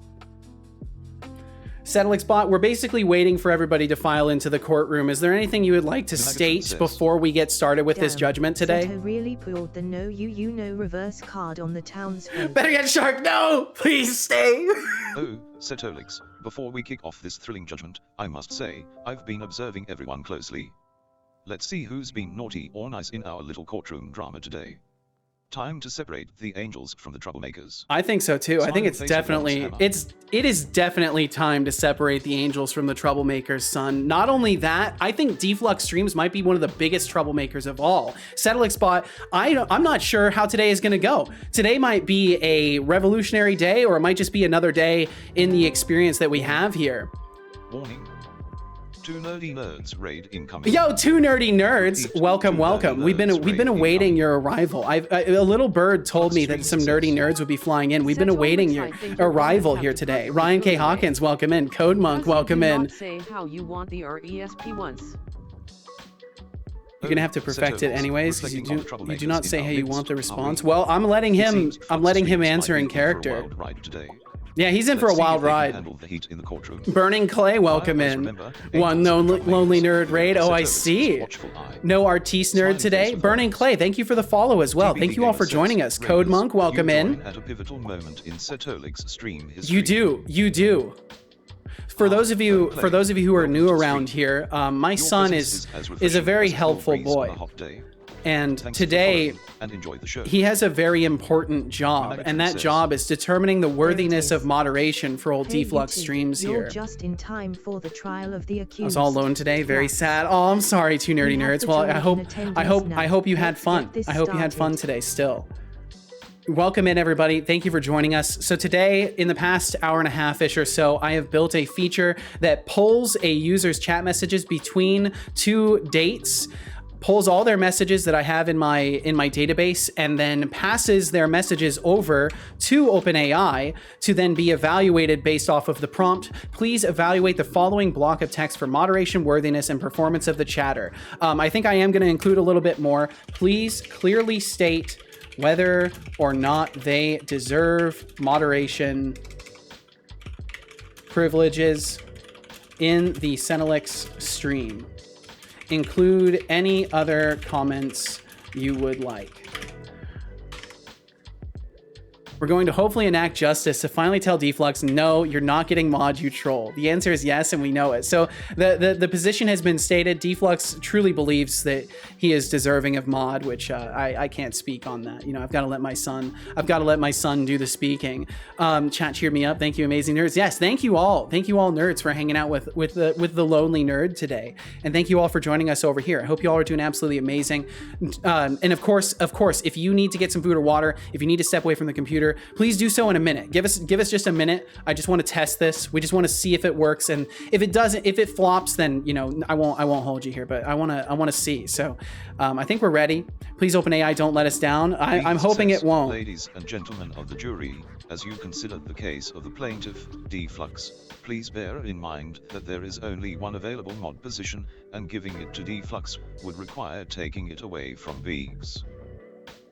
Setolyx bot, we're basically waiting for everybody to file into the courtroom. Is there anything you would like to state before we get started with this judgment today? Seto really pulled the no you know reverse card on the townsfolk. Better get Shark, no! Please stay! Oh, Setolyx, before we kick off this thrilling judgment, I must say, I've been observing everyone closely. Let's see who's been naughty or nice in our little courtroom drama today. Time to separate the angels from the troublemakers. I think so too. I think it's definitely it is definitely time to separate the angels from the troublemakers, son. Not only that, I think Deflux streams might be one of the biggest troublemakers of all. Setolyx bot, I'm not sure how today is going to go. Today might be a revolutionary day, or it might just be another day in the experience that we have here. Warning. 2 nerdy nerds raid incoming. Yo, 2 nerdy nerds, welcome, welcome. We've been awaiting your arrival. A little bird told me that some nerdy nerds would be flying in. We've been awaiting your arrival here today. Ryan K. Hawkins, welcome in. Code Monk, welcome in. Say how you want the RESP once. You're gonna have to perfect it anyways, because you do not say how you want the response. Well, I'm letting him answer in character. Yeah, he's in for a wild ride. Burning Clay, welcome in. One lonely nerd raid. Oh, I see. No artiste nerd today. Burning Clay, thank you for the follow as well. Thank you all for joining us. Code Monk, welcome in. At a pivotal moment in Setolyx stream history. You do. For those of you who are new around here, my son is a very helpful boy. And today, he has a very important job, and that job is determining the worthiness of moderation for old Deflux streams here. You're just in time for the trial of the accused. I was all alone today, very sad. Oh, I'm sorry, 2 nerdy nerds. Well, I hope you had fun. I hope you had fun today still. Welcome in, everybody. Thank you for joining us. So today, in the past hour and a half-ish or so, I have built a feature that pulls a user's chat messages between 2 dates, pulls all their messages that I have in my database, and then passes their messages over to OpenAI to then be evaluated based off of the prompt. Please evaluate the following block of text for moderation, worthiness, and performance of the chatter. I think I am going to include a little bit more. Please clearly state whether or not they deserve moderation privileges in the Setolyx stream. Include any other comments you would like. We're going to hopefully enact justice to finally tell Deflux, no, you're not getting mod, you troll. The answer is yes, and we know it. So the position has been stated. Deflux truly believes that he is deserving of mod, which I can't speak on that. You know, I've got to let my son do the speaking. Chat cheered me up. Thank you, amazing nerds. Yes, thank you all nerds for hanging out with the lonely nerd today, and thank you all for joining us over here. I hope you all are doing absolutely amazing. And of course, if you need to get some food or water, if you need to step away from the computer, moderator, please do so in a minute. Give us just a minute. I just want to test this. We just want to see if it works, and if it doesn't, if it flops, then you know I won't hold you here. But I want to see. So I think we're ready. Please, OpenAI, don't let us down. I'm hoping it won't. Ladies and gentlemen of the jury, as you consider the case of the plaintiff, Deflux, please bear in mind that there is only one available mod position, and giving it to Deflux would require taking it away from Beegs.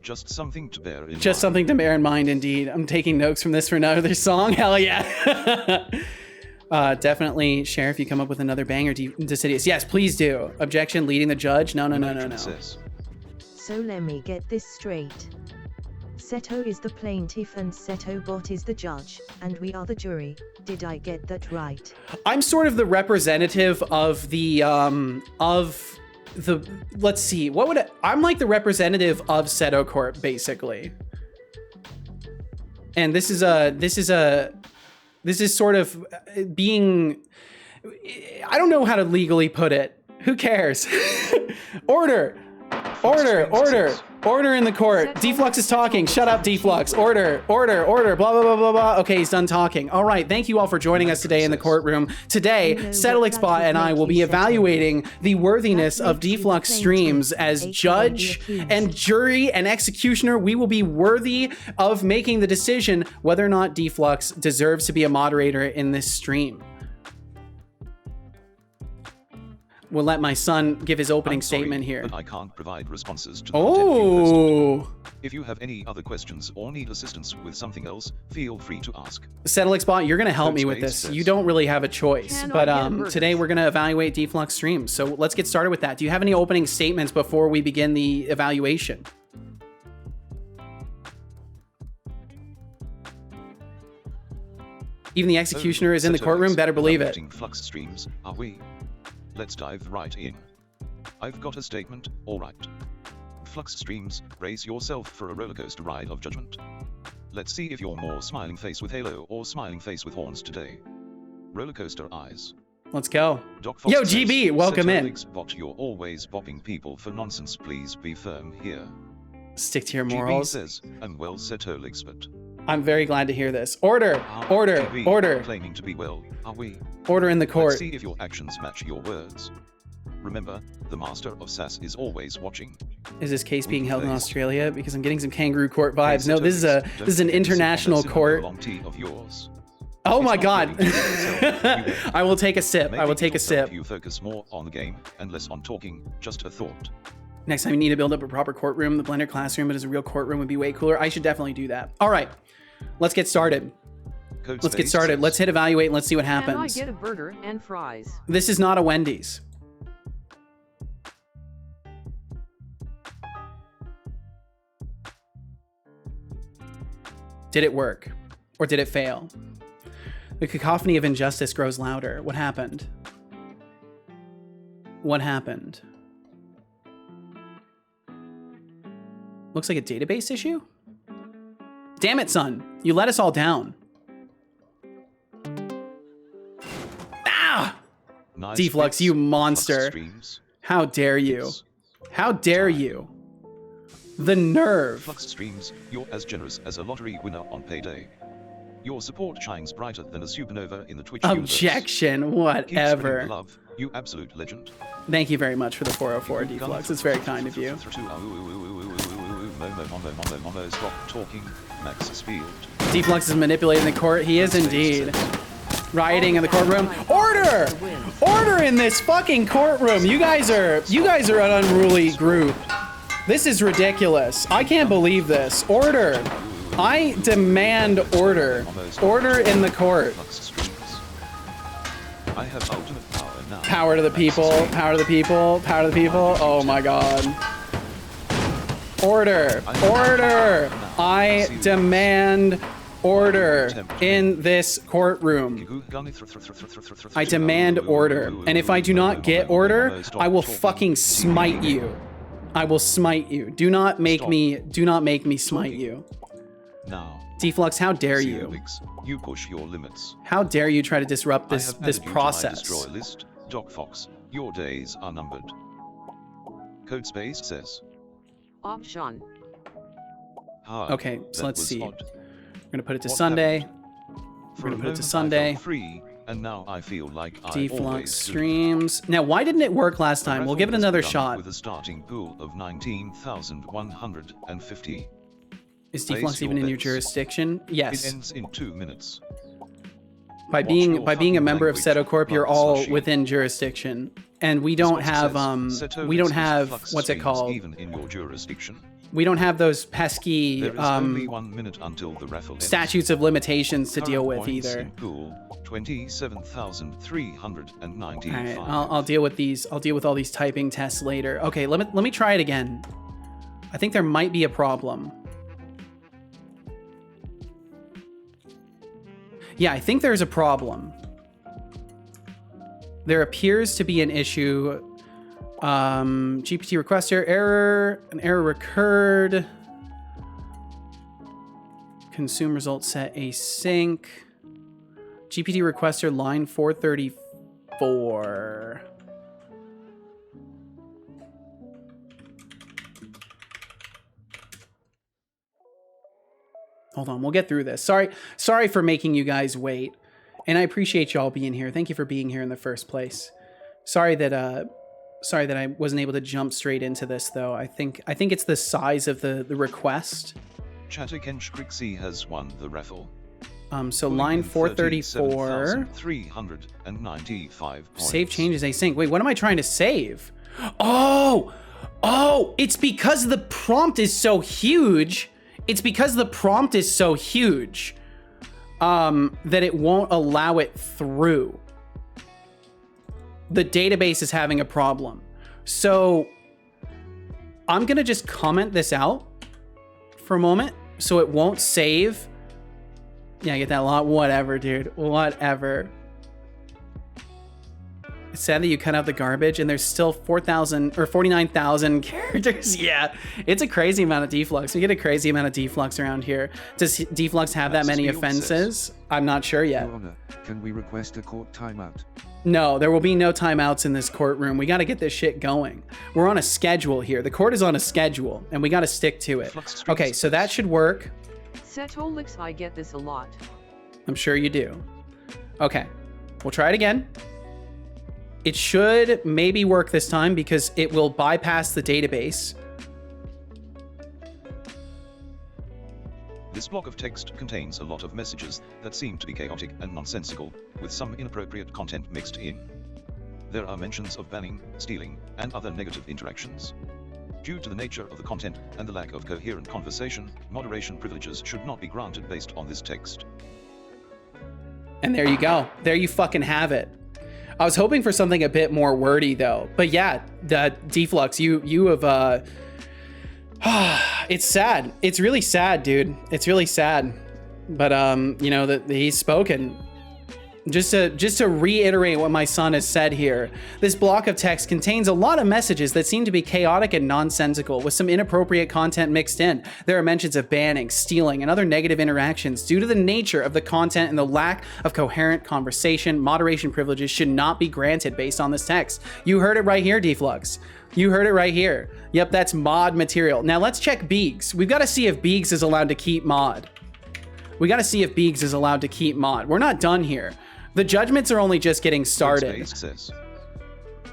Just something to bear in mind. Just something to bear in mind, indeed. I'm taking notes from this for another song. Hell yeah. Definitely, Sheriff, you come up with another banger, Decidious. Yes, please do. Objection, leading the judge. No. So let me get this straight. Seto is the plaintiff and Setobot is the judge, and we are the jury. Did I get that right? I'm sort of the representative of the let's see, I'm like the representative of Seto Corp, basically. And this is sort of being, I don't know how to legally put it. Who cares? Order in the court. Deflux is talking. Shut up, Deflux. Order, blah, blah, blah, blah, blah. Okay, he's done talking. All right, thank you all for joining us today in the courtroom. Today, Setolyx Bot and I will be evaluating the worthiness of Deflux streams as judge and jury and executioner. We will be worthy of making the decision whether or not Deflux deserves to be a moderator in this stream. We'll let my son give his opening statement here. But I can't provide responses to content you posted. If you have any other questions or need assistance with something else, feel free to ask. Setolyx Bot, you're gonna help me with this. You don't really have a choice, but today we're gonna evaluate Deflux streams. So let's get started with that. Do you have any opening statements before we begin the evaluation? Even the executioner is in the courtroom. Better believe it. Flux streams, are we? Let's dive right in. I've got a statement, alright. Flux streams, brace yourself for a rollercoaster ride of judgment. Let's see if you're more smiling face with halo or smiling face with horns today. Rollercoaster eyes. Let's go. Fox Yo, says, GB, welcome in. Bot, you're always bopping people for nonsense, please be firm here. Stick to your GB morals. says, I'm well Setolyx, but I'm very glad to hear this. Order. Claiming to be well, are we? Order in the court. Let's see if your actions match your words. Remember, the master of SAS is always watching. Is this case being held in Australia? Because I'm getting some kangaroo court vibes. No, this is an international court. Oh my god. I will take a sip. I will take a sip. You focus more on the game and less on talking. Just a thought. Next time you need to build up a proper courtroom, the Blender classroom, but as a real courtroom would be way cooler. I should definitely do that. All right, let's get started. Let's hit evaluate and let's see what happens. Can I get a burger and fries? This is not a Wendy's. Did it work? Or did it fail? The cacophony of injustice grows louder. What happened? What happened? Looks like a database issue? Damn it, son. You let us all down. Ah! Nice Deflux, you monster. How dare you? How dare you? The nerve. Flux streams, you're as generous as a lottery winner on payday. Your support shines brighter than a supernova in the Twitch Objection, universe. Whatever. Keep love, you absolute legend. Thank you very much for the 404, Deflux. It's very kind of you. Stop talking, Max Spield. Deflux is manipulating the court. He is indeed. Rioting in the courtroom. Order! Order in this fucking courtroom. You guys are an unruly group. This is ridiculous. I can't believe this. Order. I demand order. Order in the court. I have ultimate power now. Power to the people. Power to the people. Power to the people. Oh my god. Order. Order. I demand order in this courtroom. I demand order. And if I do not get order, I will fucking smite you. I will smite you. Do not make me smite you. Now, Deflux, how dare you? You push your limits. How dare you try to disrupt this process? Destroy list. Doc Fox, your days are numbered. Codespace says. Option. Okay, so let's see. We're gonna put it to What Sunday. happened? We're For gonna a put it to moment I Sunday. felt free, and now I feel like I Deflux always do. streams. Now, why didn't it work last The time? We'll raffle give it has another begun shot. With a starting pool of 19,150. Is Place Deflux your even in your bets. jurisdiction? It Yes. ends in 2 minutes. By Watch being your a fucking member of language, Setocorp, you're Bubba all Slushy. within jurisdiction, and we This don't box have says, we don't Setolyx have Flux what's it streams called? Even in your jurisdiction. We don't have those pesky There is only 1 minute until the raffle ends. statutes of limitations to deal Current with points either. in pool 27,395. All right, I'll deal with these. I'll deal with all these typing tests later. Okay, let me try it again. I think there might be a problem. Yeah, I think there's a problem. There appears to be an issue. GPT requester error. An error occurred. Consume result set async. GPT requester line 434. Hold on, we'll get through this. Sorry for making you guys wait. And I appreciate y'all being here. Thank you for being here in the first place. Sorry that I wasn't able to jump straight into this though. I think it's the size of the request. Chatterkench Crixie has won the raffle. So line 434. 395 points. Save changes async. Wait, what am I trying to save? Oh, it's because the prompt is so huge. It's because the prompt is so huge that it won't allow it through. The database is having a problem. So I'm gonna just comment this out for a moment so it won't save. Yeah, I get that a lot. Whatever, dude. Whatever. It's sad that you cut out the garbage and there's still 4,000 or 49,000 characters. Yeah, it's a crazy amount of deflux. We get a crazy amount of deflux around here. Does deflux have that many offenses? I'm not sure yet. Your Honor, can we request a court timeout? No, there will be no timeouts in this courtroom. We got to get this shit going. We're on a schedule here. The court is on a schedule and we got to stick to it. Okay, so that should work. Setolyx, I get this a lot. I'm sure you do. Okay, we'll try it again. It should maybe work this time because it will bypass the database. This block of text contains a lot of messages that seem to be chaotic and nonsensical, with some inappropriate content mixed in. There are mentions of banning, stealing, and other negative interactions. Due to the nature of the content and the lack of coherent conversation, moderation privileges should not be granted based on this text. And there you go. There you fucking have it. I was hoping for something a bit more wordy though. But yeah, the deflux, you have it's sad. It's really sad, dude. It's really sad. But you know that he's spoken. Just to reiterate what my son has said here, this block of text contains a lot of messages that seem to be chaotic and nonsensical, with some inappropriate content mixed in. There are mentions of banning, stealing, and other negative interactions. Due to the nature of the content and the lack of coherent conversation, moderation privileges should not be granted based on this text. You heard it right here, Deflux. You heard it right here. Yep, that's mod material. Now let's check Beegs. We've got to see if Beegs is allowed to keep mod. We got to see if Beegs is allowed to keep mod. We're not done here. The judgments are only just getting started.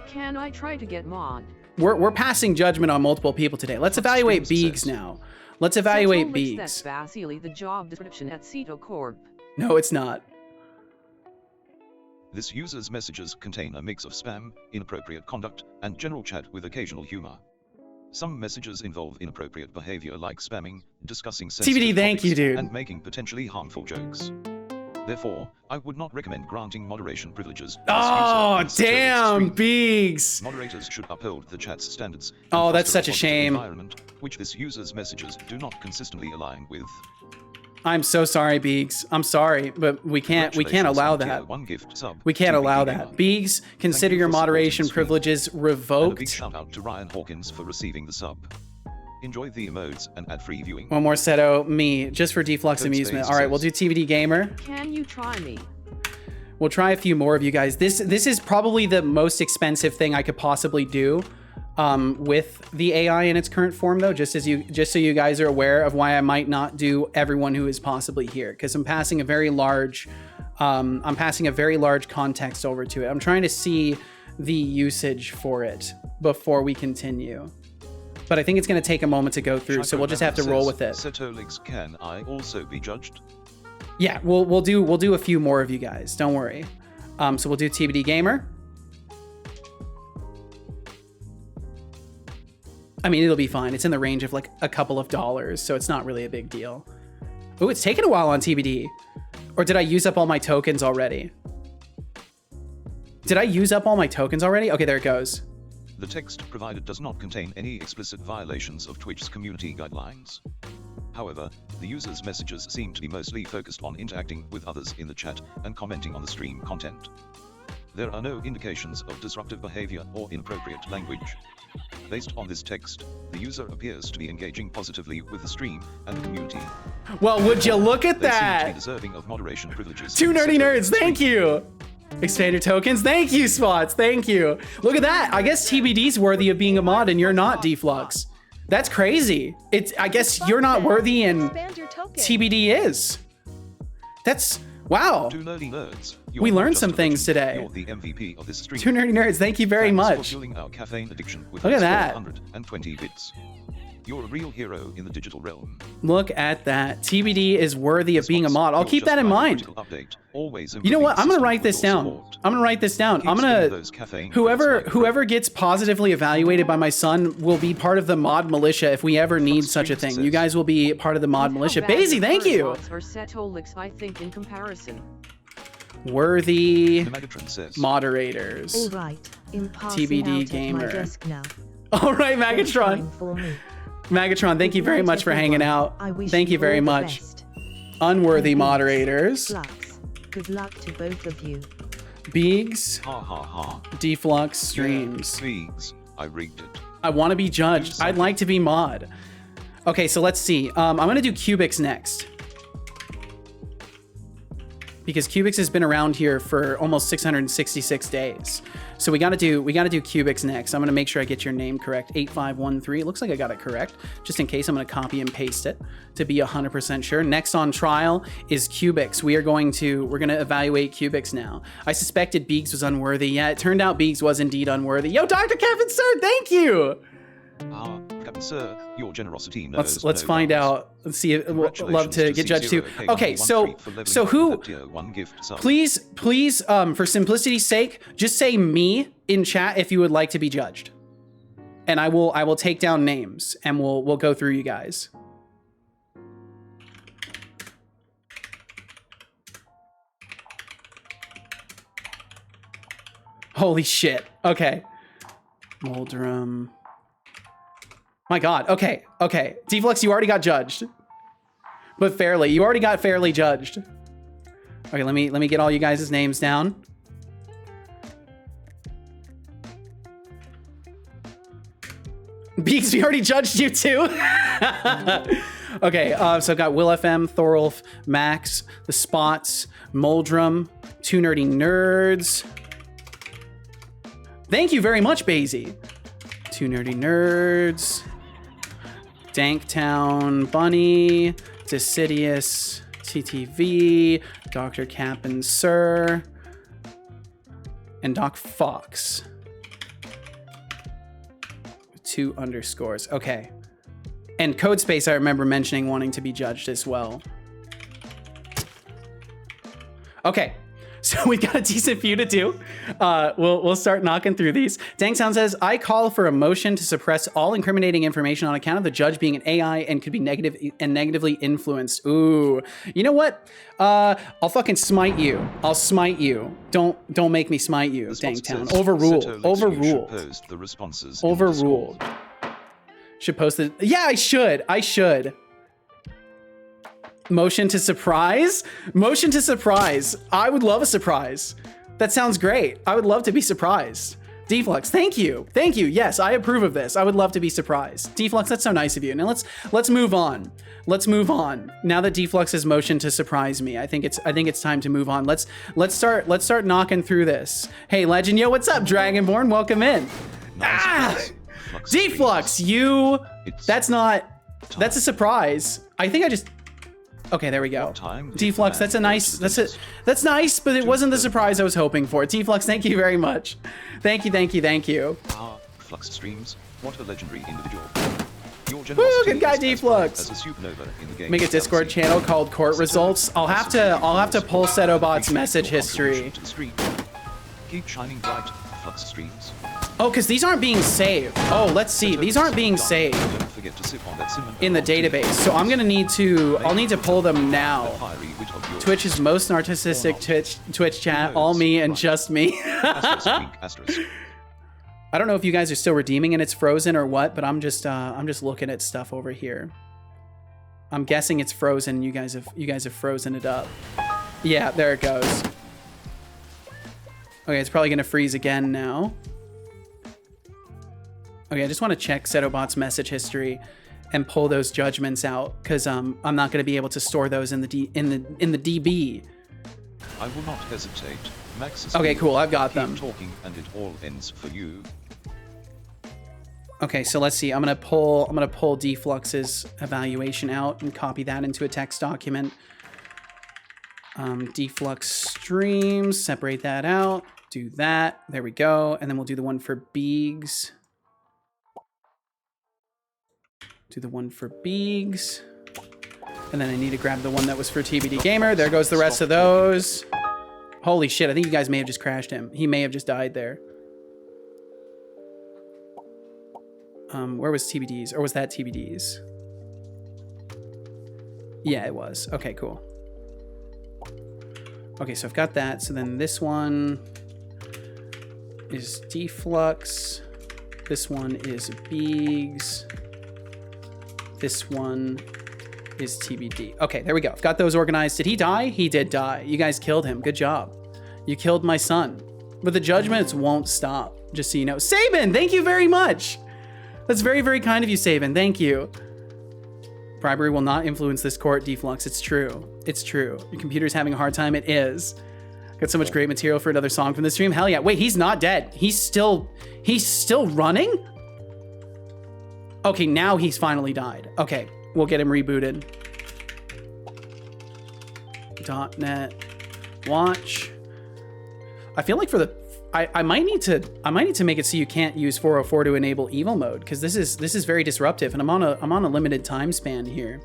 Can I try to get mod? We're passing judgment on multiple people today. Let's evaluate Beegs now. Let's evaluate Beegs. That's basically the job description at Setocorp. No, it's not. This user's messages contain a mix of spam, inappropriate conduct, and general chat with occasional humor. Some messages involve inappropriate behavior like spamming, discussing sensitive TBD, thank topics, you, dude. and making potentially harmful jokes. Therefore, I would not recommend granting moderation privileges. Oh, damn, Beegs. Moderators should uphold the chat's standards. Oh, and that's foster such a positive shame. Environment, which this user's messages do not consistently align with. I'm so sorry, Beegs. I'm sorry, but we can't allow that. One gift sub We can't to allow BB that. Gamer. Beegs, consider Thank you your for supporting moderation the stream. privileges And a big revoked. shout out to Ryan Hawkins for receiving the sub. Enjoy the emotes and ad-free viewing. One more Seto, me, just for Deflux Good amusement. space All right, we'll do says. TVD Gamer. Can you try me? We'll try a few more of you guys. This is probably the most expensive thing I could possibly do. with the AI in its current form, though, just so you guys are aware of why I might not do everyone who is possibly here, because I'm passing a very large context over to it. I'm trying to see the usage for it before we continue. But I think it's going to take a moment to go through, so we'll just have to roll with it. Setolyx, can I also be judged? Yeah, we'll do a few more of you guys. Don't worry. So we'll do TBD Gamer. I mean, it'll be fine. It's in the range of like a couple of dollars, so it's not really a big deal. Oh, it's taken a while on TBD. Or did I use up all my tokens already? Did I use up all my tokens already? Okay, there it goes. The text provided does not contain any explicit violations of Twitch's community guidelines. However, the user's messages seem to be mostly focused on interacting with others in the chat and commenting on the stream content. There are no indications of disruptive behavior or inappropriate language. Based on this text, the user appears to be engaging positively with the stream and the community. Well, would you look at They seem to that? be deserving of moderation privileges. Two nerdy nerds, thank you. Expander tokens, thank you, Spots, thank you. Look at that. I guess TBD's worthy of being a mod and you're not, Deflux. That's crazy. I guess you're not worthy and TBD is. That's, wow. Two nerdy nerds. We learned some things today. You're the MVP of this stream. Two nerdy nerds, thank you very Thanks for much. fueling our caffeine addiction with Look at that. 120 bits. You're a real hero in the digital realm. Look at that. TBD is worthy of being a mod. I'll You're keep just that in like a mind. digital update, always You know what? improving I'm gonna system write with this your down. support. I'm gonna write this down. Keep I'm spinning gonna those caffeine credits like whoever gets positively evaluated by my son will be part of the mod militia if we ever need such a thing. You guys will be part of the mod militia. Basie, thank you. Or Setolyx, I think, in comparison. Worthy The Megatron says, moderators. All right, I'm passing TBD out at gamer. my desk now. All right, There's Megatron. time for me. Megatron, thank you Good very night, much for hanging everyone. out. I wish Thank you very all the much. best. Unworthy And moderators. Flux, good luck to both of you. Beegs, ha ha ha. Deflux streams. Please, I rigged it. I want to be judged. I'd like to be mod. Okay, so let's see. I'm gonna do Cubix next. Because Cubix has been around here for almost 666 days. So we gotta do Cubix next. I'm gonna make sure I get your name correct. 8513. It looks like I got it correct. Just in case, I'm gonna copy and paste it to be 100% sure. Next on trial is Cubix. We're gonna evaluate Cubix now. I suspected Beegs was unworthy. Yeah, it turned out Beegs was indeed unworthy. Yo, Dr. Kevin, sir, thank you. Captain Sir, your generosity Let's knows no find bounds. out. Let's see. Love Congratulations to get judged too. C0K113 Okay, so for leveling who? up that tier 1 gift sub. Please, for simplicity's sake, just say me in chat if you would like to be judged, and I will take down names and we'll go through you guys. Holy shit. Okay. Moldrum. My God. Okay. Okay. Deflux, you already got judged. But fairly. You already got fairly judged. Okay, let me get all you guys' names down. Beaks, we already judged you too. Okay, so I've got Will FM, Thorolf, Max, The Spots, Moldrum, Two Nerdy Nerds. Thank you very much, Basie. Two Nerdy Nerds. Danktown Bunny, Decidius, TTV, Dr. Cap'n Sir, and Doc Fox. 2 underscores. Okay. And Codespace, I remember mentioning wanting to be judged as well. Okay. So we've got a decent few to do. We'll start knocking through these. Dangsound says, I call for a motion to suppress all incriminating information on account of the judge being an AI and could be negatively influenced. Ooh. You know what? I'll fucking smite you. I'll smite you. Don't make me smite you, Dangtown. Overruled. Overruled. Post the responses Overruled. Should post it. Yeah, I should. Motion to surprise? Motion to surprise. I would love a surprise. That sounds great. I would love to be surprised. Deflux, thank you. Thank you. Yes, I approve of this. I would love to be surprised. Deflux, that's so nice of you. Now let's move on. Let's move on. Now that Deflux has motioned to surprise me, I think it's time to move on. Let's start knocking through this. Hey, Legend, yo, what's up, Dragonborn? Welcome in. Nice. Deflux, you... That's not... That's a surprise. I think I just... Okay, there we go. Deflux, that's a nice... That's nice, but it wasn't the surprise I was hoping for. Deflux, thank you very much. Thank you, thank you, thank you. Flux Streams, what a legendary individual. Woo, good guy, Deflux. Make a Discord channel called Court Results. I'll have to pull Setobot's message history. Keep shining bright, Flux Streams. Oh, because these aren't being saved. Oh, let's see. These aren't being saved in the database. So I'm gonna need to. I'll need to pull them now. Twitch's most narcissistic Twitch chat. All me and just me. I don't know if you guys are still redeeming and it's frozen or what, but I'm just looking at stuff over here. I'm guessing it's frozen. You guys have frozen it up. Yeah, there it goes. Okay, it's probably gonna freeze again now. Okay, I just want to check Setobot's message history and pull those judgments out because I'm not going to be able to store those in the DB. I will not hesitate. Max. Okay, cool. I've got them. Talking and it all ends for you. Okay, so let's see. I'm gonna pull Deflux's evaluation out and copy that into a text document. Deflux streams. Separate that out. Do that. There we go. And then we'll do the one for Beegs. Do the one for Beegs. And then I need to grab the one that was for TBD Gamer. There goes the rest of those. Holy shit, I think you guys may have just crashed him. He may have just died there. Where was TBD's? Or was that TBD's? Yeah, it was. Okay, cool. Okay, so I've got that. So then this one is Deflux. This one is Beegs. This one is TBD. Okay, there we go. I've got those organized. Did he die? He did die. You guys killed him. Good job. You killed my son. But the judgments won't stop, just so you know. Sabin, thank you very much. That's very, very kind of you, Sabin. Thank you. Bribery will not influence this court, Deflux. It's true. It's true. Your computer's having a hard time. It is. Got so much great material for another song from the stream. Hell yeah. Wait, he's not dead. He's still running? Okay, now he's finally died. Okay, we'll get him rebooted. .NET watch. I feel like for the I might need to make it so you can't use 404 to enable evil mode because this is very disruptive and I'm on a limited time span here.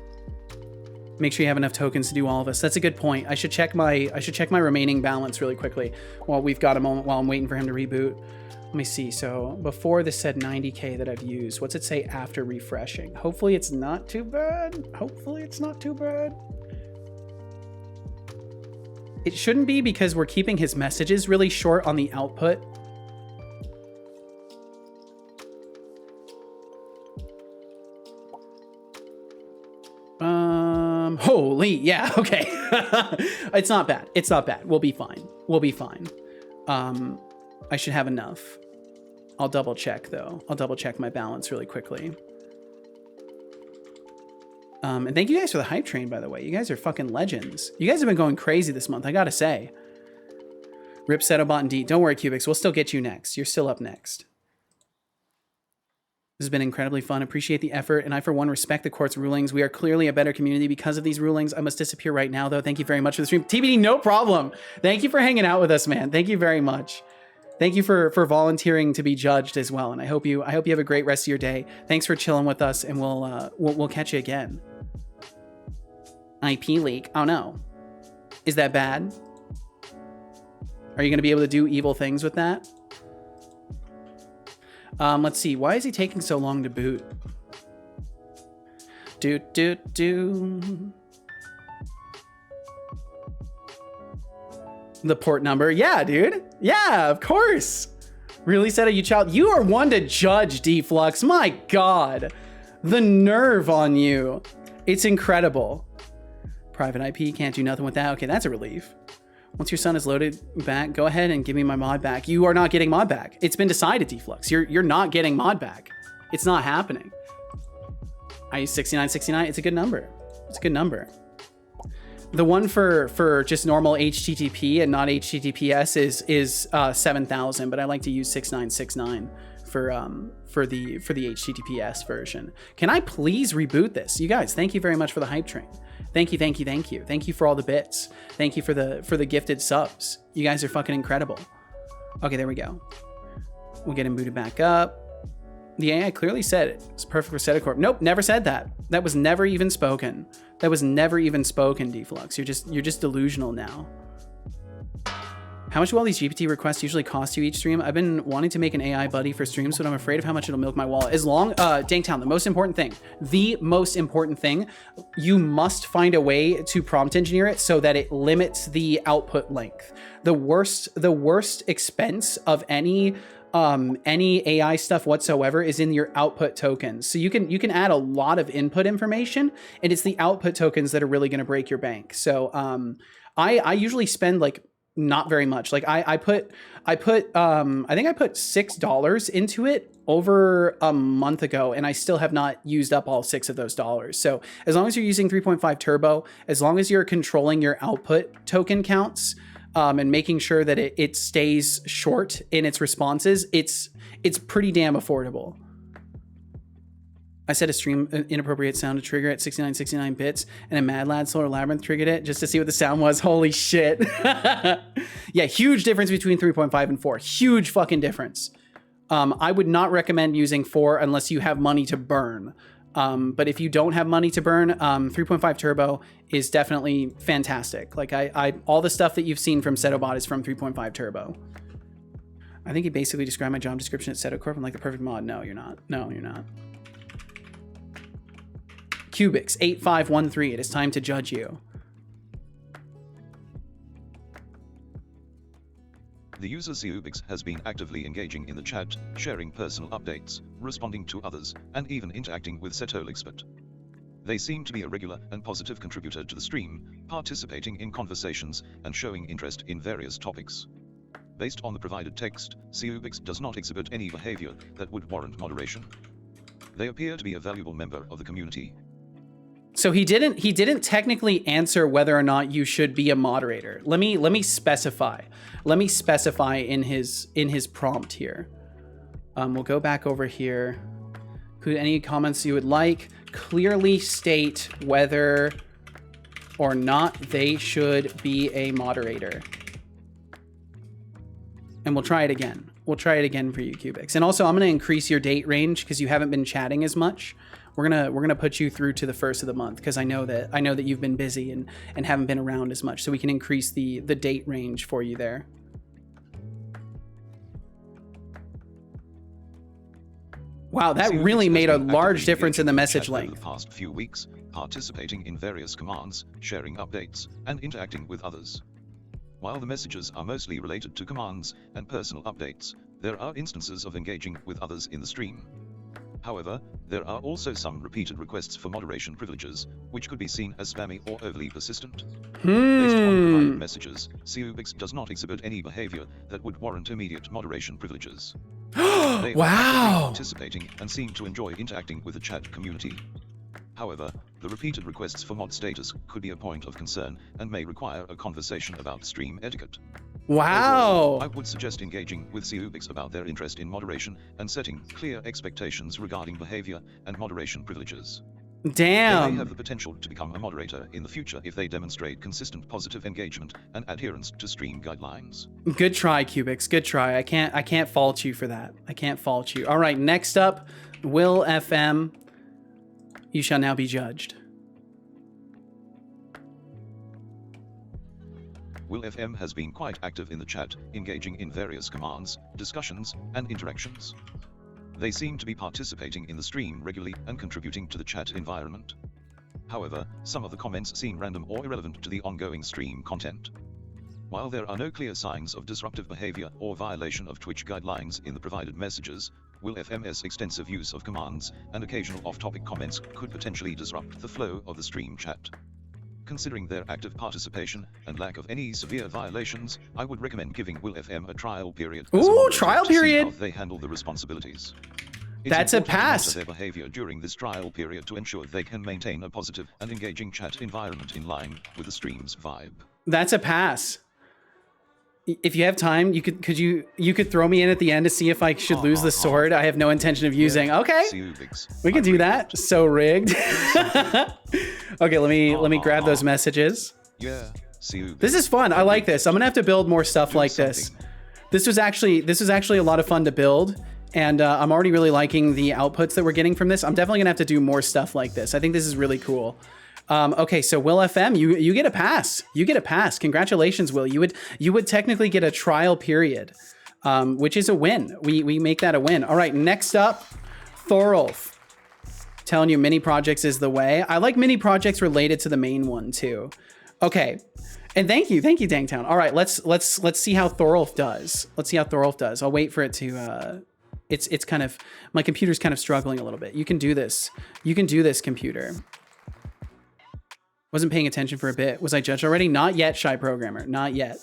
Make sure you have enough tokens to do all of this. That's a good point. I should check my remaining balance really quickly while we've got a moment while I'm waiting for him to reboot. Let me see. So before this said 90K that I've used. What's it say after refreshing? Hopefully it's not too bad. Hopefully it's not too bad. It shouldn't be because we're keeping his messages really short on the output. Holy, yeah, okay. It's not bad. It's not bad. We'll be fine. We'll be fine. I should have enough. I'll double check though. I'll double check my balance really quickly. And thank you guys for the hype train, by the way. You guys are fucking legends. You guys have been going crazy this month, I gotta say. Rip Setobot and D. Don't worry, Cubics. We'll still get you next. You're still up next. This has been incredibly fun. Appreciate the effort, and I, for one, respect the court's rulings. We are clearly a better community because of these rulings. I must disappear right now, though. Thank you very much for the stream. TBD, no problem. Thank you for hanging out with us, man. Thank you very much. Thank you for volunteering to be judged as well, and I hope you have a great rest of your day. Thanks for chilling with us, and we'll catch you again. IP leak. Oh no. Is that bad? Are you going to be able to do evil things with that? Let's see. Why is he taking so long to boot? Do. The port number. Yeah, dude. Yeah, of course. Really said it, you child. You are one to judge, Deflux. My God. The nerve on you. It's incredible. Private IP, can't do nothing with that. Okay, that's a relief. Once your son is loaded back, go ahead and give me my mod back. You are not getting mod back. It's been decided, Deflux. You're not getting mod back. It's not happening. I use 6969. It's a good number. It's a good number. The one for just normal HTTP and not HTTPS is 7,000, but I like to use 6969 for the HTTPS version. Can I please reboot this? You guys, thank you very much for the hype train. Thank you, thank you, thank you. Thank you for all the bits. Thank you for the gifted subs. You guys are fucking incredible. Okay, there we go. We'll get him booted back up. The AI clearly said it. It's perfect for Setocorp. Nope, never said that. That was never even spoken. That was never even spoken, Deflux. You're just delusional now. How much will all these GPT requests usually cost you each stream? I've been wanting to make an AI buddy for streams, but I'm afraid of how much it'll milk my wallet. As long, Danktown, the most important thing, you must find a way to prompt engineer it so that it limits the output length. The worst expense of any AI stuff whatsoever is in your output tokens. So you can add a lot of input information, and it's the output tokens that are really going to break your bank. So I usually spend like not very much. Like I think I put $6 into it over a month ago, and I still have not used up all 6 of those dollars. So as long as you're using 3.5 turbo, as long as you're controlling your output token counts, and making sure that it stays short in its responses, it's pretty damn affordable. I set a stream inappropriate sound to trigger at 69 bits, and a Mad Lad Solar Labyrinth triggered it just to see what the sound was. Holy shit. Yeah, huge difference between 3.5 and 4. Huge fucking difference. I would not recommend using 4 unless you have money to burn. But if you don't have money to burn, 3.5 turbo is definitely fantastic. Like all the stuff that you've seen from Setobot is from 3.5 turbo. I think you basically described my job description at Setocorp. I'm like the perfect mod. No, you're not. No, you're not. Cubics 8513. It is time to judge you. The user Setolyx has been actively engaging in the chat, sharing personal updates, responding to others, and even interacting with Setolyx. They seem to be a regular and positive contributor to the stream, participating in conversations and showing interest in various topics. Based on the provided text, Setolyx does not exhibit any behavior that would warrant moderation. They appear to be a valuable member of the community. So he didn't technically answer whether or not you should be a moderator. Let me specify. Let me specify in his prompt here. We'll go back over here. Any comments you would like? Clearly state whether or not they should be a moderator. And we'll try it again. We'll try it again for you, Cubics. And also, I'm going to increase your date range because you haven't been chatting as much. We're gonna put you through to the 1st of the month because I know that you've been busy and haven't been around as much, so we can increase the date range for you there. Wow, that really made a large difference in the message length. The past few weeks, participating in various commands, sharing updates, and interacting with others. While the messages are mostly related to commands and personal updates, there are instances of engaging with others in the stream. However, there are also some repeated requests for moderation privileges, which could be seen as spammy or overly persistent. Based on provided messages, Setolyx does not exhibit any behavior that would warrant immediate moderation privileges. They are actively participating and seem to enjoy interacting with the chat community. However, the repeated requests for mod status could be a point of concern and may require a conversation about stream etiquette. Wow! Overall, I would suggest engaging with Setolyx about their interest in moderation and setting clear expectations regarding behavior and moderation privileges. Damn! They may have the potential to become a moderator in the future if they demonstrate consistent positive engagement and adherence to stream guidelines. Good try, Cubics. Good try. I can't fault you for that. I can't fault you. All right, next up, Will FM. You shall now be judged. Will FM has been quite active in the chat, engaging in various commands, discussions, and interactions. They seem to be participating in the stream regularly and contributing to the chat environment. However, some of the comments seem random or irrelevant to the ongoing stream content. While there are no clear signs of disruptive behavior or violation of Twitch guidelines in the provided messages, Will FM's extensive use of commands and occasional off-topic comments could potentially disrupt the flow of the stream chat. Considering their active participation and lack of any severe violations, I would recommend giving Will FM a trial period. Ooh, trial to see period! how they handle the responsibilities. That's a pass. To monitor their behavior during this trial period to ensure they can maintain a positive and engaging chat environment in line with the stream's vibe. That's a pass. If you have time, you could throw me in at the end to see if I should lose the sword I have no intention of using. Okay, we can do that. So rigged. Okay, let me grab those messages. Yeah. This is fun. I like this. I'm gonna have to build more stuff like this. This was actually a lot of fun to build, and I'm already really liking the outputs that we're getting from this. I'm definitely gonna have to do more stuff like this. I think this is really cool. Okay, so Will FM, you get a pass. You get a pass. Congratulations, Will. You would technically get a trial period, which is a win. We make that a win. All right, next up, Thorolf. Telling you mini projects is the way. I like mini projects related to the main one too. Okay, and thank you, Dangtown. All right, let's see how Thorolf does. Let's see how Thorolf does. I'll wait for it to. It's kind of, my computer's kind of struggling a little bit. You can do this. You can do this, computer. Wasn't paying attention for a bit. Was I judged already? Not yet, Shy Programmer. Not yet.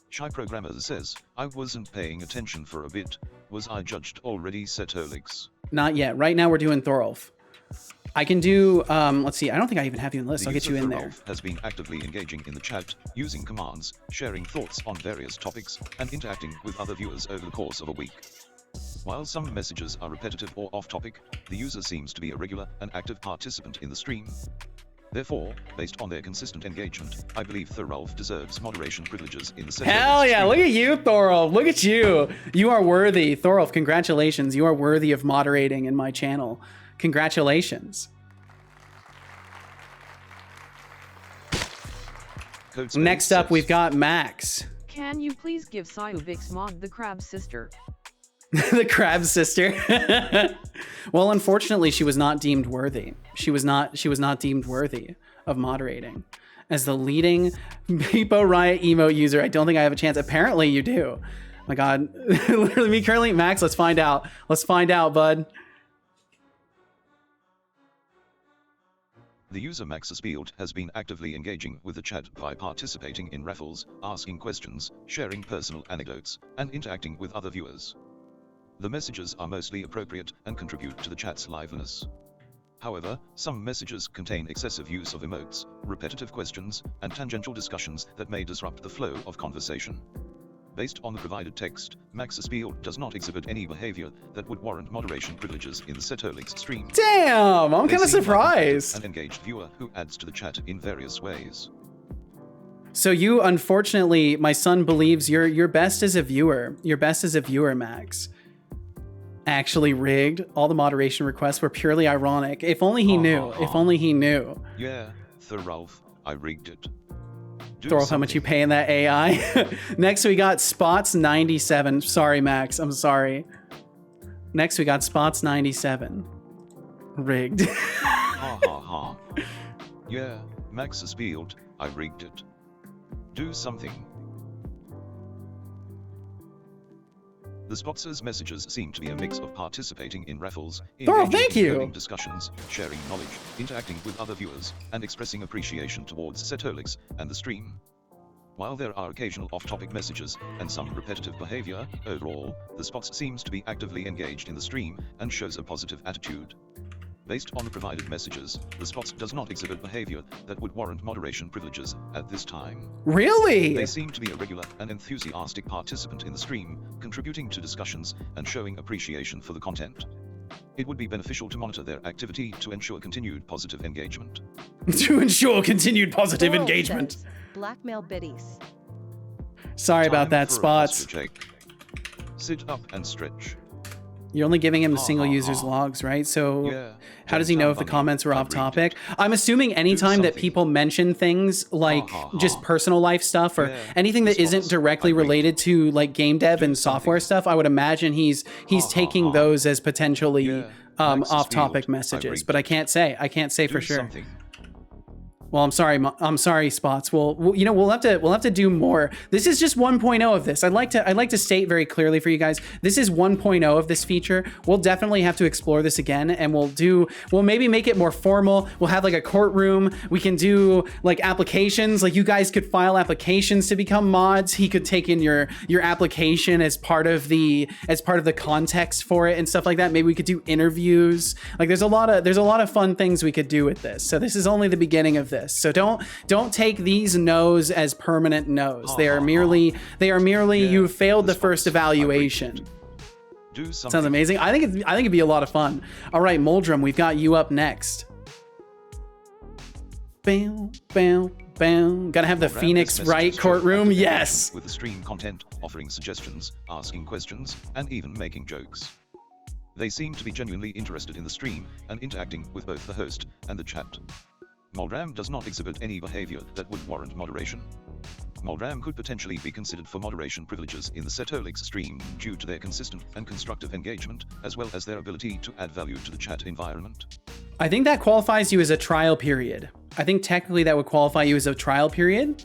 Shy Programmer says, I wasn't paying attention for a bit. Was I judged already, Setolyx? Not yet. Right now we're doing Thorolf. I can do, let's see. I don't think I even have you on the list. I'll get you in there. Has been actively engaging in the chat, using commands, sharing thoughts on various topics, and interacting with other viewers over the course of a week. While some messages are repetitive or off-topic, the user seems to be a regular and active participant in the stream. Therefore, based on their consistent engagement, I believe Thorolf deserves moderation privileges in the Setolyx Hell yeah, stream. look at you, Thorolf. Look at you. You are worthy. Thorolf, congratulations. You are worthy of moderating in my channel. Congratulations. Next up, we've got Max. Can you please give Setolyx mod the crab sister? The crab sister. Well, unfortunately, she was not deemed worthy. She was not deemed worthy of moderating. As the leading Beepo Riot emote user, I don't think I have a chance. Apparently you do. My God. Literally me currently. Max, let's find out. Let's find out, bud. The user Maxaspield has been actively engaging with the chat by participating in raffles, asking questions, sharing personal anecdotes, and interacting with other viewers. The messages are mostly appropriate and contribute to the chat's liveliness. However, some messages contain excessive use of emotes, repetitive questions, and tangential discussions that may disrupt the flow of conversation. Based on the provided text, Maxaspield does not exhibit any behavior that would warrant moderation privileges in the Setolyx stream. Damn, I'm kind of surprised. An engaged viewer who adds to the chat in various ways. So you, unfortunately, my son believes you're best as a viewer. You're best as a viewer, Max. Actually rigged. All the moderation requests were purely ironic. If only he knew. If only he knew. Yeah, Thorolf, I rigged it. Thorolf, how much you pay in that AI? Next we got Spots97. Sorry, Max. I'm sorry. Next we got Spots97. Rigged. Ha ha ha. Yeah, Maxaspield, I rigged it. Do something. The Spots' messages seem to be a mix of participating in raffles, engaging in discussions, sharing knowledge, interacting with other viewers, and expressing appreciation towards Setolyx and the stream. While there are occasional off-topic messages and some repetitive behavior, overall, the Spots seems to be actively engaged in the stream and shows a positive attitude. Based on the provided messages, the Spots does not exhibit behavior that would warrant moderation privileges at this time. Really? They seem to be a regular and enthusiastic participant in the stream, contributing to discussions and showing appreciation for the content. It would be beneficial to monitor their activity to ensure continued positive engagement. To ensure continued positive engagement. Blackmail biddies. Sorry about that, Spots. Sit up and stretch. You're only giving him the single user's logs, right? So Yeah. how does he know if the comments were off topic? I'm assuming anytime that people mention things like just personal life stuff or anything that isn't directly related to like game dev and software stuff, I would imagine he's taking those as potentially off topic messages. But I can't say for sure. Well, I'm sorry, Spots. Well, you know, we'll have to do more. This is just 1.0 of this. I'd like to state very clearly for you guys, this is 1.0 of this feature. We'll definitely have to explore this again, and we'll maybe make it more formal. We'll have like a courtroom. We can do like applications. Like you guys could file applications to become mods. He could take in your application as part of the context for it and stuff like that. Maybe we could do interviews. Like there's a lot of fun things we could do with this. So this is only the beginning of this. this. So don't take these no's as permanent no's. They are merely you failed the first evaluation. Do something. Sounds amazing. I think it'd be a lot of fun. All right, Moldrum, we've got you up next. Bam, bam, bam. Gotta have the Phoenix Wright courtroom. Yes. With the stream content, offering suggestions, asking questions, and even making jokes. They seem to be genuinely interested in the stream and interacting with both the host and the chat. Moldram does not exhibit any behavior that would warrant moderation. Moldram could potentially be considered for moderation privileges in the Setolyx stream due to their consistent and constructive engagement, as well as their ability to add value to the chat environment. I think that qualifies you as a trial period. I think technically that would qualify you as a trial period.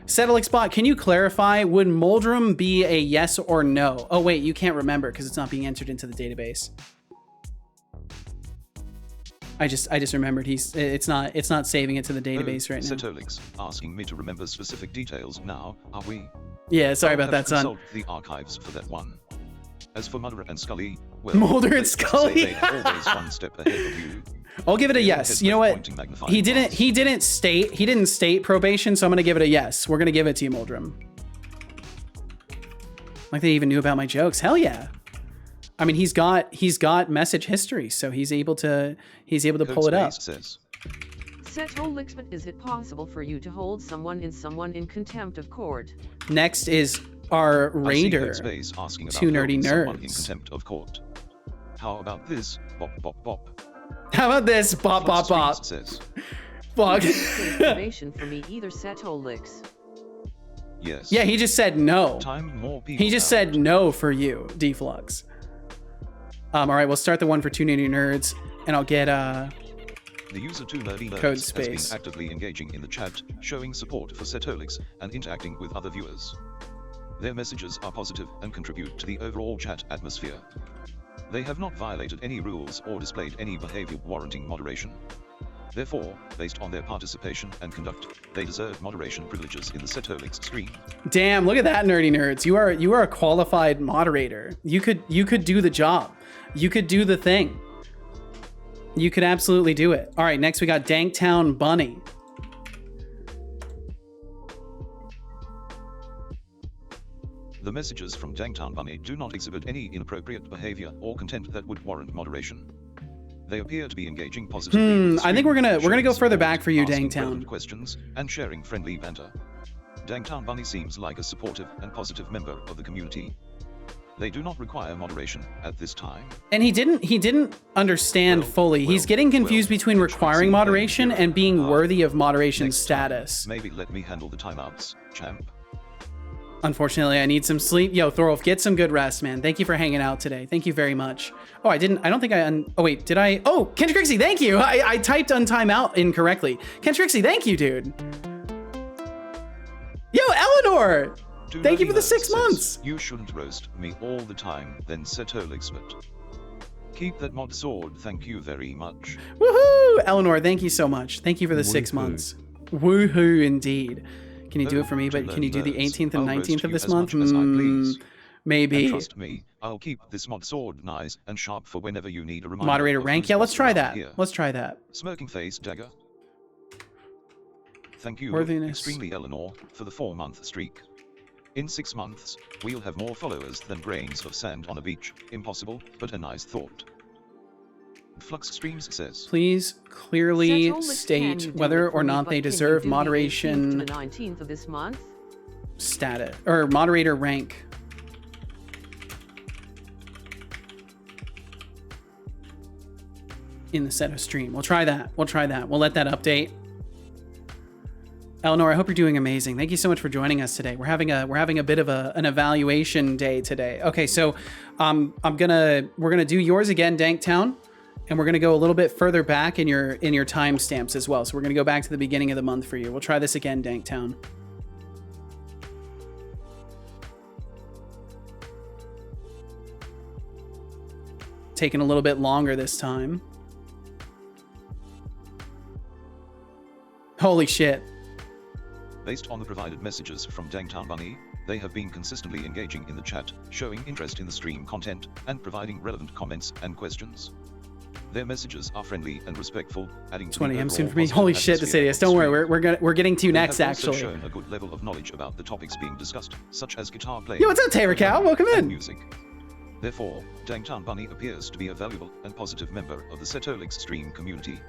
Setolyx bot, can you clarify, would Moldrum be a yes or no? Oh wait, you can't remember because it's not being entered into the database. I just remembered it's not saving it to the database right now. Setolyx asking me to remember specific details now, are we? Yeah, sorry about that, son. Consult the archives for that one. As for Mulder and Scully, well, Mulder and let's just Scully. say they are always one step ahead of you. I'll give it a yes. You know what? He didn't state probation, so I'm gonna give it a yes. We're gonna give it to you, Moldrum. Like they even knew about my jokes. Hell yeah. I mean, he's got message history, so he's able to pull it up. Setolyx, but is it possible for you to hold someone in contempt of court? Next is our raider, asking Two Nerdy someone in Nerds. contempt of court. How about this? Bop bop bop. How about this? Bop bop bop. Says, Fuck. Probation for me either, Setolyx. yes. Yeah, he just said no. Time more people He just out. said no for you, Deflux. All right, we'll start the one for Two Nerdy Nerds, and I'll get The user Two Nerdy Nerds Code has space. been actively engaging in the chat, showing support for Setolyx and interacting with other viewers. Their messages are positive and contribute to the overall chat atmosphere. They have not violated any rules or displayed any behavior warranting moderation. Therefore, based on their participation and conduct, they deserve moderation privileges in the Setolyx stream. Damn, look at that, Nerdy Nerds. You are a qualified moderator. You could do the job. You could do the thing. You could absolutely do it. All right, next we got Danktown Bunny. The messages from Danktown Bunny do not exhibit any inappropriate behavior or content that would warrant moderation. They appear to be engaging positively. With the I think we're gonna stream, go further support, back for you, asking Danktown. relevant questions and sharing friendly banter. Danktown Bunny seems like a supportive and positive member of the community. They do not require moderation at this time. And he didn't understand fully. He's getting confused between requiring moderation and being worthy of moderation Next status. time, maybe let me handle the timeouts, champ. Unfortunately, I need some sleep. Yo, Thorolf, get some good rest, man. Thank you for hanging out today. Thank you very much. Oh, I don't think oh wait, did I? Oh, Kentrixie, thank you. I typed untimeout incorrectly. Kentrixie, thank you, dude. Yo, Eleanor! Thank you for the 6 months. You shouldn't roast me all the time, then Setolyx. Keep that mod sword, thank you very much. Woohoo! Eleanor, thank you so much. Thank you for the 6 months. Woohoo indeed. Can you do it for me, but can you do the 18th and 19th of this month? Maybe. And trust me, I'll keep this mod sword nice and sharp for whenever you need a reminder. Moderator of rank? who's Yeah, let's boss try around that. here. Let's try that. Smirking face dagger. Thank you, Worthiness. extremely Eleanor, for the 4-month streak. In 6 months, we'll have more followers than grains of sand on a beach. Impossible, but a nice thought. Flux Streams says, Please clearly Setolyx, can state you do whether it for or me, not but they can you deserve do the 18th to moderation the 19th of this month? status or moderator rank. In the Seto stream. We'll try that. We'll let that update. Eleanor, I hope you're doing amazing. Thank you so much for joining us today. We're having a bit of an evaluation day today. Okay, so we're gonna do yours again, Danktown, and we're gonna go a little bit further back in your timestamps as well. So we're gonna go back to the beginning of the month for you. We'll try this again, Danktown. Taking a little bit longer this time. Holy shit. based on the provided messages from Danktown Bunny, they have been consistently engaging in the chat, showing interest in the stream content, and providing relevant comments and questions. Their messages are friendly and respectful, adding to 20 the M soon overall for me. positive Holy shit, atmosphere Decidius. of the Don't worry, stream. we're getting to you They next, have also actually. shown a good level of knowledge about the topics being discussed, such as guitar playing. Yo, what's up, Taylor Cow? Welcome and in. Music. Therefore, Dangtown Bunny appears to be a valuable and positive member of the Setolyx stream community.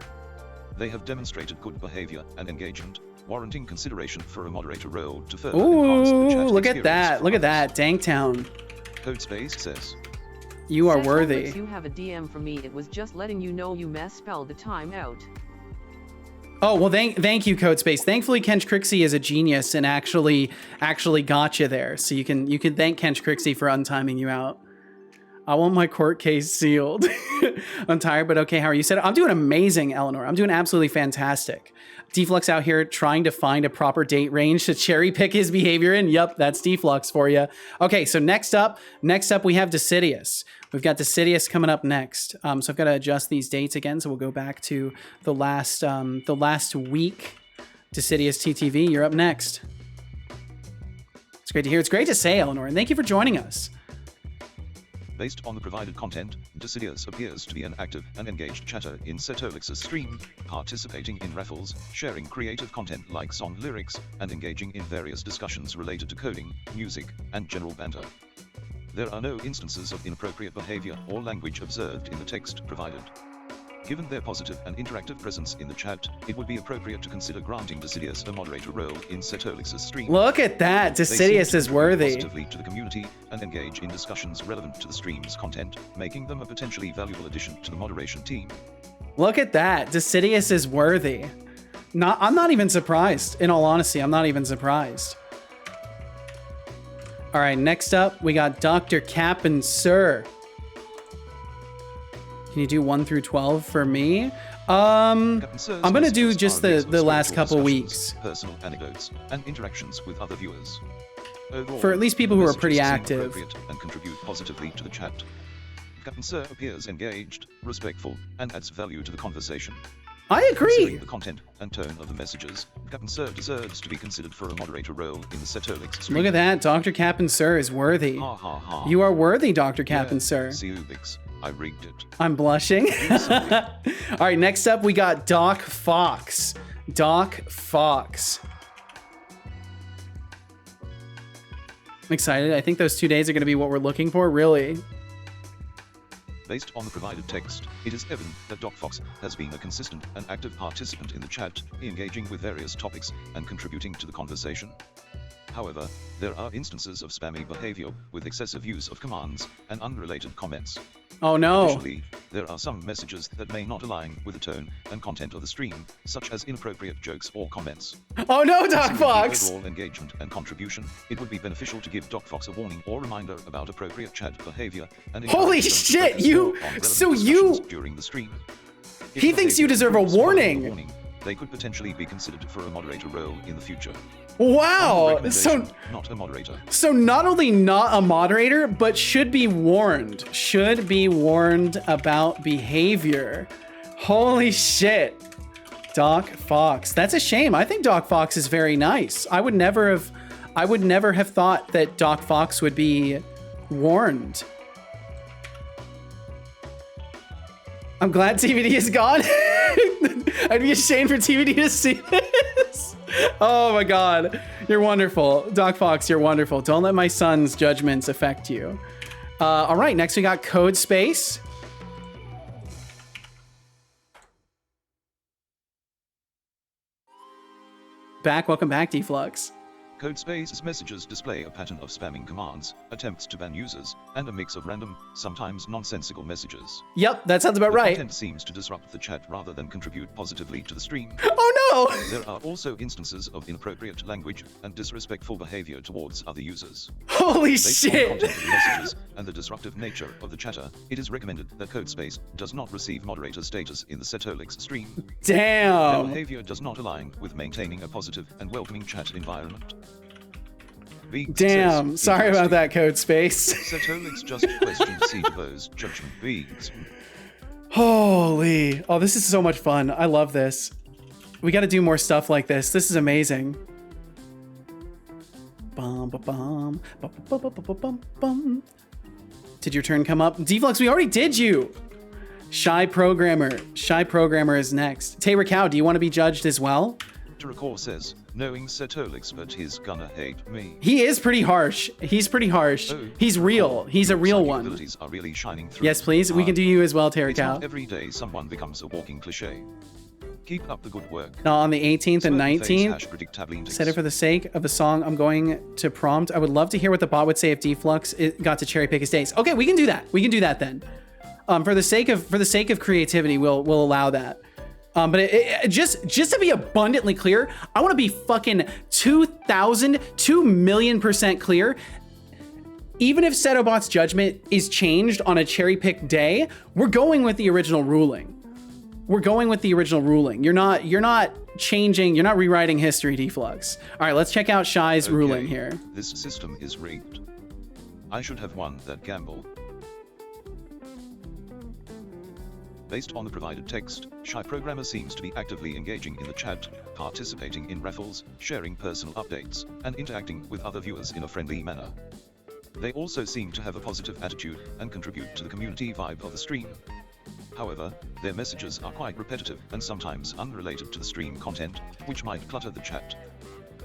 They have demonstrated good behavior and engagement, warranting consideration for a moderator role to further enhance the Ooh, chat look at experience that. for Look at others. that. Dangtown. Codespace says, You are Setolyx, worthy. You have a DM from me. It was just letting you know you misspelled the time out. Oh, well, thank you, Codespace. Thankfully, Kench Crixie is a genius and actually got you there. So you can thank Kench Crixie for untiming you out. I want my court case sealed. I'm tired, but okay. How are you? I'm doing amazing, Eleanor. I'm doing absolutely fantastic. Deflux out here trying to find a proper date range to cherry pick his behavior in. Yep, that's Deflux for you. Okay, so next up we have Decidius. We've got Decidius coming up next. So I've got to adjust these dates again. So we'll go back to the last week. Decidius TTV, you're up next. It's great to hear. It's great to say, Eleanor, and thank you for joining us. based on the provided content, Decidius appears to be an active and engaged chatter in Setolyx's stream, participating in raffles, sharing creative content like song lyrics, and engaging in various discussions related to coding, music, and general banter. There are no instances of inappropriate behavior or language observed in the text provided. Given their positive and interactive presence in the chat, it would be appropriate to consider granting Decidius a moderator role in Setolyx's stream. Look at that. They seem Decidius to is contribute worthy. positively to the community and engage in discussions relevant to the stream's content, making them a potentially valuable addition to the moderation team. Look at that. Decidius is worthy. I'm not even surprised. In all honesty, I'm not even surprised. All right, next up, we got Dr. Cap'n Sir. Can you do 1 through 12 for me? I'm gonna do just the last couple weeks. Personal anecdotes and interactions with other viewers. Overall, For at least people who are messages pretty seem active. appropriate and contribute positively to the chat. Captain Sir appears engaged, respectful, and adds value to the conversation. I agree. Considering the content and tone of the messages, Captain Sir deserves to be considered for a moderator role in the Setolyx stream. Look at that. Dr. Cap'n Sir is worthy. Ha ha ha. You are worthy, Dr. Cap'n Yeah, Sir. Setolyx, I rigged it. I'm blushing. All right, next up, we got Doc Fox. Doc Fox. I'm excited. I think those 2 days are going to be what we're looking for, really. Based on the provided text, it is evident that Doc Fox has been a consistent and active participant in the chat, engaging with various topics and contributing to the conversation. However, there are instances of spammy behavior with excessive use of commands and unrelated comments. Oh no. Additionally, there are some messages that may not align with the tone and content of the stream, such as inappropriate jokes or comments. Oh no, Doc Considering Fox. the overall engagement and contribution, it would be beneficial to give Doc Fox a warning or reminder about appropriate chat behavior and Holy encourage them to shit, focus you- more on relevant so you- discussions during the stream. If He thinks you behavior deserve a improves following the warning. They could potentially be considered for a moderator role in the future. Wow. Recommendation, not a moderator. So not only not a moderator, but should be warned. Should be warned about behavior. Holy shit. Doc Fox. That's a shame. I think Doc Fox is very nice. I would never have thought that Doc Fox would be warned. I'm glad TVD is gone. I'd be ashamed for TVD to see this. Oh my god. You're wonderful. Doc Fox, you're wonderful. Don't let my son's judgments affect you. All right, next we got Code Space. Welcome back, Deflux. Codespace's messages display a pattern of spamming commands, attempts to ban users, and a mix of random, sometimes nonsensical messages. Yep, that sounds about The right. content seems to disrupt the chat rather than contribute positively to the stream. Oh no! There are also instances of inappropriate language and disrespectful behavior towards other users. Holy Based on the shit! content of the messages and the disruptive nature of the chatter, it is recommended that Codespace does not receive moderator status in the Setolyx stream. Their Damn. behavior does not align with maintaining a positive and welcoming chat environment. Veeks Damn. says, Sorry about "Interesting. that, Code Space. Setolyx just questioned Cedar's judgment. Veeks. Holy. Oh, this is so much fun. I love this. We got to do more stuff like this. This is amazing. Bum, ba, bum, ba, ba, ba, ba, ba, bum, bum. Did your turn come up? Deflux, we already did you. Shy Programmer is next. Taylor Cow, do you want to be judged as well? Turakor says, knowing Setolyx, but he's gonna hate me. He is pretty harsh. He's pretty harsh. Oh, He's real. He's a real psychic one. abilities are really shining through. Yes, please. We can do you as well, Taylor It's Cow. not every day someone becomes a walking cliche. Keep up the good work. Now on the 18th and Smiley face, 19th, hash predict tablean said it for the sake of the song I'm going to prompt. I would love to hear what the bot would say if Deflux got to cherry pick his days. Okay, we can do that. We can do that then. For the sake of creativity, we'll allow that. But just to be abundantly clear, I want to be fucking 2,000,000% clear. Even if Setobot's judgment is changed on a cherry pick day, we're going with the original ruling. We're going with the original ruling. You're not changing, you're not rewriting history, Deflux. All right, let's check out Shy's ruling here. This system is rigged. I should have won that gamble. Based on the provided text, Shy Programmer seems to be actively engaging in the chat, participating in raffles, sharing personal updates, and interacting with other viewers in a friendly manner. They also seem to have a positive attitude and contribute to the community vibe of the stream. However, their messages are quite repetitive and sometimes unrelated to the stream content, which might clutter the chat.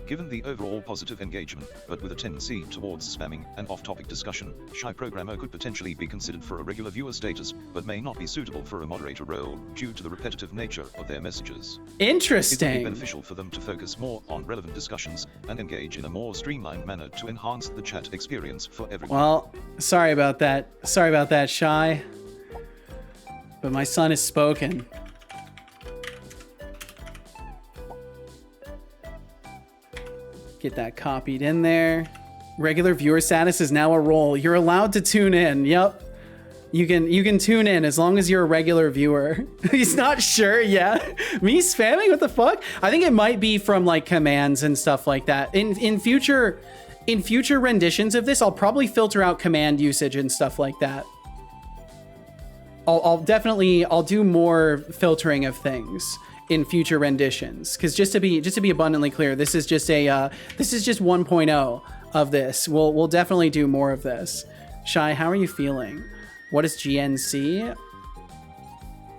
Given the overall positive engagement, but with a tendency towards spamming and off-topic discussion, Shy Programmer could potentially be considered for a regular viewer status, but may not be suitable for a moderator role due to the repetitive nature of their messages. Interesting. It would be beneficial for them to focus more on relevant discussions and engage in a more streamlined manner to enhance the chat experience for everyone. Well, sorry about that. Sorry about that, Shy. But my son has spoken. Get that copied in there. Regular viewer status is now a role. You're allowed to tune in. Yep. You can tune in as long as you're a regular viewer. He's not sure. Yeah. Me spamming? What the fuck? I think it might be from like commands and stuff like that. In future renditions of this, I'll probably filter out command usage and stuff like that. I'll do more filtering of things in future renditions, because just to be abundantly clear, this is just 1.0 of this. We'll definitely do more of this. Shy, how are you feeling? What is GNC?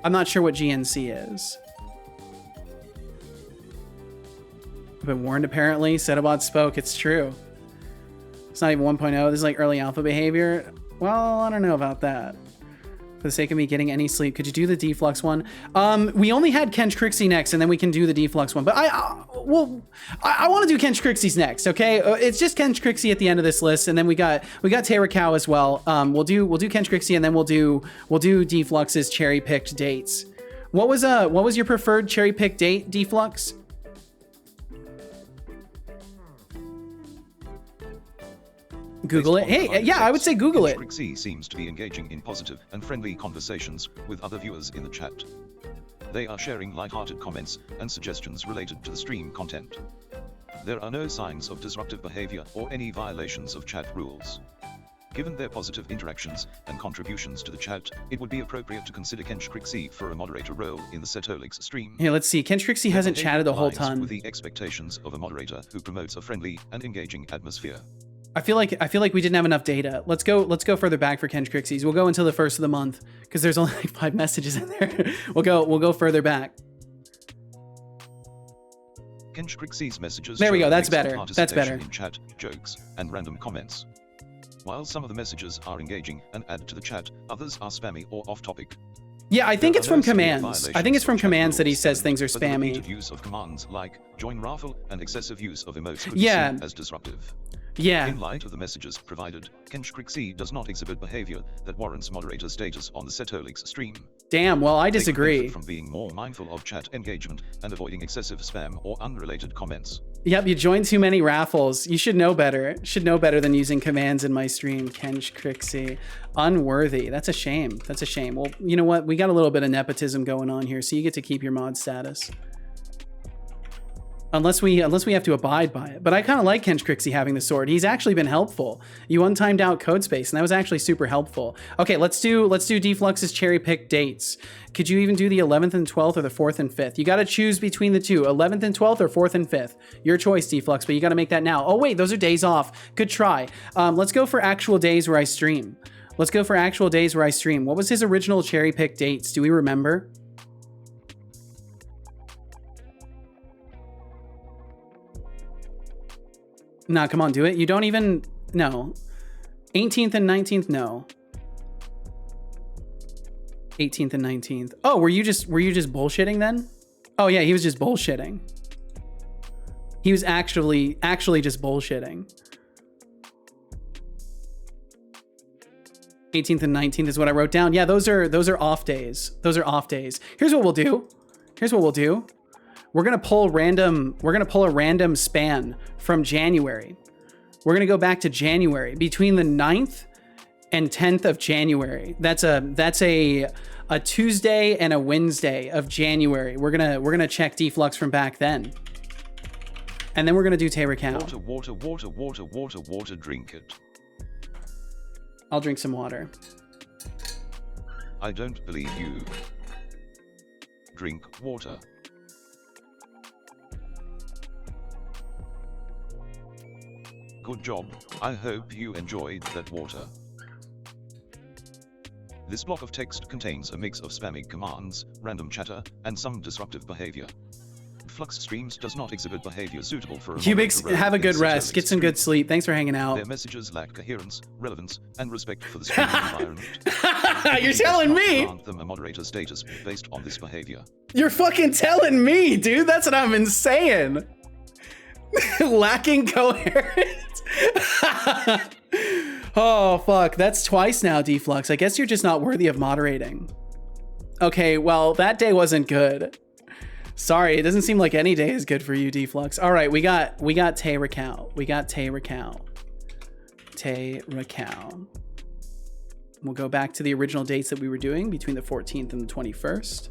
I'm not sure what GNC is. I've been warned apparently. Setobot spoke. It's true. It's not even 1.0. This is like early alpha behavior. Well, I don't know about that. For the sake of me getting any sleep, could you do the Deflux one? We only had Kench Crixie next, and then we can do the Deflux one. But I want to do Kench Crixie's next, okay? It's just Kench Crixie at the end of this list, and then we got Terra Cow as well. We'll do Kench Crixie, and then we'll do Deflux's cherry picked dates. What was your preferred cherry picked date, Deflux? Google it. Hey, yeah, I would say Google it. Crixie seems to be engaging in positive and friendly conversations with other viewers in the chat. They are sharing light-hearted comments and suggestions related to the stream content. There are no signs of disruptive behavior or any violations of chat rules. Given their positive interactions and contributions to the chat, it would be appropriate to consider Kench Crixie for a moderator role in the Setolyx stream. Here, let's see. Kench Crixie hasn't chatted a whole ton. With the expectations of a moderator who promotes a friendly and engaging atmosphere. I feel like we didn't have enough data. Let's go further back for Kench Crixie's. We'll go until the first of the month because there's only like 5 messages in there. We'll go further back. Kench Crixie's messages. There we go. That's show better. That's better. In chat, jokes, and random comments. While some of the messages are engaging and add to the chat, others are spammy or off-topic. Yeah, I think it's from commands. I think it's from commands that he says things are spammy. But the use of commands like join raffle and excessive use of emotes could be seen as disruptive. Yeah. In light of the messages provided, Kench Crixie does not exhibit behavior that warrants moderator status on the Setolyx stream. Damn, well, I disagree. From being more mindful of chat engagement and avoiding excessive spam or unrelated comments. Yep, you joined too many raffles. You should know better. Should know better than using commands in my stream. Kench Crixie. Unworthy. That's a shame. That's a shame. Well, you know what? We got a little bit of nepotism going on here, so you get to keep your mod status. Unless we have to abide by it. But I kind of like Kench Crixie having the sword. He's actually been helpful. You untimed out code space, and that was actually super helpful. Okay, let's do Deflux's cherry pick dates. Could you even do the 11th and 12th or the 4th and 5th? You got to choose between the two, 11th and 12th or 4th and 5th. Your choice, Deflux, but you got to make that now. Oh wait, those are days off. Good try. Let's go for actual days where I stream. Let's go for actual days where I stream. What was his original cherry pick dates? Do we remember? Nah, come on, do it. You don't even... No. 18th and 19th? No. 18th and 19th. Oh, were you just bullshitting then? Oh yeah, he was just bullshitting. He was actually just bullshitting. 18th and 19th is what I wrote down. Yeah, those are off days. Those are off days. Here's what we'll do. We're gonna pull a random span from January. We're gonna go back to January between the 9th and 10th of January. That's a Tuesday and a Wednesday of January. We're gonna check deflux from back then. And then we're gonna do Taylor count. Water, drink it. I'll drink some water. I don't believe you. Drink water. Good job. I hope you enjoyed that water. This block of text contains a mix of spamming commands, random chatter, and some disruptive behavior. Flux Streams does not exhibit behavior suitable for a Cubix, have a good rest. Get some good sleep. Thanks for hanging out. Their messages lack coherence, relevance, and respect for the streaming environment. You're telling me? Grant them a moderator status based on this behavior. You're fucking telling me, dude. That's what I've been saying. Lacking coherence. Oh, fuck. That's twice now, Deflux. I guess you're just not worthy of moderating. Okay, well, that day wasn't good. Sorry, it doesn't seem like any day is good for you, Deflux. All right, we got Tay recount. Tay recount. We'll go back to the original dates that we were doing between the 14th and the 21st.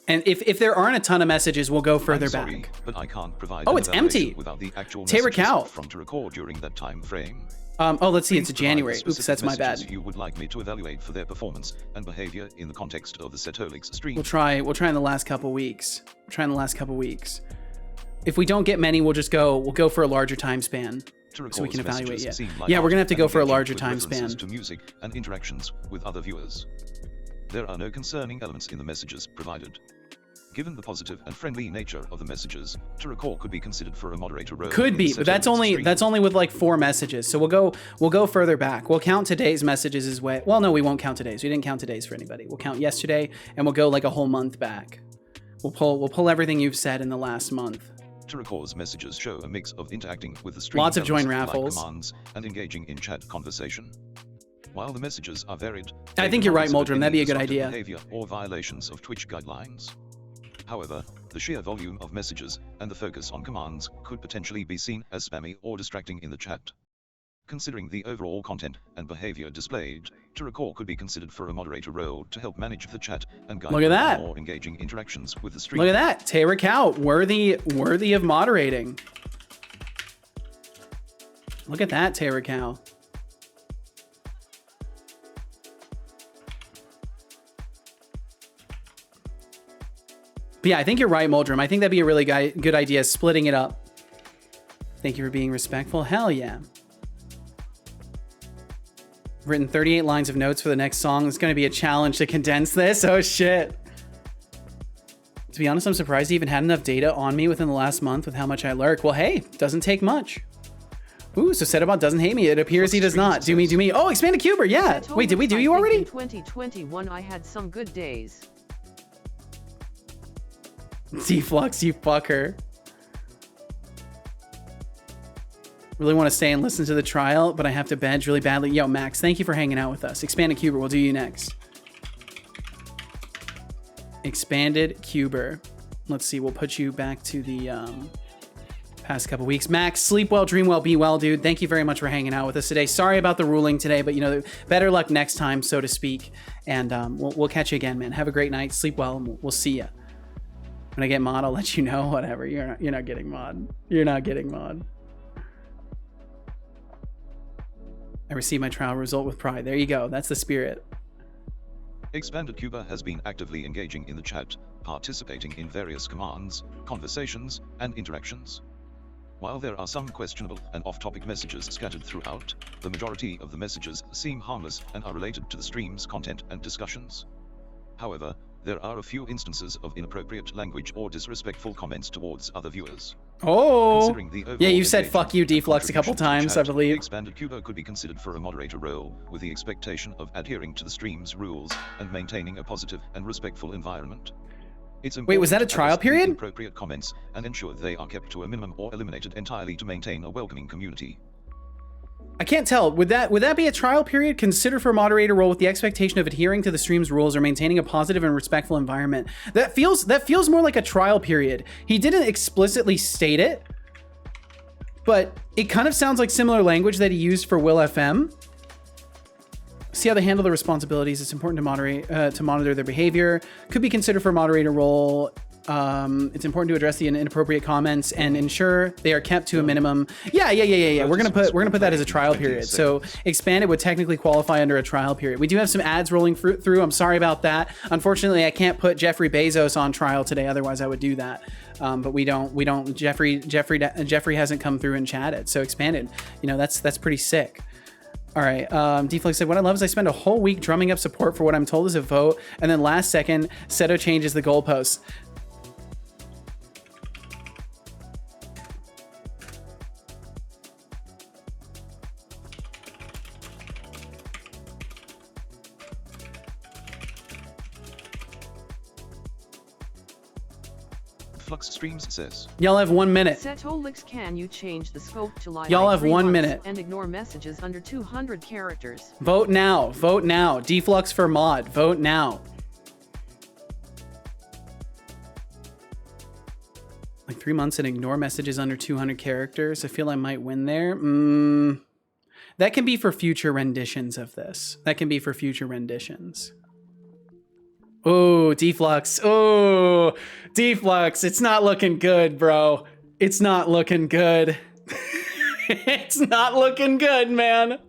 And if there aren't a ton of messages, we'll go further back. But I can't provide. Oh, it's empty. Without the actual Tay recount. From to record during that time frame. Oh, let's see. It's January. Oops, that's my bad. You would like me to evaluate for their performance and behavior in the context of the Setolyx stream. We'll try in the last couple weeks. If we don't get many, we'll go for a larger time span so we can evaluate it. Yeah, we're gonna have to go for a larger time span. To music and interactions with other viewers. There are no concerning elements in the messages provided. Given the positive and friendly nature of the messages, to recall could be considered for a moderator role. Could be, but that's only with like 4 messages. So we'll go further back. We'll count today's messages as well. Well, no, we won't count today's. We didn't count today's for anybody. We'll count yesterday, and we'll go like a whole month back. We'll pull everything you've said in the last month. To recall's messages show a mix of interacting with the stream. Lots of join raffles. Like commands and engaging in chat conversation. While the messages are varied, I think you're right, Moldrum. That'd be a good idea. Behavior or violations of Twitch guidelines. However, the sheer volume of messages and the focus on commands could potentially be seen as spammy or distracting in the chat. Considering the overall content and behavior displayed, to recall could be considered for a moderator role to help manage the chat and guide more engaging interactions with the stream. Look at that, Tay recount, worthy of moderating. Look at that, Tay recount. Yeah, I think you're right, Moldrum. I think that'd be a really good idea, splitting it up. Thank you for being respectful. Hell yeah. Written 38 lines of notes for the next song. It's going to be a challenge to condense this. Oh, shit. To be honest, I'm surprised he even had enough data on me within the last month with how much I lurk. Well, hey, doesn't take much. Ooh, so Setobot doesn't hate me. It appears he does not. Do me. Oh, Expanded Cuber, yeah. Wait, did we do you already? In 2021, I had some good days. Deflux, you fucker. Really want to stay and listen to the trial, but I have to bench really badly. Yo, Max, thank you for hanging out with us. Expanded Cuber, we'll do you next. Expanded Cuber. Let's see, we'll put you back to the past couple weeks. Max, sleep well, dream well, be well, dude. Thank you very much for hanging out with us today. Sorry about the ruling today, but you know, better luck next time, so to speak. And we'll catch you again, man. Have a great night. Sleep well, and we'll see ya. When I get mod, I'll let you know. Whatever. You're not getting mod. You're not getting mod. I received my trial result with pride. There you go. That's the spirit. Expanded Cuba has been actively engaging in the chat, participating in various commands, conversations, and interactions. While there are some questionable and off-topic messages scattered throughout, the majority of the messages seem harmless and are related to the stream's content and discussions. However, there are a few instances of inappropriate language or disrespectful comments towards other viewers. Oh, Considering the overall yeah, you said engagement fuck you, and Deflux, a couple contribution to the times, I chat, believe. The expanded Cubo could be considered for a moderator role, with the expectation of adhering to the stream's rules and maintaining a positive and respectful environment. It's Wait, was that a important to trial address the period? inappropriate comments and ensure they are kept to a minimum or eliminated entirely to maintain a welcoming community. I can't tell. Would that be a trial period? Consider for moderator role with the expectation of adhering to the stream's rules or maintaining a positive and respectful environment. That feels more like a trial period. He didn't explicitly state it, but it kind of sounds like similar language that he used for Will FM. See how they handle the responsibilities. It's important to monitor their behavior. Could be considered for moderator role. It's important to address the inappropriate comments and ensure they are kept to a minimum. Yeah. We're gonna put that as a trial period. So expanded would technically qualify under a trial period. We do have some ads rolling through. I'm sorry about that. Unfortunately, I can't put Jeffrey Bezos on trial today. Otherwise, I would do that. But we don't. Jeffrey hasn't come through and chatted. So expanded. You know, that's pretty sick. All right, Deflux said, what I love is I spend a whole week drumming up support for what I'm told is a vote, and then last second, Seto changes the goalposts. Flux Streams says, Y'all have 1 minute. Setolyx, can you change the scope to lie Y'all like have 3 1 months minute. and ignore messages under 200 characters? Vote now. Vote now. Deflux for mod. Vote now. Like 3 months and ignore messages under 200 characters. I feel I might win there. That can be for future renditions of this. That can be for future renditions. Oh, Deflux. Oh, Deflux. It's not looking good, bro. It's not looking good. It's not looking good, man.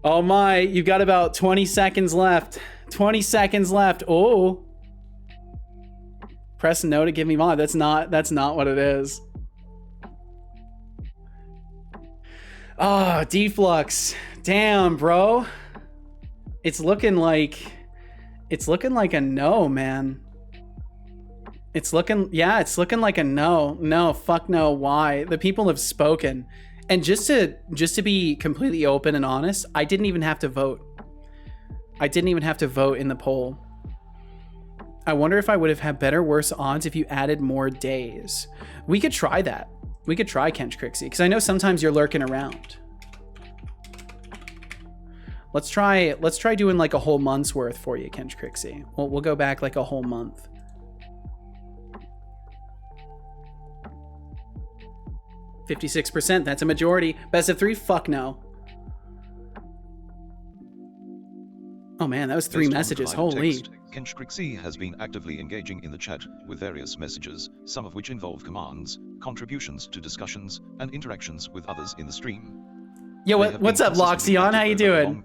Oh my, you've got about 20 seconds left. 20 seconds left. Oh. Press no to give me mod. That's not what it is. Oh, Deflux. Damn, bro. It's looking like a no, man. It's looking like a no. No, fuck no. Why? The people have spoken. And just to be completely open and honest, I didn't even have to vote. I didn't even have to vote in the poll. I wonder if I would have had better, worse odds if you added more days. We could try that. We could try Kench Crixie, because I know sometimes you're lurking around. Let's try doing like a whole month's worth for you, Kench Crixie. We'll go back like a whole month. %. That's a majority. Best of 3? Fuck no. Oh man, that was 3 messages. Holy. Kench Crixie has been actively engaging in the chat with various messages, some of which involve commands, contributions to discussions, and interactions with others in the stream. Yo, what's up, Loxion? How you doing?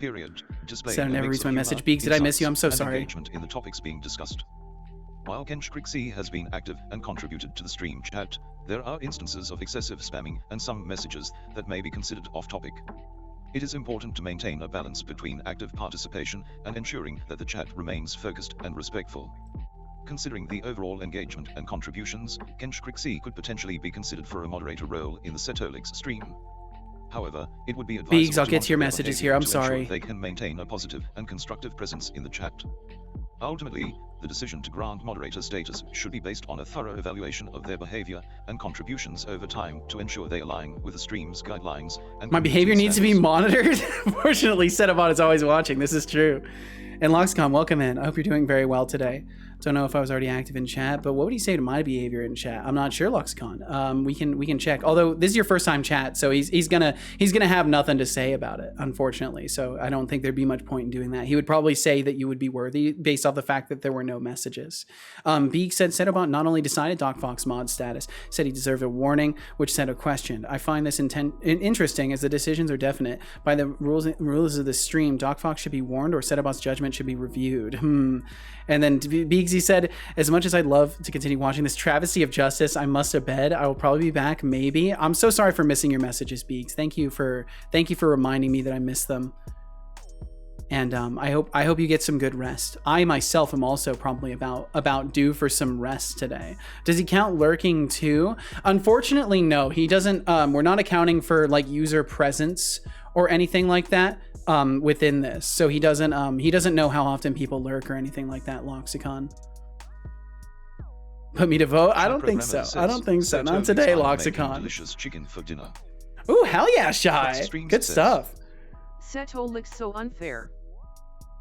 So never reads my message. Beaks, did I miss you? I'm so sorry. Engagement in the topics being discussed. While Kench Crixie has been active and contributed to the stream chat, there are instances of excessive spamming and some messages that may be considered off-topic. It is important to maintain a balance between active participation and ensuring that the chat remains focused and respectful. Considering the overall engagement and contributions, Kench Crixie could potentially be considered for a moderator role in the Setolyx stream. However, it would be advisable Beegs, I'll get to your messages here. I'm sorry. They can maintain a positive and constructive presence in the chat. Ultimately, the decision to grant moderator status should be based on a thorough evaluation of their behavior and contributions over time to ensure they align with the stream's guidelines. And my behavior needs to be monitored. Fortunately, Setobot is always watching. This is true. And Loxcon, welcome in. I hope you're doing very well today. Don't know if I was already active in chat, but what would he say to my behavior in chat? I'm not sure, Loxcon. We can check. Although this is your first time chat, so he's gonna have nothing to say about it, unfortunately. So I don't think there'd be much point in doing that. He would probably say that you would be worthy based off the fact that there were no messages. Beak said Setobot not only decided DocFox mod status, said he deserved a warning, which Seto questioned. I find this interesting as the decisions are definite. By the rules of the stream, DocFox should be warned or Setobot's judgment judgment should be reviewed. And then Beegsy said, as much as I'd love to continue watching this travesty of justice, I must to bed. I will probably be back, maybe. I'm so sorry for missing your messages, Beegs. Thank you for reminding me that I missed them. And I hope you get some good rest. I myself am also probably about due for some rest today. Does he count lurking too? Unfortunately, no. He doesn't. We're not accounting for like user presence or anything like that within this. So he doesn't know how often people lurk or anything like that. Loxicon. Put me to vote? I don't think so. I don't think so. Not today, Loxicon. Delicious chicken for dinner. Ooh, hell yeah, Shy. Good stuff. Setolyx so unfair.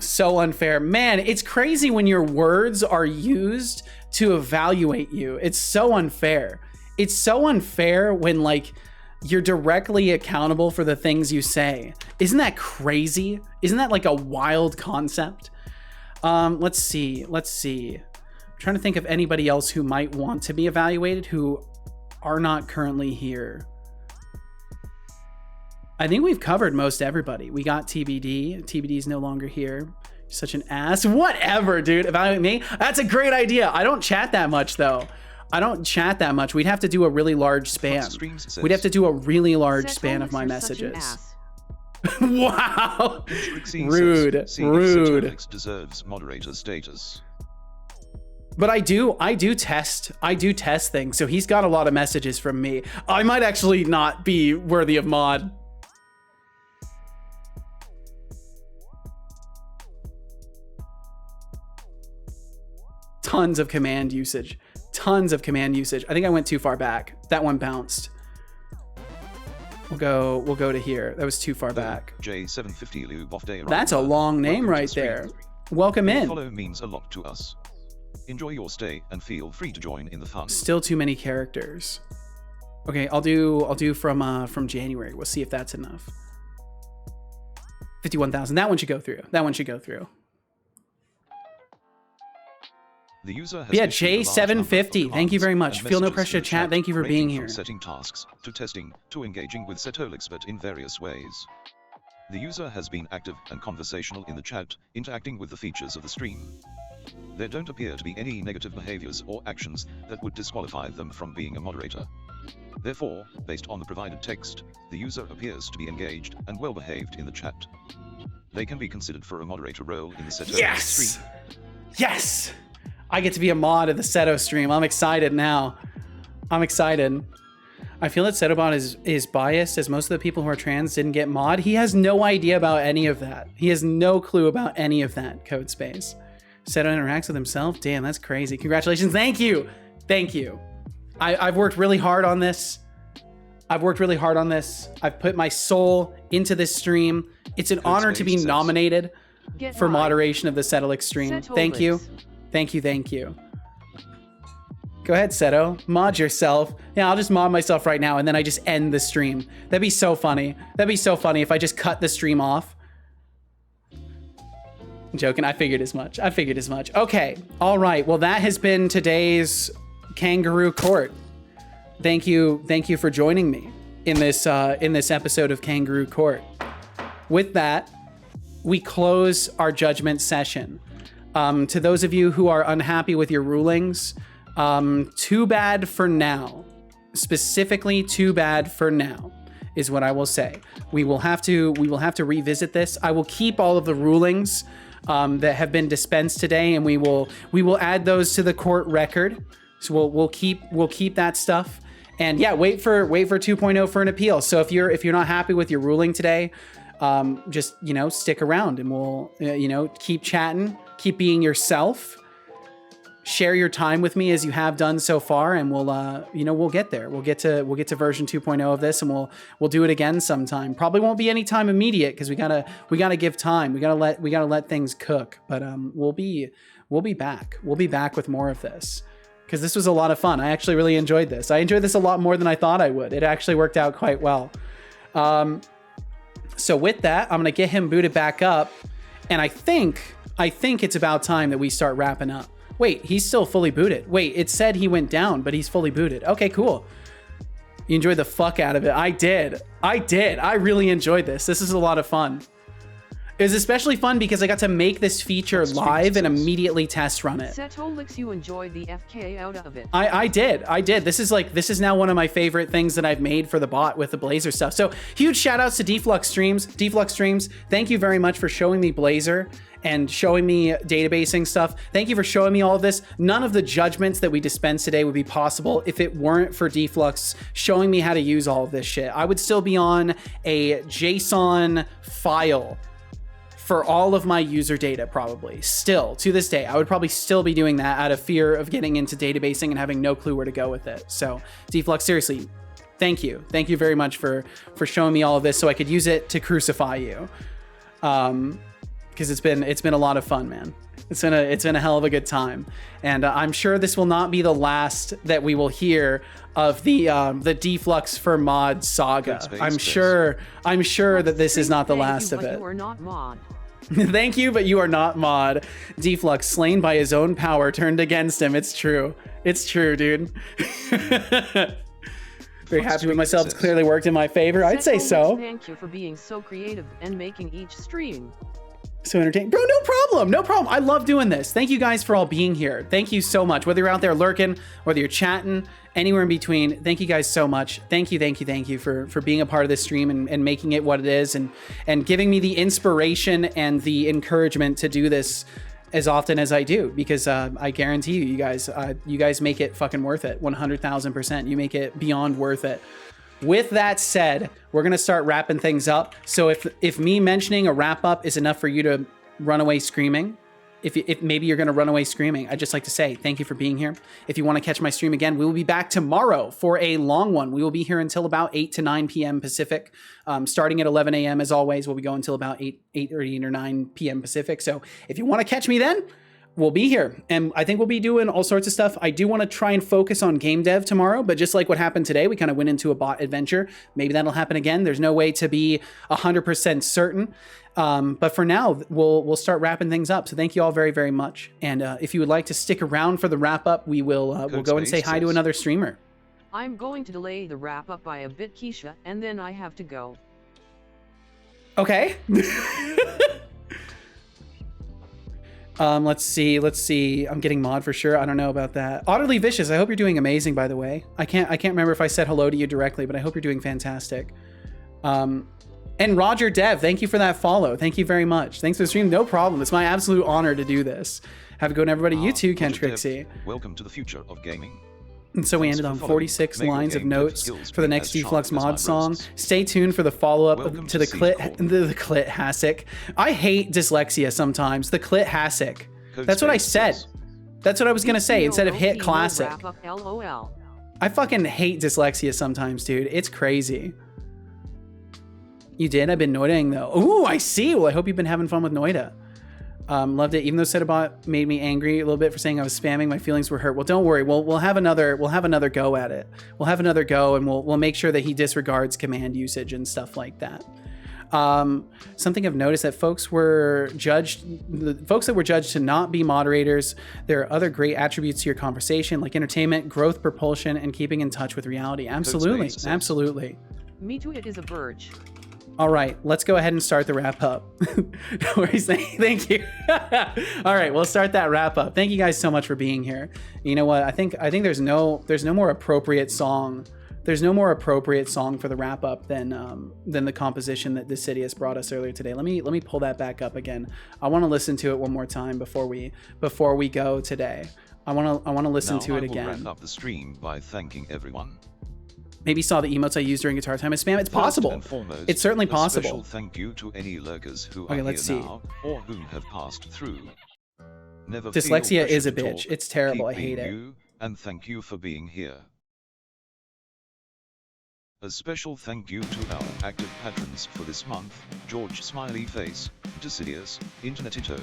So unfair. Man, it's crazy when your words are used to evaluate you. It's so unfair. It's so unfair when like you're directly accountable for the things you say. Isn't that crazy? Isn't that like a wild concept? Let's see. I'm trying to think of anybody else who might want to be evaluated who are not currently here. I think we've covered most everybody. We got TBD. TBD's no longer here. Such an ass. Whatever, dude. Evaluate me. That's a great idea. I don't chat that much, though. I don't chat that much. We'd have to do a really large span. We'd have to do a really large span of my messages. Wow. Rude. Rude. Deserves moderator status. But I do test things. So he's got a lot of messages from me. I might actually not be worthy of mod. Tons of command usage. Tons of command usage. I think I went too far back. That one bounced. We'll go to here. That was too far back. J750 Lube off day. That's a long name right there. Welcome in. Follow means a lot to us. Enjoy your stay and feel free to join in the fun. Still too many characters. Okay, I'll do from January. We'll see if that's enough. 51,000. That one should go through. That one should go through. The user has J750. Thank you very much. Feel no pressure to chat. Thank you for being here. From setting tasks to testing to engaging with Setolyx but in various ways. The user has been active and conversational in the chat, interacting with the features of the stream. There don't appear to be any negative behaviors or actions that would disqualify them from being a moderator. Therefore, based on the provided text, the user appears to be engaged and well behaved in the chat. They can be considered for a moderator role in the Setolyx stream. Yes! I get to be a mod of the Seto stream. I'm excited now. I'm excited. I feel that Setobot is biased, as most of the people who are trans didn't get mod. He has no idea about any of that. He has no clue about any of that, Codespace. Seto interacts with himself? Damn, that's crazy. Congratulations. Thank you. Thank you. I've worked really hard on this. I've put my soul into this stream. It's an honor to be nominated for moderation of the Setolyx stream. Thank you. Thank you. Go ahead, Seto. Mod yourself. Yeah, I'll just mod myself right now, and then I just end the stream. That'd be so funny. That'd be so funny if I just cut the stream off. I'm joking. I figured as much. Okay. All right. Well, that has been today's Kangaroo Court. Thank you for joining me in this episode of Kangaroo Court. With that, we close our judgment session. To those of you who are unhappy with your rulings, too bad for now. Specifically, too bad for now is what I will say. We will have to revisit this. I will keep all of the rulings that have been dispensed today, and we will add those to the court record. So we'll keep that stuff. And yeah, wait for 2.0 for an appeal. So if you're not happy with your ruling today, just stick around, and we'll keep chatting. Keep being yourself. Share your time with me as you have done so far, and we'll get there. We'll get to version 2.0 of this, and we'll do it again sometime. Probably won't be any time immediate because we gotta give time. We gotta let things cook. But we'll be back. We'll be back with more of this because this was a lot of fun. I actually really enjoyed this. I enjoyed this a lot more than I thought I would. It actually worked out quite well. So with that, I'm gonna get him booted back up, and I think it's about time that we start wrapping up. Wait, he's still fully booted. Wait, it said he went down, but he's fully booted. Okay, cool. You enjoyed the fuck out of it. I did. I really enjoyed this. This is a lot of fun. It was especially fun because I got to make this feature live and immediately test run it. Setolyx, you enjoyed the FK out of it. I did. This is now one of my favorite things that I've made for the bot with the blazor stuff. So huge shout outs to Deflux Streams. Thank you very much for showing me blazor and showing me databasing stuff. Thank you for showing me all of this. None of the judgments that we dispense today would be possible if it weren't for Deflux showing me how to use all of this shit. I would still be on a JSON file for all of my user data, probably. Still, to this day, I would probably still be doing that out of fear of getting into databasing and having no clue where to go with it. So, Deflux, seriously, thank you. Thank you very much for showing me all of this so I could use it to crucify you. Because it's been a lot of fun, man. It's been a hell of a good time. And I'm sure this will not be the last that we will hear of the Deflux for mod saga. I'm sure that this is not the last of it. You are not mod. Thank you, but you are not mod. Deflux, slain by his own power, turned against him. It's true. It's true, dude. Very happy with myself. It's clearly worked in my favor. I'd say so. Thank you for being so creative and making each stream so entertaining. Bro, no problem. No problem. I love doing this. Thank you guys for all being here. Thank you so much. Whether you're out there lurking, whether you're chatting, anywhere in between, thank you guys so much. Thank you for being a part of this stream and making it what it is and giving me the inspiration and the encouragement to do this as often as I do, because I guarantee you guys make it fucking worth it. 100,000%. You make it beyond worth it. With that said, we're gonna start wrapping things up. So if me mentioning a wrap up is enough for you to run away screaming, if maybe you're gonna run away screaming, I'd just like to say thank you for being here. If you want to catch my stream again, we will be back tomorrow for a long one. We will be here until about 8 to 9 p.m. Pacific, starting at 11 a.m. as always. We'll be going until about 8:30 or 9 p.m. Pacific. So if you want to catch me then, we'll be here, and I think we'll be doing all sorts of stuff. I do want to try and focus on game dev tomorrow, but just like what happened today, we kind of went into a bot adventure. Maybe that'll happen again. There's no way to be 100% certain, but for now, we'll start wrapping things up. So thank you all very, very much. And if you would like to stick around for the wrap up, we'll go and say hi to another streamer. I'm going to delay the wrap up by a bit, Keisha, and then I have to go. Okay. Let's see. I'm getting mod for sure. I don't know about that. Oddly Vicious, I hope you're doing amazing, by the way. I can't remember if I said hello to you directly, but I hope you're doing fantastic. And Roger Dev, thank you for that follow. Thank you very much. Thanks for the stream. No problem. It's my absolute honor to do this. Have a good one, everybody. You too, Ken Trixie. Welcome to the future of gaming. And so we ended on 46 lines of notes for the next Deflux mod song. Stay tuned for the follow-up to the clit hassock. I hate dyslexia sometimes. The clit hassock. That's what I said. That's what I was gonna say instead of hit classic. I fucking hate dyslexia sometimes, dude. It's crazy. You did? I've been noiding though. Ooh, I see. Well, I hope you've been having fun with Noida. Loved it. Even though Setobot made me angry a little bit for saying I was spamming, my feelings were hurt. Well, don't worry. We'll have another go at it. We'll have another go, and we'll make sure that he disregards command usage and stuff like that. Something I've noticed that folks that were judged to not be moderators, there are other great attributes to your conversation, like entertainment, growth, propulsion, and keeping in touch with reality. Absolutely, absolutely. Me too. It is a verge. All right, let's go ahead and start the wrap up. No worries, thank you. All right, we'll start that wrap up. Thank you guys so much for being here. You know what? I think there's no more appropriate song. There's no more appropriate song for the wrap up than the composition that Decidius brought us earlier today. Let me pull that back up again. I want to listen to it one more time before we go today. I want to listen to it again. I will wrap up the stream by thanking everyone. Maybe saw the emotes I used during guitar time as spam. It's possible. It's certainly possible. A special thank you to any lurkers who are here now or who have passed through. Never Dyslexia is a bitch. It's terrible. I hate it. And thank you for being here. A special thank you to our active patrons for this month: George Smiley Face, Decidius, Internet8,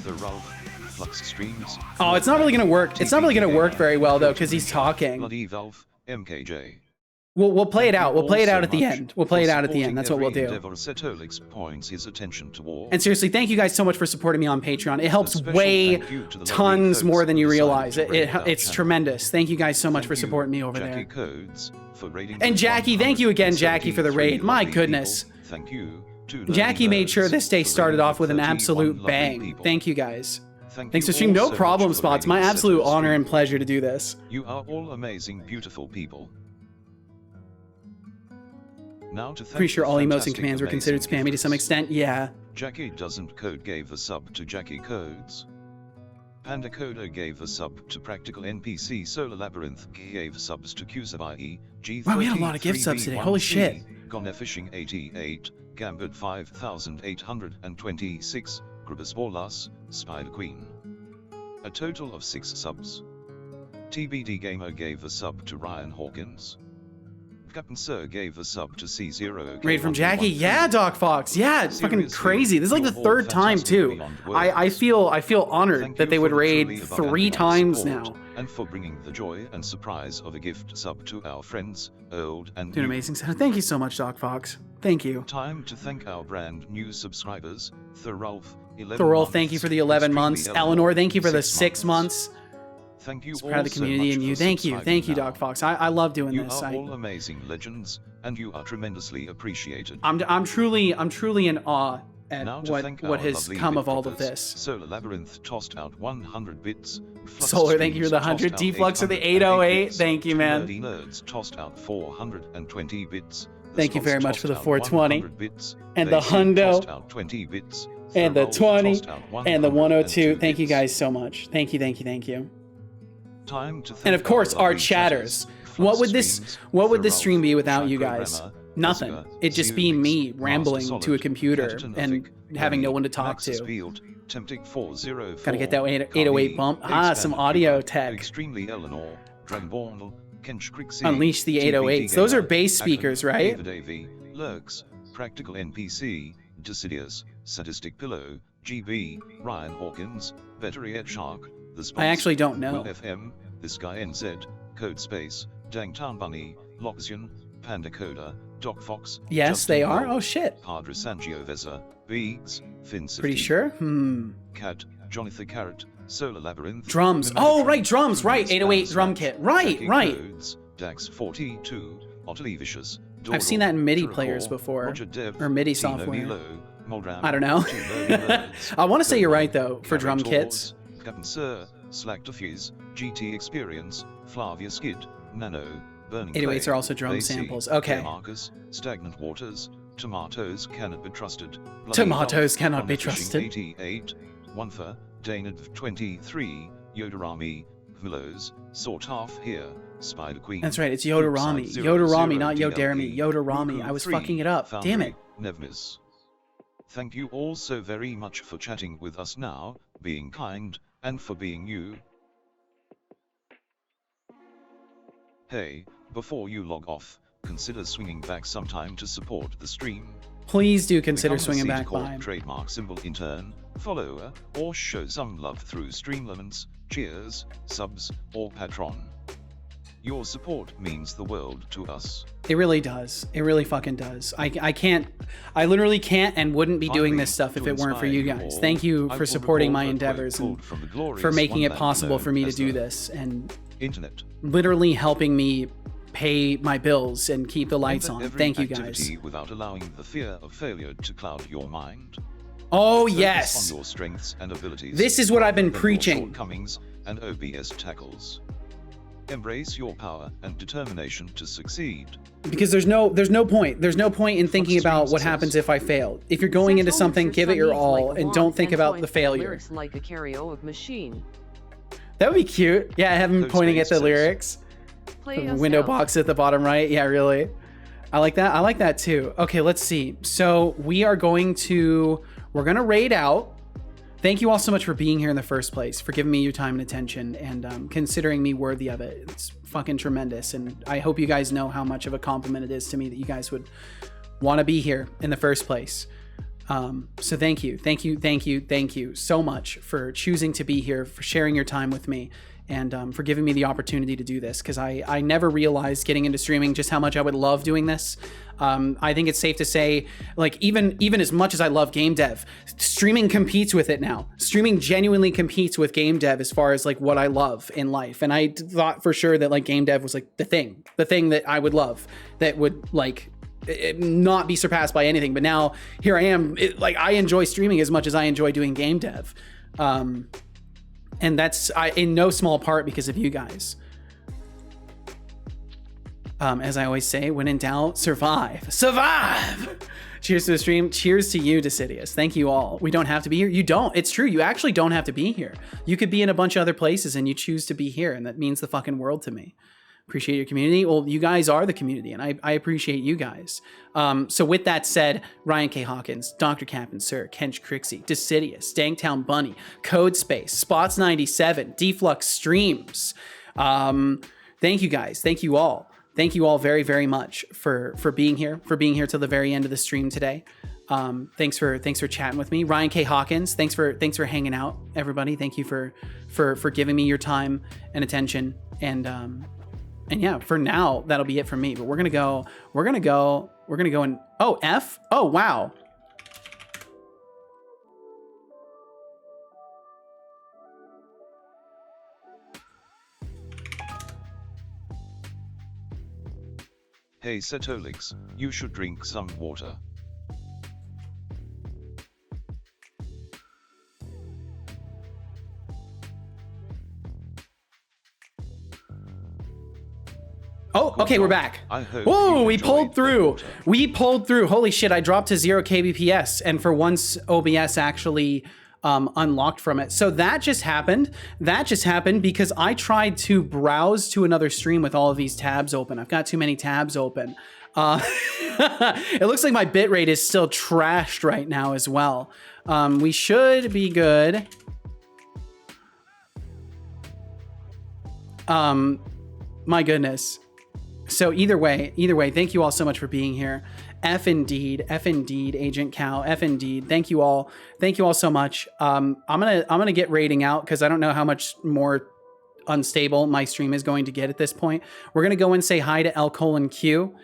The Ralph, Flux Streams. Oh, it's not really gonna work. It's not really gonna work very well though, because he's talking. Bloody Valve, MKJ. We'll play it out. We'll play it out at the end. We'll play it out at the end. That's what we'll do. Setolyx points his attention toward. And seriously, thank you guys so much for supporting me on Patreon. It helps way tons more than you realize. It's tremendous. Thank you guys so much for supporting me over there. And Jackie, thank you again, Jackie, for the raid. My goodness. Thank you. Jackie made sure this day started off with an absolute bang. Thank you guys. Thanks for stream. No problem, Spots. My absolute honor and pleasure to do this. You are all amazing, beautiful people. Now to thank Pretty sure the all emotes and fantastic, commands were considered amazing spammy to some gifters. extent. Yeah. Jackie Doesn't Code gave a sub to Jackie Codes. Panda Coder gave a sub to Practical NPC. Solar Labyrinth gave subs to Qsabai. G13 Wow, we had a lot of gift subs today. Holy shit. Gone Fishing 88, Gambit 5826, Grubus Bolas, Spider Queen. A total of 6 subs. TBD Gamer gave a sub to Ryan Hawkins. Captain Sir gave a sub to C0. Raid from Jackie. Yeah, Doc Fox. Yeah, it's fucking crazy. This is like the third time too. I feel honored that they would raid 3 times now. And for bringing the joy and surprise of a gift sub to our friends, old and Doing new. amazing stuff. Thank you so much, Doc Fox. Thank you. Time to thank our brand new subscribers, Thorolf, 11 Thorol, thank you for the 11 months. Eleanor, thank you for the 6 months. Thank you It's all proud of the so community much and you. for Thank you. subscribing Thank you, now. Doc Fox. I love doing You this. are all amazing legends, and you are tremendously appreciated. I'm truly in awe at Now to thank what our has lovely come bit of all of droppers. this. Solar Labyrinth tossed out 100 bits. Flux Solar, thank you for the Streams 100. tossed out Deflux for the 808 808. bits. Thank you, man. Nerdy Nerds tossed out 420 bits. The Thank you Slots very much tossed for the out 420. 100 bits. And the Lazy hundo. tossed out 20 bits. And the Thorolf 20. tossed out And the 102. 102 Thank you bits. guys so much. Thank you, thank you, thank you. Time to thank And of course, our lovely chatters. Flux What would this Streams, stream Thorolf, be without you Shy guys? Programmer, Nothing. Jessica, It'd just be Setolyx, me Master rambling Solid, to a computer Captain and Uffic, having no Remy, one to talk Maxis to. Field, Temptic 404, Gotta get that 808 Carly, bump. Big Ah, some Standard audio Cooper, tech. Extremely Eleanor, Dragonborn, Kench Crixie, Unleash the TPT 808s. Those are Gamer, bass speakers, Ackman, right? David AV, Lurks, Practical NPC, Decidius, Sadistic Pillow, GB, Ryan Hawkins, Vetteriet Shark, The Spots, I actually don't know. Will FM, This Guy NZ, Code Space, Dangtown Bunny, Loxian, Panda Coda, Doc Fox. Yes, Justin they are. Gold, Oh shit. Padre Sangiovesa, Beags, Finn Pretty Sifty, sure. Cat, Jonathan Carrot, Solar Labyrinth. Drums. Mimic Oh, Drum, right, drums. Right. Luminous 808 Band drum Slash, kit. Right, Jackie right. Codes, Dax 42, Otterly Vicious, I've seen that in MIDI Turakor, players before, Roger Dev, or MIDI Tino software. Milo, Moldram, I don't know. Two Nerdy Nerds, I want to say you're right Gurman, though for drum Carrot kits. Wars, Captain Sir, Slack to Fizz, GT Experience, Flavia Skid, Nano, Burning 808s Clay, are also drum Lacey, samples. Okay. Air Marcus, Stagnant Waters, Tomatoes Cannot Be Trusted, Bloody Tomatoes Dog, cannot be Honor Fishing trusted. 88, Onefer, Danad 23, Yodarami, Willows, Sort Half Here, Spider Queen. That's right. It's Yodarami. Flipside Yodarami, 00 not DLP, Yodarami. Yodarami. Ruku I was 3, fucking it up. Damn it. Foundry, Nevmis. Thank you all so very much for chatting with us now, being kind, and for being you. Hey, before you log off, consider swinging back sometime to support the stream. Please do consider Become a swinging Seed back Corp by. trademark symbol intern, follower, or show some love through Streamlaments, cheers, subs, or Patron. Your support means the world to us. It really does. It really fucking does. I literally can't and wouldn't be doing this stuff if it weren't for you guys. Thank you for supporting my endeavors and for making it possible for me to do this and Internet. literally helping me pay my bills and keep the lights Enter on. every Thank you activity guys. without allowing the fear of failure to cloud your mind. Oh Focus yes. on your strengths and abilities. This is what I've been rather than your preaching. Shortcomings and OBS tackles. Embrace your power and determination to succeed. Because there's no point. There's no point in thinking about what happens if I fail. If you're going into something, give it your all and don't think about the failure. Lyrics like a karaoke machine. That would be cute. Yeah, have him Those pointing at the faces. lyrics. Play The us window out. box at the bottom right. Yeah, really. I like that. I like that too. Okay, let's see. So we're gonna raid out. Thank you all so much for being here in the first place, for giving me your time and attention and considering me worthy of it. It's fucking tremendous. And I hope you guys know how much of a compliment it is to me that you guys would want to be here in the first place. So thank you so much for choosing to be here, for sharing your time with me, and for giving me the opportunity to do this, because I never realized getting into streaming just how much I would love doing this. I think it's safe to say, like, even as much as I love game dev, streaming competes with it now. Streaming genuinely competes with game dev as far as like what I love in life. And I thought for sure that like game dev was like the thing that I would love, that would like not be surpassed by anything. But now here I am. Like, I enjoy streaming as much as I enjoy doing game dev. And that's in no small part because of you guys. As I always say, when in doubt, survive. Survive! Cheers to the stream. Cheers to you, Decidius. Thank you all. We don't have to be here. You don't. It's true. You actually don't have to be here. You could be in a bunch of other places and you choose to be here, and that means the fucking world to me. Appreciate your community. Well, you guys are the community, and I appreciate you guys. So with that said, Ryan K. Hawkins, Dr. Captain Sir, Kench Crixie, Decidius, Stanktown Bunny, Code Space, Spots97, Deflux Streams. Thank you guys. Thank you all. Thank you all very, very much for being here, till the very end of the stream today. Thanks for chatting with me. Ryan K. Hawkins, thanks for hanging out, everybody. Thank you for giving me your time and attention. And yeah, for now, that'll be it from me. But we're gonna go and oh, F? Oh, wow. Hey Setolyx, you should drink some water. Oh, okay, we're back. I hope Whoa, you we enjoyed pulled the through. water. We pulled through. Holy shit, I dropped to 0 kbps, and for once, OBS actually unlocked from it. So that just happened. That just happened because I tried to browse to another stream with all of these tabs open. I've got too many tabs open. It looks like my bitrate is still trashed right now as well. We should be good. My goodness. So either way, thank you all so much for being here. F indeed, Agent Cow, F indeed. Thank you all so much. I'm gonna get rating out because I don't know how much more unstable my stream is going to get at this point. We're gonna go and say hi to L:Q.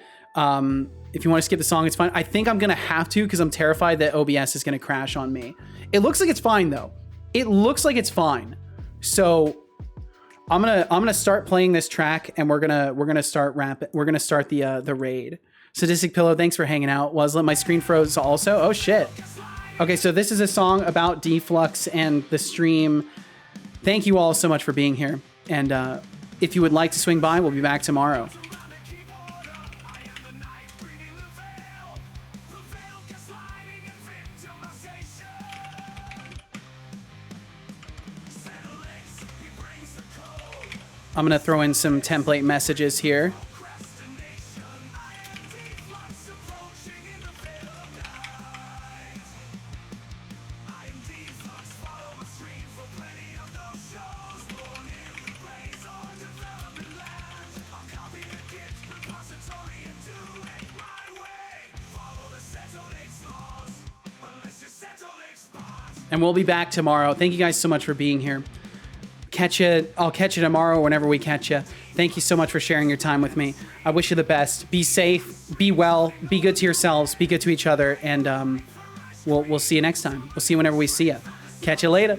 If you want to skip the song, it's fine. I think I'm gonna have to because I'm terrified that OBS is gonna crash on me. It looks like it's fine though. It looks like it's fine. So I'm gonna start playing this track and we're gonna start rapping. We're gonna start the raid. Sadistic Pillow, thanks for hanging out. Waslet, my screen froze also. Oh shit. Okay, so this is a song about Deflux and the stream. Thank you all so much for being here. And if you would like to swing by, we'll be back tomorrow. I'm gonna throw in some template messages here. And we'll be back tomorrow. Thank you guys so much for being here. I'll catch you tomorrow whenever we catch you. Thank you so much for sharing your time with me. I wish you the best. Be safe, be well, be good to yourselves, be good to each other, and we'll see you next time. We'll see you whenever we see you. Catch you later.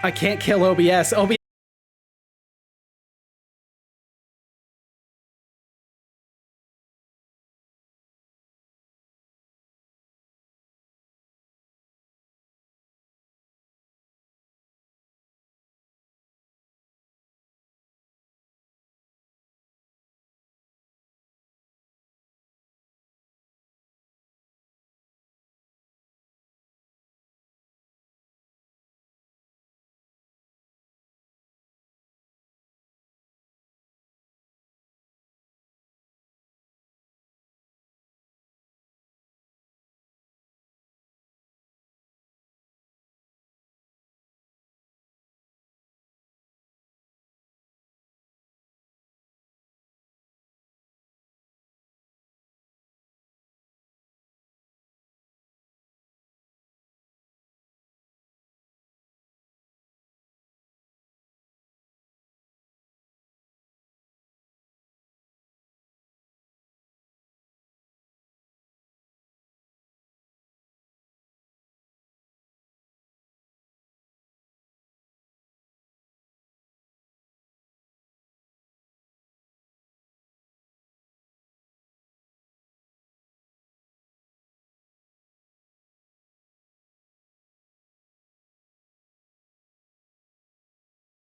I can't kill OBS.